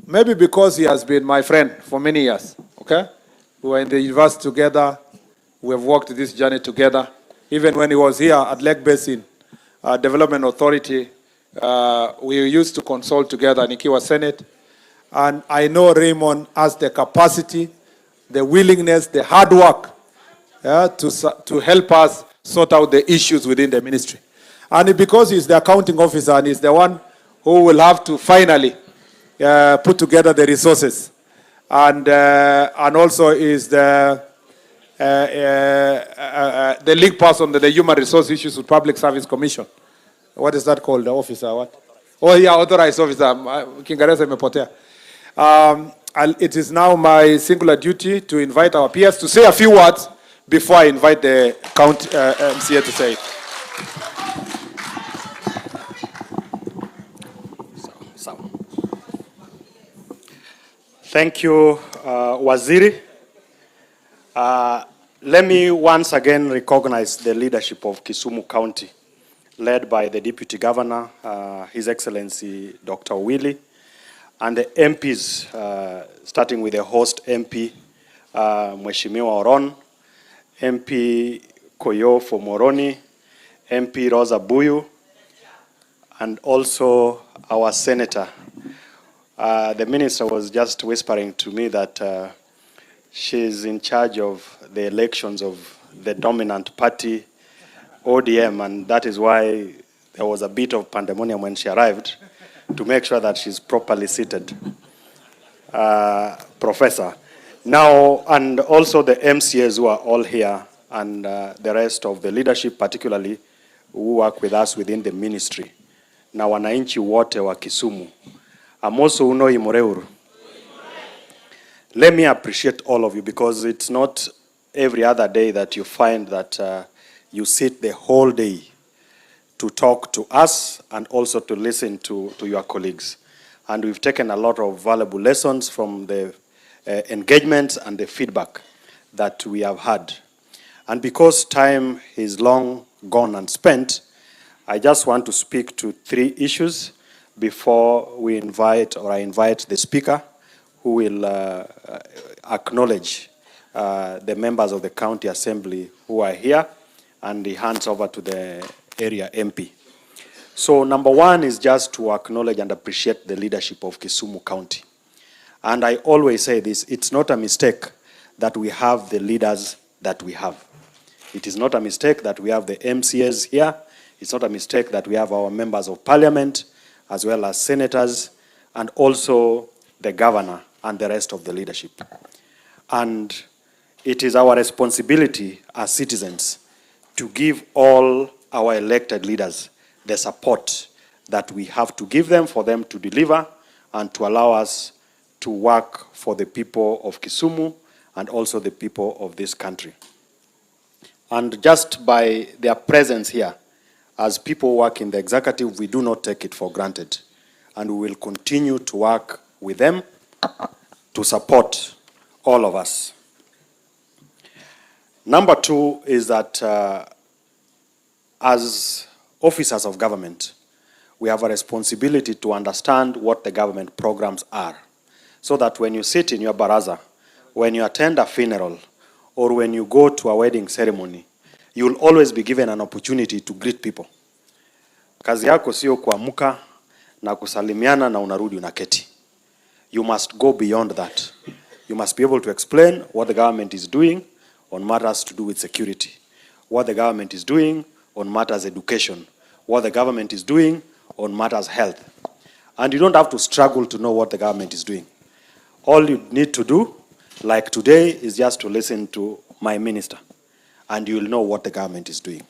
Maybe because he has been my friend for many years, okay? We were in the university together. We have worked this journey together. Even when he was here at Lake Basin Development Authority, we used to consult together, Nikiwa Senate. And I know Raymond has the capacity, the willingness, the hard work to help us sort out the issues within the ministry. And because he's the accounting officer and he's the one who will have to finally put together the resources, and also is the lead person to the Human Resource Issues with Public Service Commission. What is that called? The officer? What? Oh yeah, authorized officer. Kiingereza imepotea. It is now my singular duty to invite our peers to say a few words before I invite the MCA to say it. Thank you, Waziri. Let me once again recognize the leadership of Kisumu County, led by the Deputy Governor, His Excellency Dr. Willie, and the MPs, starting with the host MP, Mheshimiwa Oron, MP Koyo for Moroni, MP Rosa Buyu, and also our Senator. The Minister was just whispering to me that she's in charge of the elections of the dominant party, ODM, and that is why there was a bit of pandemonium when she arrived, to make sure that she's properly seated. Professor. Now, and also the MCAs who are all here, and the rest of the leadership, particularly, who work with us within the ministry. Na wananchi wote wa Kisumu. Amoso uno imoreuru. Let me appreciate all of you, because it's not every other day that you find that you sit the whole day to talk to us and also to listen to your colleagues. And we've taken a lot of valuable lessons from the engagement and the feedback that we have had. And because time is long gone and spent, I just want to speak to 3 issues before we invite, or I invite the speaker, who will acknowledge the members of the county assembly who are here, and he hands over to the area MP. So number one is just to acknowledge and appreciate the leadership of Kisumu County. And I always say this, it's not a mistake that we have the leaders that we have. It is not a mistake that we have the MCAs here. It's not a mistake that we have our members of parliament, as well as senators, and also the governor and the rest of the leadership. And it is our responsibility as citizens to give all our elected leaders the support that we have to give them for them to deliver and to allow us to work for the people of Kisumu and also the people of this country. And just by their presence here, as people work in the executive, we do not take it for granted. And we will continue to work with them to support all of us. Number two is that as officers of government, we have a responsibility to understand what the government programs are, so that when you sit in your baraza, when you attend a funeral, or when you go to a wedding ceremony, you will always be given an opportunity to greet people. Kazi yako sio kuamka na kusalimiana na unarudi unaketi. You must go beyond that. You must be able to explain what the government is doing on matters to do with security, what the government is doing on matters education, what the government is doing on matters health. And you don't have to struggle to know what the government is doing. All you need to do, like today, is just to listen to my minister, and you will know what the government is doing.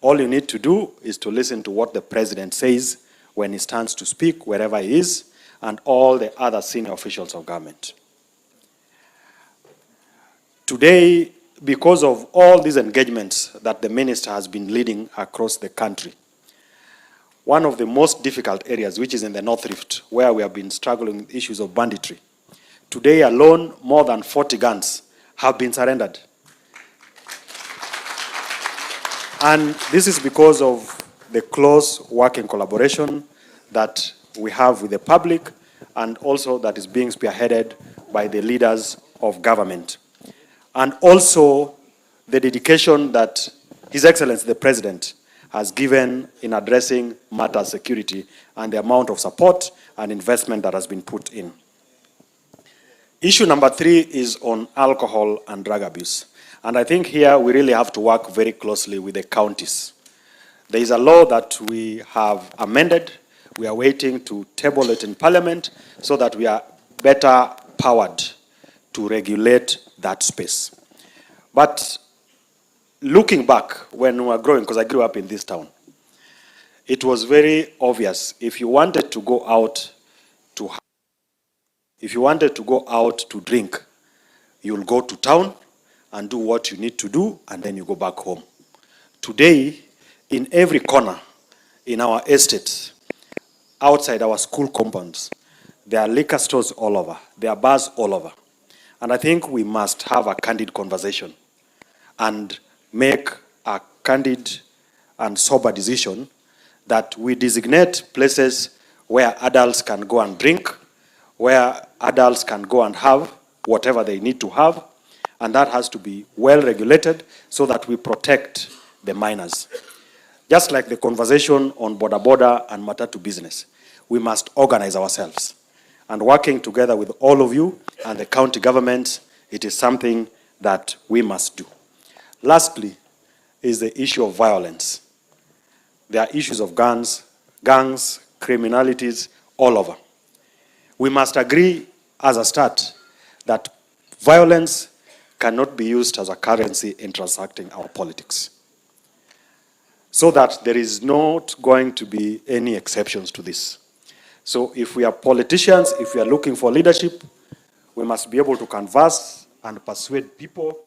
All you need to do is to listen to what the president says when he stands to speak, wherever he is, and all the other senior officials of government. Today, because of all these engagements that the minister has been leading across the country, one of the most difficult areas, which is in the North Rift, where we have been struggling with issues of banditry, today alone, more than 40 guns have been surrendered. And this is because of the close working collaboration that we have with the public, and also that is being spearheaded by the leaders of government. And also the dedication that His Excellency the President has given in addressing matter security and the amount of support and investment that has been put in. Issue number 3 is on alcohol and drug abuse. And I think here we really have to work very closely with the counties. There is a law that we have amended. We are waiting to table it in Parliament so that we are better powered to regulate that space. But looking back when we were growing, because I grew up in this town, it was very obvious if you wanted to go out to drink, you'll go to town and do what you need to do, and then you go back home. Today, in every corner in our estates, outside our school compounds, there are liquor stores all over, there are bars all over. And I think we must have a candid conversation and make a candid and sober decision that we designate places where adults can go and drink, where adults can go and have whatever they need to have, and that has to be well regulated so that we protect the minors. Just like the conversation on border and matatu business, we must organize ourselves. And working together with all of you and the county governments, it is something that we must do. Lastly, is the issue of violence. There are issues of gangs, criminalities all over. We must agree as a start that violence cannot be used as a currency in transacting our politics. So that there is not going to be any exceptions to this. So if we are politicians, if we are looking for leadership, we must be able to converse and persuade people.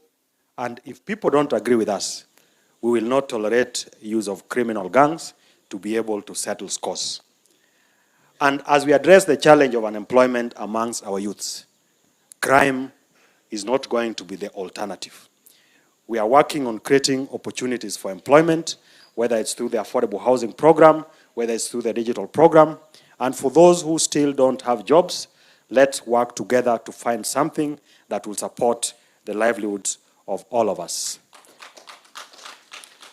And if people don't agree with us, we will not tolerate use of criminal gangs to be able to settle scores. And as we address the challenge of unemployment amongst our youths, crime is not going to be the alternative. We are working on creating opportunities for employment, whether it's through the affordable housing program, whether it's through the digital program. And for those who still don't have jobs, let's work together to find something that will support the livelihoods of all of us.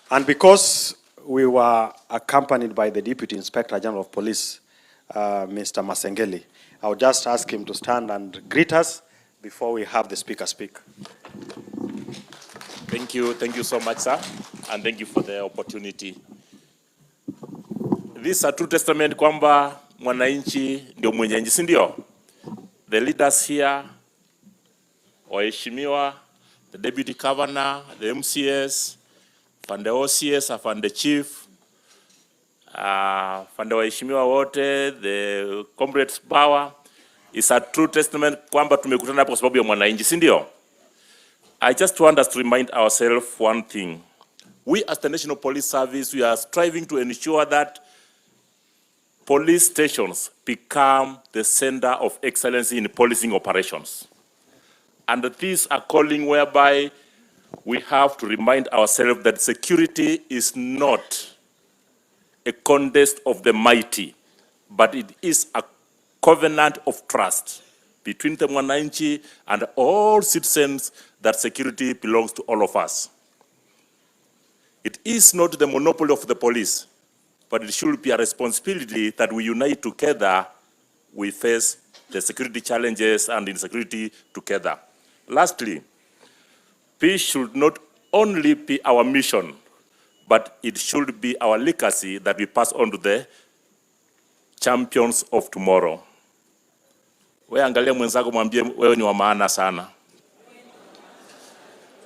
And because we were accompanied by the Deputy Inspector General of Police, Mr. Masengeli. I'll just ask him to stand and greet us before we have the speaker speak. Thank you so much, sir, and thank you for the opportunity. This is a true testament kwamba mwananchi ndio mwenyeji, si ndio? The leaders here, waheshimiwa, the deputy governor, the MCS, afande OCS, afande chief, afande waheshimiwa wote, the comrades power, is a true testament kwamba tumekutana hapo kwa sababu ya mwananchi, si ndio? I just want us to remind ourselves one thing. We as the National Police Service, we are striving to ensure that police stations become the center of excellence in policing operations. And this is a calling whereby we have to remind ourselves that security is not a contest of the mighty, but it is a covenant of trust between the mwananchi and all citizens, that security belongs to all of us. It is not the monopoly of the police, but it should be a responsibility that we unite together, we face the security challenges and insecurity together. Lastly, peace should not only be our mission, but it should be our legacy that we pass on to the champions of tomorrow. Wewe angalia mwenzako, mwambie wewe ni wa maana sana.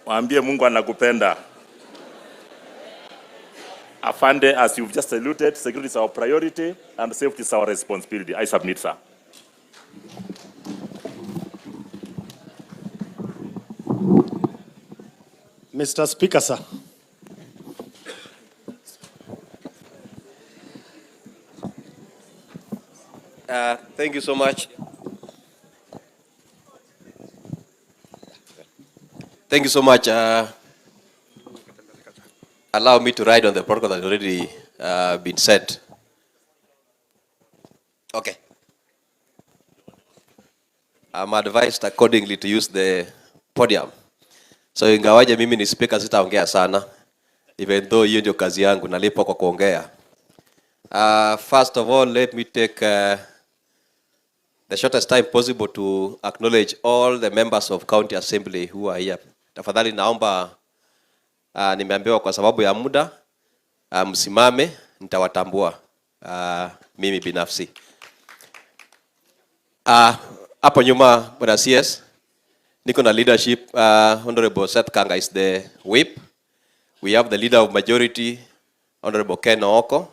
Mwambie Mungu anakupenda. Afande, as you've just alluded, security is our priority and safety is our responsibility. I submit, sir. Mr. Speaker, sir. Thank you so much. Thank you so much. Allow me to ride on the protocol that already been set. Okay. I'm advised accordingly to use the podium. So ingawaje mimi ni speaker, sitaongea sana, even though hiyo ndio kazi yangu, nalipo kwa kuongea. First of all, let me take the shortest time possible to acknowledge all the members of County Assembly who are here. Tafadhali naomba, nimeambiwa kwa sababu ya muda, msimame, nitawatambua mimi binafsi. Hapo nyuma, Bwana CS, niko na leadership. Honorable Seth Kanga is the whip. We have the leader of majority, Honorable Ken Ooko.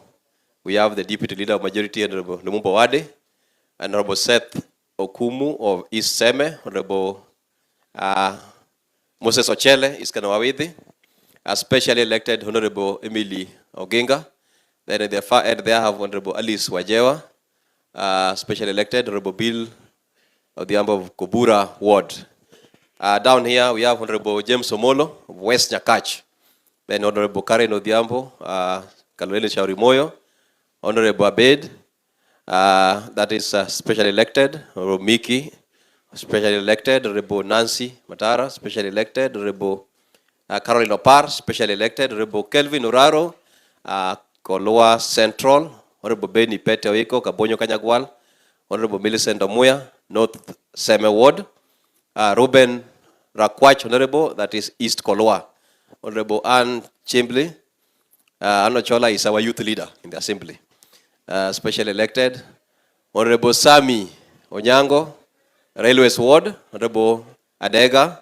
We have the deputy leader of majority, Honorable Lumumba Wade. Honorable Seth Okumu of East Seme. Honorable Moses Ochele is Kanawawidi. Specially elected Honorable Emily Oginga. Then at the far end there have Honorable Alice Wajewa, specially elected Honorable Bill of the Ambo of Kobura Ward. Down here we have Honorable James Omolo of West Nyakach. Then Honorable Karen Odhiambo, Kalwele Shauri Moyo. Honorable Abed, that is specially elected. Honorable Miki, specially elected. Honorable Nancy Matara, specially elected. Honorable Caroline Opar, specially elected. Honorable Kelvin Uraro, Koloa Central. Honorable Benny Pete Oiko, Kabonyo Kanyagwal. Honorable Millicent Omuya, North Seme Ward. Ruben Rakwach, Honorable, that is East Koloa. Honorable Ann Chimbley, Anno Chola is our youth leader in the assembly. Specially elected. Honorable Sami Onyango, Railways Ward. Honorable Adega,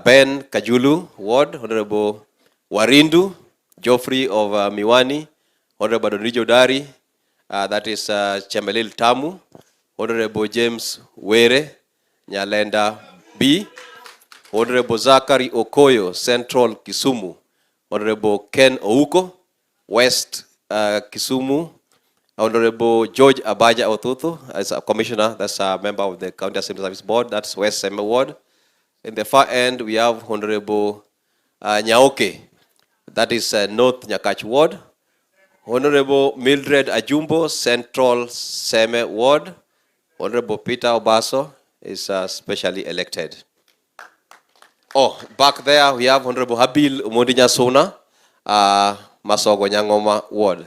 Ben Kajulu Ward. Honorable Warindu, Geoffrey of Miwani. Honorable Donrijo Dari, that is Chemelil Tamu. Honorable James Were, Nyalenda B. Honorable Zachary Okoyo, Central Kisumu. Honorable Ken Ouko, West Kisumu. Honorable George Abaja Otutu, as a commissioner, that's a member of the County Assembly Service Board, that's West Seme Ward. In the far end, we have Honorable Nyaoke, that is North Nyakach Ward. Honorable Mildred Ajumbo, Central Seme Ward. Honorable Peter Obaso is specially elected. Oh, back there we have Honorable Habil Umondinya Sona, Masogo Nyangoma ward.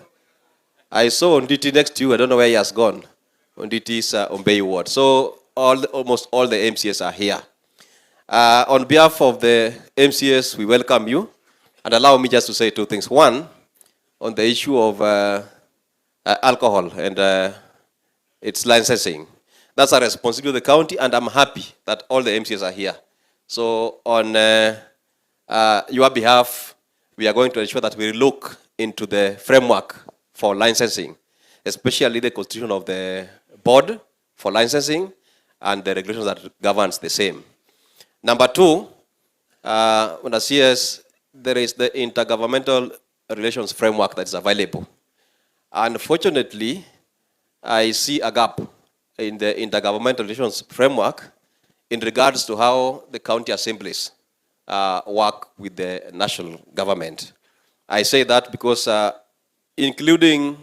I saw Onditi next to you. I don't know where he has gone. Onditi's Ombei ward. So almost all the MCS are here. On behalf of the MCS, we welcome you. And allow me just to say two things. One, on the issue of alcohol and its licensing. That's a responsibility of the county, and I'm happy that all the MCS are here. So on your behalf, we are going to ensure that we look into the framework for licensing, especially the constitution of the board for licensing and the regulations that governs the same. Number two, on the CS, there is the intergovernmental relations framework that is available. Unfortunately, I see a gap in the intergovernmental relations framework in regards to how the county assemblies work with the national government. I say that because including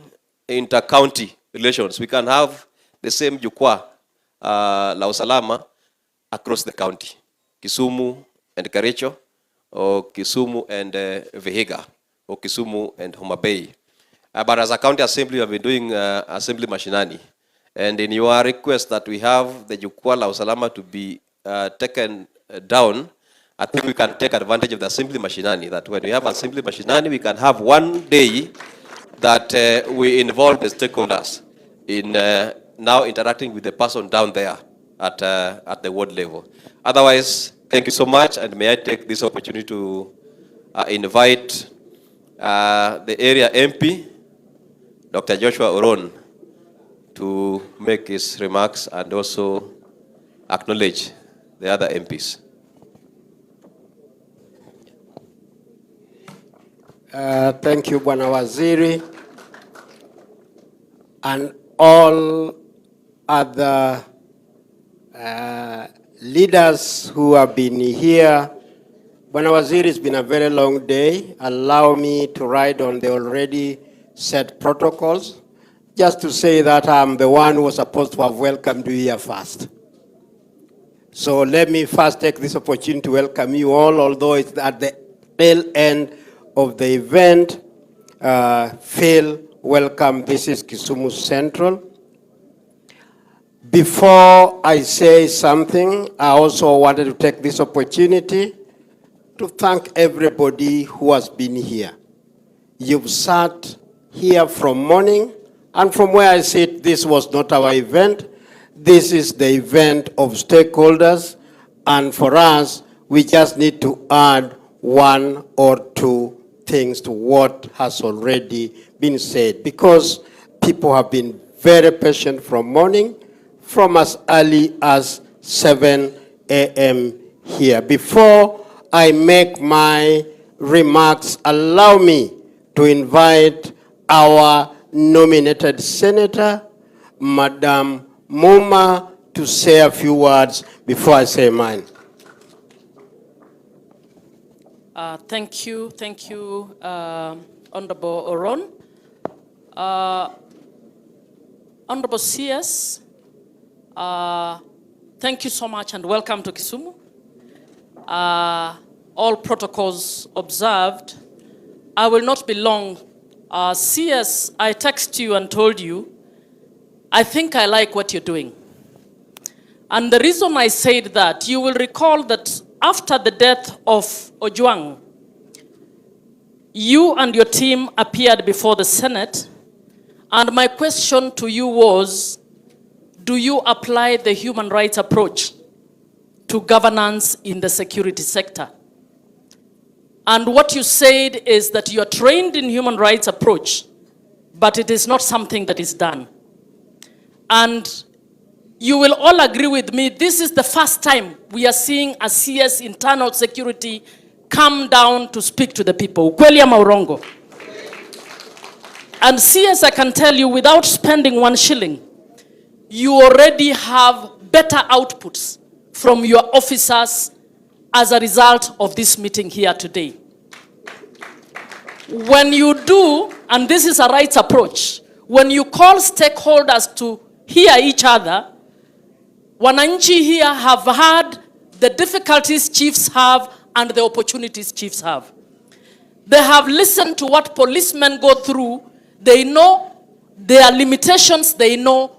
inter-county relations, we can have the same Jukwaa, la Usalama, across the county. Kisumu and Kericho, or Kisumu and Vihiga, or Kisumu and Homa Bay. But as a county assembly, we have been doing assembly mashinani. And in your request that we have the Jukwaa la Usalama to be taken down, I think we can take advantage of the assembly mashinani, that when we have assembly mashinani, we can have one day that we involve the stakeholders in now interacting with the person down there at the ward level. Otherwise, thank you so much, and may I take this opportunity to invite the area MP, Dr. Joshua Oron, to make his remarks and also acknowledge the other MPs. Thank you, Bwana Waziri, and all other leaders who have been here. Bwana Waziri, it's been a very long day. Allow me to ride on the already set protocols, just to say that I'm the one who was supposed to have welcomed you here first. So let me first take this opportunity to welcome you all, although it's at the tail end of the event. Feel welcome. This is Kisumu Central. Before I say something, I also wanted to take this opportunity to thank everybody who has been here. You've sat here from morning, and from where I sit, this was not our event. This is the event of stakeholders, and for us, we just need to add one or two things to what has already been said, because people have been very patient from morning, from as early as 7 a.m. here. Before I make my remarks, allow me to invite our nominated senator, Madam Muma, to say a few words before I say mine. Thank you, Honorable Oron. Honorable CS, thank you so much and welcome to Kisumu. All protocols observed. I will not be long. CS, I texted you and told you, I think I like what you're doing. And the reason I said that, you will recall that after the death of Ojwang, you and your team appeared before the Senate, and my question to you was, do you apply the human rights approach to governance in the security sector? And what you said is that you are trained in human rights approach, but it is not something that is done. And you will all agree with me, this is the first time we are seeing a CS internal security come down to speak to the people. Ukweli ama urongo? And CS, I can tell you, without spending 1 shilling, you already have better outputs from your officers as a result of this meeting here today. When you do, and this is a rights approach, when you call stakeholders to hear each other, wananchi here have had the difficulties chiefs have and the opportunities chiefs have. They have listened to what policemen go through. They know their limitations. They know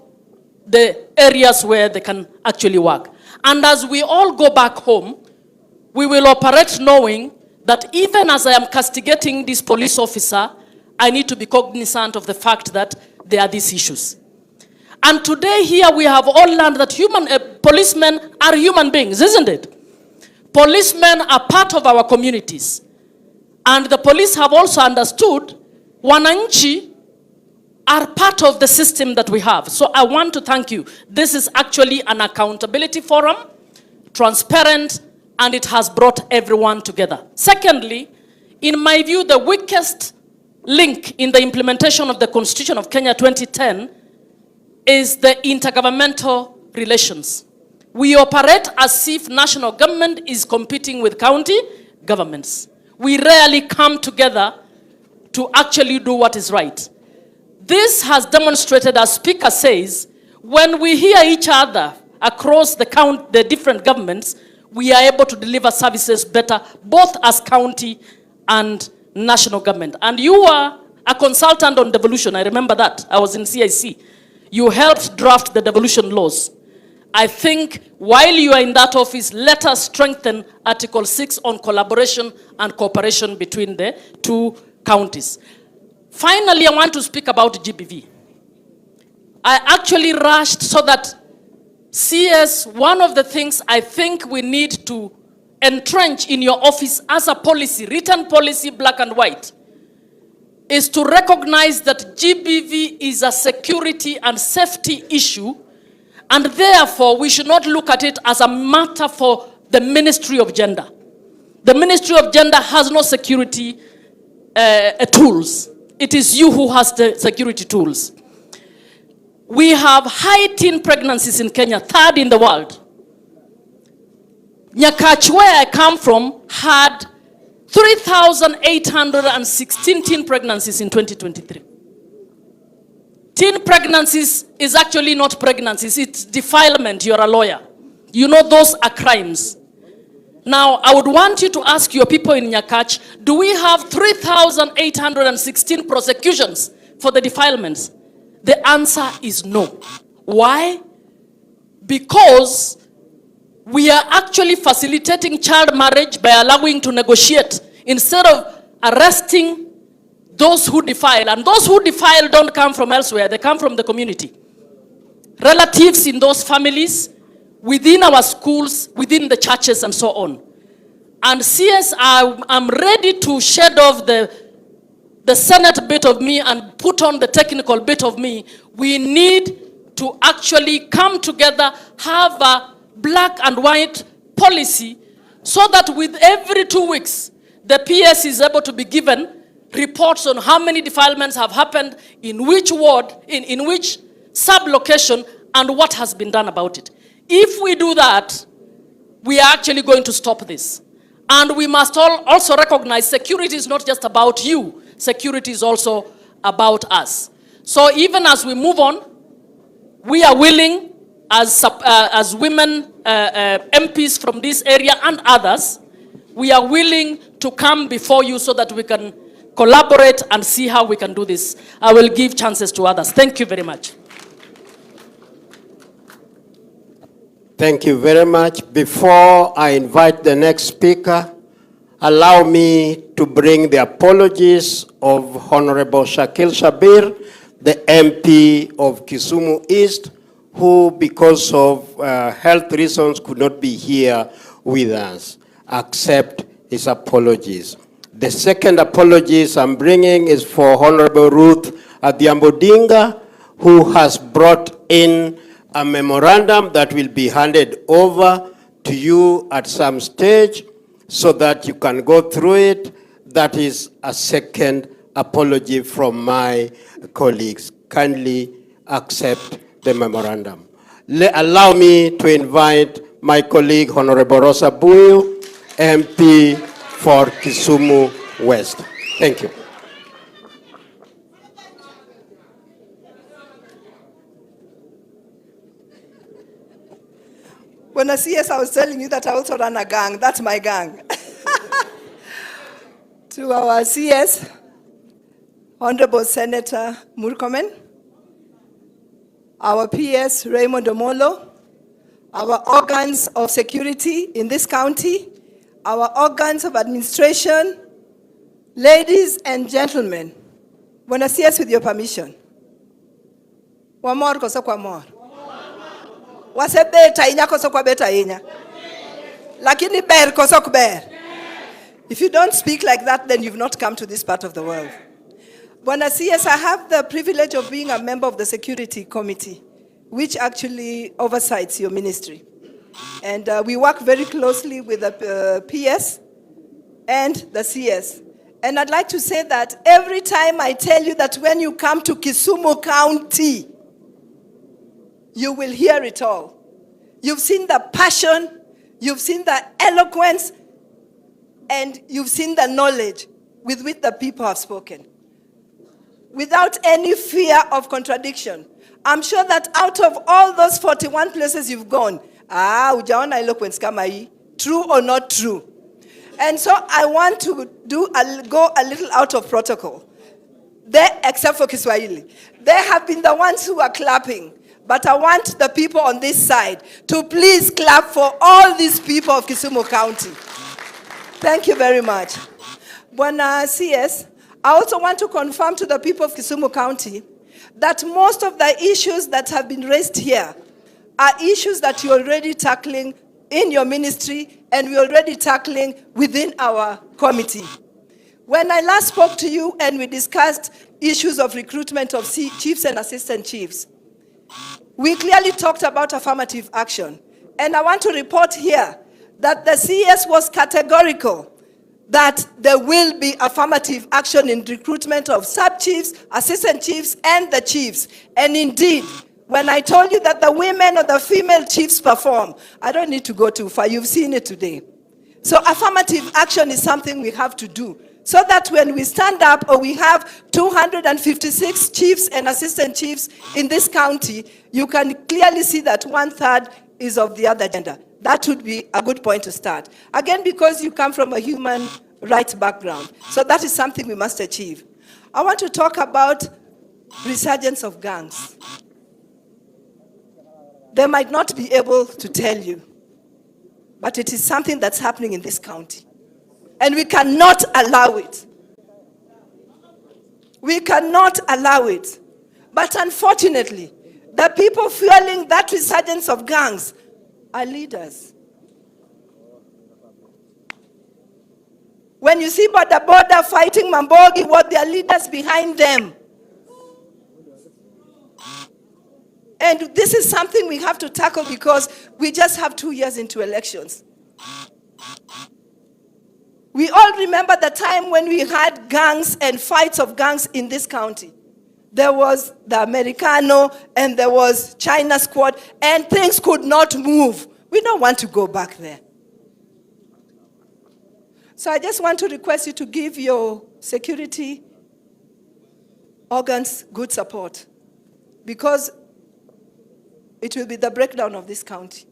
the areas where they can actually work. And as we all go back home, we will operate knowing that even as I am castigating this police officer, I need to be cognizant of the fact that there are these issues. And today here we have all learned that policemen are human beings, isn't it? Policemen are part of our communities. And the police have also understood wananchi are part of the system that we have. So I want to thank you. This is actually an accountability forum, transparent, and it has brought everyone together. Secondly, in my view, the weakest link in the implementation of the Constitution of Kenya 2010 is the intergovernmental relations. We operate as if national government is competing with county governments. We rarely come together to actually do what is right. This has demonstrated, as Speaker says, when we hear each other across the different governments, we are able to deliver services better, both as county and national government. And you are a consultant on devolution. I remember that. I was in CIC. You helped draft the devolution laws. I think while you are in that office, let us strengthen Article 6 on collaboration and cooperation between the two counties. Finally, I want to speak about GBV. I actually rushed so that CS, one of the things I think we need to entrench in your office as a policy, written policy, black and white, is to recognize that GBV is a security and safety issue, and therefore we should not look at it as a matter for the Ministry of Gender. The Ministry of Gender has no security tools. It is you who has the security tools. We have high teen pregnancies in Kenya, third in the world. Nyakach, where I come from, had 3,816 teen pregnancies in 2023. Teen pregnancies is actually not pregnancies, it's defilement. You're a lawyer. You know those are crimes. Now, I would want you to ask your people in Nyakach, do we have 3,816 prosecutions for the defilements? The answer is no. Why? Because we are actually facilitating child marriage by allowing to negotiate instead of arresting those who defile. And those who defile don't come from elsewhere, they come from the community. Relatives in those families, within our schools, within the churches, and so on. And CS, I'm ready to shed off the Senate bit of me and put on the technical bit of me. We need to actually come together, have a black and white policy, so that with every 2 weeks, the PS is able to be given reports on how many defilements have happened, in which ward, in which sub-location, and what has been done about it. If we do that, we are actually going to stop this. And we must also recognize security is not just about you. Security is also about us. So even as we move on, we are willing, as women MPs from this area and others, we are willing to come before you so that we can collaborate and see how we can do this. I will give chances to others. Thank you very much. Thank you very much. Before I invite the next speaker, allow me to bring the apologies of Honorable Shakil Shabir, the MP of Kisumu East, who because of health reasons could not be here with us. Accept his apologies. The second apologies I'm bringing is for Honorable Ruth Odinga, who has brought in a memorandum that will be handed over to you at some stage so that you can go through it. That is a second apology from my colleagues. Kindly accept the memorandum. Allow me to invite my colleague, Honorable Rosa Buyu, MP for Kisumu West. Thank you. When I see, yes, I was telling you that I also run a gang. That's my gang. to our CS, Honorable Senator Murkomen, our PS, Raymond Omolo, our organs of security in this county, our organs of administration, ladies and gentlemen, Bwana CS, with your permission. Wamor koso kwa mor. Wasebeta inya koso kwa beta inya. Lakini ber koso kuber. If you don't speak like that, then you've not come to this part of the world. Bwana CS, I have the privilege of being a member of the Security Committee, which actually oversights your ministry. And we work very closely with the PS and the CS. And I'd like to say that every time I tell you that when you come to Kisumu County, you will hear it all. You've seen the passion, you've seen the eloquence, and you've seen the knowledge with which the people have spoken. Without any fear of contradiction. I'm sure that out of all those 41 places you've gone, ujaona eloquence kama hii, true or not true. And so I want to go a little out of protocol. Except for Kiswahili. They have been the ones who are clapping. But I want the people on this side to please clap for all these people of Kisumu County. Thank you very much. Bwana CS, I also want to confirm to the people of Kisumu County that most of the issues that have been raised here are issues that you're already tackling in your ministry and we're already tackling within our committee. When I last spoke to you and we discussed issues of recruitment of chiefs and assistant chiefs, we clearly talked about affirmative action. And I want to report here that the CS was categorical that there will be affirmative action in recruitment of sub-chiefs, assistant chiefs, and the chiefs. And indeed, when I told you that the women or the female chiefs perform, I don't need to go too far. You've seen it today. So affirmative action is something we have to do, so that when we stand up or we have 256 chiefs and assistant chiefs in this county, you can clearly see that 1/3 is of the other gender. That would be a good point to start. Again, because you come from a human rights background. So that is something we must achieve. I want to talk about resurgence of gangs. They might not be able to tell you, but it is something that's happening in this county. And we cannot allow it. We cannot allow it. But unfortunately, the people fueling that resurgence of gangs are leaders. When you see border fighting Mambogi, what there are leaders behind them. And this is something we have to tackle because we just have 2 years into elections. We all remember the time when we had gangs and fights of gangs in this county. There was the Americano and there was China squad and things could not move. We don't want to go back there. So I just want to request you to give your security organs good support, because it will be the breakdown of this county.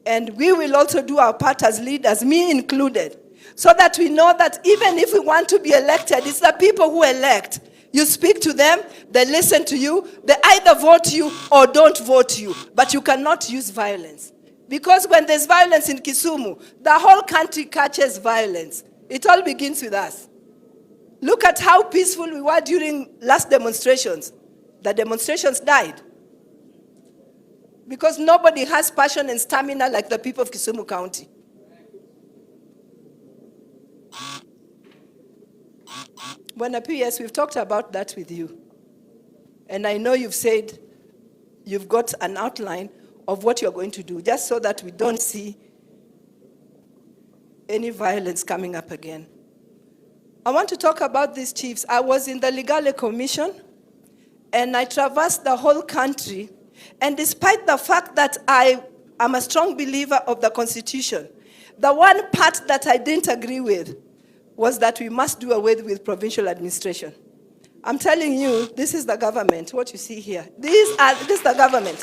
And we will also do our part as leaders, me included, so that we know that even if we want to be elected, it's the people who elect. You speak to them, they listen to you, they either vote you or don't vote you, but you cannot use violence. Because when there's violence in Kisumu, the whole country catches violence. It all begins with us. Look at how peaceful we were during last demonstrations. The demonstrations died. Because nobody has passion and stamina like the people of Kisumu County. Bwana PS, we've talked about that with you. And I know you've said you've got an outline of what you're going to do, just so that we don't see any violence coming up again. I want to talk about these chiefs. I was in the Legale Commission, and I traversed the whole country. And despite the fact that I am a strong believer of the Constitution, the one part that I didn't agree with was that we must do away with provincial administration. I'm telling you, this is the government, what you see here. This is the government.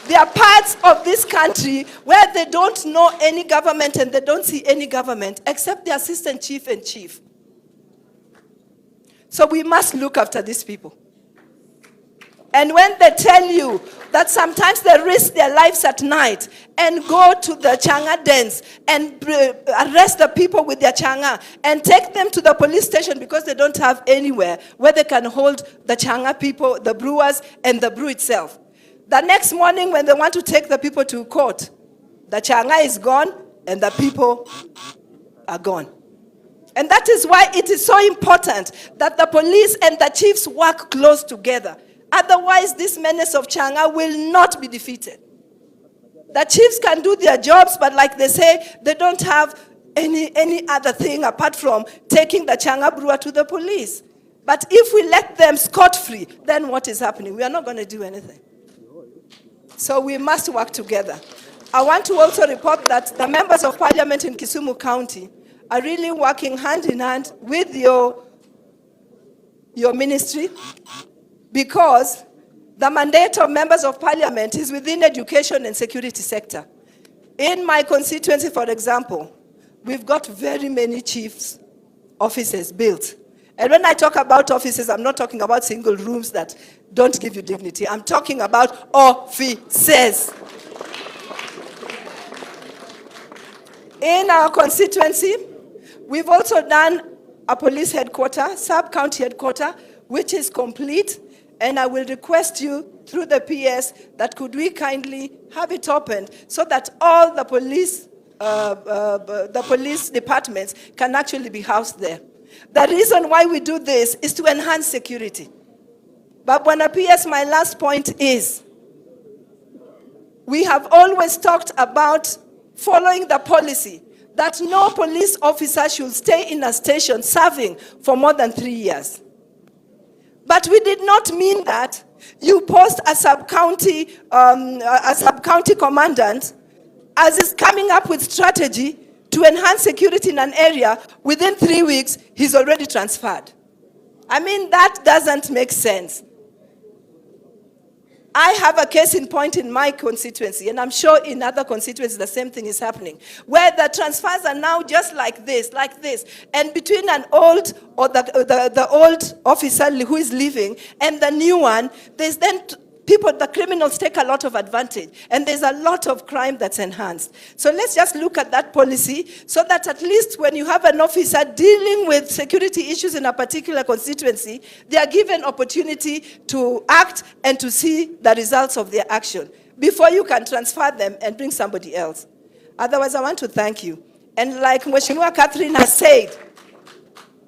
There are parts of this country where they don't know any government and they don't see any government except the assistant chief and chief. So we must look after these people. And when they tell you that sometimes they risk their lives at night and go to the changa dens and arrest the people with their changa and take them to the police station because they don't have anywhere where they can hold the changa people, the brewers, and the brew itself. The next morning when they want to take the people to court, the changa is gone and the people are gone. And that is why it is so important that the police and the chiefs work close together. Otherwise, this menace of changa will not be defeated. The chiefs can do their jobs, but like they say, they don't have any other thing apart from taking the changa brewer to the police. But if we let them scot-free, then what is happening? We are not going to do anything. So we must work together. I want to also report that the members of parliament in Kisumu County are really working hand in hand with your ministry, because the mandate of members of parliament is within education and security sector. In my constituency, for example, we've got very many chiefs' offices built. And when I talk about offices, I'm not talking about single rooms that don't give you dignity. I'm talking about offices. In our constituency, we've also done a police headquarters, sub-county headquarters, which is complete. And I will request you through the PS that could we kindly have it opened so that all the police departments can actually be housed there. The reason why we do this is to enhance security. But when a PS, my last point is, we have always talked about following the policy that no police officer should stay in a station serving for more than 3 years. But we did not mean that you post a sub-county commandant as is coming up with strategy to enhance security in an area. Within 3 weeks, he's already transferred. I mean, that doesn't make sense. I have a case in point in my constituency, and I'm sure in other constituencies the same thing is happening, where the transfers are now just like this, and between an old or the old officer who is leaving and the new one, there's then the criminals take a lot of advantage, and there's a lot of crime that's enhanced. So let's just look at that policy so that at least when you have an officer dealing with security issues in a particular constituency, they are given opportunity to act and to see the results of their action before you can transfer them and bring somebody else. Otherwise, I want to thank you. And like Mheshimiwa Catherine has said,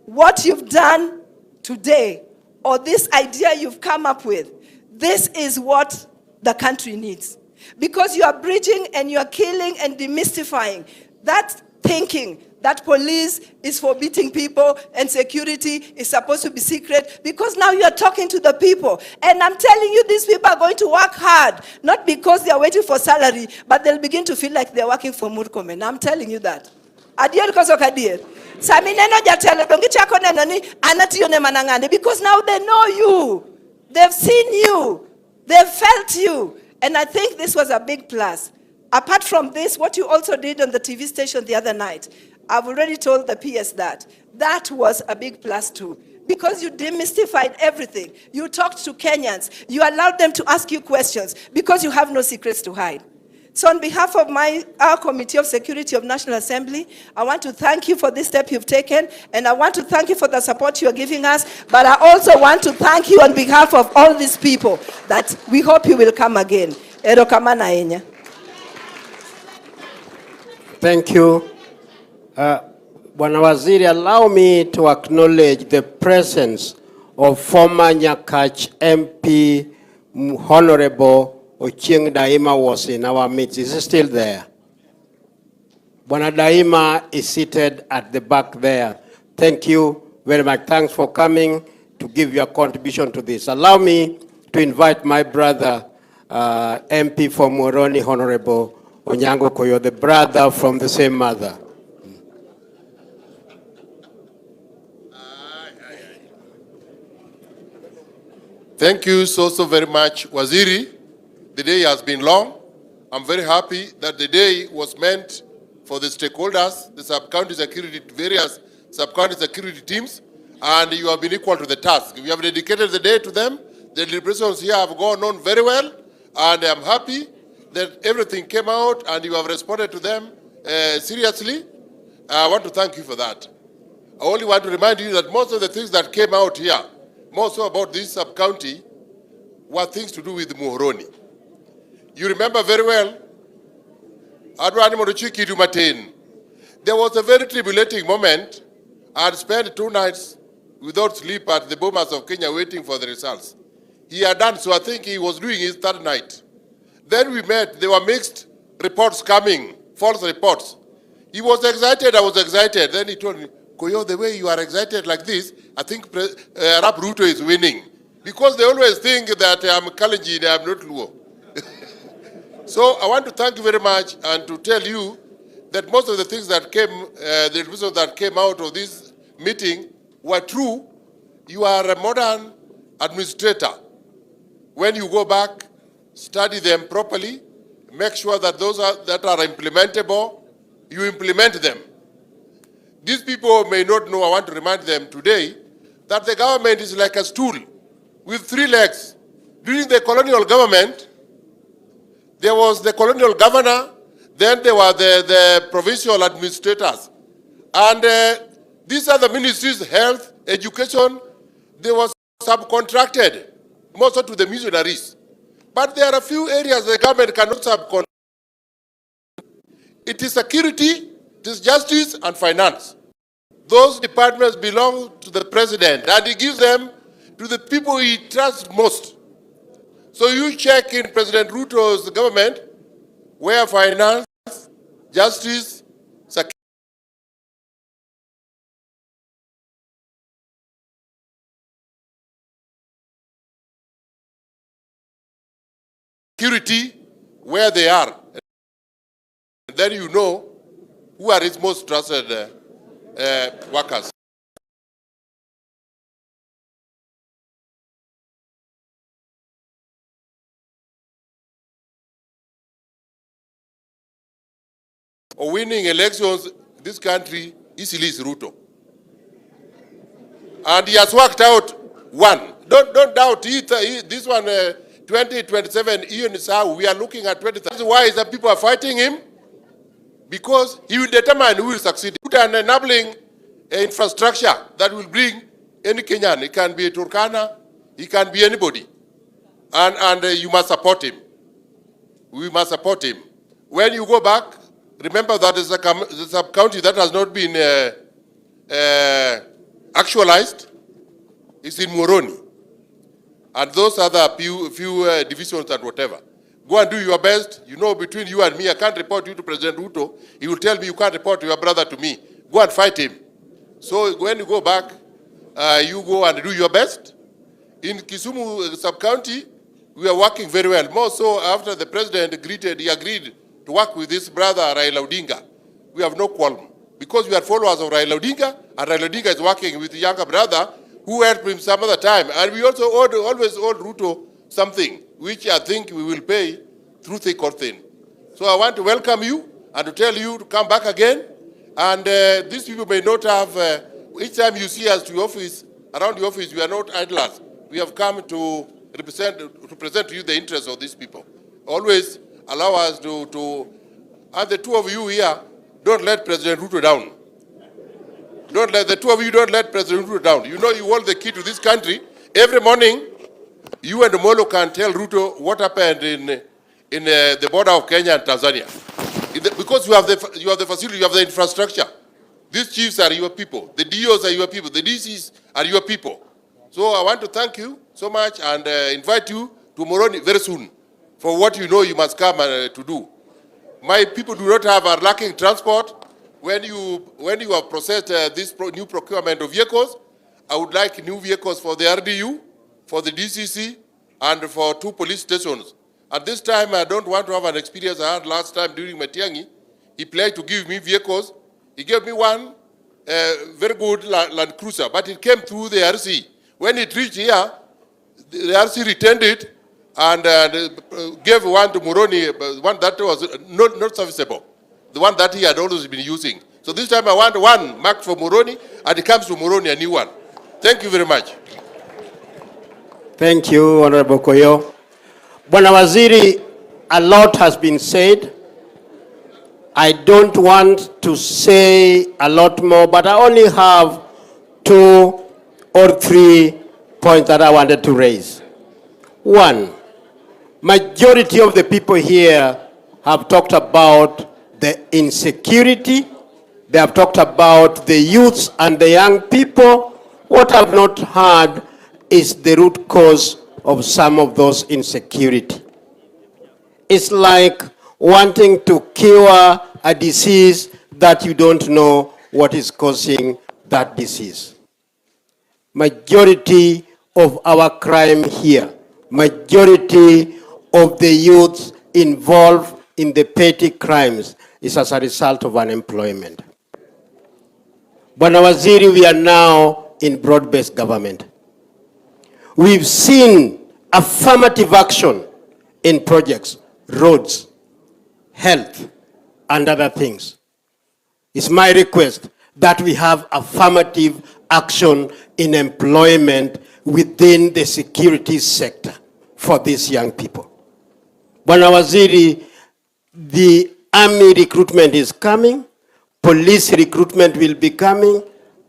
what you've done today, or this idea you've come up with, this is what the country needs. Because you are bridging and you are killing and demystifying that thinking that police is for beating people and security is supposed to be secret, because now you are talking to the people. And I'm telling you, these people are going to work hard, not because they are waiting for salary, but they'll begin to feel like they're working for Murkomen. I'm telling you that. Because now they know you. They've seen you. They've felt you. And I think this was a big plus. Apart from this, what you also did on the TV station the other night, I've already told the PS that. That was a big plus too. Because you demystified everything. You talked to Kenyans. You allowed them to ask you questions because you have no secrets to hide. So on behalf of our Committee of Security of National Assembly, I want to thank you for this step you've taken, and I want to thank you for the support you're giving us, but I also want to thank you on behalf of all these people that we hope you will come again. Erokamana enya. Thank you. Bwana Waziri, allow me to acknowledge the presence of former Nyakach MP, Honorable Ochieng Daima was in our midst. Is he still there? Bwana Daima is seated at the back there. Thank you very much. Thanks for coming to give your contribution to this. Allow me to invite my brother, MP for Moroni, Honorable Onyango Koyo, the brother from the same mother. Thank you so very much, Waziri. The day has been long. I'm very happy that the day was meant for the stakeholders, the sub-county security, various sub-county security teams, and you have been equal to the task. We have dedicated the day to them. The deliberations here have gone on very well, and I'm happy that everything came out and you have responded to them seriously. I want to thank you for that. I only want to remind you that most of the things that came out here, more so about this sub-county, were things to do with Muhoroni. You remember very well, there was a very tribulating moment. I had spent 2 nights without sleep at the Bomas of Kenya waiting for the results. He had done, so I think he was doing his 3rd night. Then we met, there were mixed reports coming, false reports. He was excited, I was excited. Then he told me, Koyo, the way you are excited like this, I think Arab Ruto is winning. Because they always think that I'm Kalenjin, I'm not Luo. So I want to thank you very much and to tell you that most of the things that came, the results that came out of this meeting were true. You are a modern administrator. When you go back, study them properly, make sure that those that are implementable, you implement them. These people may not know, I want to remind them today, that the government is like a stool with 3 legs. During the colonial government, there was the colonial governor, then there were the provincial administrators. And these are the ministries, health, education, they were subcontracted, mostly to the missionaries. But there are a few areas the government cannot subcontract. It is security, it is justice and finance. Those departments belong to the president and he gives them to the people he trusts most. So you check in President Ruto's government where finance, justice, security, where they are. And then you know who are his most trusted workers. Or winning elections, this country easily is Ruto. And he has worked out one. Don't doubt this one, 2027, Ian is how we are looking at 2030. Why the people are fighting him? Because he will determine who will succeed. Put an enabling infrastructure that will bring any Kenyan. It can be a Turkana, it can be anybody. And you must support him. We must support him. When you go back, remember that there's a sub-county that has not been actualized. It's in Moroni. And those other few divisions and whatever. Go and do your best. You know, between you and me, I can't report you to President Ruto. He will tell me you can't report your brother to me. Go and fight him. So when you go back, you go and do your best. In Kisumu sub-county, we are working very well. More so after the president he agreed to work with his brother Raila Odinga. We have no qualm. Because we are followers of Raila Odinga, and Raila Odinga is working with the younger brother who helped him some other time. And we also always owe Ruto something, which I think we will pay through thick or thin. So I want to welcome you and to tell you to come back again. And these people may not have, each time you see us to office, around the office, we are not idlers. We have come to present to you the interests of these people. Always allow us to and the two of you here, don't let President Ruto down. The two of you don't let President Ruto down. You know you hold the key to this country. Every morning, you and Molo can tell Ruto what happened in the border of Kenya and Tanzania. Because you have the facility, you have the infrastructure. These chiefs are your people. The DOs are your people. The DCs are your people. So I want to thank you so much and invite you to Moroni very soon for what you know you must come to do. My people do not have a lacking transport. When you have processed this new procurement of vehicles, I would like new vehicles for the RDU, for the DCC, and for 2 police stations. At this time, I don't want to have an experience I had last time during Matiang'i. He pledged to give me vehicles. He gave me one very good Land Cruiser, but it came through the RC. When it reached here, the RC returned it, and gave one to Muroni, one that was not serviceable, the one that he had always been using. So this time I want one marked for Muroni, and it comes to Muroni, a new one. Thank you very much. Thank you, Honorable Koyo. Bwana Waziri, a lot has been said. I don't want to say a lot more, but I only have 2 or 3 points that I wanted to raise. One, majority of the people here have talked about the insecurity. They have talked about the youths and the young people. What I've not heard is the root cause of some of those insecurity. It's like wanting to cure a disease that you don't know what is causing that disease. Majority of our crime here, majority of the youths involved in the petty crimes is as a result of unemployment. Bwana Waziri, we are now in broad-based government. We've seen affirmative action in projects, roads, health, and other things. It's my request that we have affirmative action in employment within the security sector for these young people. Bwana Waziri, the army recruitment is coming, police recruitment will be coming.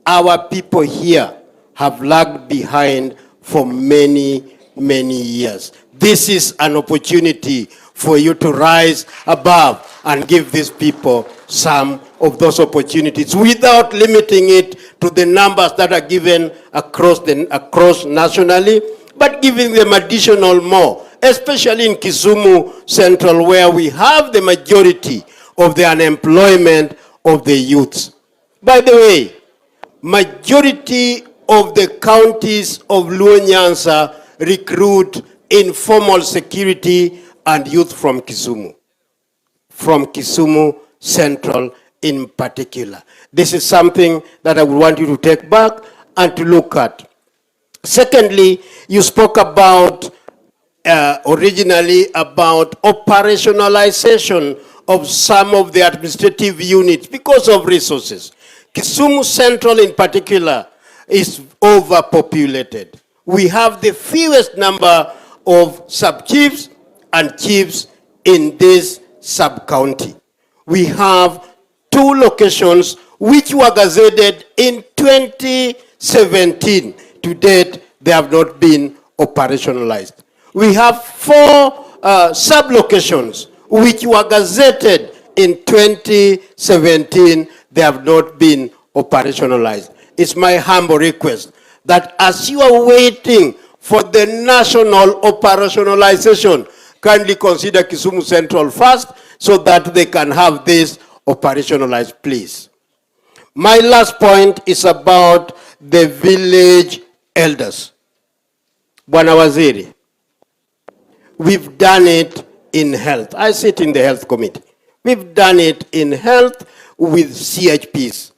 Our people here have lagged behind for many, many years. This is an opportunity for you to rise above and give these people some of those opportunities without limiting it to the numbers that are given across nationally, but giving them additional more, especially in Kisumu Central, where we have the majority of the unemployment of the youths. By the way, majority of the counties of Luo Nyanza recruit informal security and youth from Kisumu Central in particular. This is something that I would want you to take back and to look at. Secondly, you spoke about, originally about operationalization of some of the administrative units because of resources. Kisumu Central in particular is overpopulated. We have the fewest number of sub-chiefs and chiefs in this sub-county. We have 2 locations which were gazetted in 2017. To date, they have not been operationalized. We have 4 sub-locations which were gazetted in 2017. They have not been operationalized. It's my humble request that as you are waiting for the national operationalization, kindly consider Kisumu Central first so that they can have this operationalized, please. My last point is about the village elders. Bwana Waziri, we've done it in health. I sit in the health committee. We've done it in health with CHPs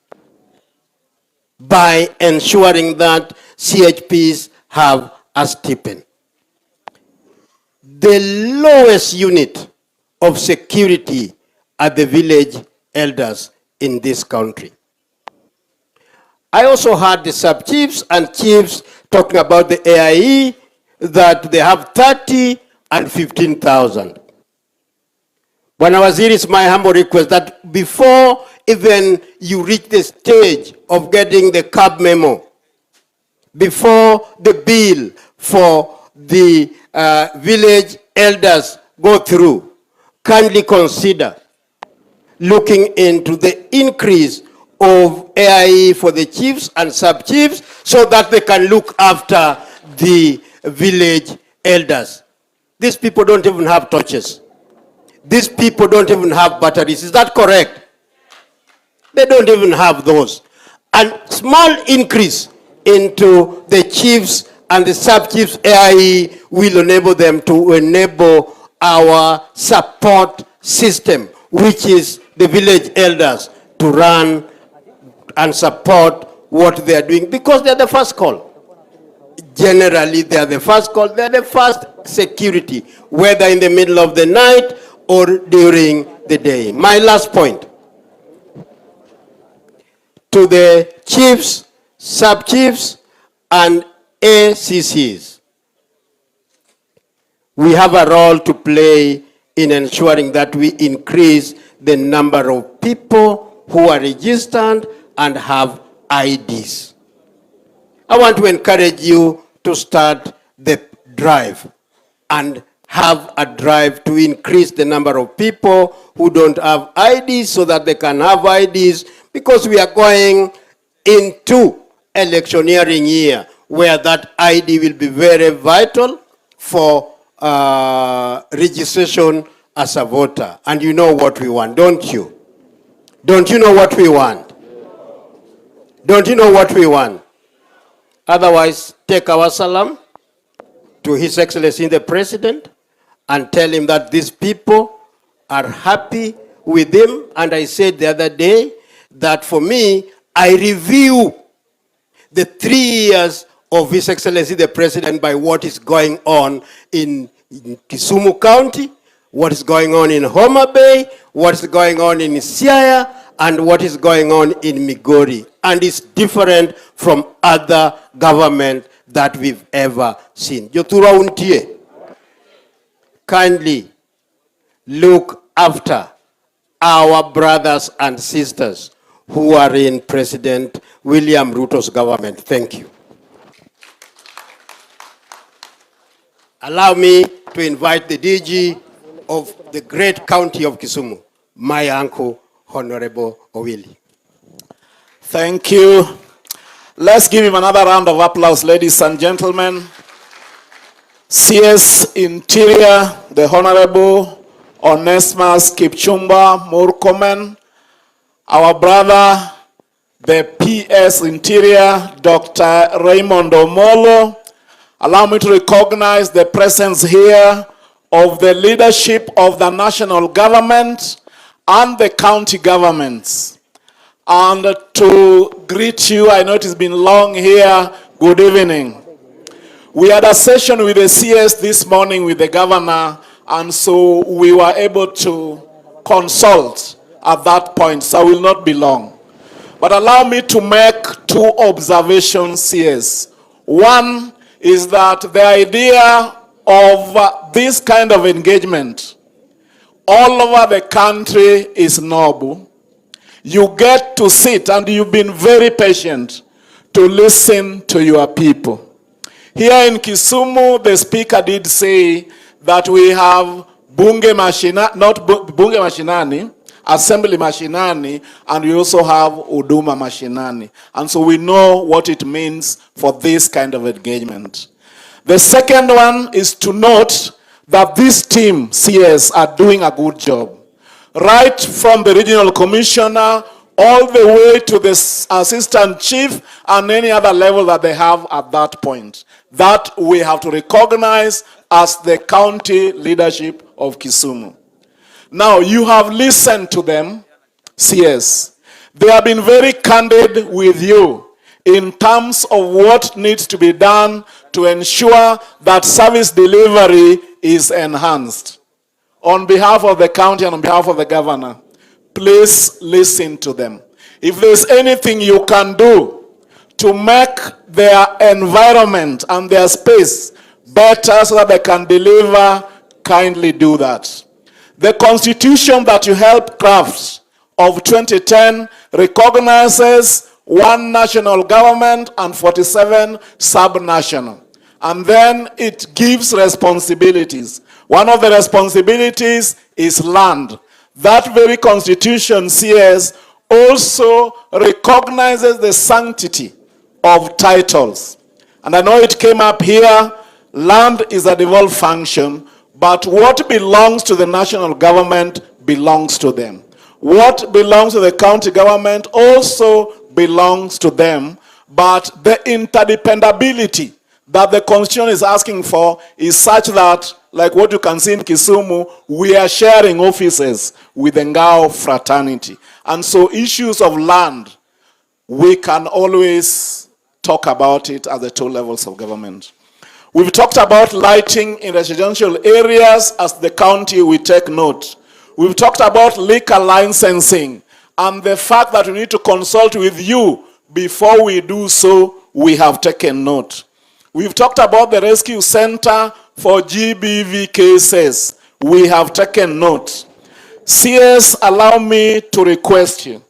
by ensuring that CHPs have a stipend. The lowest unit of security are the village elders in this country. I also heard the sub-chiefs and chiefs talking about the AIE, that they have 30 and 15,000. Bwana Waziri, it's my humble request that before even you reach the stage of getting the CAB memo, before the bill for the village elders go through, kindly consider looking into the increase of AIE for the chiefs and sub-chiefs so that they can look after the village elders. These people don't even have torches. These people don't even have batteries. Is that correct? They don't even have those. And small increase into the chiefs and the sub-chiefs AIE will enable them to enable our support system, which is the village elders, to run and support what they are doing, because they are the first call. generally they are the first call, they are the first security, whether in the middle of the night or during the day. My last point, to the chiefs, sub-chiefs, and ACCs. We have a role to play in ensuring that we increase the number of people who are registered and have IDs. I want to encourage you to start the drive and have a drive to increase the number of people who don't have IDs so that they can have IDs, because we are going into electioneering year where that ID will be very vital for registration as a voter. And you know what we want, don't you? Don't you know what we want? Don't you know what we want? Otherwise, take our salam to His Excellency the President and tell him that these people are happy with him. And I said the other day that for me, I review the 3 years of His Excellency the President by what is going on in Kisumu County, what is going on in Homa Bay, what is going on in Siaya, and what is going on in Migori. And it's different from other government that we've ever seen. Jotura Untie, kindly look after our brothers and sisters who are in President William Ruto's government. Thank you. Allow me to invite the DG of the great county of Kisumu, my uncle, Honorable Owili. Thank you. Let's give him another round of applause, ladies and gentlemen. CS Interior, the Honorable Onesmus Kipchumba Murkomen, our brother, the PS Interior, Dr. Raymond Omolo. Allow me to recognize the presence here of the leadership of the national government and the county governments. And to greet you, I know it has been long here, good evening. We had a session with the CS this morning with the governor, and so we were able to consult at that point, so I will not be long. But allow me to make 2 observations, CS. One is that the idea of this kind of engagement all over the country is noble. You get to sit, and you've been very patient to listen to your people. Here in Kisumu, the speaker did say that we have bunge mashina, not bunge mashinani, assembly mashinani, and we also have huduma mashinani. And so we know what it means for this kind of engagement. The second one is to note that this team, CS, are doing a good job. Right from the regional commissioner all the way to the assistant chief and any other level that they have at that point. That we have to recognize as the county leadership of Kisumu. Now, you have listened to them, CS. They have been very candid with you in terms of what needs to be done to ensure that service delivery is enhanced. On behalf of the county and on behalf of the governor, please listen to them. If there's anything you can do to make their environment and their space better so that they can deliver, kindly do that. The constitution that you helped craft of 2010 recognizes 1 national government and 47 sub-national. And then it gives responsibilities. One of the responsibilities is land. That very constitution, CS, also recognizes the sanctity of titles. And I know it came up here, land is a devolved function, but what belongs to the national government belongs to them. What belongs to the county government also belongs to them, but the interdependability that the constitution is asking for is such that, like what you can see in Kisumu, we are sharing offices with the Ngao fraternity. And so issues of land, we can always talk about it at the two levels of government. We've talked about lighting in residential areas. As the county, we take note. We've talked about liquor licensing and the fact that we need to consult with you before we do so. We have taken note. We've talked about the rescue center for GBV cases. We have taken note. CS, allow me to request you.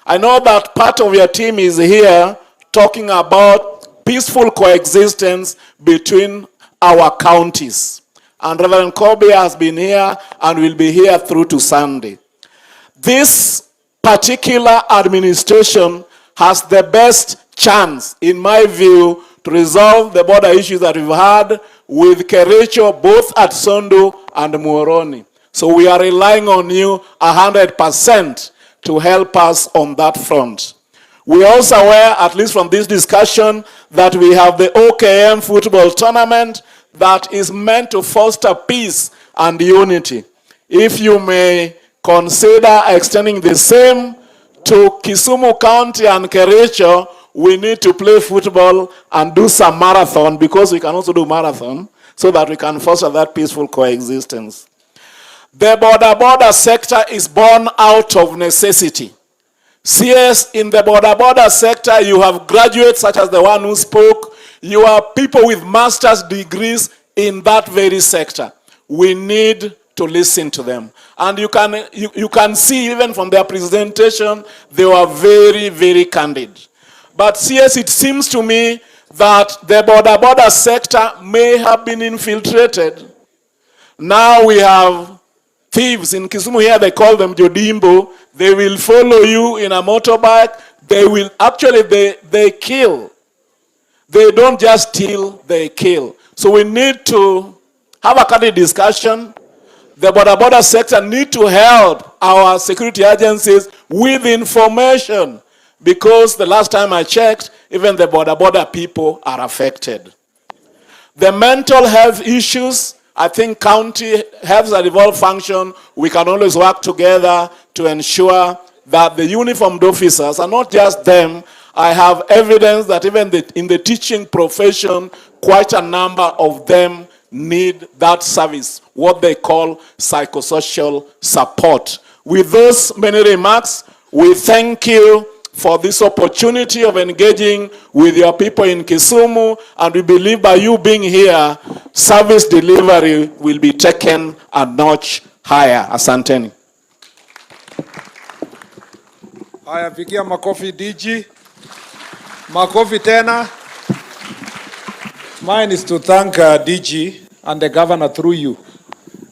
I know that part of your team is here talking about peaceful coexistence between our counties. And Reverend Kobe has been here and will be here through to Sunday. This particular administration has the best chance, in my view, to resolve the border issues that we've had with Kericho, both at Sondu and Muhoroni. So we are relying on you 100% to help us on that front. We are also aware, at least from this discussion, that we have the OKM football tournament that is meant to foster peace and unity. If you may consider extending the same to Kisumu County and Kericho, we need to play football and do some marathon, because we can also do marathon, so that we can foster that peaceful coexistence. The border sector is born out of necessity. CS, in the border sector, you have graduates such as the one who spoke. You have people with master's degrees in that very sector. We need to listen to them. And you can see even from their presentation, they were very, very candid. But CS, it seems to me that the border sector may have been infiltrated. Now we have thieves in Kisumu here, they call them Jodimbo. They will follow you in a motorbike. They will, actually, they kill. They don't just steal, they kill. So we need to have a candid discussion. The border sector need to help our security agencies with information, because the last time I checked, even the border people are affected. The mental health issues, I think county health and evolved function, we can always work together to ensure that the uniformed officers, and not just them, I have evidence that even in the teaching profession, quite a number of them need that service, what they call psychosocial support. With those many remarks, we thank you for this opportunity of engaging with your people in Kisumu, and we believe by you being here, service delivery will be taken a notch higher. Asanteni. Haya, pigia makofi DG. Makofi tena. Mine is to thank DG and the governor through you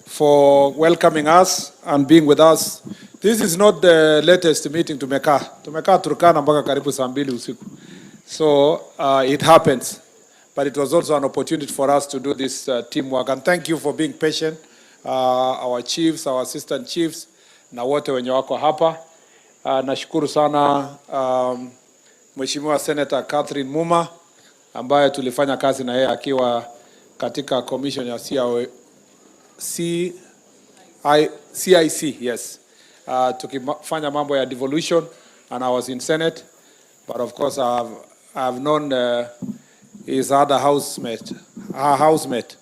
for welcoming us and being with us. This is not the latest meeting tumekaa. Tumekaa Turkana mpaka karibu saa 2 usiku. So it happens. But it was also an opportunity for us to do this teamwork. And thank you for being patient. Our chiefs, our assistant chiefs, na wote wenye wako hapa. Nashukuru sana Mheshimiwa Senator Catherine Muma, ambaye tulifanya kazi na yeye akiwa katika commission ya CIC, yes. Tukifanya mambo ya devolution, and I was in Senate, but of course I've known his other housemate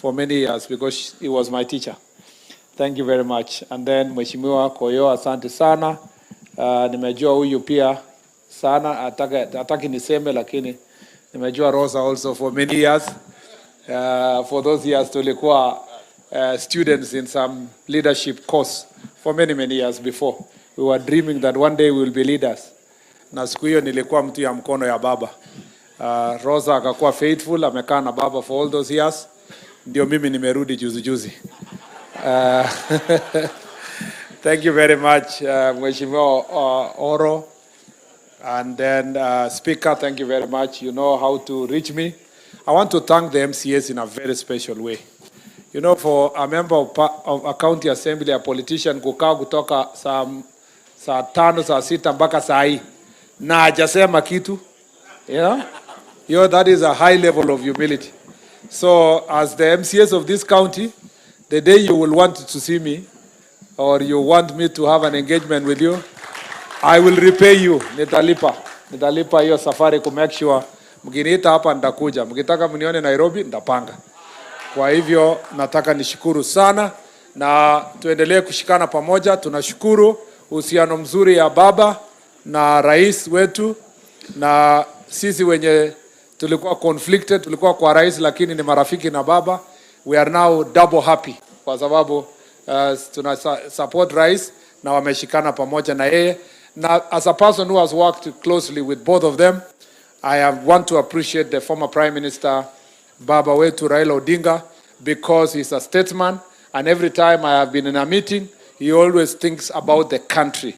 for many years, because he was my teacher. Thank you very much. And then Mheshimiwa Koyo, asante sana. Nimejua huyu pia sana, ataki niseme, lakini nimejua Rosa also for many years. For those years tulikuwa students in some leadership course for many, many years before. We were dreaming that one day we will be leaders. Na siku hiyo nilikuwa mtu ya mkono ya baba. Rosa akakuwa faithful, amekaa na baba for all those years. Ndio mimi nimerudi juzi. Thank you very much, Mheshimiwa Oro. And then Speaker, thank you very much. You know how to reach me. I want to thank the MCAs in a very special way. You know, for a member of a county assembly, a politician, kukaa kutoka saa 5, saa 6 mpaka saa hii na hajasema kitu, that is a high level of humility. So as the MCAs of this county, the day you will want to see me, or you want me to have an engagement with you, I will repay you. Nitalipa hiyo safari to make sure Mkiniita hapa nitakuja. Mkitaka mnione Nairobi nitapanga. Kwa hivyo nataka nishukuru sana na tuendelee kushikana pamoja. Tunashukuru uhusiano mzuri ya baba na rais wetu, na sisi wenye tulikuwa conflicted, tulikuwa kwa rais lakini ni marafiki na baba. We are now double happy kwa sababu tuna support rais na wameshikana pamoja na yeye. Na as a person who has worked closely with both of them, want to appreciate the former Prime Minister Baba wetu Raila Odinga, because he's a statesman, and every time I have been in a meeting, he always thinks about the country,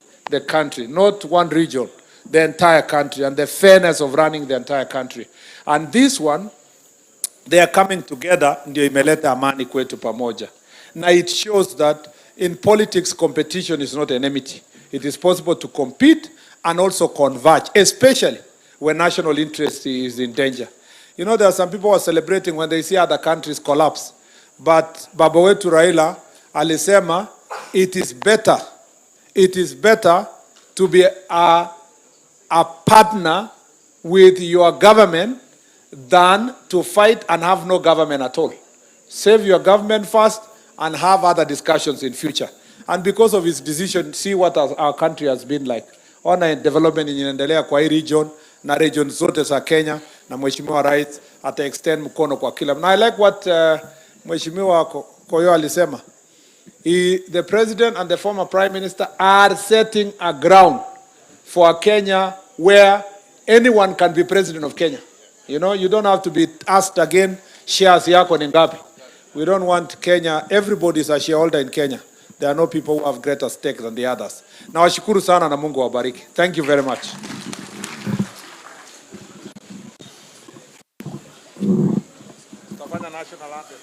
not one region, the entire country, and the fairness of running the entire country. And this one, they are coming together, ndio imeleta amani kwetu pamoja. Now it shows that in politics, competition is not enmity. It is possible to compete and also converge, especially when national interest is in danger. You know, there are some people who are celebrating when they see other countries collapse. But Baba wetu Raila alisema, it is better to be a partner with your government than to fight and have no government at all. Save your government first and have other discussions in future. And because of his decision, see what our country has been like. Ona development inaendelea kwa hii region na region zote za Kenya, na Mheshimiwa Rais ata extend mkono kwa kila. Now I like what Mheshimiwa Koyo alisema. The president and the former prime minister are setting a ground for Kenya where anyone can be president of Kenya. You know, you don't have to be asked again, shares yako ni ngapi. We don't want Kenya, everybody is a shareholder in Kenya. There are no people who have greater stake than the others. Na washukuru sana na Mungu wabariki. Thank you very much. Tutafanya national anthem.